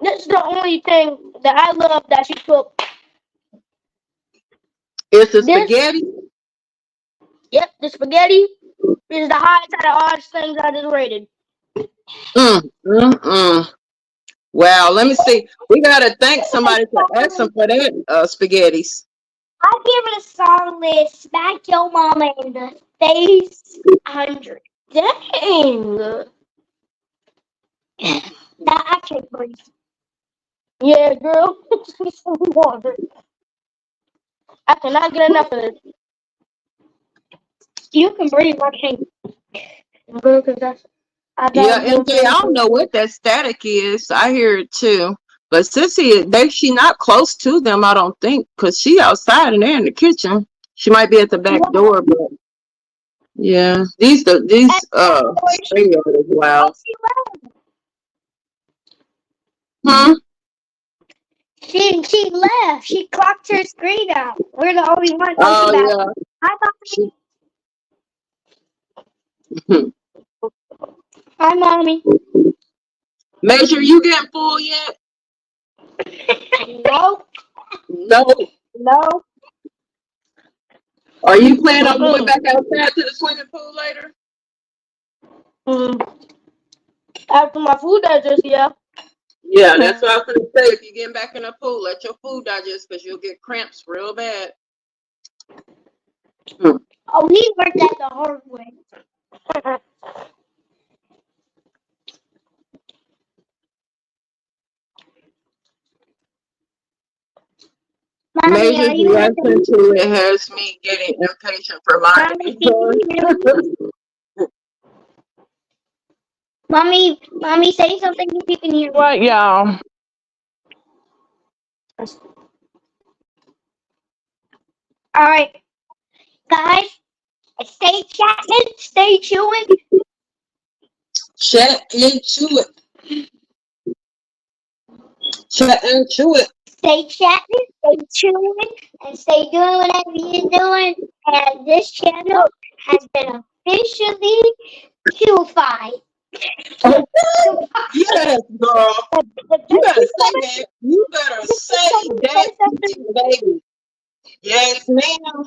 this is the only thing that I love that she cooked. It's the This, spaghetti. yep, the spaghetti is the highest out of all the things I just rated. Mm, mm, mm. Wow. Let me see. We gotta thank somebody for asking for that spaghettis. I give it a solid smack your mama in the face 100. Dang. That I can't breathe. Yeah, girl. Give me some water. I cannot get enough of this. You can breathe, I can't. Girl, 'cause I Yeah, gotta do MJ, I don't know what that static is. I hear it too. But Sissy, she not close to them, I don't think, because she outside and they're in the kitchen. She might be at the back door, but yeah. These radio is Oh, loud. she left. Hmm? She left. She clocked her screen out. We're the only one. Oh, she Oh back. yeah. Hi, She, Hi, mommy. Major, you getting full yet? No, No. no. Are you planning on going back outside to the swimming pool later? After my food digest, yeah. Yeah, that's what I was gonna say. If you're getting back in the pool, let your food digest because you'll get cramps real bad. Oh, he worked that the hard way. Mommy, Major are you reaction to it has me getting impatient for mine to be done. Mommy, say something if you can hear me. Right, y'all. All right, guys, stay chatting, stay chewing, Chat into it. Chat into it. stay chatting, stay chewing, and stay doing whatever you're doing. And this channel has been officially queuified. Yes, girl. You better say that. You better say that, baby. Yes, ma'am.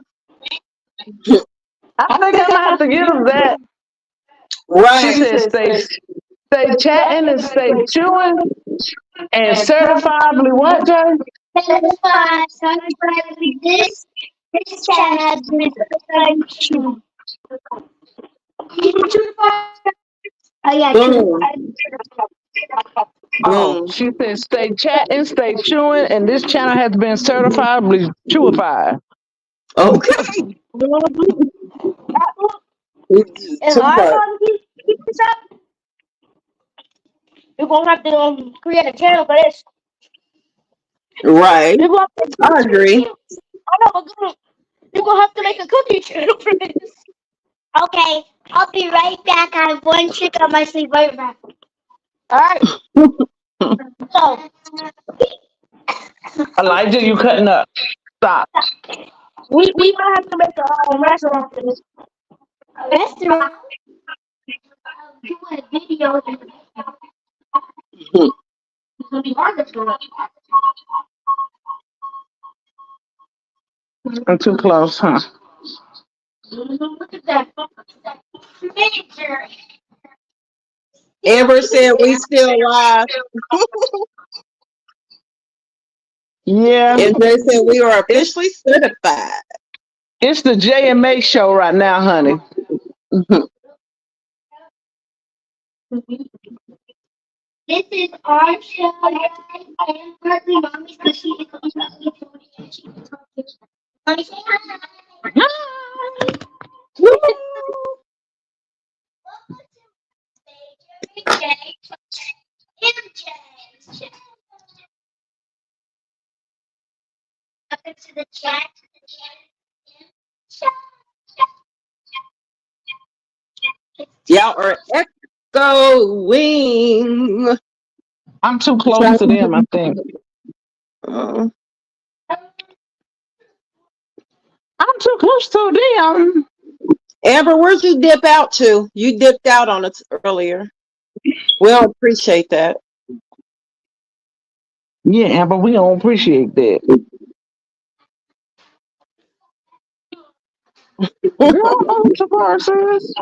I think I'm gonna have to give them that. She Right. said, stay chatting and stay chewing and certifiably what, Jay? Certified, certified this channel has been certified chewing. Did you chew the fire? Oh yeah, Boom. Oh, Boom. she said, stay chatting, stay chewing, and this channel has been certifiably chewified. Okay. If Two I parts. want to keep this up, you're gonna have to create a channel for this. Right. You're gonna have to, I agree. I know, but you're gonna have to make a cookie channel for this. Okay, I'll be right back. I have one trick on my sleeve. Right back. All right. So Elijah, you cutting up. Stop. we might have to make a restaurant for this. A restaurant. Doing videos. It's gonna be hard to do it. I'm too close, huh? Look at that. Miniature. Ever said we still live? Yeah. And they said we are officially certified. It's the JMA show right now, honey. This is our show, guys. And partly mommy's because she is on the Mommy, say hi. Welcome to the chat. Y'all are echoing. I'm too close to them, I think. Uh, I'm too close to them. Amber, where'd you dip out to? You dipped out on us earlier. We don't appreciate that. Yeah, Amber, we don't appreciate that. Girl, I'm too far, sis.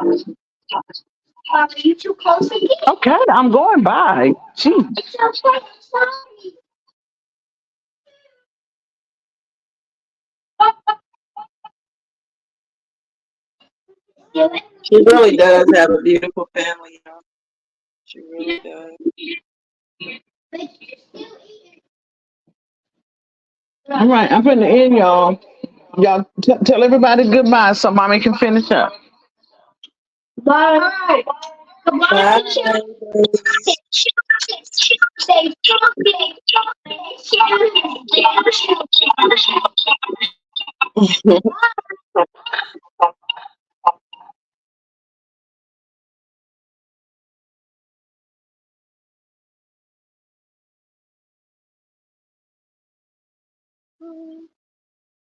You too close again. Okay, I'm going by. Gee. She really does have a beautiful family. You know? She really does. All right, I'm putting it in, y'all. Y'all tell everybody goodbye so mommy can finish up. Bye. Bye.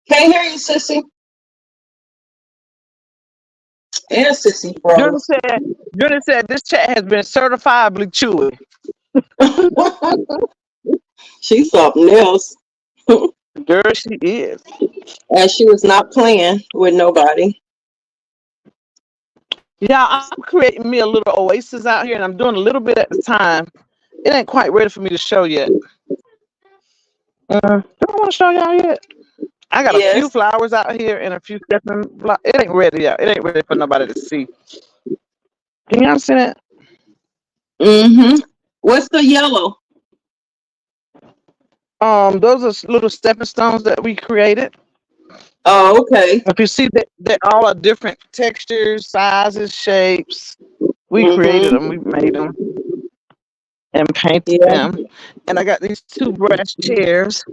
Can't hear you, sissy. And sissy Jordan froze. said this chat has been certifiably chewy. She's something else. Girl, she is. And she was not playing with nobody. Yeah, I'm creating me a little oasis out here, and I'm doing a little bit at a time. It ain't quite ready for me to show yet. Do I want to show y'all yet? I got a few Yes. flowers out here and a few stepping. It ain't ready yet. It ain't ready for nobody to see. Can y'all see that? Mm-hmm. What's the yellow? Those are little stepping stones that we created. Oh, okay. If you see that they all are different textures, sizes, shapes. We created them. We made them and painted them. And I got these two brass chairs.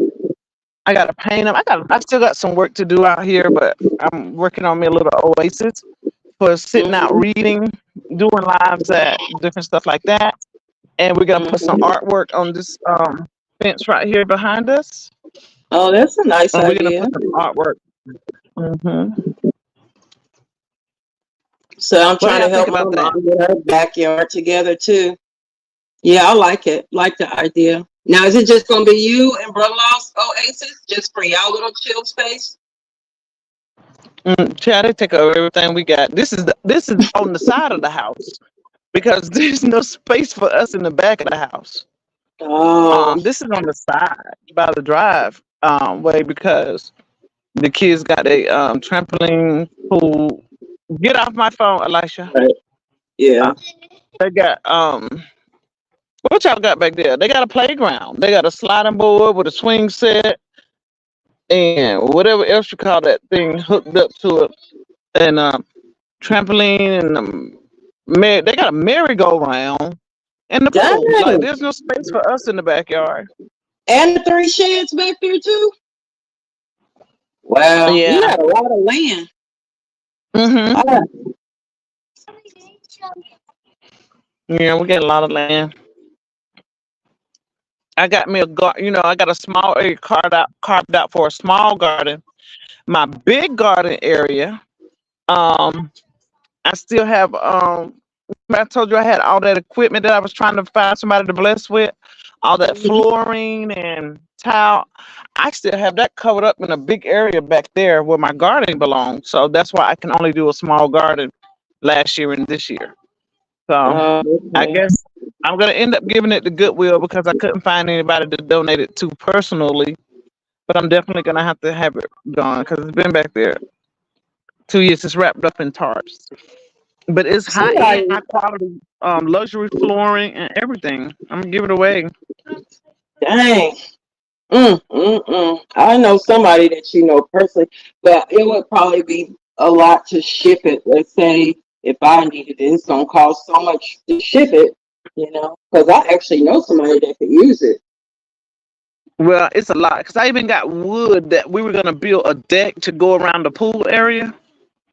I gotta paint them. I still got some work to do out here, but I'm working on me a little oasis for sitting out reading, doing lives at different stuff like that. And we're gonna put some artwork on this fence right here behind us. Oh, that's a nice And we're gonna idea. put some artwork. So I'm What do trying to y'all think help my about that? mom get her backyard together too. Yeah, I like it. Like the idea. Now, is it just gonna be you and Brother-in-law's oasis, just for y'all little chill space? Try to take over everything we got. This is on the side of the house because there's no space for us in the back of the house. Oh, This is on the side by the drive way because the kids got a trampoline pool. Get off my phone, Elisha. right. Yeah. They got what y'all got back there? They got a playground. They got a sliding board with a swing set and whatever else you call that thing hooked up to it, and trampoline and they got a merry-go-round and the pool. Like Dang. there's no space for us in the backyard. And the 3 sheds back there too. Wow. You Yeah. got a lot of land. Mm-hmm. Yeah, we got a lot of land. I got me I got a small area carved out for a small garden. My big garden area, I still have I told you I had all that equipment that I was trying to find somebody to bless with, all that flooring and tile. I still have that covered up in a big area back there where my garden belongs. So that's why I can only do a small garden last year and this year. So I guess I'm gonna end up giving it to Goodwill because I couldn't find anybody to donate it to personally. But I'm definitely gonna have to have it gone because it's been back there 2 years. It's wrapped up in tarps. But it's high quality luxury flooring and everything. I'm gonna give it away. Dang. I know somebody that you know personally, but it would probably be a lot to ship it. Let's say if I needed it, it's gonna cost so much to ship it, because I actually know somebody that could use it. Well, it's a lot because I even got wood that we were gonna build a deck to go around the pool area.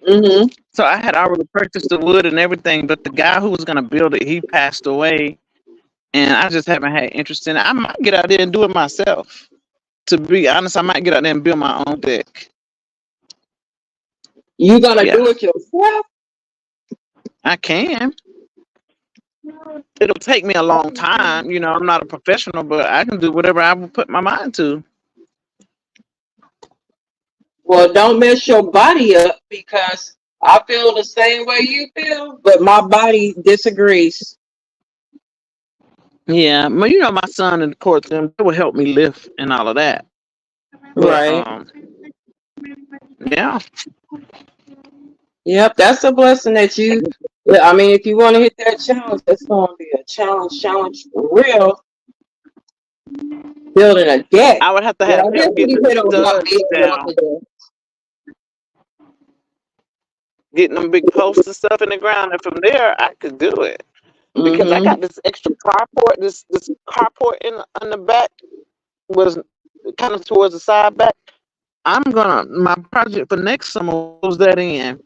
Mm-hmm. So I had already purchased the wood and everything, but the guy who was gonna build it, he passed away, and I just haven't had interest in it. I might get out there and do it myself. To be honest, I might get out there and build my own deck. You gonna Yeah, do it yourself? I can. It'll take me a long time. I'm not a professional, but I can do whatever I will put my mind to. Well, don't mess your body up because I feel the same way you feel, but my body disagrees. Yeah, but my son and of course them they will help me lift and all of that. But Right. yeah. Yep, that's a blessing that you. Yeah, I mean, if you want to hit that challenge, that's going to be a challenge for real. Building a deck. I would have to Yeah, have I him get definitely the hit on studs down, getting them big posts and stuff in the ground, and from there I could do it because I Mm-hmm. got this extra carport. This carport in the back was kind of towards the side back. My project for next summer was that in.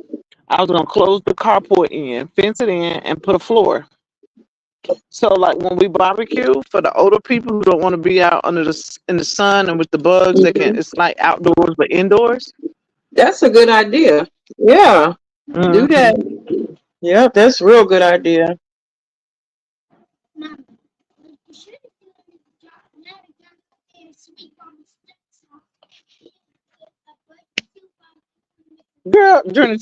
I was gonna close the carport in, fence it in, and put a floor. So like when we barbecue for the older people who don't want to be out in the sun and with the bugs, they can. Mm-hmm. It's like outdoors but indoors. That's a good idea. Yeah, do that. Mhm. Yep, that's a real good idea. Girl, Journey,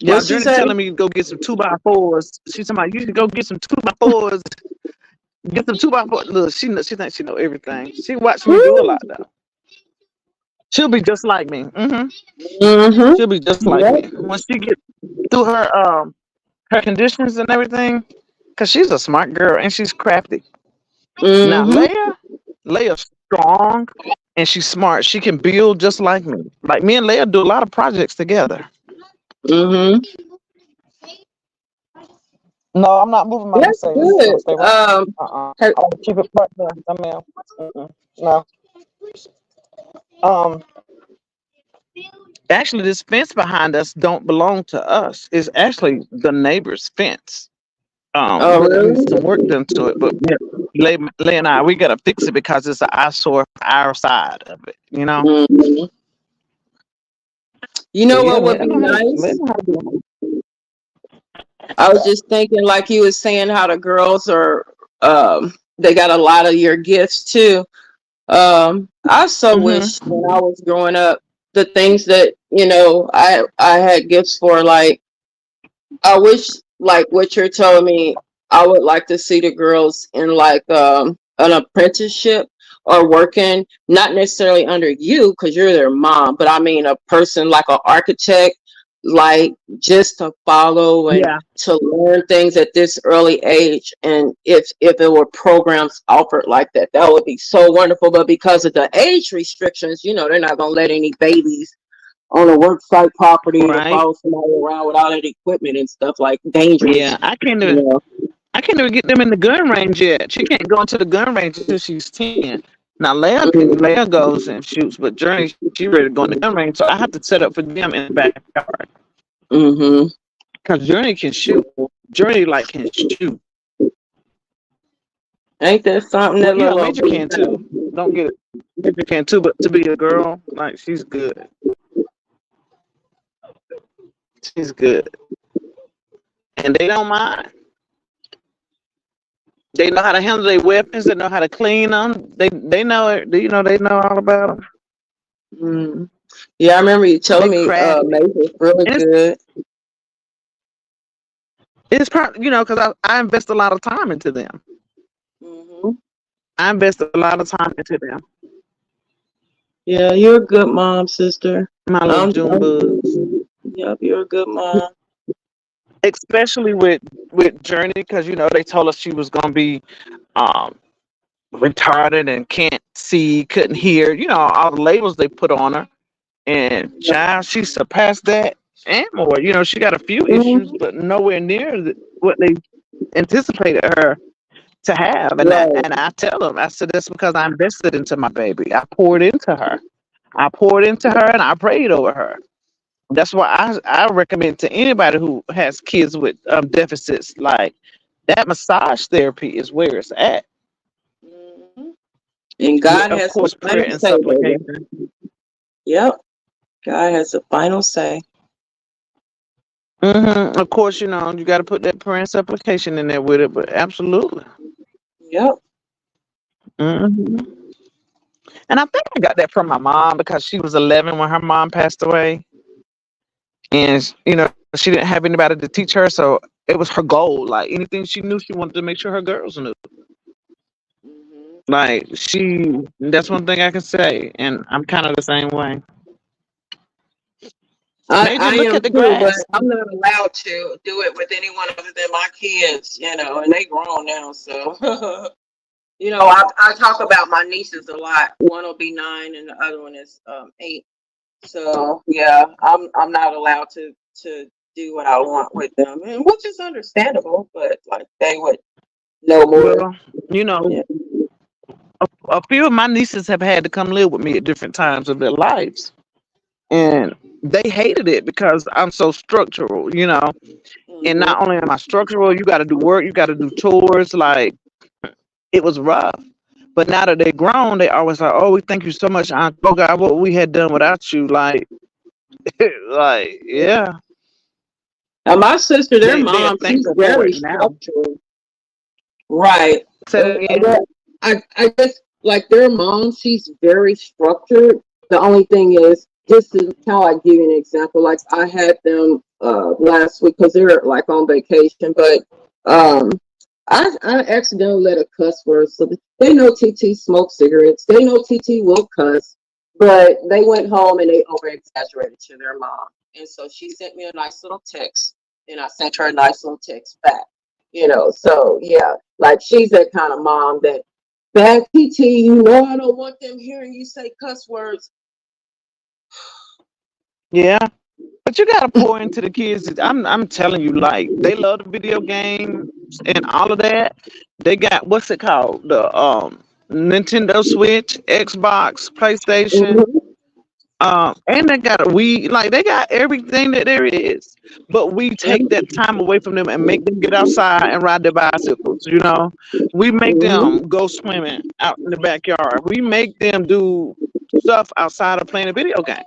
What she Journey say? telling me to go get some 2x4s. She's talking about you should go get some 2x4s. Get some 2x4s. Look, she thinks she know everything. She watched me do a lot though. She'll be just like me. Mm-hmm. She'll be just like me when she gets through her conditions and everything. Cause she's a smart girl and she's crafty. Now Mm-hmm. Leia's strong and she's smart. She can build just like me. Like me and Leia do a lot of projects together. Mm-hmm. No, I'm not moving my That's Mercedes. It's gonna good. stay right. I'll keep it right there. I mean, no. Actually, this fence behind us don't belong to us. It's actually the neighbor's fence. Oh, We're gonna need really? some work done to it, but Lay and I, we gotta fix it because it's an eyesore for our side of it. Mm-hmm. You So know yeah, what would be nice? I was just thinking, like you was saying, how the girls are, they got a lot of your gifts too. I so wish when I was growing up, the things that I had gifts for. Like I wish, like what you're telling me, I would like to see the girls in like an apprenticeship or working, not necessarily under you because you're their mom, but I mean a person like an architect, like just to follow and Yeah. to learn things at this early age. And if it were programs offered like that, that would be so wonderful. But because of the age restrictions, they're not gonna let any babies on a work site property to Right. follow somebody around with all that equipment and stuff, like dangerous. Yeah, I can't You even know. get them in the gun range yet. She can't go into the gun range until she's 10. Now Leia goes and shoots, but Journey, she ready to go in the gun range, so I have to set up for them in the backyard. Mm-hmm. Because Journey can shoot. Journey can shoot. Ain't that something that Yeah, little Major can too. Don't get it. Major can too, but to be a girl, she's good. She's good. And they don't mind. They know how to handle their weapons. They know how to clean them. They know it. They know all about them. Mm. Yeah, I remember you telling me Major's really good. It's probably because I invest a lot of time into them. Mm-hmm. I invest a lot of time into them. Yeah, you're a good mom, sister. My little June bugs. Yep, you're a good mom. Especially with Journey, because they told us she was gonna be retarded and can't see, couldn't hear. All the labels they put on her, and child, she surpassed that and more. She got a few issues, but nowhere near what they anticipated her to have. And I tell them, I said, that's because I invested into my baby. I poured into her. I poured into her and I prayed over her. That's why I recommend to anybody who has kids with deficits, like that massage therapy is where it's at. Mhm. And With, God of has the course, prayer final and say, baby. supplication. Yep. God has the final say. Of course, you know, you got to put that prayer and supplication in there with it, but absolutely. Yep. hmm And I think I got that from my mom because she was 11 when her mom passed away. And, you know, she didn't have anybody to teach her. So it was her goal. Like anything she knew, she wanted to make sure her girls knew. Mhm. Like that's one thing I can say. And I'm kind of the same way. Major, I look am at the too, but grass. I'm not allowed to do it with anyone other than my kids, you know, and they grown now, so you know, I talk about my nieces a lot. One will be 9 and the other one is 8. So yeah, I'm not allowed to do what I want with them, and which is understandable, but like they would know more. Well, you know, Yeah. a few of my nieces have had to come live with me at different times of their lives. And they hated it because I'm so structural, you know. And Mhm. not only am I structural, you got to do work, you got to do chores. Like it was rough. But now that they're grown, they always like, "Oh, we thank you so much, Aunt. Oh God, what we had done without you." Like, like, yeah, Now my sister, their they're mom, she's thankful for very it now. structural. Right. Say that again. But I guess like their mom, she's very structured. The only thing is, just to how I give you an example, like I had them last week because they're like on vacation, but um I accidentally let a cuss word. So they know TT smokes cigarettes. They know TT will cuss, but they went home and they over exaggerated to their mom. And so she sent me a nice little text, and I sent her a nice little text back. You know, so yeah, like she's that kind of mom that bad PT, you know, I don't want them hearing you say cuss words. Yeah, but you gotta pour into the kids. I'm telling you, like they love the video games and all of that. They got what's it called? The Nintendo Switch, Xbox, PlayStation. Mhm. And they got a Wii, like they got everything that there is. But we take that time away from them and make them get outside and ride their bicycles, you know. We make Mhm. them go swimming out in the backyard. We make them do stuff outside of playing a video game.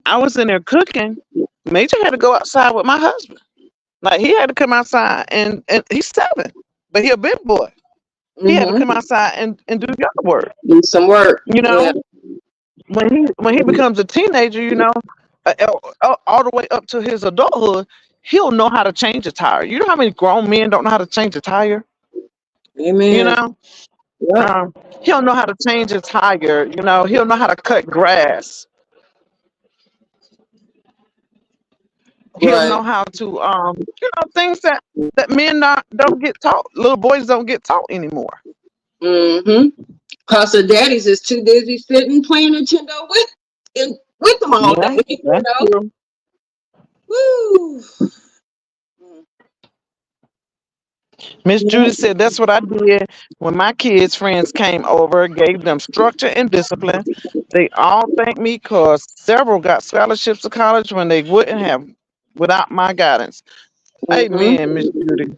I was in there cooking. Major had to go outside with my husband. Like he had to come outside and he's 7, but he a big boy. He had to come Mhm. outside and do yard work, Do some work. you Yeah. know. When he becomes a teenager, you know, all the way up to his adulthood, he'll know how to change a tire. You know how many grown men don't know how to change a tire? You Amen. know, Yep. um, he'll know how to change a tire. You know, he'll know how to cut grass. He'll Right. know how to, things that men don't get taught. Little boys don't get taught anymore. Mhm. Cause the daddies is too busy sitting playing Nintendo with them all Yeah, day. You that's know. true. Woo. Miss Judy Yeah. said that's what I did when my kids' friends came over, gave them structure and discipline. They all thanked me because several got scholarships to college when they wouldn't have without my guidance. Mhm. Amen, Miss Judy.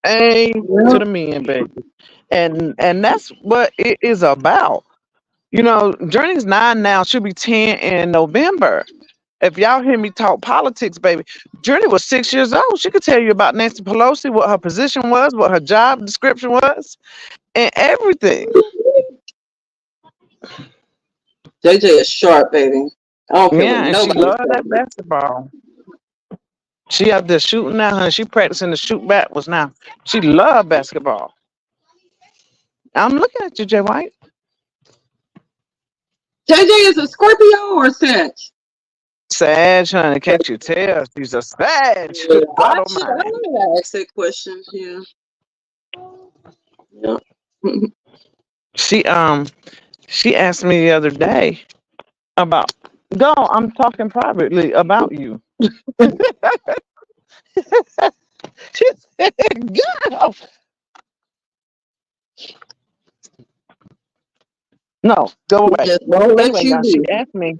A to Yeah. the men, baby. And that's what it is about. You know, Journey's 9 now, she'll be 10 in November. If y'all hear me talk politics, baby, Journey was 6 years old. She could tell you about Nancy Pelosi, what her position was, what her job description was, and everything. JJ is sharp, baby. I don't care what Yeah, and she nobody loved says. that basketball. She out there shooting now, honey. She practicing to shoot backwards now. She loved basketball. I'm looking at you, Jay White. JJ is a Scorpio or Sag? Sag, honey. Can't you tell? She's a Sag. Yeah, Good God I should. I Almighty. know I asked that question. Yeah. Yeah. She she asked me the other day about go. I'm talking privately about you. She said, "Go." No, go away. Just won't let Anyway, you y'all, she be. asked me.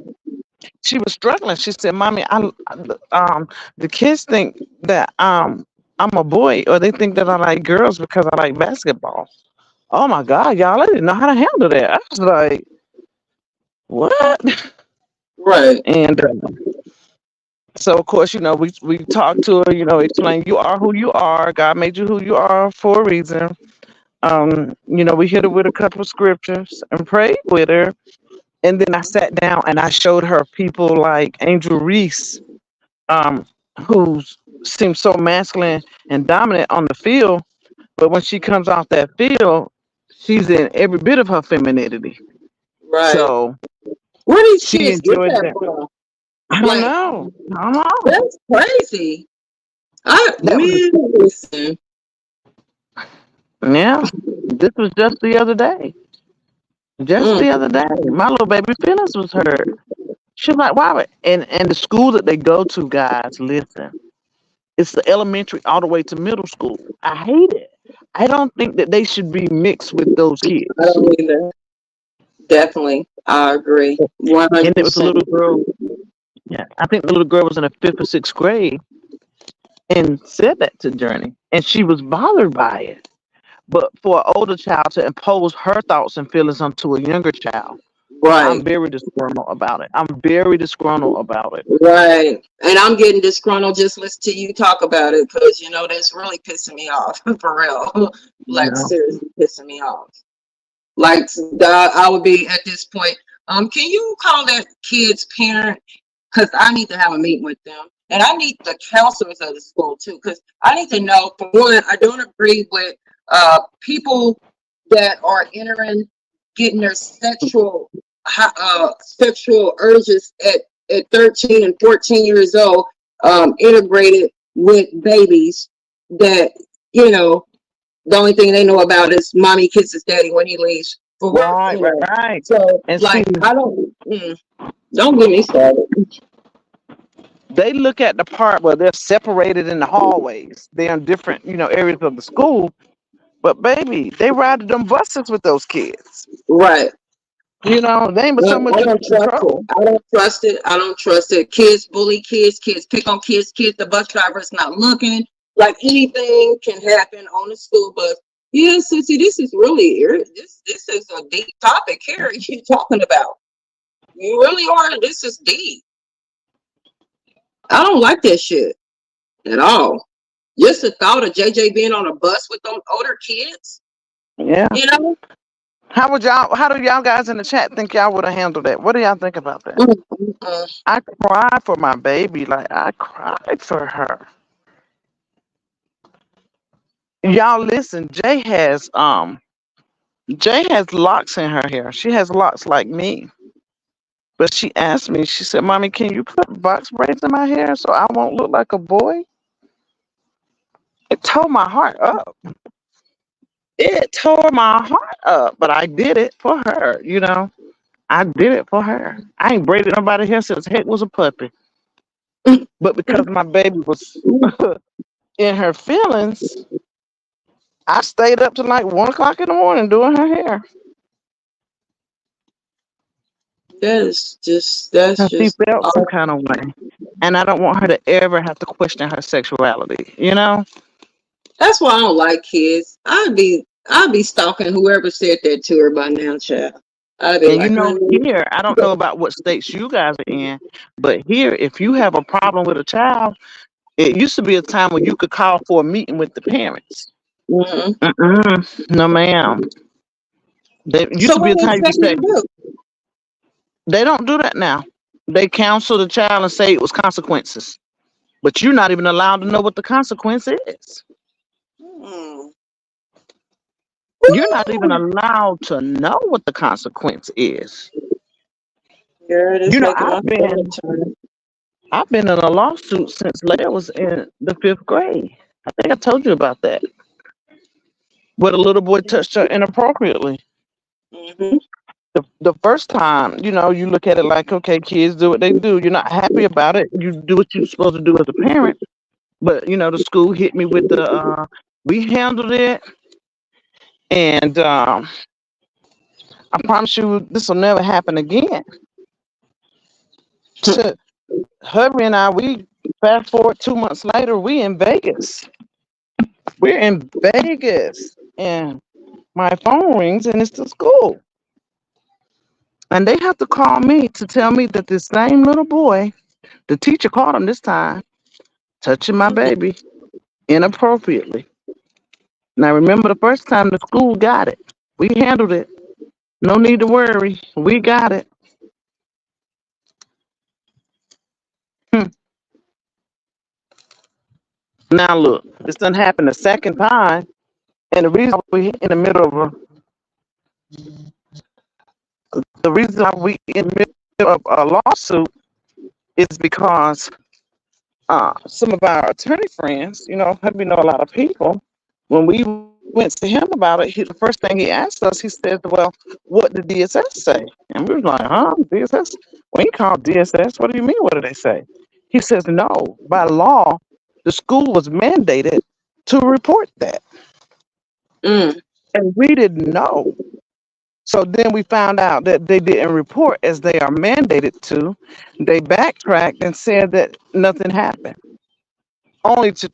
She was struggling. She said, "Mommy, the kids think that I'm a boy, or they think that I like girls because I like basketball." Oh my God, y'all! I didn't know how to handle that. I was like, "What?" Right. And so, of course, we talked to her. Explain you are who you are. God made you who you are for a reason. We hit her with a couple of scriptures and prayed with her. And then I sat down and I showed her people like Angel Reese, um, who seems so masculine and dominant on the field, but when she comes off that field, she's in every bit of her femininity. Right. So Where these she kids get enjoyed that that. from? I don't Like, know. I don't know. that's crazy. That was Listen. Yeah. This was just the other day. Just Mm, the other day, my little baby feelings was hurt. She was like, "Why?" And the school that they go to, guys, listen. It's the elementary all the way to middle school. I hate it. I don't think that they should be mixed with those I kids. don't either. Definitely. I agree. And it was a 100%. little girl. Yeah, I think the little girl was in the 5th or 6th grade and said that to Journey, and she was bothered by it. But for an older child to impose her thoughts and feelings onto a younger child, I'm Right. very disgruntled about it. I'm very disgruntled about it. Right. And I'm getting disgruntled just listening to you talk about it because, that's really pissing me off for real. Like, Yeah. seriously pissing me off. Like, I would be at this point. Can you call that kid's parent? Because I need to have a meeting with them. And I need the counselors of the school too, because I need to know, for one, I don't agree with people that are getting their sexual urges at 13 and 14 years old, integrated with babies that, the only thing they know about is mommy kisses daddy when he leaves for work. Right, right, right. So, And see, like, I don't get me started. they look at the part where they're separated in the hallways. They're in different, areas of the school. But baby, they ride them buses with those kids. Right. They ain't but so much I you don't can trust it. control. I don't trust it. I don't trust it. Kids bully kids. Kids pick on kids. The bus driver is not looking. Like, anything can happen on the school bus. Yeah, Sissy, this is really this is a deep topic here you're talking about. You really are. This is deep. I don't like that shit at all. Just the thought of JJ being on a bus with them older kids, Yeah. you know? How do y'all guys in the chat think y'all would have handled that? What do y'all think about that? I cried for my baby. Like, I cried for her. Y'all listen, Jay has locks in her hair. She has locks like me. But she asked me, she said, "Mommy, can you put box braids in my hair so I won't look like a boy?" It tore my heart up. It tore my heart up. But I did it for her, I did it for her. I ain't braided nobody's hair since Heck was a puppy. But because my baby was in her feelings, I stayed up till like 1 o'clock in the morning doing her hair. That's just Because she felt some kind of way. And I don't want her to ever have to question her sexuality, That's why I don't like kids. I'd be stalking whoever said that to her by now, child. I'd be And like, here, I don't know about what states you guys are in, but here, if you have a problem with a child, it used to be a time when you could call for a meeting with the parents. No, ma'am. There used to be a time you could say, they don't do that now. They counsel the child and say it was consequences. But you're not even allowed to know what the consequence is. You're not even allowed to know what the consequence is. Girl, I've been in a lawsuit since Leia was in the 5th grade. I think I told you about that. Where the little boy touched her inappropriately. The first time, you look at it like, okay, kids do what they do. You're not happy about it. You do what you're supposed to do as a parent. But, the school hit me with we handled it. And I promise you, this will never happen again. Shit, Hubby and I, we fast forward 2 months later, we in Vegas. We're in Vegas, and my phone rings, and it's the school, and they have to call me to tell me that this same little boy, the teacher caught him this time, touching my baby inappropriately. Now, remember the first time the school got it, we handled it. No need to worry, we got it. Hmm. Now look, this done happened a second time, and the reason we in the middle of the reason why we in the middle of a lawsuit is because some of our attorney friends, we know a lot of people. When we went to him about it, the first thing he asked us, he said, "Well, what did DSS say?" And we was like, "Huh, DSS? We ain't called DSS. What do you mean? What did they say?" He says, "No, by law, the school was mandated to report that." Mm. And we didn't know. So then we found out that they didn't report as they are mandated to. They backtracked and said that nothing happened, only to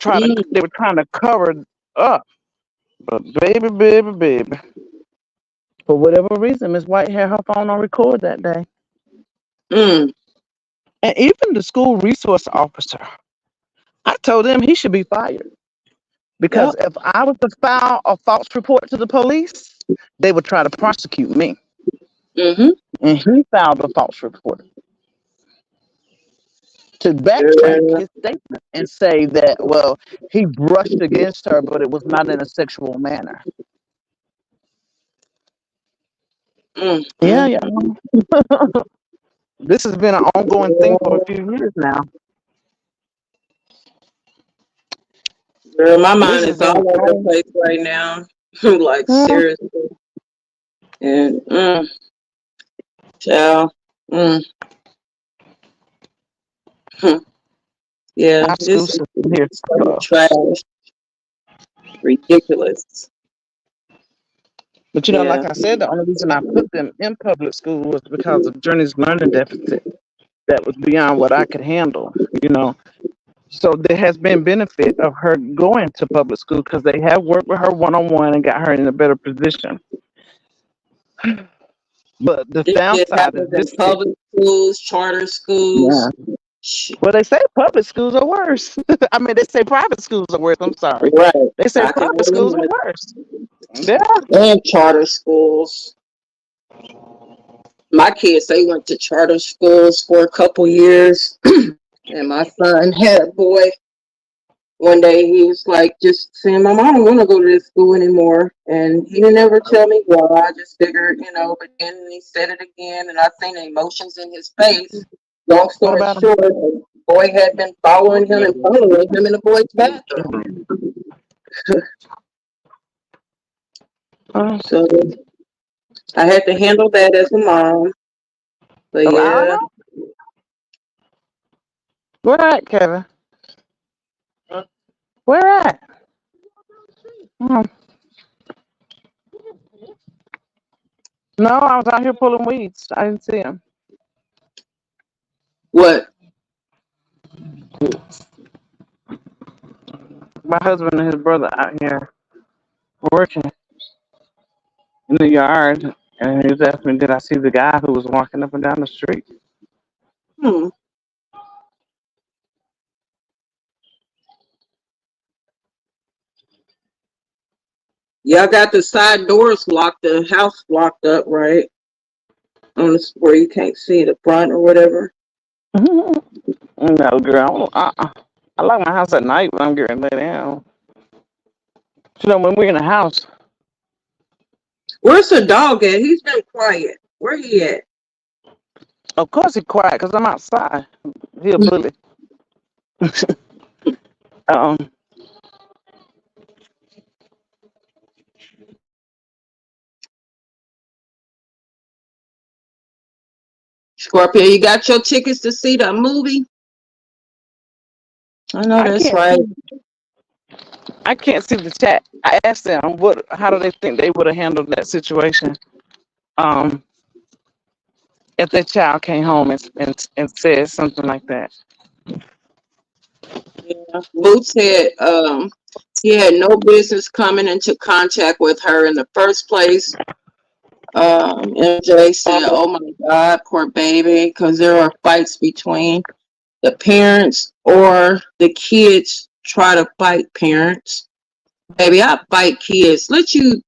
they were trying to cover up. But baby, for whatever reason, Miss White had her phone on record that day. Mm. And even the school resource officer, I told him he should be fired. Because if I was to file a false report to the police, they would try to prosecute me. Mm-hmm. And he filed a false report to backtrack his statement and say that, well, he brushed against her, but it was not in a sexual manner. Mm. Yeah. This has been an ongoing thing for a few years now. Girl, my mind is all over the place right now. Like, seriously. And, child. Yeah, this is trash. Ridiculous. But like I said, the only reason I put them in public school was because of Journey's learning deficit that was beyond what I could handle, So there has been benefit of her going to public school because they have worked with her one-on-one and got her in a better position. But the downside is this public schools, charter schools. Yeah. Well, they say public schools are worse. I mean, they say private schools are worse. I'm sorry. Right. They say public schools are worse. Yeah. And charter schools. My kids, they went to charter schools for a couple years. And my son had a boy. One day he was like, just saying, "Mom, I don't want to go to this school anymore." And he didn't ever tell me why. I just figured, but then he said it again, and I seen the emotions in his face. Long story short, the boy had been following him and following him in the boy's bathroom. So I had to handle that as a mom. But yeah. Where at, Kevin? Where at? No, I was out here pulling weeds. I didn't see him. What? My husband and his brother out here working in the yard, and he was asking me, did I see the guy who was walking up and down the street? Y'all got the side doors locked, the house locked up, right? On this where you can't see the front or whatever. No, girl. I like my house at night when I'm getting laid down. When we're in the house. Where's the dog at? He's been quiet. Where he at? Of course he's quiet because I'm outside. He a bully. Scorpio, you got your tickets to see the movie? I know that's right. I can't see the chat. I asked them how do they think they would have handled that situation. um, if their child came home and said something like that. Yeah. Boots had he had no business coming into contact with her in the first place. MJ said, "Oh my God, poor baby," because there are fights between the parents or the kids try to fight parents. Baby, I fight kids. Let me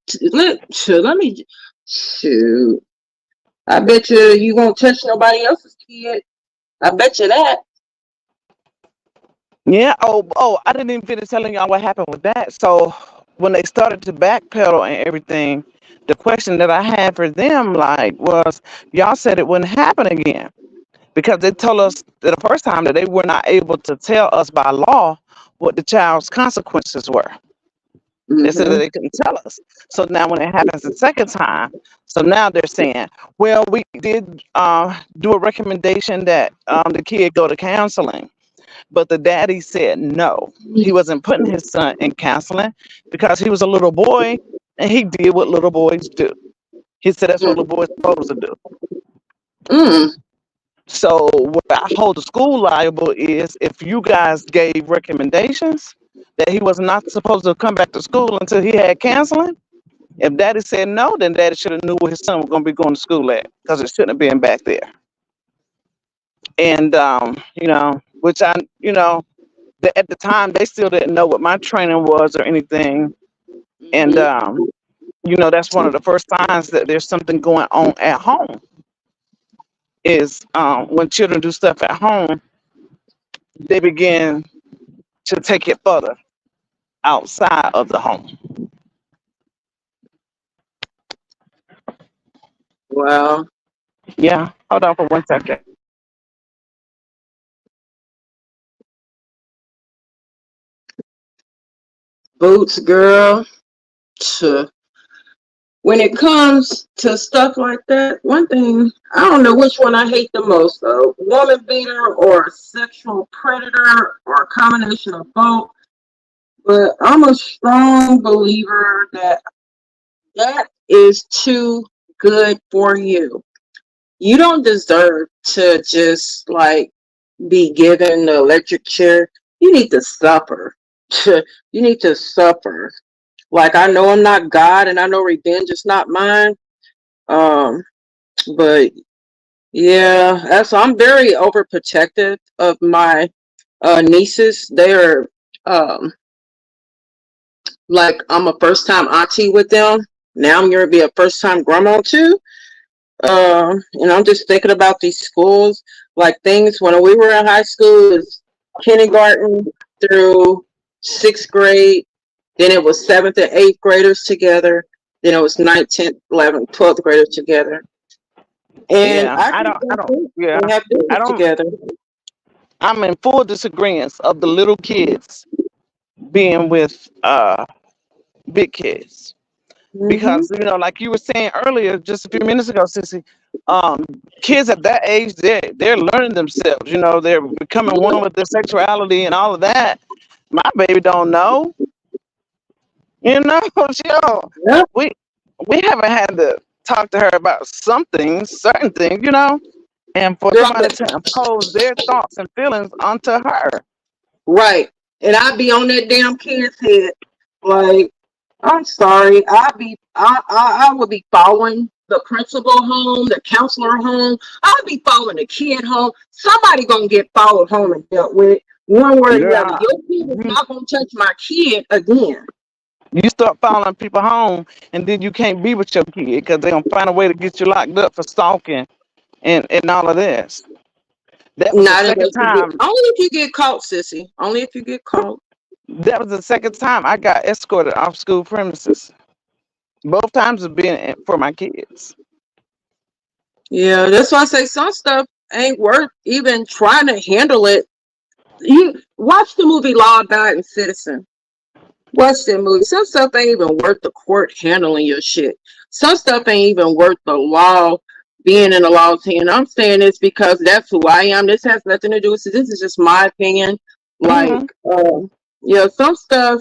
shoot. I bet you won't touch nobody else's kid. I bet you that. Yeah. Oh, I didn't even finish telling y'all what happened with that. So when they started to backpedal and everything, the question that I had for them like was, y'all said it wouldn't happen again because they told us the first time that they were not able to tell us by law what the child's consequences were. They said that Mm-hmm. they couldn't tell us. So now when it happens the second time, so now they're saying, well, we did do a recommendation that the kid go to counseling. But the daddy said no. He wasn't putting his son in counseling because he was a little boy and he did what little boys do. He said that's what little boys are supposed to do. Mm. So what I hold the school liable is if you guys gave recommendations that he was not supposed to come back to school until he had counseling. If daddy said no, then daddy should have knew where his son was going to be going to school at because it shouldn't have been back there. And, which at the time they still didn't know what my training was or anything. And, that's one of the first signs that there's something going on at home is when children do stuff at home, they begin to take it further outside of the home. Well, Yeah. Hold on for 1 second. Boots, girl. Tuh. When it comes to stuff like that, one thing, I don't know which one I hate the most though. Woman beater or sexual predator or a combination of both. But I'm a strong believer that is too good for you. You don't deserve to just like be given the electric chair. You need to suffer. You need to suffer. Like I know I'm not God and I know revenge is not mine. But yeah, I'm very overprotective of my nieces. They're like I'm a first time auntie with them. Now I'm gonna be a first time grandma too. And I'm just thinking about these schools, like things when we were in high school, it was kindergarten through 6th grade. Then it was 7th and 8th graders together. Then it was 9th, 10th, 11th, 12th graders together. And Yeah. I I just don't, I don't don't, think yeah. they have I business don't, together. I'm in full disagreement of the little kids being with big kids. Mm-hmm. Because like you were saying earlier just a few minutes ago, Sissy, kids at that age they're learning themselves, they're becoming one with their sexuality and all of that. My baby don't know, she don't. Yep. We haven't had to talk to her about certain things, and for Girl, somebody to impose their thoughts and feelings onto her. right. And I'd be on that damn kid's head. Like, I'm sorry. I would be following the principal home, the counselor home. I'd be following the kid home. Somebody gonna get followed home and dealt with one way or the other. Girl, Your kid is you not gonna touch my kid again. you start following people home, and then you can't be with your kid because they're gonna find a way to get you locked up for stalking and all of this. That was the Not second unless you get time. only if you get caught, sissy. Only if you get caught. That was the second time I got escorted off school premises. Both times have been for my kids. Yeah, that's why I say some stuff ain't worth even trying to handle it. You watch the movie Law Abiding Citizen. Watch that movie. Some stuff ain't even worth the court handling your shit. Some stuff ain't even worth the law being in the law's hand. I'm saying this because that's who I am. This has nothing to do with it. This is just my opinion. Like, Hmm. yeah, some stuff,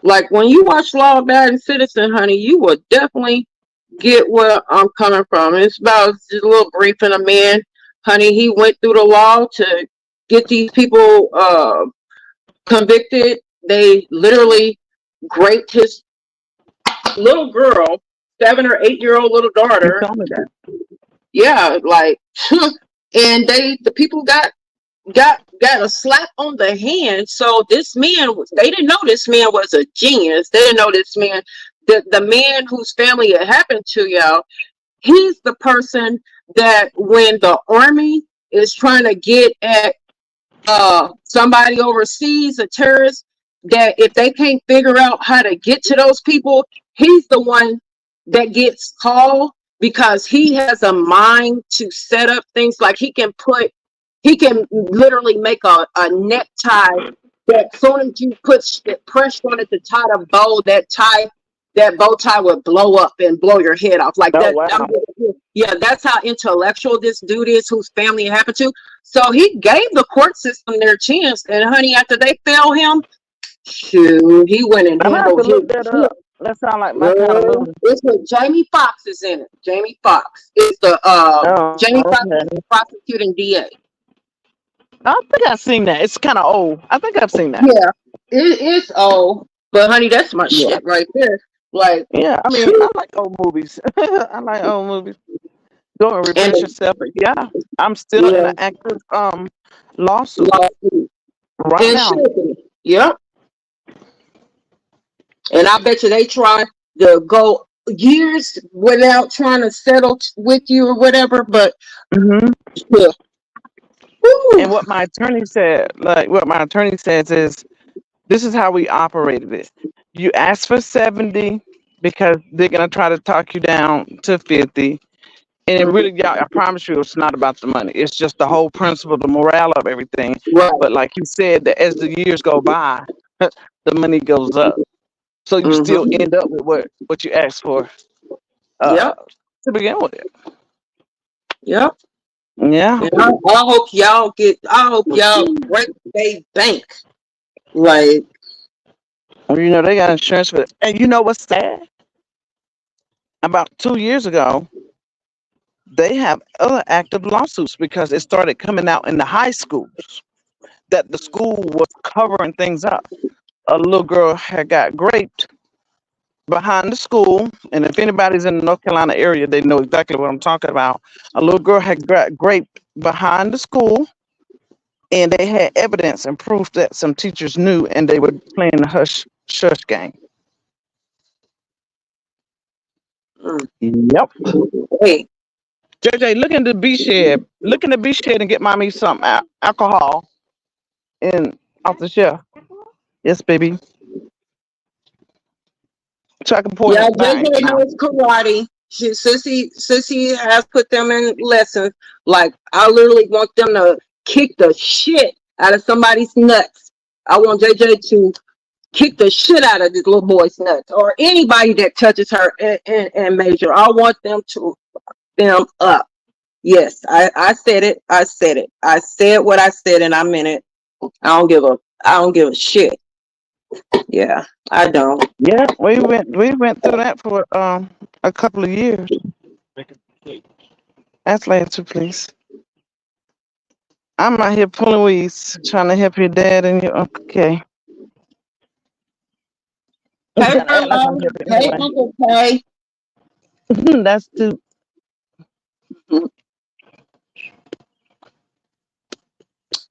like when you watch Law Abiding Citizen, honey, you will definitely get where I'm coming from. It's about just a little brief in a man. Honey, he went through the law to get these people convicted. They literally raped his little girl, 7 or 8 year old little You daughter. told me that. Yeah, like, and the people got a slap on the hand. So this man, they didn't know this man was a genius. They didn't know this man, the man whose family it happened to, y'all. He's the person that when the army is trying to get at somebody overseas, a terrorist, that if they can't figure out how to get to those people, he's the one that gets called because he has a mind to set up things. Like he can literally make a necktie that as soon as you put pressure on it to tie the bow, that bow tie would blow up and blow your head off like Oh, that. wow. Yeah, that's how intellectual this dude is, whose family it happened to. So he gave the court system their chance, and honey, after they failed him, shoot, he went and I'm gonna have to handled look his that shit. up. That sounds like my kind of movie. It's with Jamie Foxx is in it. Jamie Foxx is the Oh, Jamie Foxx is okay. the prosecuting DA. I think I've seen that. It's kind of old. I think I've seen that. Yeah, it is old, but honey, that's my Yeah. shit right there. Like, Yeah, I mean, I like old movies. I like old movies. Go and refresh and yourself. But yeah, I'm still in yeah, an active lawsuit lawsuit. right And now. shipping. Yep. And I bet you they try to go years without trying to settle with you or whatever, but hmm yeah. Woo. And what my attorney said, is this is how we operated it. You ask for 70 because they're gonna try to talk you down to 50. And it really, yeah, I promise you, it's not about the money. It's just the whole principle, the morale of everything. Right. But like you said, that as the years go by, the money goes up. So you still Mm-hmm. end up with what you asked for Yep. to begin with. Yep. Yeah. And I hope y'all break they bank. Like, Well, you know, they got insurance for it. And you know what's sad? About 2 years ago, they have other active lawsuits because it started coming out in the high schools that the school was covering things up. A little girl had got raped behind the school, and if anybody's in the North Carolina area, they know exactly what I'm talking about. A little girl had got raped behind the school, and they had evidence and proof that some teachers knew, and they were playing the hush shush game. mm, Yep. hey, JJ, look in the B shed. Look in the B shed and get mommy some alcohol and off the shelf. Yes, baby. So I can pour yeah, it down. JJ knows karate. Sissy has put them in lessons. Like, I literally want them to kick the shit out of somebody's nuts. I want JJ to kick the shit out of this little boy's nuts, or anybody that touches her and Major. I want them to fuck them up. Yes, I said it. I said it. I said what I said, and I meant it. I don't give a shit. Yeah, I don't. Yeah, we went through that for a couple of years. Ask Lancer, please. I'm out here pulling weeds, trying to help your dad and your Uncle K. Hey, Act like I'm Grandma. helping Hey, anyway. Uncle K. That's too.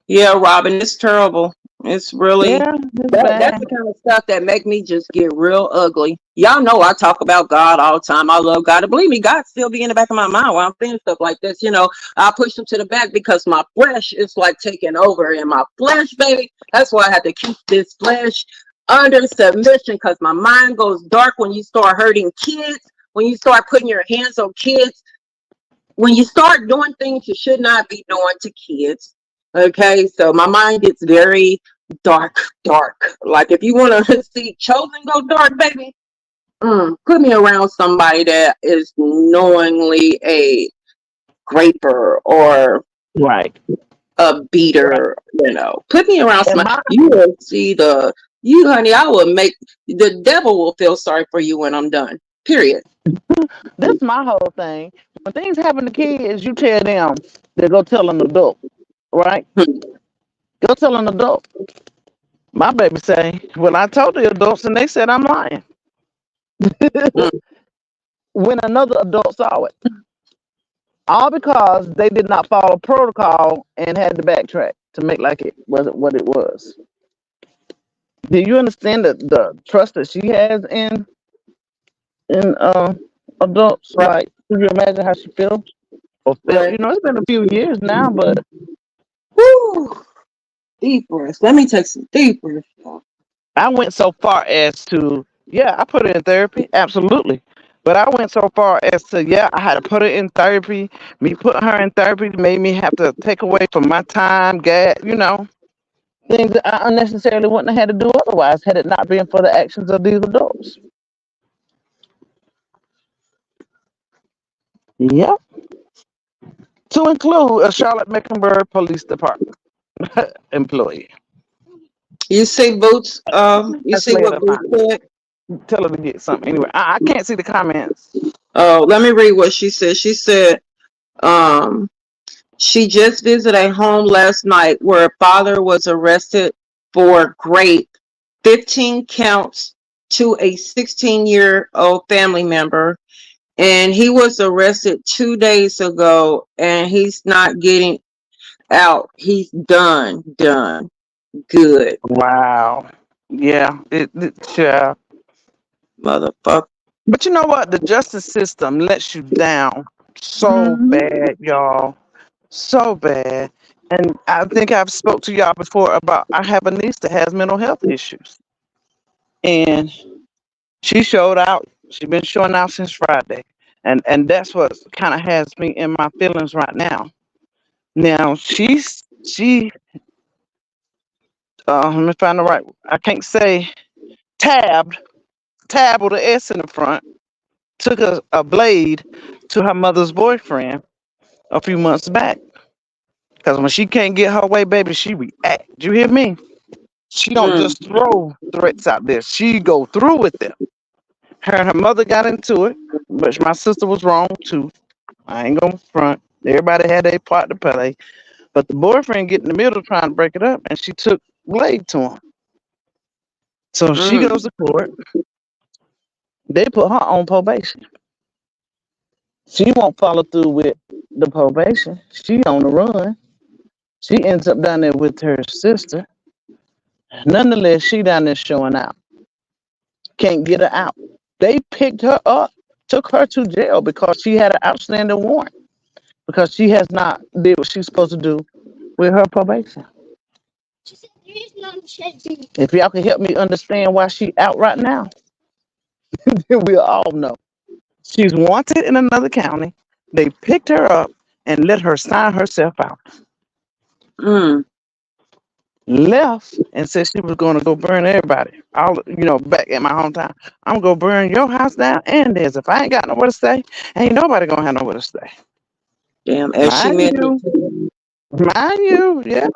Yeah, Robin, it's terrible. It's really Yeah, it's that's bad. the kind of stuff that make me just get real ugly. Y'all know I talk about God all the time. I love God. And believe me, God still be in the back of my mind while I'm saying stuff like this. You know, I push him to the back because my flesh is like taking over. And my flesh, baby, that's why I have to keep this flesh under submission, because my mind goes dark when you start hurting kids, when you start putting your hands on kids, when you start doing things you should not be doing to kids. Okay, so my mind gets very dark. Like, if you want to see Chosen go dark, baby, put me around somebody that is knowingly a graper or Right. a beater. You know, put me around And somebody. You will see honey. I will make the devil will feel sorry for you when I'm done. Period. This my whole thing. When things happen to kids, you tell them to go tell an adult, right? Go tell an adult. My baby say, well, I told the adults and they said I'm lying. When another adult saw it. All because they did not follow protocol and had to backtrack to make like it wasn't what it was. Do you understand the trust that she has in adults? Right. Like, can you imagine how she feels or felt? Right. You know, it's been a few years now, but Woo. Deep breaths. Let me take some deep breaths. I went so far as to, yeah, I put her in therapy, absolutely. But I went so far as to, yeah, I had to put her in therapy. Me putting her in therapy made me have to take away from my time, you know, things that I unnecessarily wouldn't have had to do otherwise had it not been for the actions of these adults. Yep. To include a Charlotte Mecklenburg Police Department employee. You see Boots, you Let's see lay it what up Boots on. said? Tell her to get something. Anyway, I can't see the comments. Oh, let me read what she said. She said, she just visited a home last night where a father was arrested for rape, 15 counts to a 16-year-old family member. And he was arrested 2 days ago and he's not getting out. He's done. Good. Wow. Yeah, yeah. Motherfucker. But you know what? The justice system lets you down so bad, y'all. So bad. And I think I've spoke to y'all before about I have a niece that has mental health issues. And she showed out. She's been showing out since Friday. And that's what kind of has me in my feelings right now. Now she let me find the right, I can't say tab with an S in the front, took a blade to her mother's boyfriend a few months back. Because when she can't get her way, baby, she react. Do you hear me? She don't just throw threats out there. She go through with them. Her and her mother got into it, but my sister was wrong too. I ain't gonna front. Everybody had their part to play. But the boyfriend get in the middle trying to break it up, and she took blade to him. So she goes to court. They put her on probation. She won't follow through with the probation. She on the run. She ends up down there with her sister. Nonetheless, she down there showing out. Can't get her out. They picked her up, took her to jail because she had an outstanding warrant. Because she has not did what she's supposed to do with her probation. If y'all can help me understand why she out right now, then we'll all know. She's wanted in another county. They picked her up and let her sign herself out. Left and said she was going to go burn everybody. Back in my hometown. I'm going to burn your house down and theirs. If I ain't got nowhere to stay, ain't nobody going to have nowhere to stay. Damn, as she mentioned. Mind you, yeah.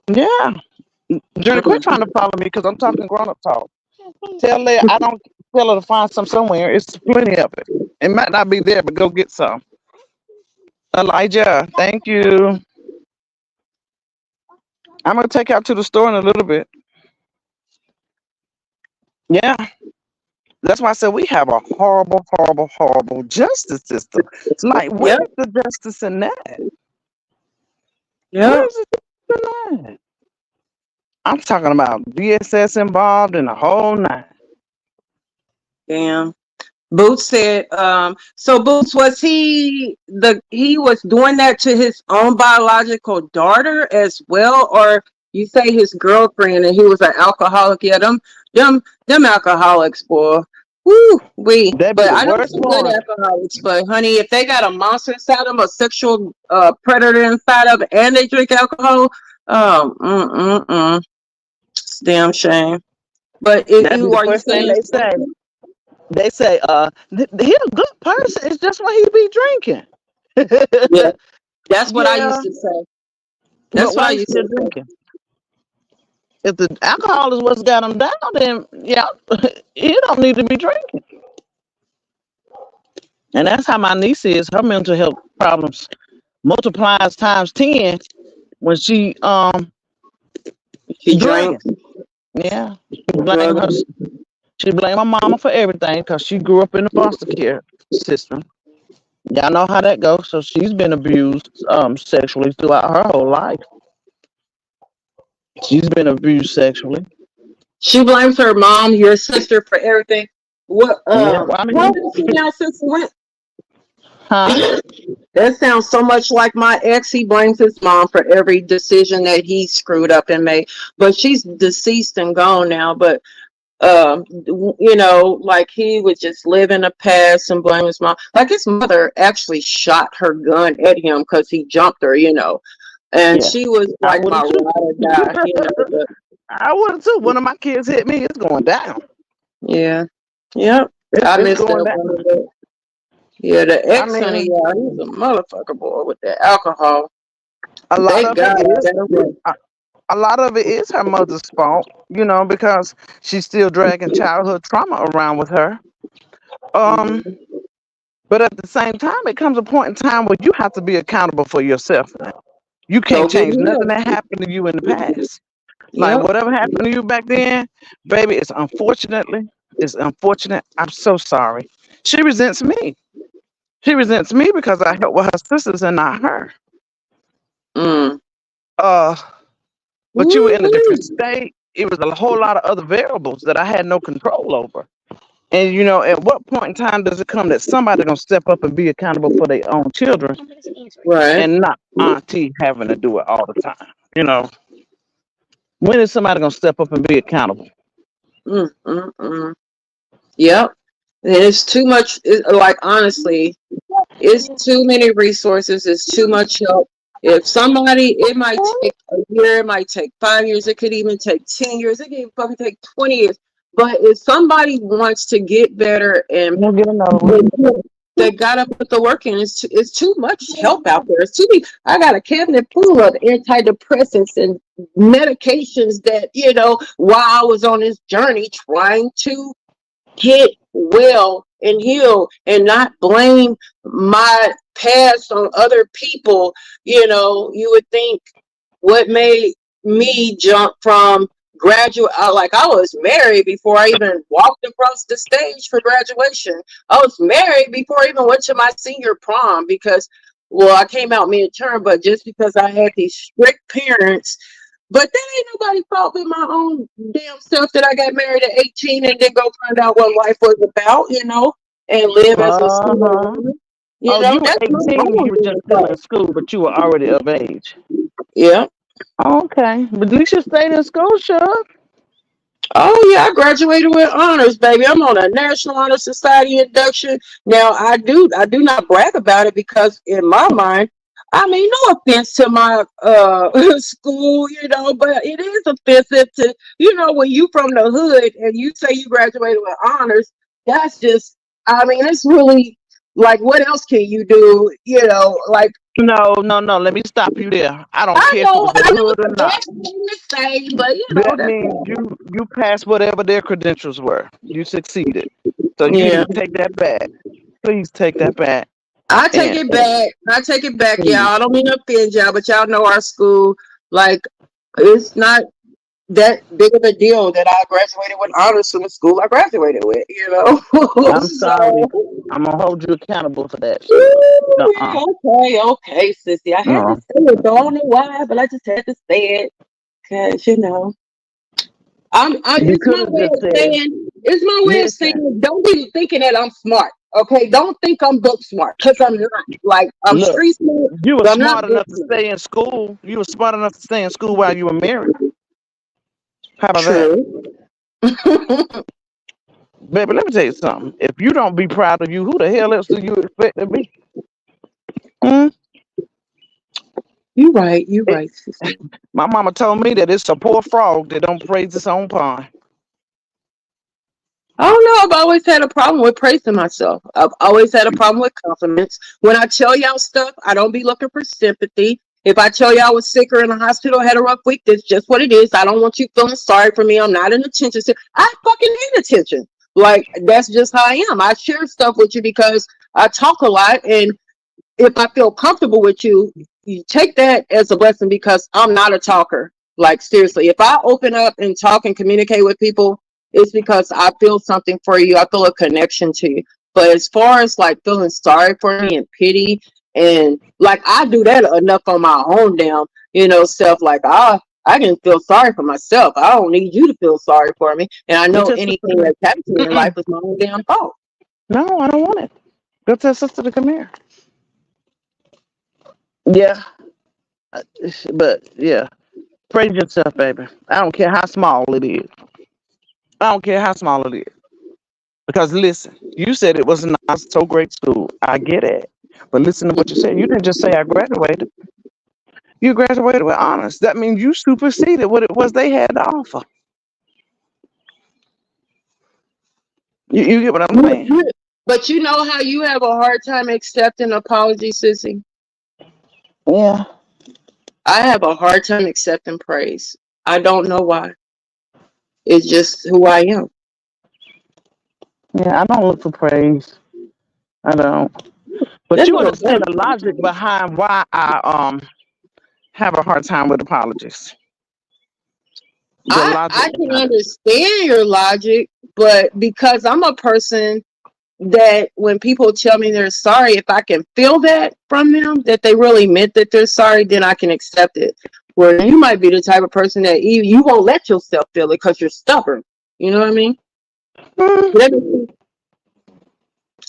Yeah. Journey, quit trying to follow me because I'm talking grown-up talk. Tell her I don't tell her to find some somewhere. It's plenty of it. It might not be there, but go get some. Elijah, thank you. I'm going to take you out to the store in a little bit. Yeah. That's why I said we have a horrible, horrible, horrible justice system. Like, where's the justice in that? Where's the justice in that? I'm talking about DSS involved in the whole nine. Damn. Boots said, so Boots, was he was doing that to his own biological daughter as well, or you say his girlfriend and he was an alcoholic? Yeah, them alcoholics, boy. Woo wee. But I know some good alcoholics, but honey, if they got a monster inside of them, a sexual predator inside of it, and they drink alcohol, it's a damn shame. But if you are you saying they say, he's a good person. It's just when he be drinking. Yeah, that's what I used to say. That's why I used to drinking. If the alcohol is what's got him down, then yeah, he don't need to be drinking. And that's how my niece is. Her mental health problems multiplies times 10 when she She drinking. drank. Yeah. She blame her mama for everything because she grew up in the foster care system. Y'all know how that goes. So she's been abused sexually throughout her whole life. She's been abused sexually. She blames her mom, your sister, for everything. What? Yeah, well, I mean, How old is she now, sister? What? huh? That sounds so much like my ex. He blames his mom for every decision that he screwed up and made. But she's deceased and gone now. But you know, like he would just live in the past and blame his mom. Like his mother actually shot her gun at him because he jumped her, you know. And Yeah. she was I like my would've too. ride or die, you know. But I would have too. One of my kids hit me. It's going down. yeah, yep. I It's missed going that down. one. Of it. Yeah, the I ex honey, mean, yeah, he's a motherfucker boy with that alcohol. a lot Thank of God. it is a lot of it is her mother's fault, you know, because she's still dragging childhood trauma around with her. Um, but at the same time, it comes a point in time where you have to be accountable for yourself. You can't Go get change nothing him. that happened to you in the past. Like Yep. whatever happened to you back then, baby, it's unfortunate. I'm so sorry. She resents me. She resents me because I helped with her sisters and not her. Mm. Uh, but you were in a Woo-hoo. different state. It was a whole lot of other variables that I had no control over. And you know, at what point in time does it come that somebody gonna step up and be accountable for their own children Right. and not auntie having to do it all the time? You know, when is somebody gonna step up and be accountable? Mm. Yep. And it's too much. Like honestly, it's too many resources. It's too much help. If somebody, it might take a year, it might take 5 years, it could even take 10 years, it could even fucking take 20 years. But if somebody wants to get better and We'll get another one. they gotta put the work in, it's too much help out there. It's too many. I got a cabinet full of antidepressants and medications that, you know, while I was on this journey trying to get well and heal and not blame my past on other people. You know, you would think what made me jump from graduate, like I was married before I even walked across the stage for graduation. I was married before I even went to my senior prom because, well, I came out midterm, but just because I had these strict parents. But that ain't nobody fault but my own damn self that I got married at 18 and then go find out what life was about, you know, and live as a single Uh-huh. woman. You Oh, know, you were that's my 18, you own were just still in school, but you were already of age. yeah. Okay. But at least you stayed in school, sure. Oh yeah, I graduated with honors, baby. I'm on a National Honor Society induction. Now I do not brag about it because in my mind, I mean, no offense to my school, you know, but it is offensive to, you know, when you from the hood and you say you graduated with honors, that's just, I mean, it's really like what else can you do, you know, like No. Let me stop you there. I don't I care if it know was the I know hood it's or a not. bad thing to say, but you know, That that's means you passed whatever their credentials were. You succeeded. So you need yeah. to take that back. Please take that back. I take And it back. I take it back, y'all. please. I don't mean to offend y'all, but y'all know our school. Like, it's not that big of a deal that I graduated with honors from the school I graduated with, you know? I'm sorry. So, I'm gonna hold you accountable for that. ooh, Uh-uh. okay, sissy. I had to No. say it. Though. I don't know why, but I just had to say it. Because, you know, You it's could my have way just of said, saying, it's my way of listen, saying, don't be thinking that I'm smart. Okay, don't think I'm book smart because I'm not. Like I'm look, street smart, you were but I'm not smart book enough to smart. stay in school. You were smart enough to stay in school while you were married. How about that? True. Baby, let me tell you something. If you don't be proud of you, who the hell else do you expect to be? Hmm? You right. You It, right, sister. my mama told me that it's a poor frog that don't praise its own pond. I don't know. I've always had a problem with praising myself. I've always had a problem with compliments. When I tell y'all stuff, I don't be looking for sympathy. If I tell y'all I was sick or in the hospital, had a rough week, that's just what it is. I don't want you feeling sorry for me. I'm not an attention seeker. I fucking need attention. Like that's just how I am. I share stuff with you because I talk a lot, and if I feel comfortable with you, you take that as a blessing because I'm not a talker. Like seriously, if I open up and talk and communicate with people, it's because I feel something for you. I feel a connection to you. But as far as like feeling sorry for me and pity, and like I do that enough on my own damn, self. Like I can feel sorry for myself. I don't need you to feel sorry for me. And I Go know tell anything sister. that's happened to me in life is my own damn fault. No, I don't want it. Go tell sister to come here. Yeah, but yeah, praise yourself, baby. I don't care how small it is. I don't care how small it is. Because listen, you said it was not so great school. I get it. But listen to what you said. You didn't just say I graduated. You graduated with honors. That means you superseded what it was they had to offer. You get what I'm saying? But you know how you have a hard time accepting apology, sissy? Yeah. I have a hard time accepting praise. I don't know why. It's just who I am. Yeah, I don't look for praise. I don't. But This you little understand boy. the logic behind why I have a hard time with apologies. The logic I can behind it. understand your logic, but because I'm a person that when people tell me they're sorry, if I can feel that from them, that they really meant that they're sorry, then I can accept it. Where you might be the type of person that you won't let yourself feel it because you're stubborn. You know what I mean? Mm,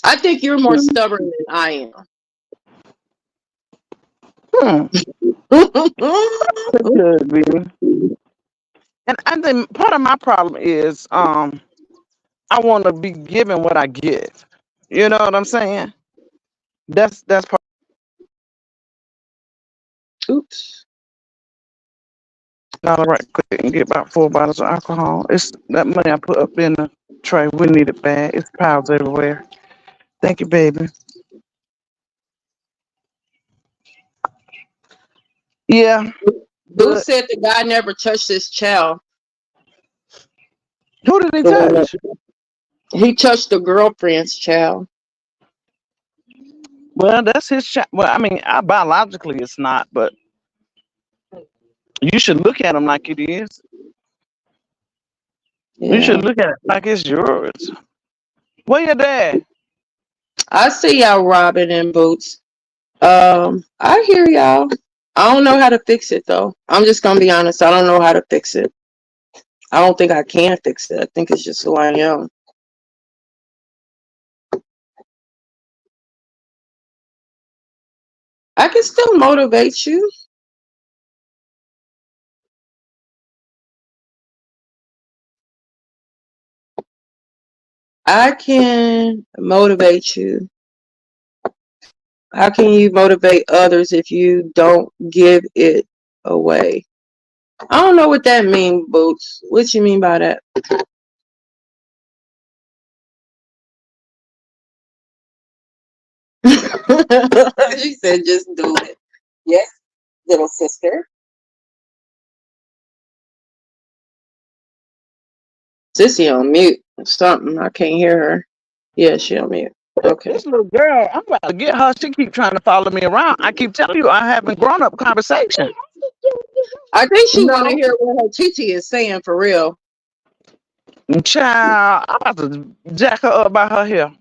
I think you're more mm, stubborn than I mm. am. It could be. And I think part of my problem is I want to be given what I give. You know what I'm saying? That's part. Oops. Not right quick and get about 4 bottles of alcohol. It's that money I put up in the tray. We need it bad. It's piles everywhere. Thank you, baby. Yeah, Who but said the guy never touched his child? who did he The one that touch? he touched the girlfriend's child. Well, that's his child. Well, I mean, biologically it's not, but you should look at him like it is. You Yeah. should look at it like it's yours. Where your dad? I see y'all Robin and Boots. I hear y'all. I don't know how to fix it though. I'm just gonna be honest. I don't know how to fix it. I don't think I can fix it. I think it's just who I am. I can still motivate you. I can motivate you. How can you motivate others if you don't give it away? I don't know what that means, Boots. What you mean by that? She said, just do it. Yes, little sister. Sissy on mute. Something. I can't hear her. Yeah, she on mute. Okay. This little girl, I'm about to get her. She keep trying to follow me around. I keep telling you I having grown up conversation. I think she want to No, hear what her Titi is saying for real. child, I'm about to jack her up by her hair.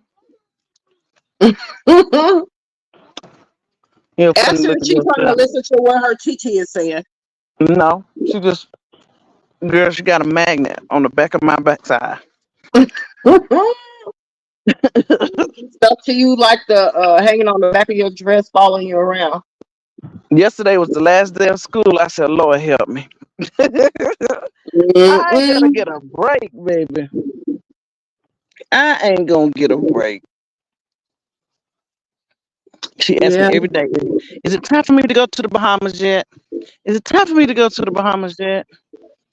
You funny Ask her if looking she trying to yourself. listen to what her Titi is saying. No, she just girl. She got a magnet on the back of my backside. Stuff to you like the hanging on the back of your dress, following you around. Yesterday was the last day of school. I said, Lord help me. I ain't gonna Mm-mm. get a break, baby. I ain't gonna get a break. She asks me Yeah, every day, is it time for me to go to the Bahamas yet? Is it time for me to go to the Bahamas yet?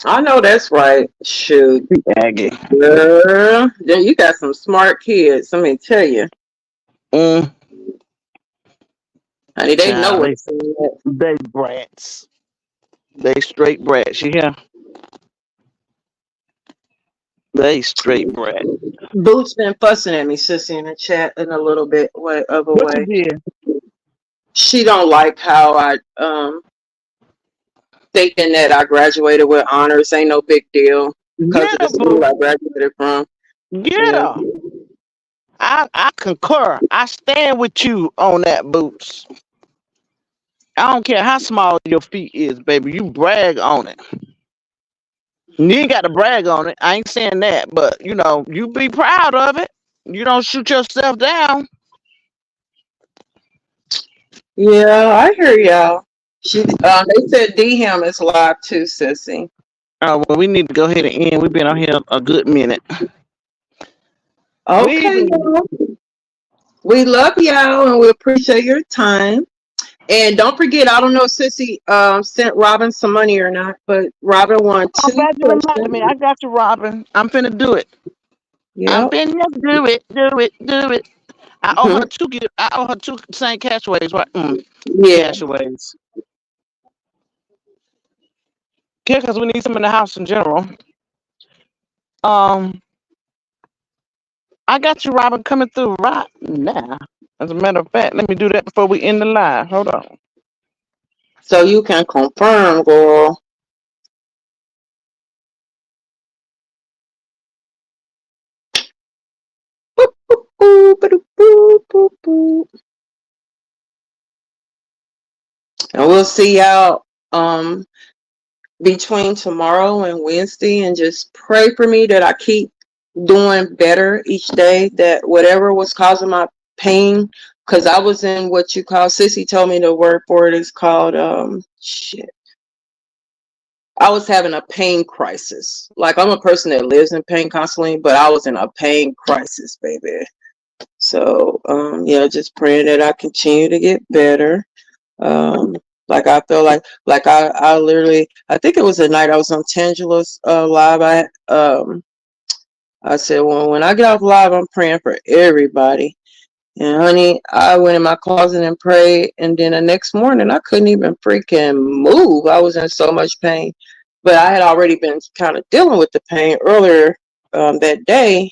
I know that's right. Shoot, Aggie. girl, yeah, you got some smart kids. Let me tell you, Mm, honey, they know child, what to say. they brats. They straight brats. You hear? They straight brat. Boots been fussing at me, sissy, in the chat in a little bit of a What you way. did? She don't like how I thinking that I graduated with honors ain't no big deal because of Get the her, school I boo. graduated from. Get Yeah. her. I concur. I stand with you on that, Boots. I don't care how small your feet is, baby. You brag on it. You ain't got to brag on it. I ain't saying that, but you know, you be proud of it. You don't shoot yourself down. Yeah, I hear y'all. They said D-Ham is live too, sissy. Oh well, we need to go ahead and end. We've been on here a good minute. We Okay, even y'all. We love y'all and we appreciate your time. And don't forget, I don't know if Sissy sent Robin some money or not, but Robin won I'm 2 glad you reminded me. questions. I got you, Robin. I'm finna do it. I'm Yep. finna do it. Do it. Do it. I owe her two. I owe her two same cashways. Right? Yeah. Cashways. Yeah, because we need some in the house in general. Um, I got you, Robin, coming through right now. As a matter of fact, let me do that before we end the live. Hold on. So you can confirm, girl. Boop, boop, boop, boop, boop. And we'll see y'all between tomorrow and Wednesday, and just pray for me that I keep doing better each day, that whatever was causing my pain, because I was in what you call, Sissy told me the word for it is called shit. I was having a pain crisis. Like, I'm a person that lives in pain constantly, but I was in a pain crisis, baby. So yeah, just praying that I continue to get better. Like I feel like I literally, I think it was the night I was on Tangela's live. I said, well, when I get off live, I'm praying for everybody. And honey, I went in my closet and prayed, and then the next morning I couldn't even freaking move. I was in so much pain, but I had already been kind of dealing with the pain earlier that day.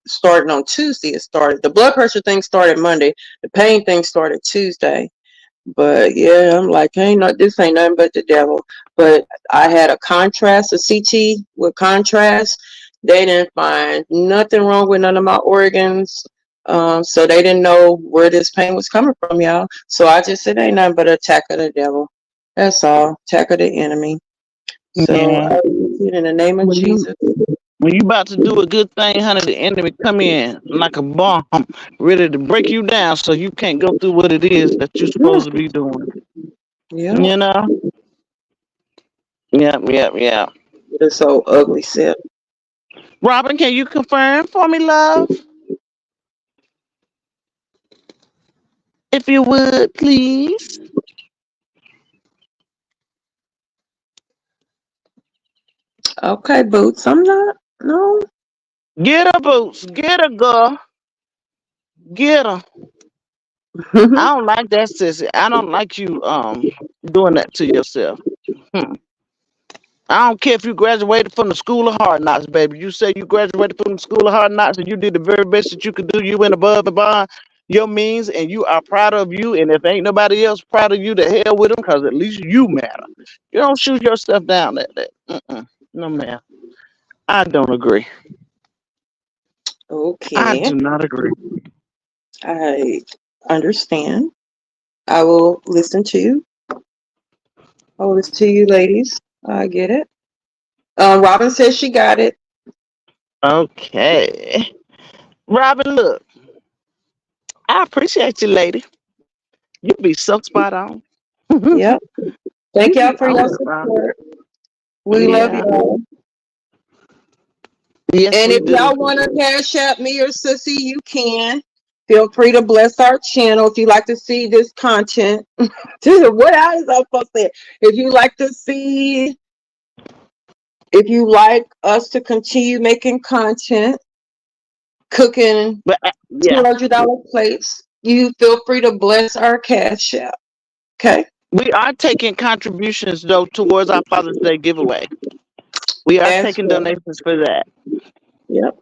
Starting on Tuesday, it started. The blood pressure thing started Monday. The pain thing started Tuesday. But yeah, I'm like, this ain't nothing but the devil. But I had a CT with contrast. They didn't find nothing wrong with none of my organs. So they didn't know where this pain was coming from, y'all. So I just said, ain't nothing but an attack of the devil. That's all. Attack of the enemy. So Yeah. I repeat in the name of Jesus. When you about to do a good thing, honey, the enemy come in like a bomb, ready to break you down so you can't go through what it is that you're supposed to be doing. Yeah. You know? Yep. It's so ugly, Sip. Robin, can you confirm for me, love? If you would, please. Okay, Boots. I'm not. No. Get her, Boots. Get her, girl. Get her. I don't like that, sissy. I don't like you doing that to yourself. I don't care if you graduated from the School of Hard Knocks, baby. You say you graduated from the School of Hard Knocks and you did the very best that you could do. You went above and beyond your means, and you are proud of you. And if ain't nobody else proud of you, to hell with them, because at least you matter. You don't shoot yourself down like that. No, ma'am. I don't agree. Okay. I do not agree. I understand. I will listen to you. I will listen to you, ladies. I get it. Robin says she got it. Okay. Robin, look, I appreciate you, lady. You be so spot on. Yep. Thank You y'all be for on your it, Robin. support. We love Yeah. y'all. Yes, And we if do. y'all want to cash out me or Sissy, you can. Feel free to bless our channel if you like to see this content. What else I supposed to say? If you like to see, if you like us to continue making content, cooking But yeah, $200 plates, you feel free to bless our cash app. Okay. we are taking contributions though towards our Father's Day giveaway. We are As taking well. donations for that. Yep.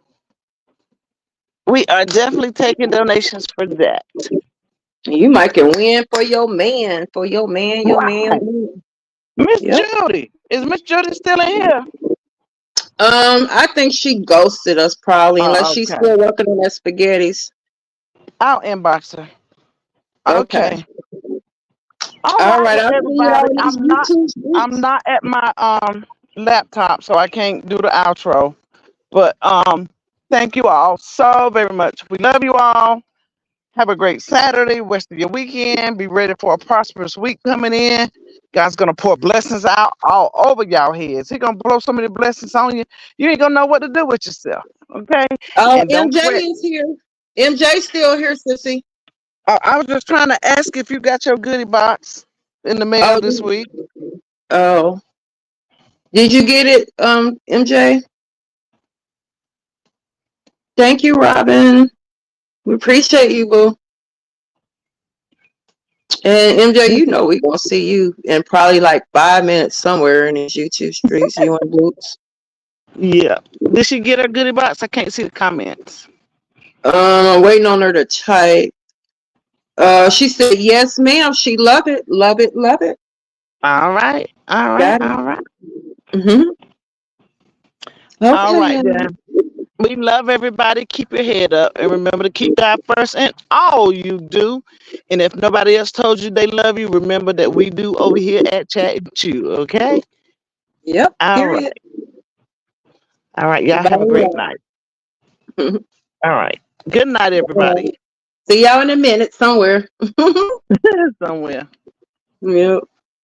We are definitely taking donations for that. You might can win for your man, your man. Miss Yep. Judy. Is Miss Judy still in here? I think she ghosted us probably, unless Oh, she's okay. still working on that spaghettis. I'll inbox her. Okay. Okay. All All right, right. well, I'll see y'all everybody. in these I'm YouTube streets. not at my laptop, so I can't do the outro. But thank you all so very much. We love you all. Have a great Saturday, rest of your weekend. Be ready for a prosperous week coming in. God's gonna pour blessings out all over y'all heads. He gonna blow so many blessings on you. You ain't gonna know what to do with yourself. Okay? Oh, And don't MJ fret. is here. MJ still here, sissy. I was just trying to ask if you got your goodie box in the mail Oh, this week. oh. Did you get it, MJ? Thank you, Robin. We appreciate you, boo. And MJ, you know we're gonna see you in probably like 5 minutes somewhere in these YouTube streets. You and Boots. Yeah. Did she get her goodie box? I can't see the comments. I'm waiting on her to type. She said yes, ma'am. She love it, love it, love it. All right. All right. Got it. All right. Mm-hmm. All right, Okay. then. We love everybody. Keep your head up and remember to keep God first in all you do. And if nobody else told you they love you, remember that we do over here at Chat and Chew. Okay? Yep. All Period. right. All right. Y'all have a great night. All right. Good night, everybody. See y'all in a minute somewhere. Somewhere. Yep.